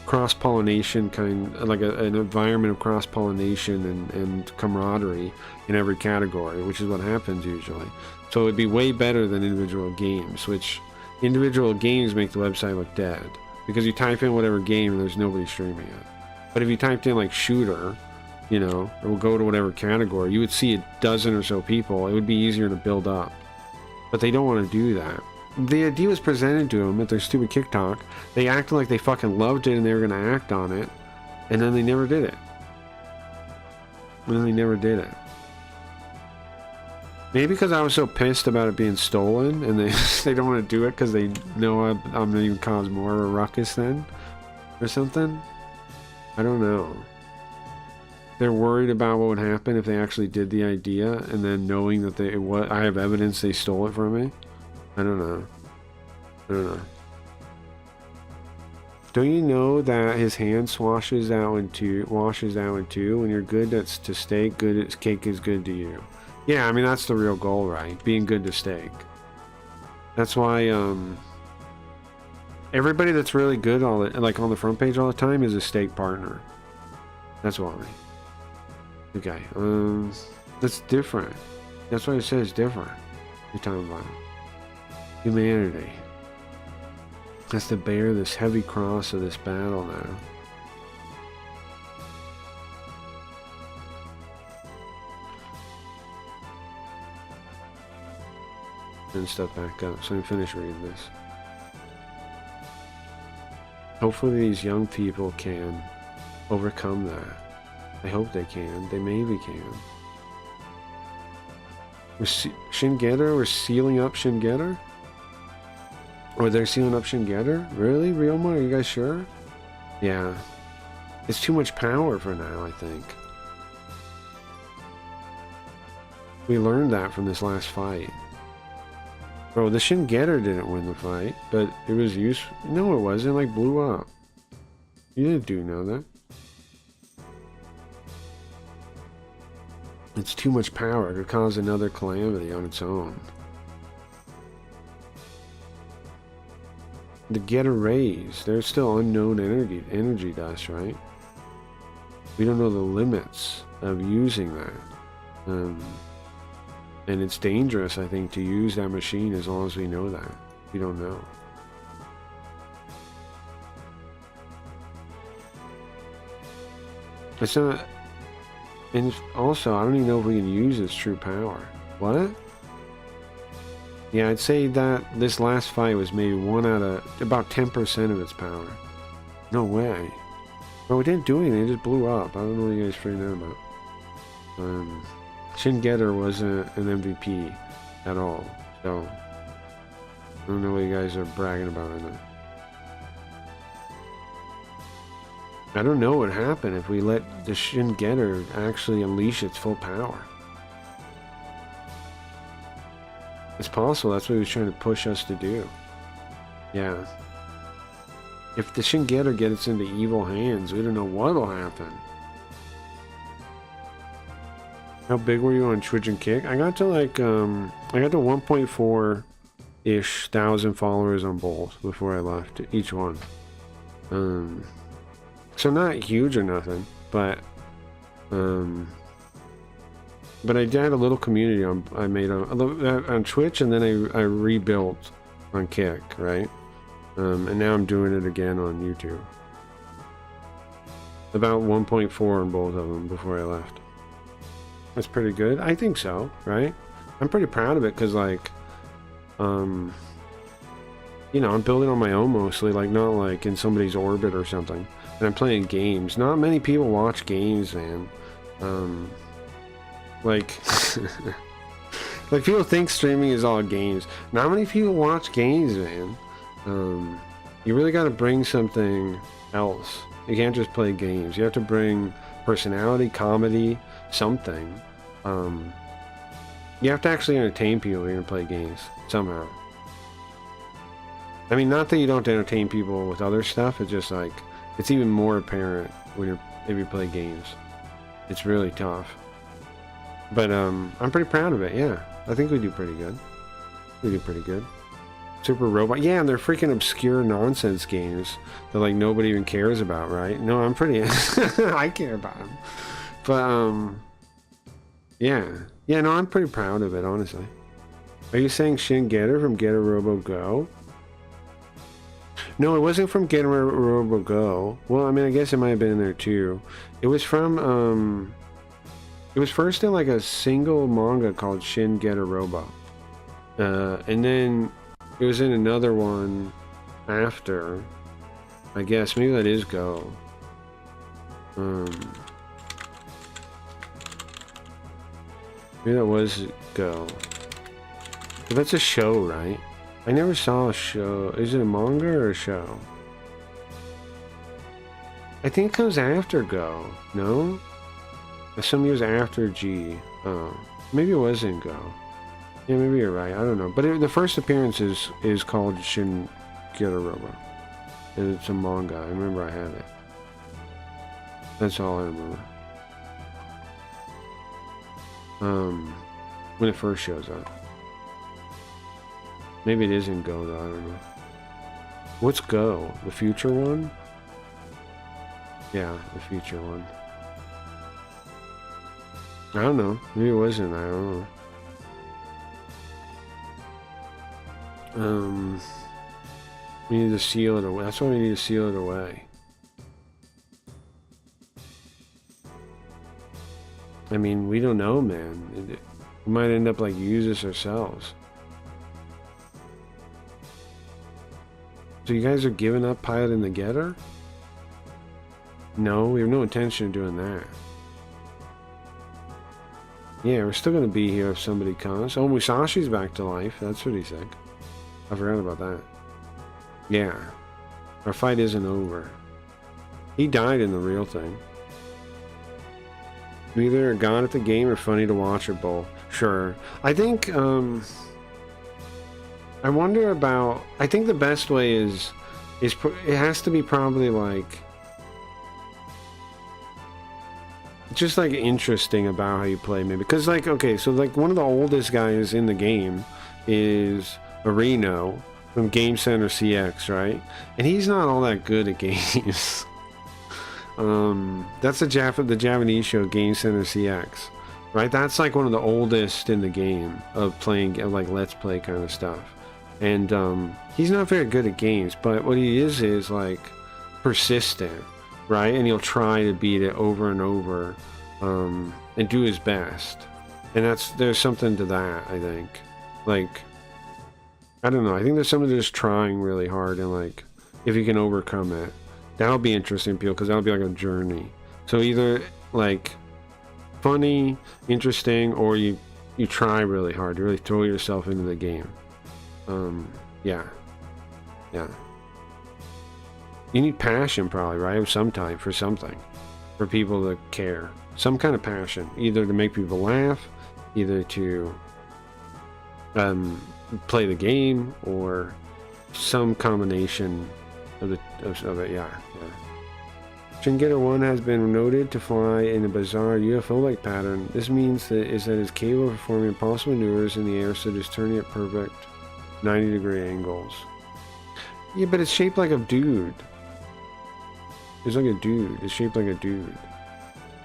cross-pollination like an environment of cross-pollination and camaraderie in every category, which is what happens usually. So it'd be way better than individual games, which individual games make the website look dead because you type in whatever game and there's nobody streaming it. But if you typed in like shooter, you know, or we'll go to whatever category, you would see a dozen or so people. It would be easier to build up. But they don't want to do that. The idea was presented to them at their stupid TikTok. They acted like they fucking loved it and they were going to act on it. And then they never did it. Maybe because I was so pissed about it being stolen and they don't want to do it because they know I'm going to even cause more of a ruckus then. Or something. I don't know. They're worried about what would happen if they actually did the idea, and then knowing that I have evidence they stole it from me. I don't know. Don't you know that his hand washes out in two? When you're good, that's to steak. Good, cake is good to you. Yeah, I mean that's the real goal, right? Being good to steak. That's why everybody that's really good like on the front page all the time is a steak partner. That's why. Okay, that's different. That's why it says different. You're talking about humanity has to bear this heavy cross of this battle now. And stuff back up. So let me finish reading this. Hopefully these young people can overcome that. I hope they can. They maybe can. We're sealing up Shingetter? Or they're sealing up Shingetter? Really? Ryoma, are you guys sure? Yeah. It's too much power for now, I think. We learned that from this last fight. Bro, the Shingetter didn't win the fight, but it was useful. No, it wasn't. Like, blew up. You didn't know that. It's too much power. It could cause another calamity on its own. The Getter Rays, there's still unknown energy dust, right? We don't know the limits of using that. And it's dangerous, I think, to use that machine as long as we know that. We don't know. It's not... And also, I don't even know if we can use its true power. What? Yeah, I'd say that this last fight was maybe about 10% of its power. No way. Well, it didn't do anything, it just blew up. I don't know what you guys freaking out about. Shin Getter wasn't an MVP at all, so I don't know what you guys are bragging about right now. I don't know what happened if we let the Shin Getter actually unleash its full power. It's possible that's what he was trying to push us to do. Yeah. If the Shin Getter gets into evil hands, we don't know what'll happen. How big were you on Twitch and Kick? I got to like, I got to 1.4-ish thousand followers on both before I left, each one. So not huge or nothing, but I did have a little community I made on Twitch, and then I rebuilt on Kick, right? And now I'm doing it again on YouTube. About 1.4 on both of them before I left. That's pretty good. I think so, right? I'm pretty proud of it because, like, you know, I'm building on my own mostly, like, not like in somebody's orbit or something. And I'm playing games. Not many people watch games, man. Like, like people think streaming is all games. Not many people watch games, man. You really got to bring something else. You can't just play games. You have to bring personality, comedy, something. You have to actually entertain people when you're gonna play games somehow. I mean, not that you don't entertain people with other stuff. It's just like it's even more apparent when if you play games. It's really tough. But I'm pretty proud of it. Yeah, I think we do pretty good. We do pretty good. Super Robot. Yeah, and they're freaking obscure nonsense games that like nobody even cares about, right? No, I'm pretty. I care about them. But yeah, no, I'm pretty proud of it, honestly. Are you saying Shin Getter from Getter Robo Go? No, it wasn't from Getter Robo Go. Well, I mean, I guess it might have been in there too. It was from it was first in like a single manga called Shin Getter Robo, and then it was in another one after. I guess maybe that is Go. Maybe that was Go. But that's a show, right? I never saw a show. Is it a manga or a show? I think it comes after Go. No? Some years after G. Oh. Maybe it wasn't Go. Yeah, maybe you're right. I don't know. But the first appearance is called Shin Getter Robo. And it's a manga. I remember I had it. That's all I remember. When it first shows up. Maybe it isn't Go though, I don't know. What's Go? The future one? Yeah, the future one. I don't know. Maybe it wasn't, I don't know. We need to seal it away. That's why we need to seal it away. I mean, we don't know, man. We might end up like use this ourselves. So you guys are giving up piloting the Getter? No, we have no intention of doing that. Yeah, we're still going to be here if somebody comes. Oh, Musashi's back to life. That's pretty sick. I forgot about that. Yeah. Our fight isn't over. He died in the real thing. Either a god at the game or funny to watch or both. Sure. I think, I wonder about... I think the best way is it has to be probably like... just like interesting about how you play, maybe. Because like, okay, so like one of the oldest guys in the game is Areno from Game Center CX, right? And he's not all that good at games. That's the Japanese show Game Center CX, right? That's like one of the oldest in the game of playing, like let's play kind of stuff. And he's not very good at games, but what he is like persistent, right? And he'll try to beat it over and over. and do his best. And there's something to that, I think. Like, I don't know, I think there's something to just trying really hard, and like, if you can overcome it, that'll be interesting to people, because that'll be like a journey. So either like funny, interesting, or you try really hard, you really throw yourself into the game. Yeah. You need passion probably, right? Of some type, for something, for people to care. Some kind of passion, either to make people laugh, either to play the game, or some combination of it. Yeah. Shin Getter 1 has been noted to fly in a bizarre UFO-like pattern. This means that it is capable of performing impossible maneuvers in the air, such as turning at perfect 90-degree angles. Yeah, but it's shaped like a dude. It's like a dude. It's shaped like a dude.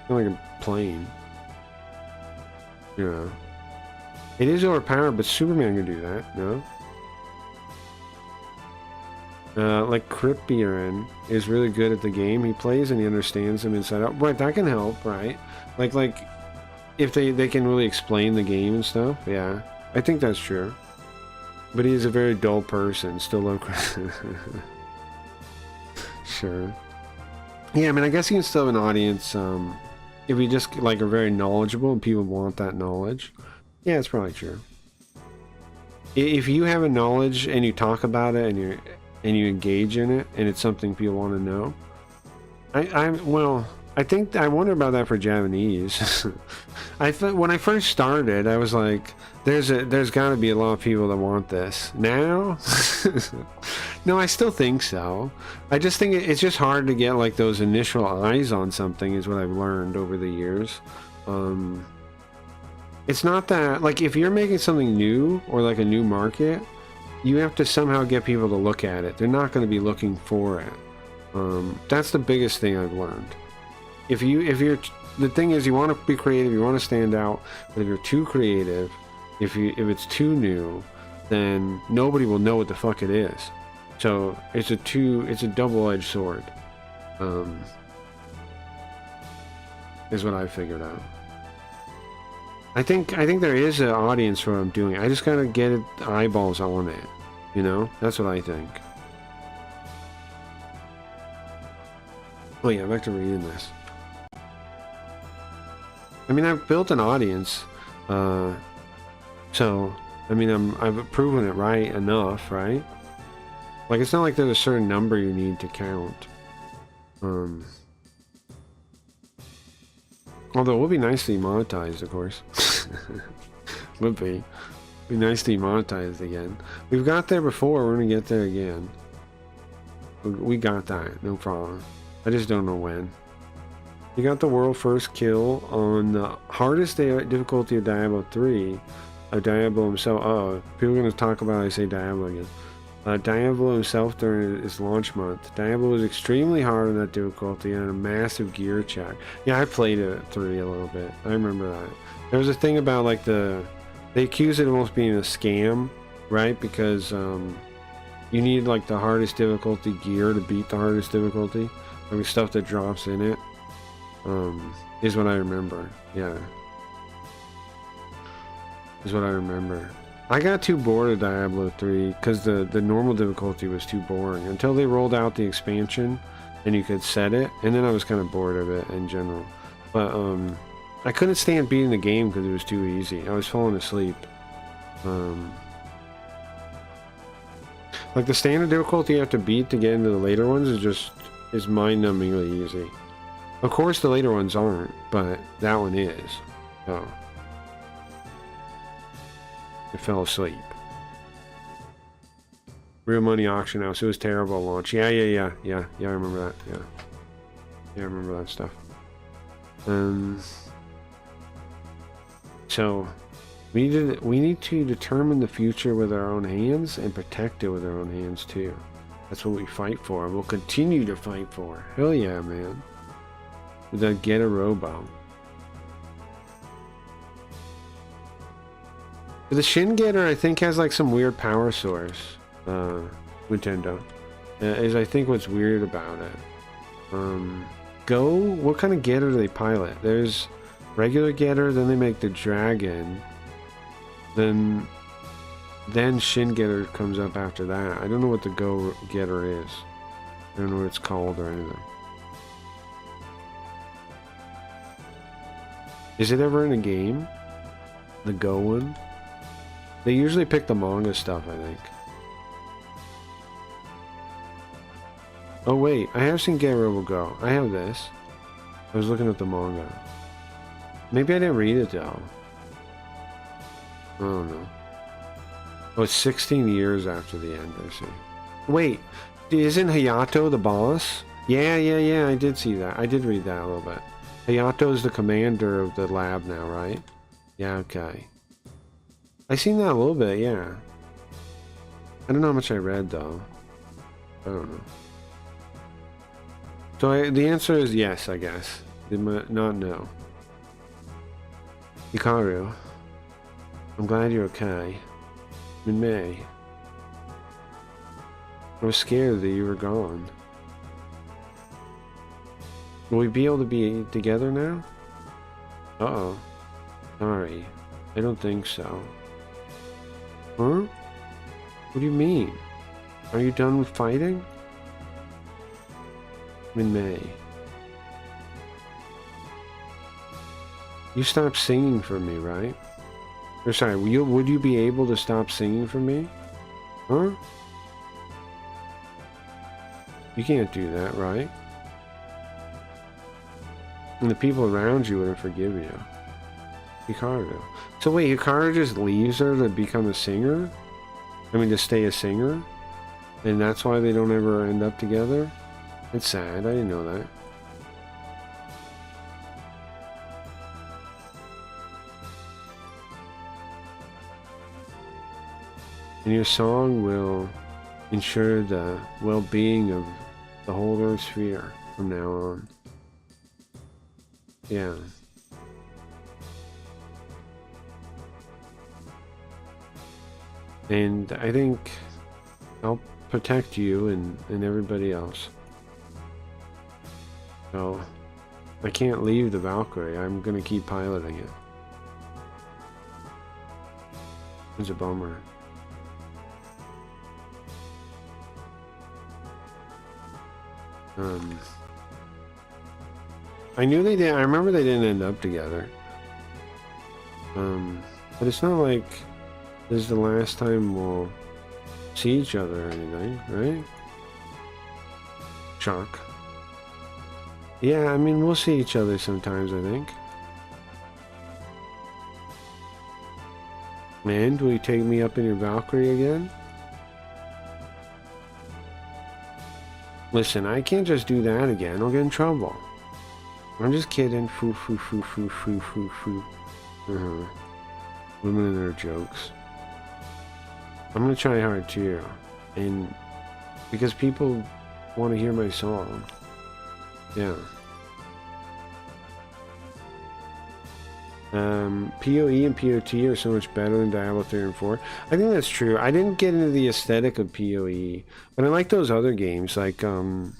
Not like a plane. You know. It is overpowered, but Superman can do that, no? Like Krypton is really good at the game he plays, and he understands them inside out. Right, that can help, right? Like if they can really explain the game and stuff. Yeah, I think that's true. But he is a very dull person. Still love Sure. Yeah, I mean, I guess you can still have an audience if you just like are very knowledgeable and people want that knowledge. Yeah, it's probably true. If you have a knowledge and you talk about it and you engage in it, and it's something people want to know. I think I wonder about that for Japanese. I thought when I first started, I was like, there's got to be a lot of people that want this. Now, no, I still think so. I just think it's just hard to get like those initial eyes on something, is what I've learned over the years. It's not that, like, if you're making something new or like a new market, you have to somehow get people to look at it. They're not going to be looking for it. That's the biggest thing I've learned. If you're, the thing is, you want to be creative, you want to stand out, but if you're too creative, if it's too new, then nobody will know what the fuck it is. So it's a double-edged sword. Is what I figured out. I think there is an audience for what I'm doing. I just gotta get eyeballs on it. You know? That's what I think. Oh yeah, back to reading this. I mean, I've built an audience. So, I mean, I've proven it right enough, right? Like, it's not like there's a certain number you need to count. Although it would be nice to be monetized, of course. Would be. Be nice to be monetized again. We've got there before, we're gonna get there again. We got that, no problem. I just don't know when. You got the world first kill on the hardest difficulty of Diablo 3. Diablo himself. Oh, people are gonna talk about I say Diablo again. Diablo himself during his launch month. Diablo was extremely hard on that difficulty and a massive gear check. Yeah, I played it at 3 a little bit. I remember that. There was a thing about like they accused it of almost being a scam, right? Because you need like the hardest difficulty gear to beat the hardest difficulty. I mean, stuff that drops in it. Is what I remember. Yeah. Is what I remember. I got too bored of Diablo 3 because the normal difficulty was too boring until they rolled out the expansion and you could set it, and then I was kind of bored of it in general. But I couldn't stand beating the game because it was too easy. I was falling asleep. Like the standard difficulty you have to beat to get into the later ones is mind-numbingly easy. Of course the later ones aren't, but that one is. So I fell asleep. Real Money Auction House. It was terrible launch. Yeah, I remember that. Yeah, I remember that stuff. So we need to determine the future with our own hands and protect it with our own hands too. That's what we fight for. We'll continue to fight for. Hell yeah, man. With that Get a Robo. The Shin Getter, I think, has like some weird power source. Nintendo is, I think, what's weird about it. What kind of Getter do they pilot? There's regular getter, then they make the dragon, then Shin Getter comes up after that. I don't know what the Go Getter is. I don't know what it's called or anything. Is it ever in a game? The Go one? They usually pick the manga stuff, I think. Oh wait, I have seen Get Robo Go. I have this. I was looking at the manga. Maybe I didn't read it though. I don't know. Oh, it's 16 years after the end, I see. Wait, isn't Hayato the boss? Yeah, I did see that. I did read that a little bit. Hayato is the commander of the lab now, right? Yeah, okay. I seen that a little bit, yeah. I don't know how much I read, though. I don't know. So the answer is yes, I guess. Not no. Hikaru, I'm glad you're okay. In May. I was scared that you were gone. Will we be able to be together now? Uh-oh. Sorry. I don't think so. Huh? What do you mean? Are you done with fighting? In May. You stopped singing for me, right? Or sorry, would you be able to stop singing for me? Huh? You can't do that, right? And the people around you wouldn't forgive you. Hikaru. So wait, Hikaru just leaves her to become a singer? I mean, to stay a singer? And that's why they don't ever end up together? It's sad, I didn't know that. And your song will ensure the well-being of the whole Earth sphere from now on. Yeah. And I think I'll protect you and everybody else. So I can't leave the Valkyrie. I'm gonna keep piloting it. It's a bummer. I knew they did. I remember they didn't end up together. But it's not like this is the last time we'll see each other or anything, right? Shark. Yeah, I mean, we'll see each other sometimes, I think. And will you take me up in your Valkyrie again? Listen, I can't just do that again. I'll get in trouble. I'm just kidding. Foo, foo, foo, foo, foo, foo, foo. Women and their jokes. I'm gonna try hard too. And because people want to hear my song. Yeah. PoE and POT are so much better than Diablo 3 and 4. I think that's true. I didn't get into the aesthetic of PoE, but I like those other games, like the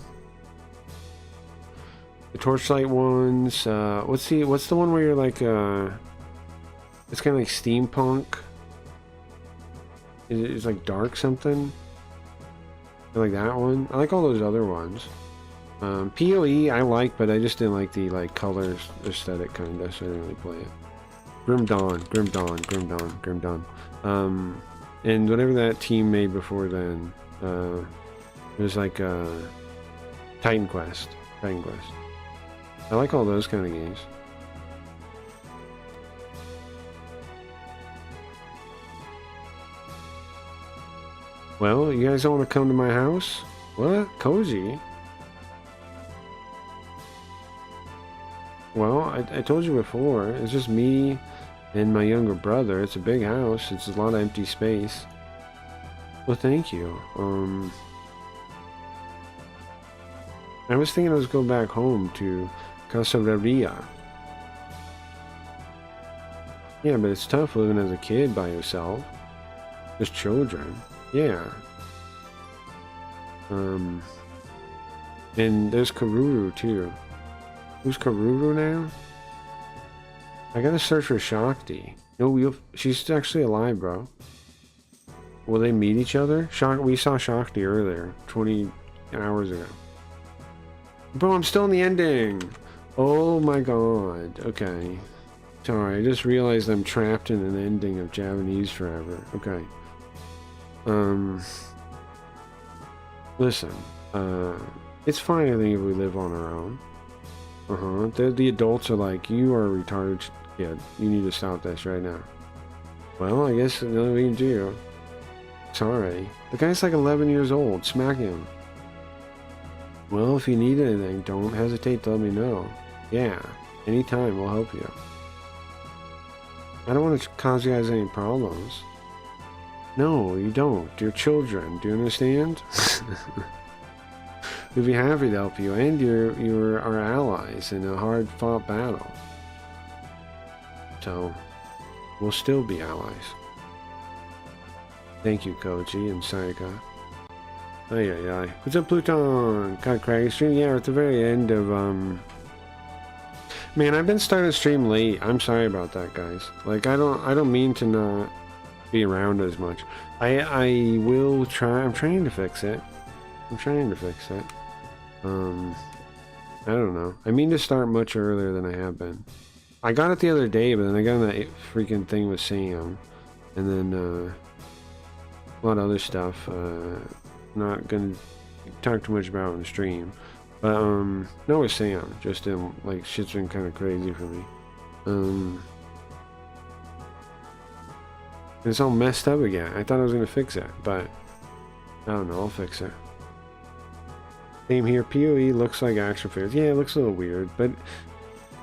Torchlight ones. What's the one where you're like it's kind of like steampunk. It's like dark something. I like that one. I like all those other ones. PoE I like, but I just didn't like the colors aesthetic kind of, so I didn't really play it. Grim Dawn. And whatever that team made before then, it was like Titan Quest. I like all those kind of games. Well, you guys don't want to come to my house? What? Cozy? Well, I told you before, it's just me and my younger brother. It's a big house. It's a lot of empty space. Well, thank you. I was thinking I was going back home to Casareria. Yeah, but it's tough living as a kid by yourself. There's children. Yeah. And there's Karuru too. Who's Karuru now? I gotta search for Shakti. No, she's actually alive, bro. Will they meet each other? We saw Shakti earlier, 20 hours ago. Bro, I'm still in the ending. Oh my god. Okay. Sorry, I just realized I'm trapped in an ending of Japanese forever. Okay. Listen. It's fine, I think, if we live on our own. The adults are like, you are a retarded kid. You need to stop this right now. Well, I guess nothing we can do. Sorry. The guy's like 11 years old. Smack him. Well, if you need anything, don't hesitate to let me know. Yeah, anytime, we'll help you. I don't want to cause you guys any problems. No, you don't. You're children. Do you understand? We'd be happy to help you, and you're our allies in a hard-fought battle. So, we'll still be allies. Thank you, Koji and Sayaka. Ay, ay, ay. What's up, Pluton? God, Craig stream? Yeah, we're at the very end of, Man, I've been starting to stream late. I'm sorry about that, guys. Like, I don't mean to not be around as much. I will try. I'm trying to fix it. I don't know. I mean to start much earlier than I have been. I got it the other day, but then I got on that freaking thing with Sam. And then, a lot of other stuff. Not gonna talk too much about in the stream. But, no, with Sam. Just, like, shit's been kind of crazy for me. It's all messed up again. I thought I was gonna fix it, but I don't know, I'll fix it. Same here, PoE looks like action figures. Yeah, it looks a little weird, but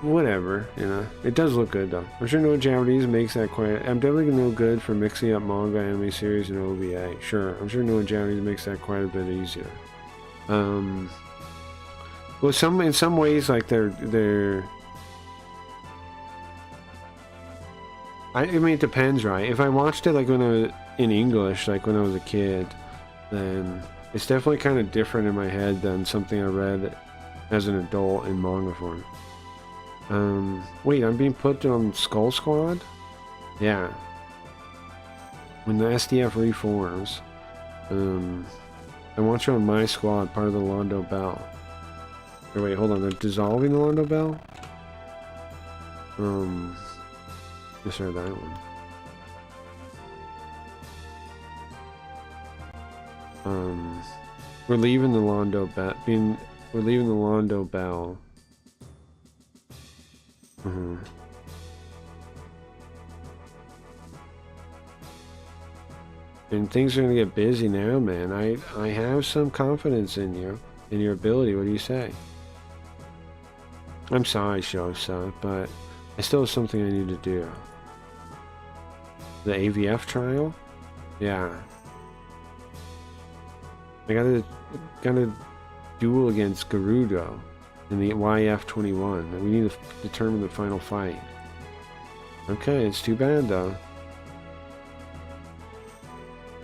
whatever, you know. It does look good, though. I'm sure no Japanese makes that quite... I'm definitely gonna know good for mixing up manga, anime series, and OVA. Sure, I'm sure no Japanese makes that quite a bit easier. Well, in some ways, like, they're... I mean, it depends, right? If I watched it, like, when I was in English, like, when I was a kid, then it's definitely kind of different in my head than something I read as an adult in manga form. Wait, I'm being put on Skull Squad? Yeah. When the SDF reforms, I want you on my squad, part of the Londo Bell. Or wait, hold on, they're dissolving the Londo Bell? Just heard that one. We're leaving the Londo Bell. We're leaving the Londo Bell. And things are gonna get busy now, man. I have some confidence in you, in your ability. What do you say? I'm sorry, Shosa, but I still have something I need to do. The AVF trial? Yeah. I gotta duel against Gerudo in the YF21. And we need to determine the final fight. Okay, it's too bad though.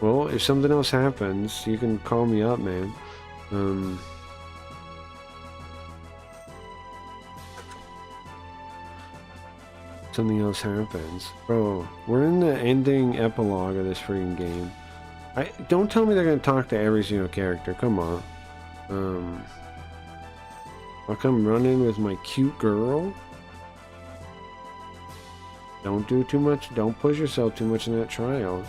Well, if something else happens, you can call me up, man. Something else happens. Bro, we're in the ending epilogue of this freaking game. Don't tell me they're gonna talk to every single character. Come on. I'll come running with my cute girl. Don't do too much. Don't push yourself too much in that trial.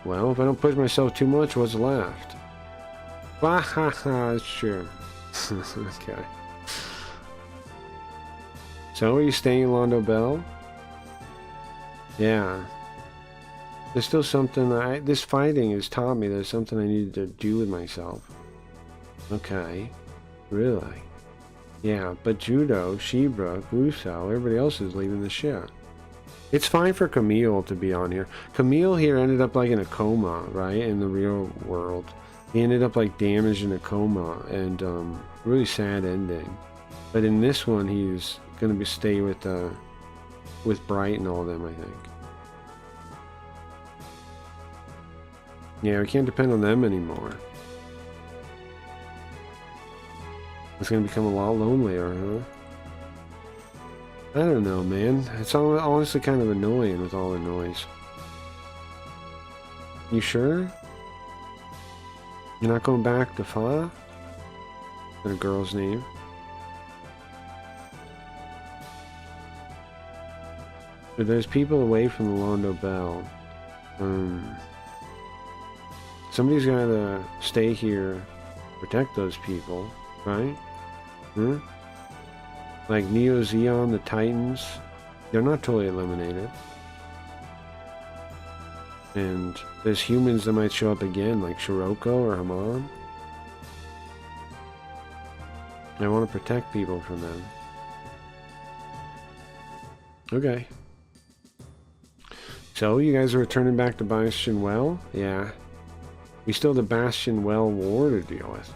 Well, if I don't push myself too much, what's left? Wahaha, sure. Okay. So, are you staying in Londo Bell? Yeah. There's still something this fighting has taught me there's something I need to do with myself. Okay. Really? Yeah, but Judo, Shibra, Russo, everybody else is leaving the ship. It's fine for Camille to be on here. Camille here ended up like in a coma, right? In the real world. He ended up like damaged in a coma, and really sad ending. But in this one, he's gonna stay with Bright and all of them, I think. Yeah, we can't depend on them anymore. It's gonna become a lot lonelier, huh? I don't know, man. It's honestly kind of annoying with all the noise. You sure? You're not going back to Fa? That a girl's name? But there's people away from the Londo Bell. Somebody's gotta stay here, protect those people, right? Hmm? Like Neo Zeon, the Titans, they're not totally eliminated. And there's humans that might show up again, like Shiroko or Haman. I want to protect people from them. Okay. So, you guys are returning back to Bastion Well? Yeah. We still have the Bastion Well War to deal with.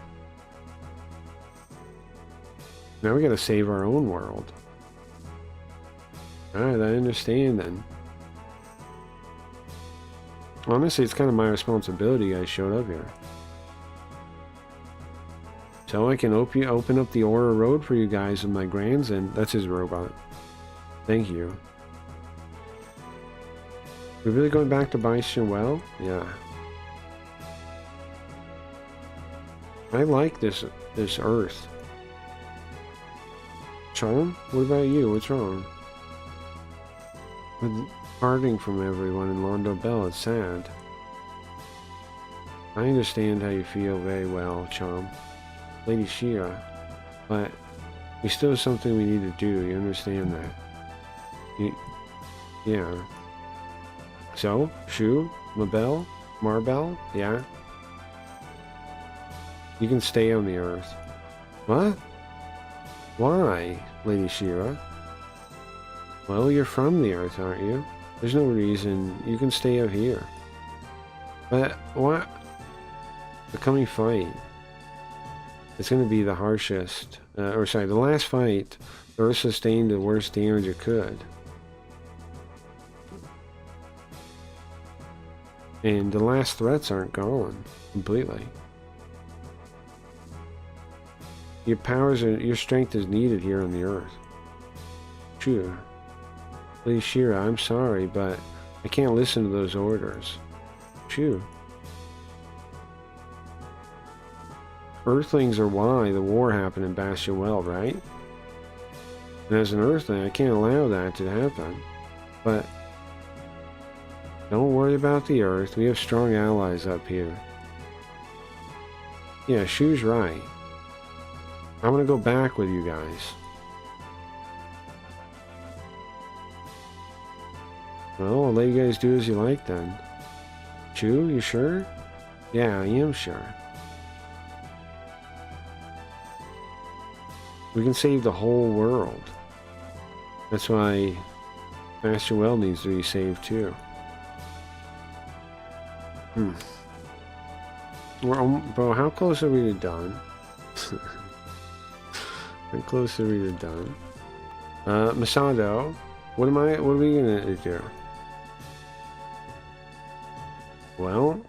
Now we gotta save our own world. Alright, I understand then. Honestly, it's kind of my responsibility I showed up here. So I can open up the Aura Road for you guys with my grandson. That's his robot. Thank you. We're really going back to Bastion Well? Yeah. I like this Earth. Charm? What about you? What's wrong? With parting from everyone in Londo Bell, it's sad. I understand how you feel very well, Charm. Lady Shira. But we still have something we need to do, you understand that? Yeah. So, Shu? Marbell? Yeah? You can stay on the Earth. What? Why, Lady Shira? Well, you're from the Earth, aren't you? There's no reason you can stay out here. But, what? The coming fight. It's going to be the harshest. The last fight, the Earth sustained the worst damage it could. And the last threats aren't gone completely. Your strength is needed here on the Earth. Sure. Lady Shira, I'm sorry, but I can't listen to those orders. Sure. Earthlings are why the war happened in Bastion Well, right? And as an Earthling, I can't allow that to happen. But don't worry about the Earth. We have strong allies up here. Yeah, Shu's right. I'm gonna go back with you guys. Well, I'll let you guys do as you like then. Shu, you sure? Yeah, I am sure. We can save the whole world. That's why Bastion Well needs to be saved too. Bro, how close are we to done? How close are we to done? Masato, what are we gonna do? Well,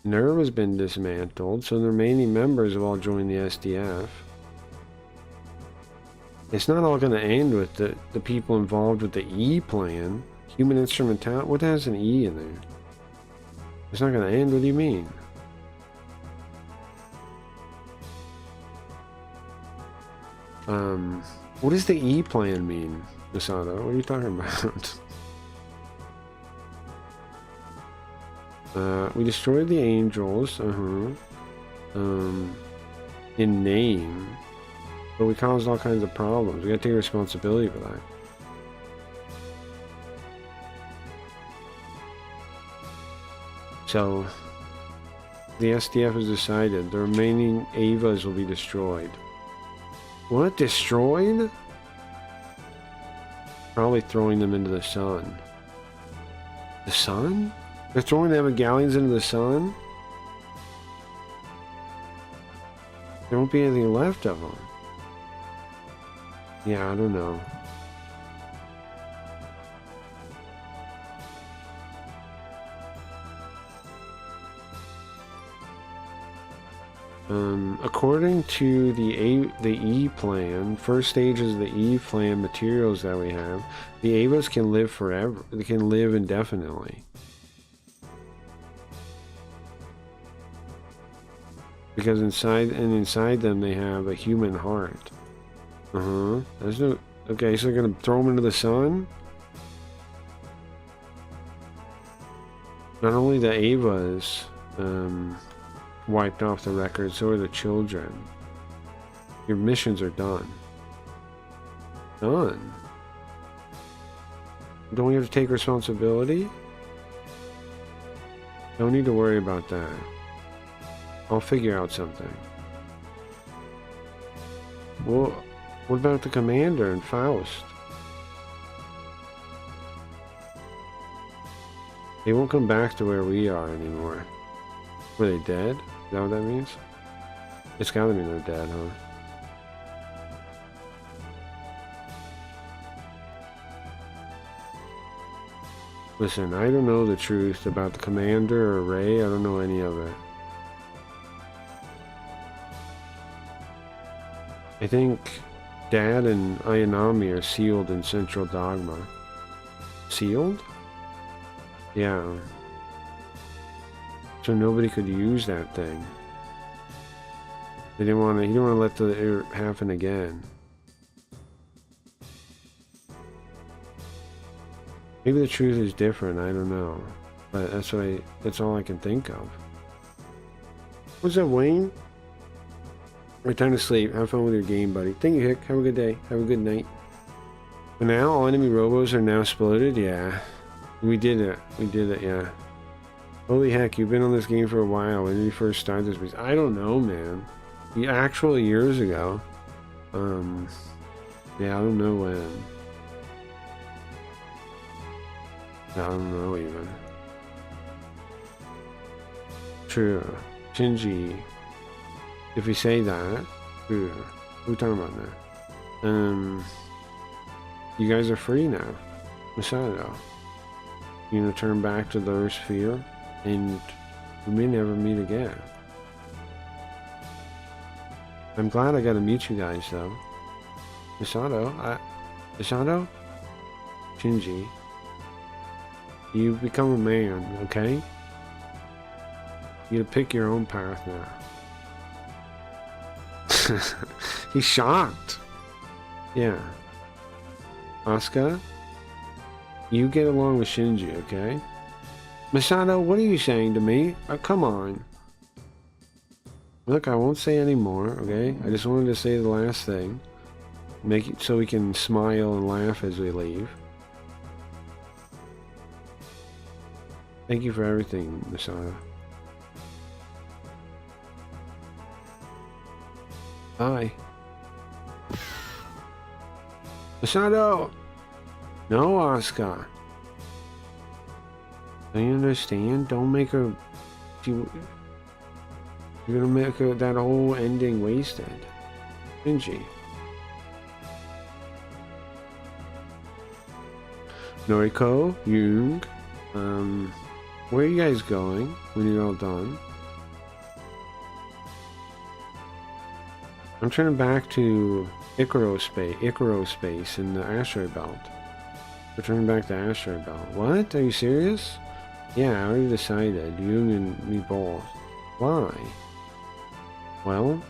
Nerve has been dismantled, so the remaining members have all joined the SDF. It's not all gonna end with the people involved with the E plan. Human instrumentality. What has an E in there? It's not gonna end. What do you mean? What does the E plan mean, Masato? What are you talking about? We destroyed the angels, in name, but we caused all kinds of problems. We gotta take responsibility for that. So, the SDF has decided the remaining Avas will be destroyed. What? Destroyed? Probably throwing them into the sun. The sun? They're throwing the Galleons into the sun? There won't be anything left of them. Yeah, I don't know. According to the E plan, first stages of the E plan materials that we have, the Avas can live forever. They can live indefinitely. Because inside them they have a human heart. There's no. Okay, so they're gonna throw them into the sun. Not only the Avas wiped off the record, so are the children. Your missions are done. Done. Don't we have to take responsibility? Don't need to worry about that. I'll figure out something. Well, what about the commander and Faust? They won't come back to where we are anymore. Were they dead? Is that what that means? It's gotta mean they're dead, huh? Listen, I don't know the truth about the commander or Ray. I don't know any of it. I think Dad and Ayanami are sealed in Central Dogma. Sealed? Yeah. So nobody could use that thing. They didn't want to. He didn't want to let it happen again. Maybe the truth is different. I don't know, but that's all I can think of. What's up, Wayne? Right, time to sleep. Have fun with your game, buddy. Thank you, Hick. Have a good day. Have a good night. But now all enemy robos are now exploded. Yeah, we did it. We did it. Yeah. Holy heck, you've been on this game for a while. When did you first start this? I don't know, man. Actually, years ago. Yeah, I don't know when. I don't know even. True. Shinji. If we say that, true. We're talking about that. You guys are free now. Masato. You gonna turn back to the Earth sphere, and we may never meet again. I'm glad I got to meet you guys, though. Masato, Masato? Shinji. You become a man, okay? You gotta pick your own path now. He's shocked. Yeah. Asuka, you get along with Shinji, okay? Masato, what are you saying to me? Come on. Look, I won't say any more, okay? I just wanted to say the last thing. Make it so we can smile and laugh as we leave. Thank you for everything, Masato. Bye. Masato! No, Asuka. Don't you understand? Don't make her... You're gonna make her, that whole ending wasted. Shinji. Noriko, Jung, where are you guys going when you're all done? I'm turning back to Icaro space in the asteroid belt. We're turning back to asteroid belt. What? Are you serious? Yeah, I already decided. You and me both. Why? Well,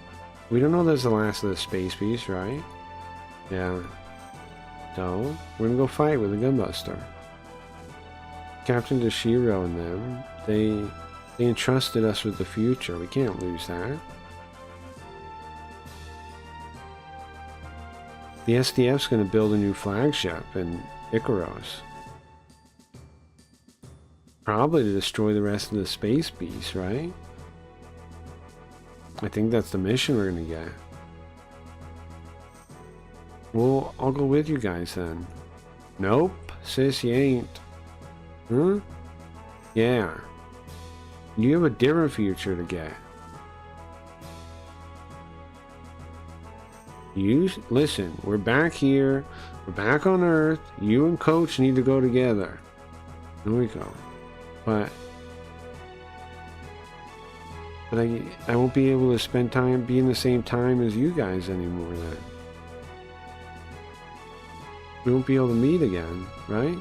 we don't know that's the last of the space beast, right? Yeah. So, we're gonna go fight with the Gunbuster. Captain Deshiro and them, they entrusted us with the future. We can't lose that. The SDF's gonna build a new flagship in Icaros. Probably to destroy the rest of the space beasts, right? I think that's the mission we're gonna get. Well, I'll go with you guys then. Nope, sis, you ain't. Huh? Yeah. You have a different future to get. Listen, we're back here. We're back on Earth. You and Coach need to go together. There we go. But But I won't be able to spend time, be in the same time as you guys anymore then. We won't be able to meet again, right?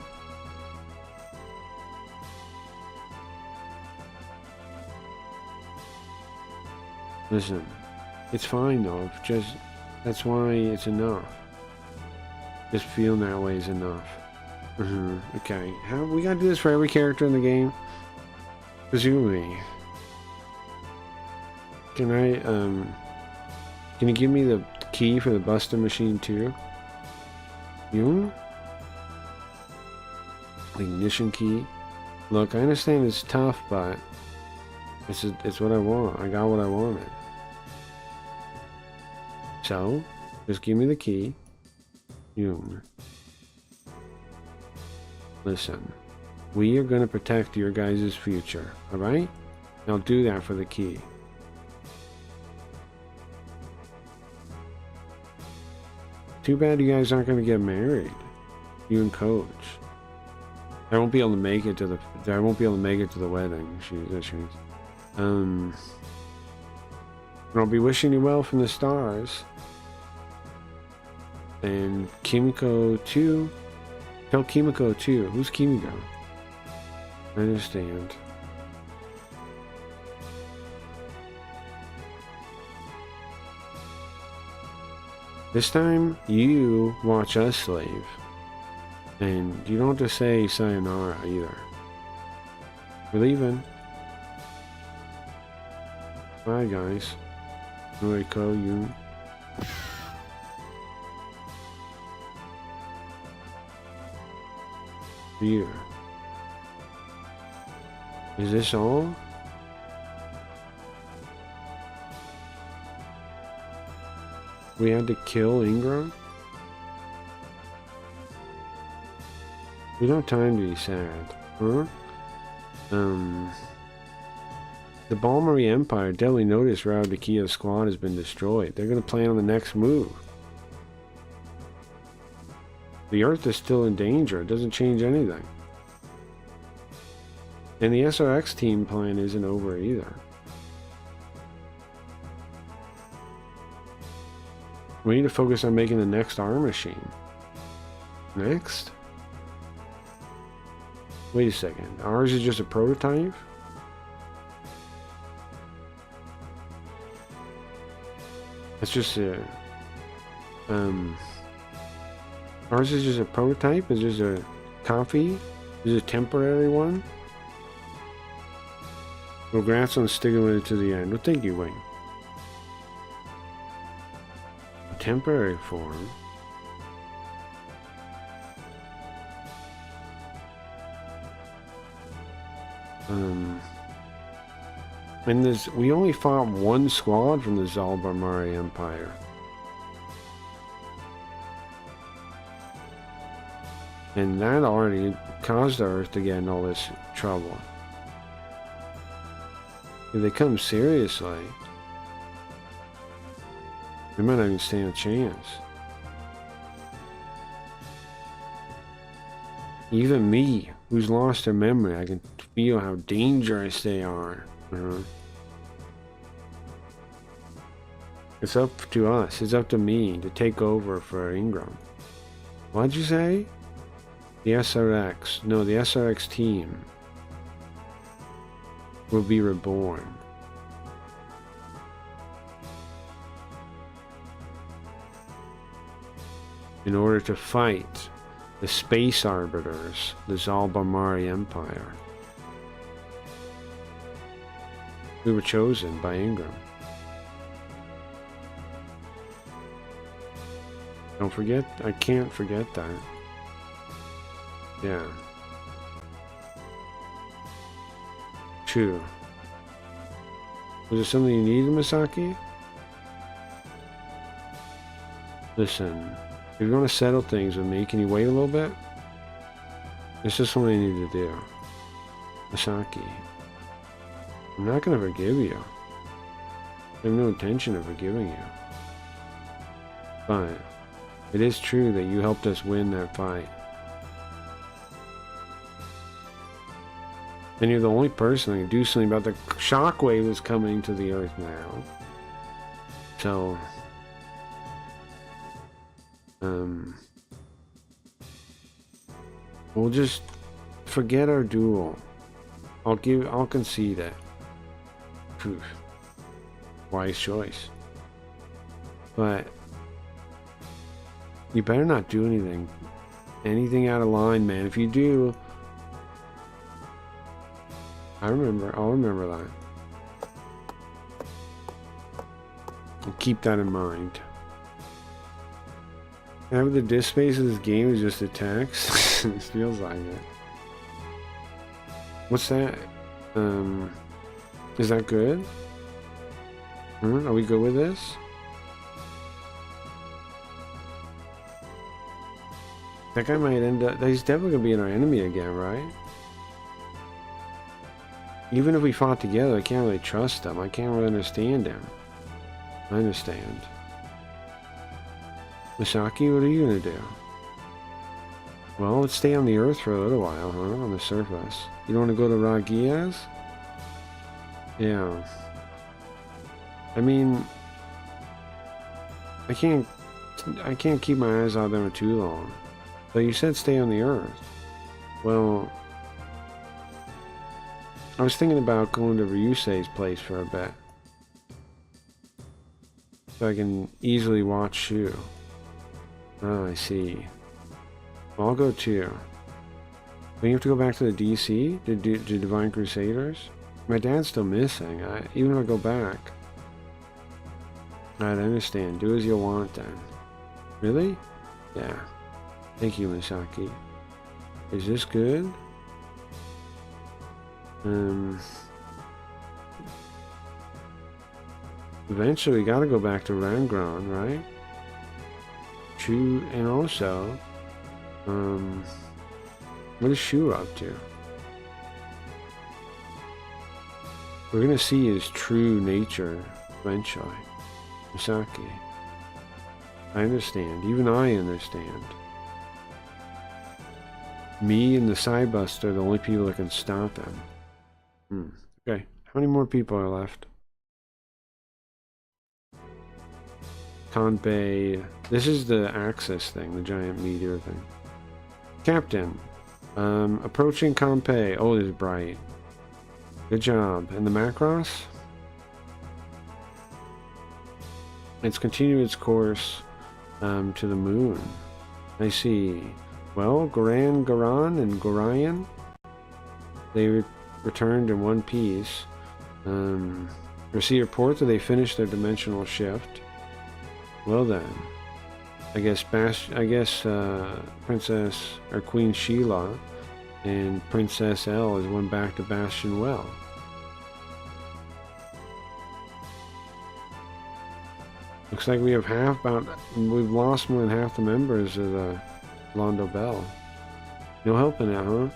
Listen, it's fine though. That's why it's enough. Just feeling that way is enough. Okay, we gotta do this for every character in the game? Presumably. Can you give me the key for the Buster machine too? You? The ignition key? Look, I understand it's tough, but it's what I want. I got what I wanted. So, just give me the key. You. Listen, we are going to protect your guys' future, alright? I'll do that for the key. Too bad you guys aren't going to get married. You and Coach. I won't be able to make it to the wedding. And I'll be wishing you well from the stars. And Kimiko too. Tell Kimiko too. Who's Kimiko? I understand. This time, you watch us slave. And you don't have to say sayonara either. We're leaving. Bye, guys. Noriko, you. Here. Is this all? We had to kill Ingram? We don't have time to be sad, huh? The Balmari Empire deadly notice Rao Dakia's squad has been destroyed. They're gonna plan on the next move. The Earth is still in danger. It doesn't change anything. And the SRX team plan isn't over either. We need to focus on making the next R machine. Next? Wait a second. Ours is just a prototype? It's just a... Ours is just a prototype? Is just a copy? Is it a temporary one? Congrats on sticking with it to the end. Well, thank you, Wayne. A temporary form? And we only fought one squad from the Zalbarmari Empire. And that already caused the Earth to get in all this trouble. If they come seriously, they might not even stand a chance. Even me, who's lost their memory, I can feel how dangerous they are. It's up to us. It's up to me to take over for Ingram. What'd you say? The SRX. No, the SRX team will be reborn. In order to fight the space arbiters, the Zalbarmari Empire. We were chosen by Ingram. Don't forget, I can't forget that. Yeah. True. Was there something you needed, Misaki? Listen, if you're going to settle things with me, can you wait a little bit? It's just something I need to do. Misaki. I'm not going to forgive you. I have no intention of forgiving you. But it is true that you helped us win that fight. And you're the only person that can do something about the shockwave is coming to the Earth now. So, we'll just forget our duel. I'll concede it. Phew. Wise choice. But you better not do anything out of line, man. If you do, I'll remember that. I'll keep that in mind. Now the disk space of this game is just a text. It feels like it. What's that? Is that good? Are we good with this? That guy might end up... He's definitely gonna be our enemy again, right? Even if we fought together, I can't really trust him. I can't really understand him. I understand. Misaki, what are you gonna do? Well, let's stay on the Earth for a little while, huh? On the surface. You don't want to go to Ragias? Yeah. I mean... I can't keep my eyes out there for too long. So you said stay on the Earth. Well... I was thinking about going to Ryusei's place for a bit. So I can easily watch Shu. Oh, I see. Well, I'll go too. But you have to go back to the DC? To Divine Crusaders? My dad's still missing. Even if I go back. Alright, I understand. Do as you want then. Really? Yeah. Thank you, Misaki. Is this good? Eventually we gotta go back to Rangron, right? Shu, and also, what is Shu up to? We're gonna see his true nature eventually. Misaki. I understand. Even I understand. Me and the Psybuster are the only people that can stop him. Okay. How many more people are left? Kanbei. This is the Axis thing, the giant meteor thing. Captain. Approaching Kanbei. Oh, it is bright. Good job. And the Macross? It's continued its course to the moon. I see. Well, Garan and Gorion, they returned in one piece. Receive a report that they finished their dimensional shift. Well then, I guess Princess or Queen Sheila and Princess L is one back to Bastion Well. Looks like we have we've lost more than half the members of the Londo Bell. No helping it, huh?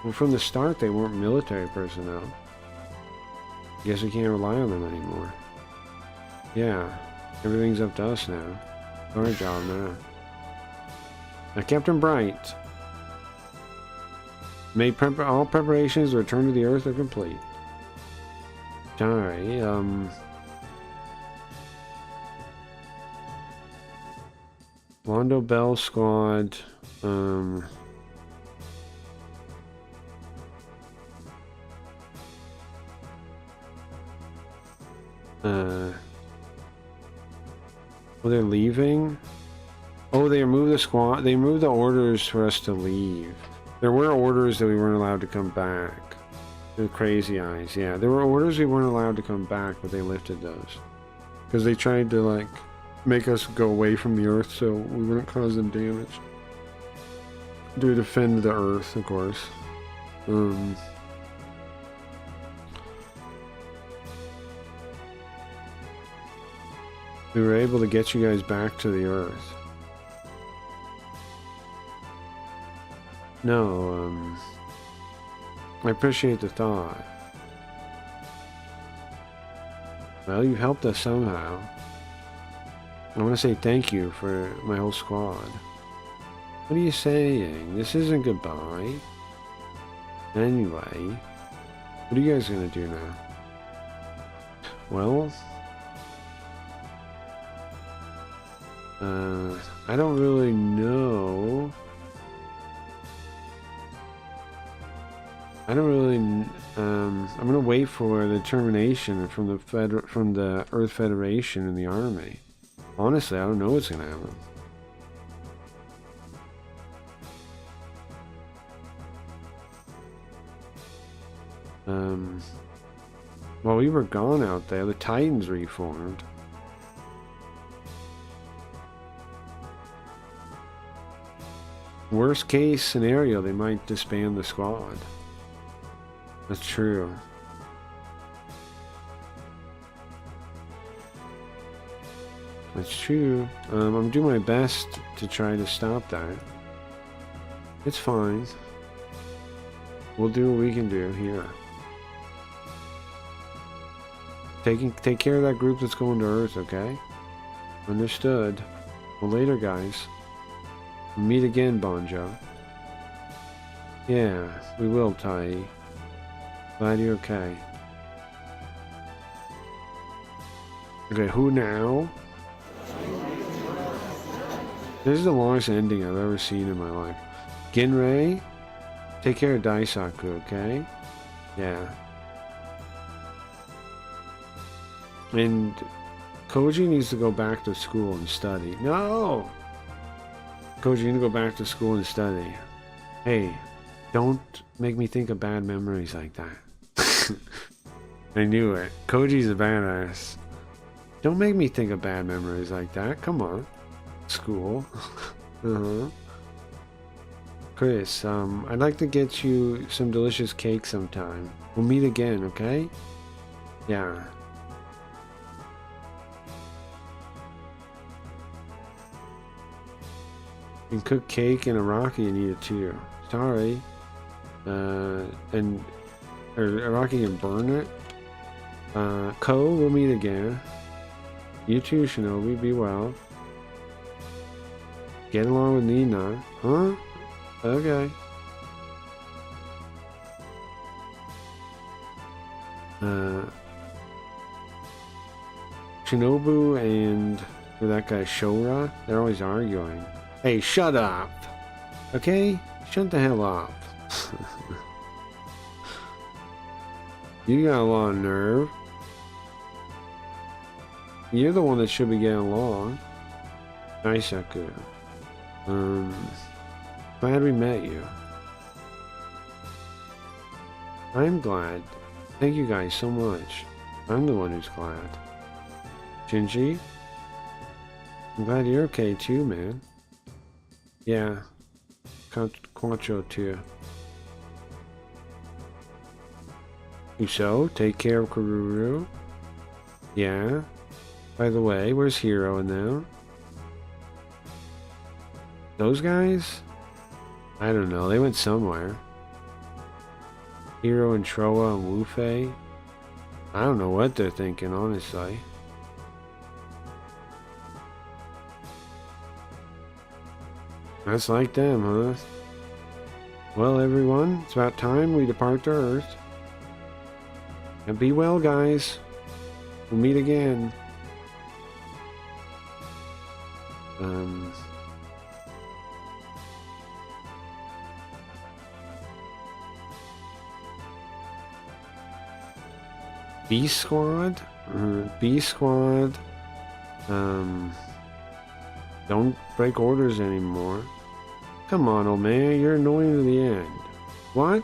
Well, from the start they weren't military personnel. Guess we can't rely on them anymore. Yeah, everything's up to us now. Our job now. Now, Captain Bright. All preparations to return to the Earth are complete. Sorry, Londo Bell Squad, well, they're leaving? Oh, they removed the squad, they removed the orders for us to leave. There were orders that we weren't allowed to come back. The Crazy Eyes, yeah. There were orders we weren't allowed to come back, but they lifted those. Because they tried to, like, make us go away from the Earth so we wouldn't cause them damage. To defend the Earth, of course. We were able to get you guys back to the Earth. No, I appreciate the thought. Well, you helped us somehow. I want to say thank you for my whole squad. What are you saying? This isn't goodbye. Anyway, what are you guys gonna do now? Well, I don't really know. I'm gonna wait for the determination from the Earth Federation and the army. Honestly, I don't know what's gonna happen. While we were gone out there, the Titans reformed. Worst case scenario, they might disband the squad. That's true. That's true. I'm doing my best to try to stop that. It's fine. We'll do what we can do here. Take care of that group that's going to Earth, okay? Understood. Well, later, guys. We'll meet again, Bonjo. Yeah, we will, Tai. Glad you're okay. Okay, who now? This is the longest ending I've ever seen in my life. Ginrei, take care of Daisaku, okay? Yeah. And Koji needs to go back to school and study. No! Koji, you need to go back to school and study. Hey, don't make me think of bad memories like that. I knew it. Koji's a badass. Don't make me think of bad memories like that. Come on. School. Chris, I'd like to get you some delicious cake sometime. We'll meet again, okay? Yeah. You can cook cake and a Rocky and eat it too. Sorry. Or Rocky can burn it. Ko, we'll meet again. You too, Shinobi. Be well. Get along with Nina. Huh? Okay. Shinobu and that guy Shora, they're always arguing. Hey, shut up! Okay? Shut the hell up. You got a lot of nerve. You're the one that should be getting along. Daisaku. Glad we met you. I'm glad. Thank you guys so much. I'm the one who's glad. Shinji? I'm glad you're okay too, man. Yeah. Quattro too. Uso, take care of Kururu. Yeah. By the way, where's Hiro and them? Those guys? I don't know, they went somewhere. Hiro and Troa and Wufei? I don't know what they're thinking, honestly. That's like them, huh? Well, everyone, it's about time we depart to Earth. And be well, guys. We'll meet again. B Squad? B Squad. Don't break orders anymore. Come on, old man, you're annoying to the end. What?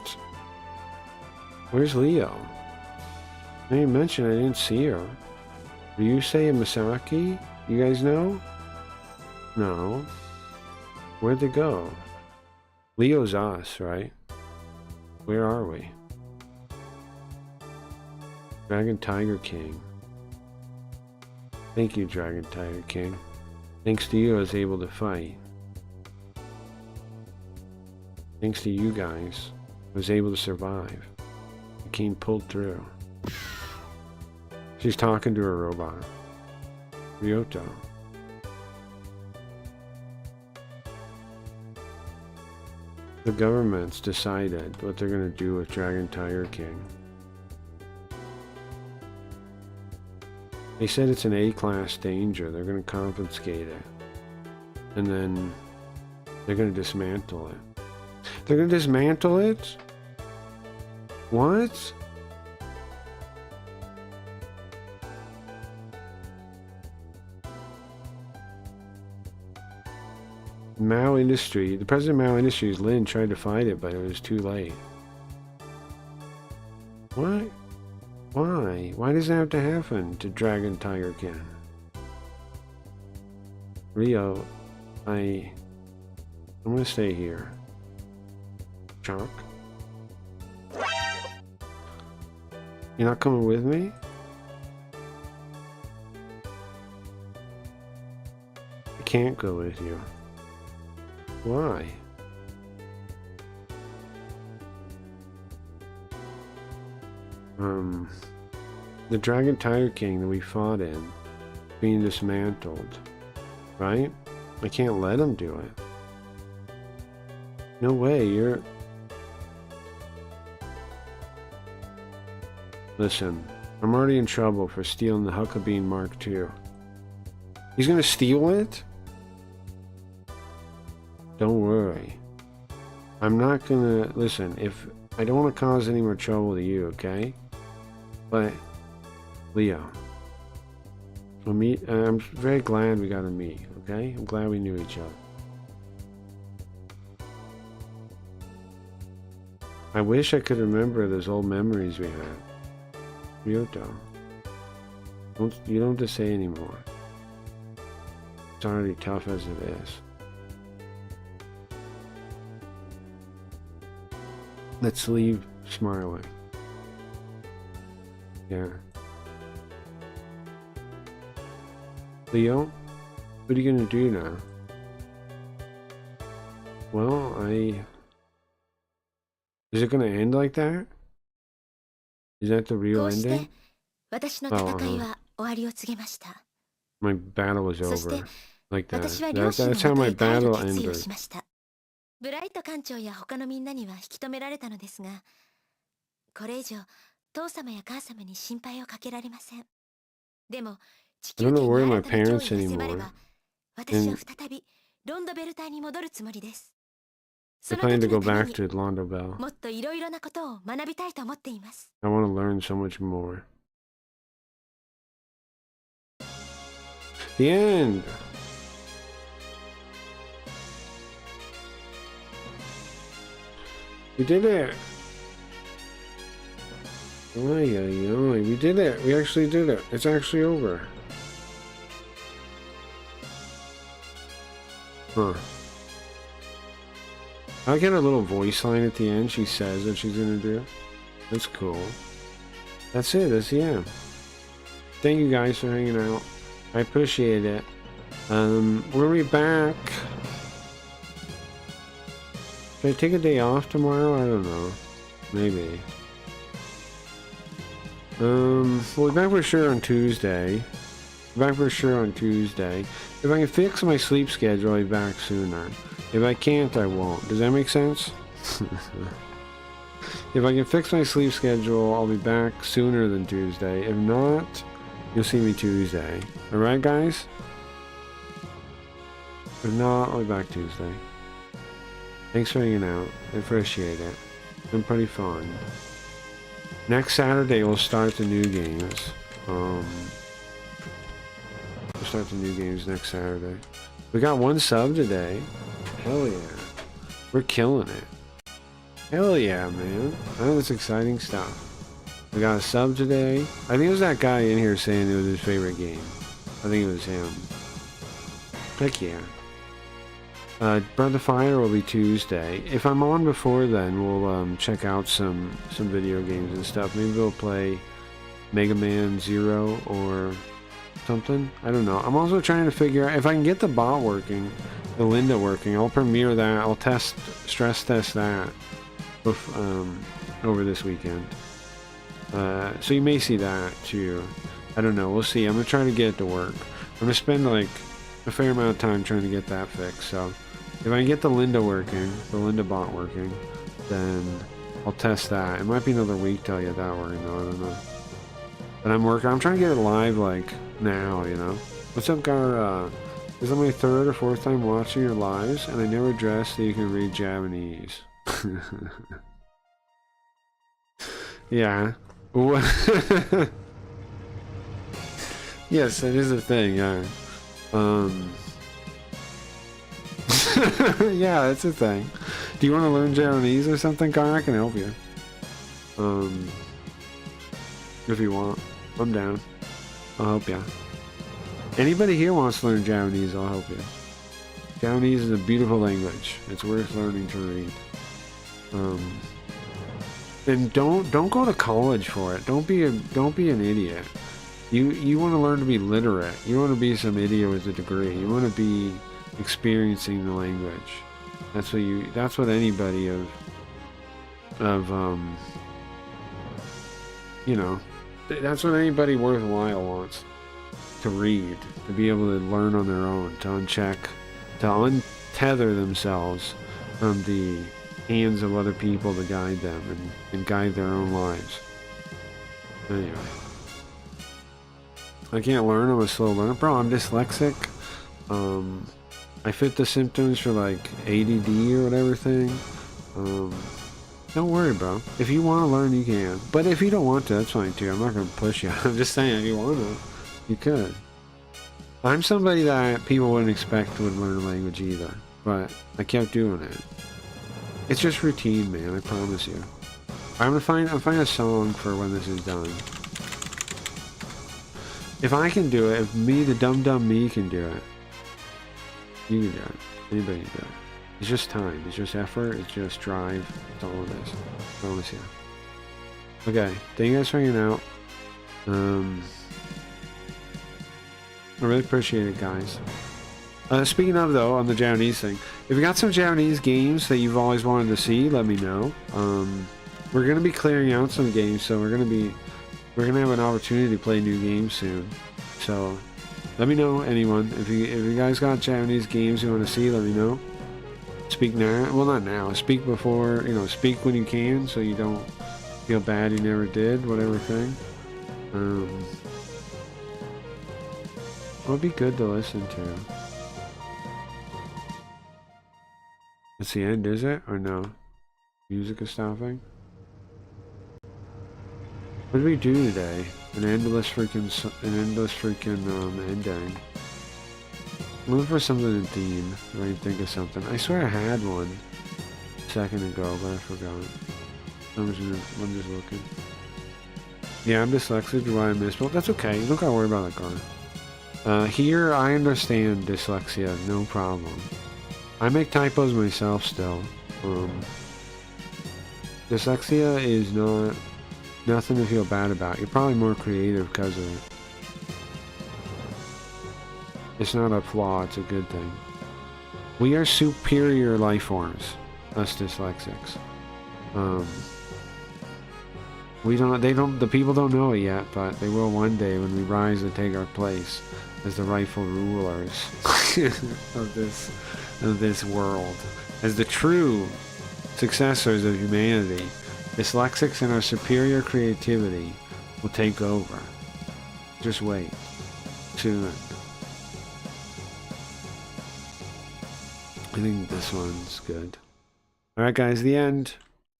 Where's Leo? I didn't mention I didn't see her. Ryusei and Misaki? You guys know? No. Where'd they go? Leo's us, right? Where are we? Dragon Tiger King. Thank you, Dragon Tiger King. Thanks to you, I was able to fight. Thanks to you guys, I was able to survive. The king pulled through. She's talking to her robot. Ryoto. The government's decided what they're gonna do with Dragon Tiger King. They said it's an A-class danger. They're gonna confiscate it. And then they're gonna dismantle it. They're gonna dismantle it? What? Mao Industry, the president of Mao Industries, Lin, tried to fight it, but it was too late. What? Why? Why does that have to happen to Dragon Tiger King? Rio, I'm gonna stay here. Chalk? You're not coming with me? I can't go with you. Why? The Dragon Tiger King that we fought in being dismantled, right? I can't let him do it. No way, you're... Listen, I'm already in trouble for stealing the Huckabee Mark II. He's gonna steal it? Don't worry. I'm not gonna... Listen, if... I don't want to cause any more trouble to you, okay? But... Leo. I'm very glad we got to meet, okay? I'm glad we knew each other. I wish I could remember those old memories we had. Ryoto. You don't have to say anymore. It's already tough as it is. Let's leave smiling. Yeah. Leo, what are you gonna do now? Well, Is it gonna end like that? Is that the real ending? My battle was over. Like that. That's how my battle ended. ブライト艦長や他のみんなには引き止められたのですが、これ以上父様や母様に心配をかけられません。でも地球圏に新たな脅威が迫れば、私は再びロンドベル隊に戻るつもりです。その時のためにもっといろいろなことを学びたいと思っています。I want to learn so much more. The end. We did it! Oy, oy, oy. We did it! We actually did it! It's actually over. Huh. I get a little voice line at the end. She says what she's gonna do. That's cool. That's it. That's the end. Thank you guys for hanging out. I appreciate it. We'll be back. Should I take a day off tomorrow? I don't know. Maybe. We'll be back for sure on Tuesday. Back for sure on Tuesday. If I can fix my sleep schedule, I'll be back sooner. If I can't, I won't. Does that make sense? If I can fix my sleep schedule, I'll be back sooner than Tuesday. If not, you'll see me Tuesday. Alright, guys? If not, I'll be back Tuesday. Thanks for hanging out. I appreciate it. It's been pretty fun. Next Saturday, we'll start the new games. We'll start the new games next Saturday. We got 1 sub today. Hell yeah. We're killing it. Hell yeah, man. I know it's exciting stuff. We got a sub today. I think it was that guy in here saying it was his favorite game. I think it was him. Heck yeah. Breath of Fire will be Tuesday. If I'm on before then, we'll check out some video games and stuff. Maybe we'll play Mega Man Zero or something. I don't know. I'm also trying to figure out if I can get the bot working, the Linda working. I'll premiere that. I'll stress test that over this weekend. So you may see that too. I don't know. We'll see. I'm gonna try to get it to work. I'm gonna spend like a fair amount of time trying to get that fixed. So If I can get the Linda working, the Linda bot working, then I'll test that. It might be another week till I get that working though, I don't know. But I'm trying to get it live like now, you know. What's up, Gar? This is my third or fourth time watching your lives, and I never addressed that you can read Japanese. Yeah. Yes, that is a thing, yeah. Yeah, it's a thing. Do you want to learn Japanese or something, Gar? I can help you. If you want. I'm down. I'll help you. Anybody here wants to learn Japanese, I'll help you. Japanese is a beautiful language. It's worth learning to read. And don't go to college for it. Don't be an idiot. You want to learn to be literate. You want to be some idiot with a degree. You want to be experiencing the language. That's what anybody you know, that's what anybody worthwhile wants to read, to be able to learn on their own, to uncheck, to untether themselves from the hands of other people to guide them and guide their own lives. Anyway. I can't learn, I'm a slow learner. Bro, I'm dyslexic. I fit the symptoms for like ADD or whatever thing. Don't worry, bro. If you want to learn, you can. But if you don't want to, that's fine too. I'm not going to push you. I'm just saying, if you want to, you could. I'm somebody that people wouldn't expect would learn a language either. But I kept doing it. It's just routine, man. I promise you. I'm find a song for when this is done. If I can do it, if me, the dumb me, can do it, you can do it. Anybody can do it. It's just time. It's just effort. It's just drive. It's all it is. I promise you. Okay. Thank you guys for hanging out. I really appreciate it, guys. Speaking of, though, on the Japanese thing, if you got some Japanese games that you've always wanted to see, let me know. We're going to be clearing out some games, so we're going to have an opportunity to play new games soon. So, let me know, anyone. If you guys got Japanese games you want to see, let me know. Speak now. Well, not now. Speak before, you know, speak when you can, so you don't feel bad you never did, whatever thing. It would be good to listen to. It's the end, is it? Or no? Music is stopping? What did we do today? An endless freaking ending. I'm looking for something in theme. If I can think of something. I swear I had one a second ago, but I forgot. I'm just looking. Yeah, I'm dyslexic, why I missed. Well, that's okay. You don't gotta worry about that, Gar. Here, I understand dyslexia, no problem. I make typos myself still. Dyslexia is nothing to feel bad about. You're probably more creative because of it. It's not a flaw, it's a good thing. We are superior life forms, us dyslexics. The people don't know it yet, but they will one day when we rise to take our place as the rightful rulers of this world. As the true successors of humanity, dyslexics and our superior creativity will take over. Just wait. Soon. I think this one's good. Alright guys, the end.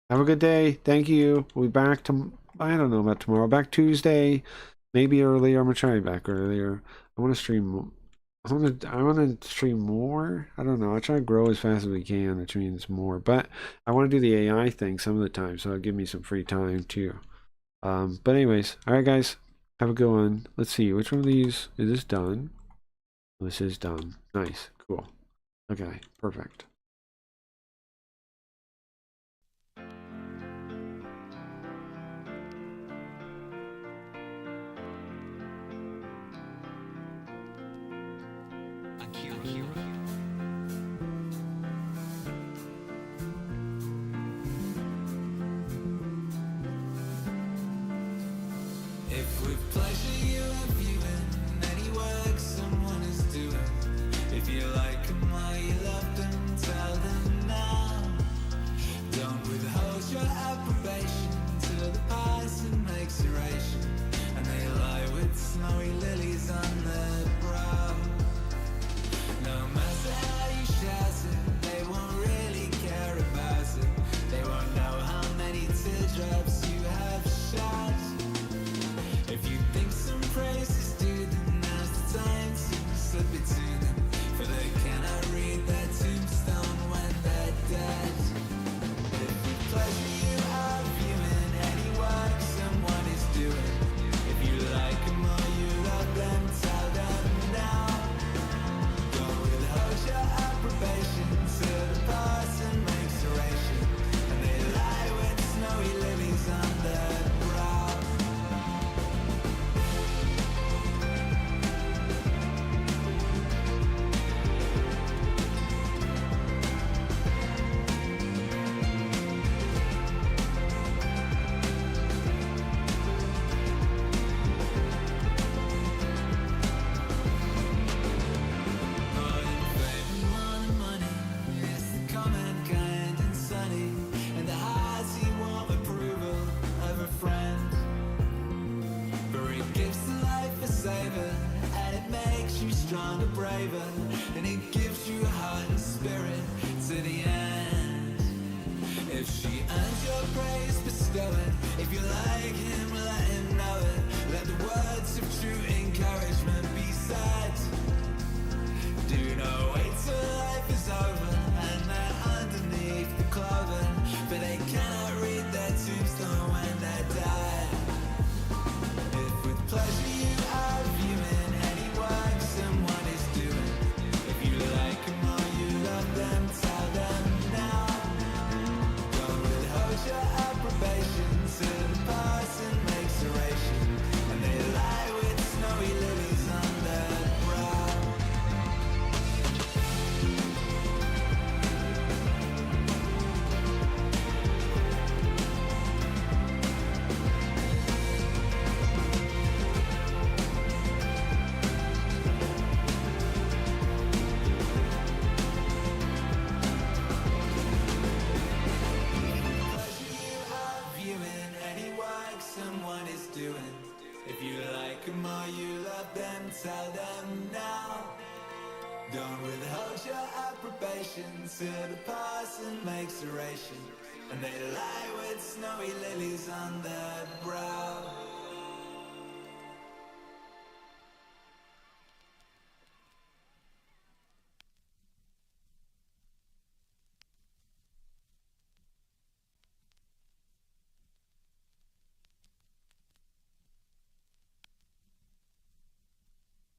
Have a good day. Thank you. We'll be back I don't know about tomorrow. Back Tuesday. Maybe earlier. I'm gonna try back earlier. I wanna stream I wanna stream more. I don't know. I try to grow as fast as we can, which means more. But I wanna do the AI thing some of the time, so it'll give me some free time too. But anyways, alright guys. Have a good one. Let's see, which one of these is this done? This is done. Nice, cool. Okay, perfect. If with pleasure you are viewing any work someone is doing, if you like them while you love them, stronger, braver, and it gives you heart and spirit to the end. If she earns your praise, bestow it. If you like him, let him know it. Let the words of true encouragement be said. Do not wait till life is over and they're underneath the clover, but they cannot read their tombstone when they're dead. If with pleasure you are viewing any work someone is doing, if you like them or you love them, tell them now. Don't withhold your approbation till the person makes oration, and they lie with snowy lilies on their brow. Pleasure you are viewing any work someone is doing. If you like them or you love them, tell them now. Don't withhold your approbation till the person makes oration, and they lie with snowy lilies on their brow.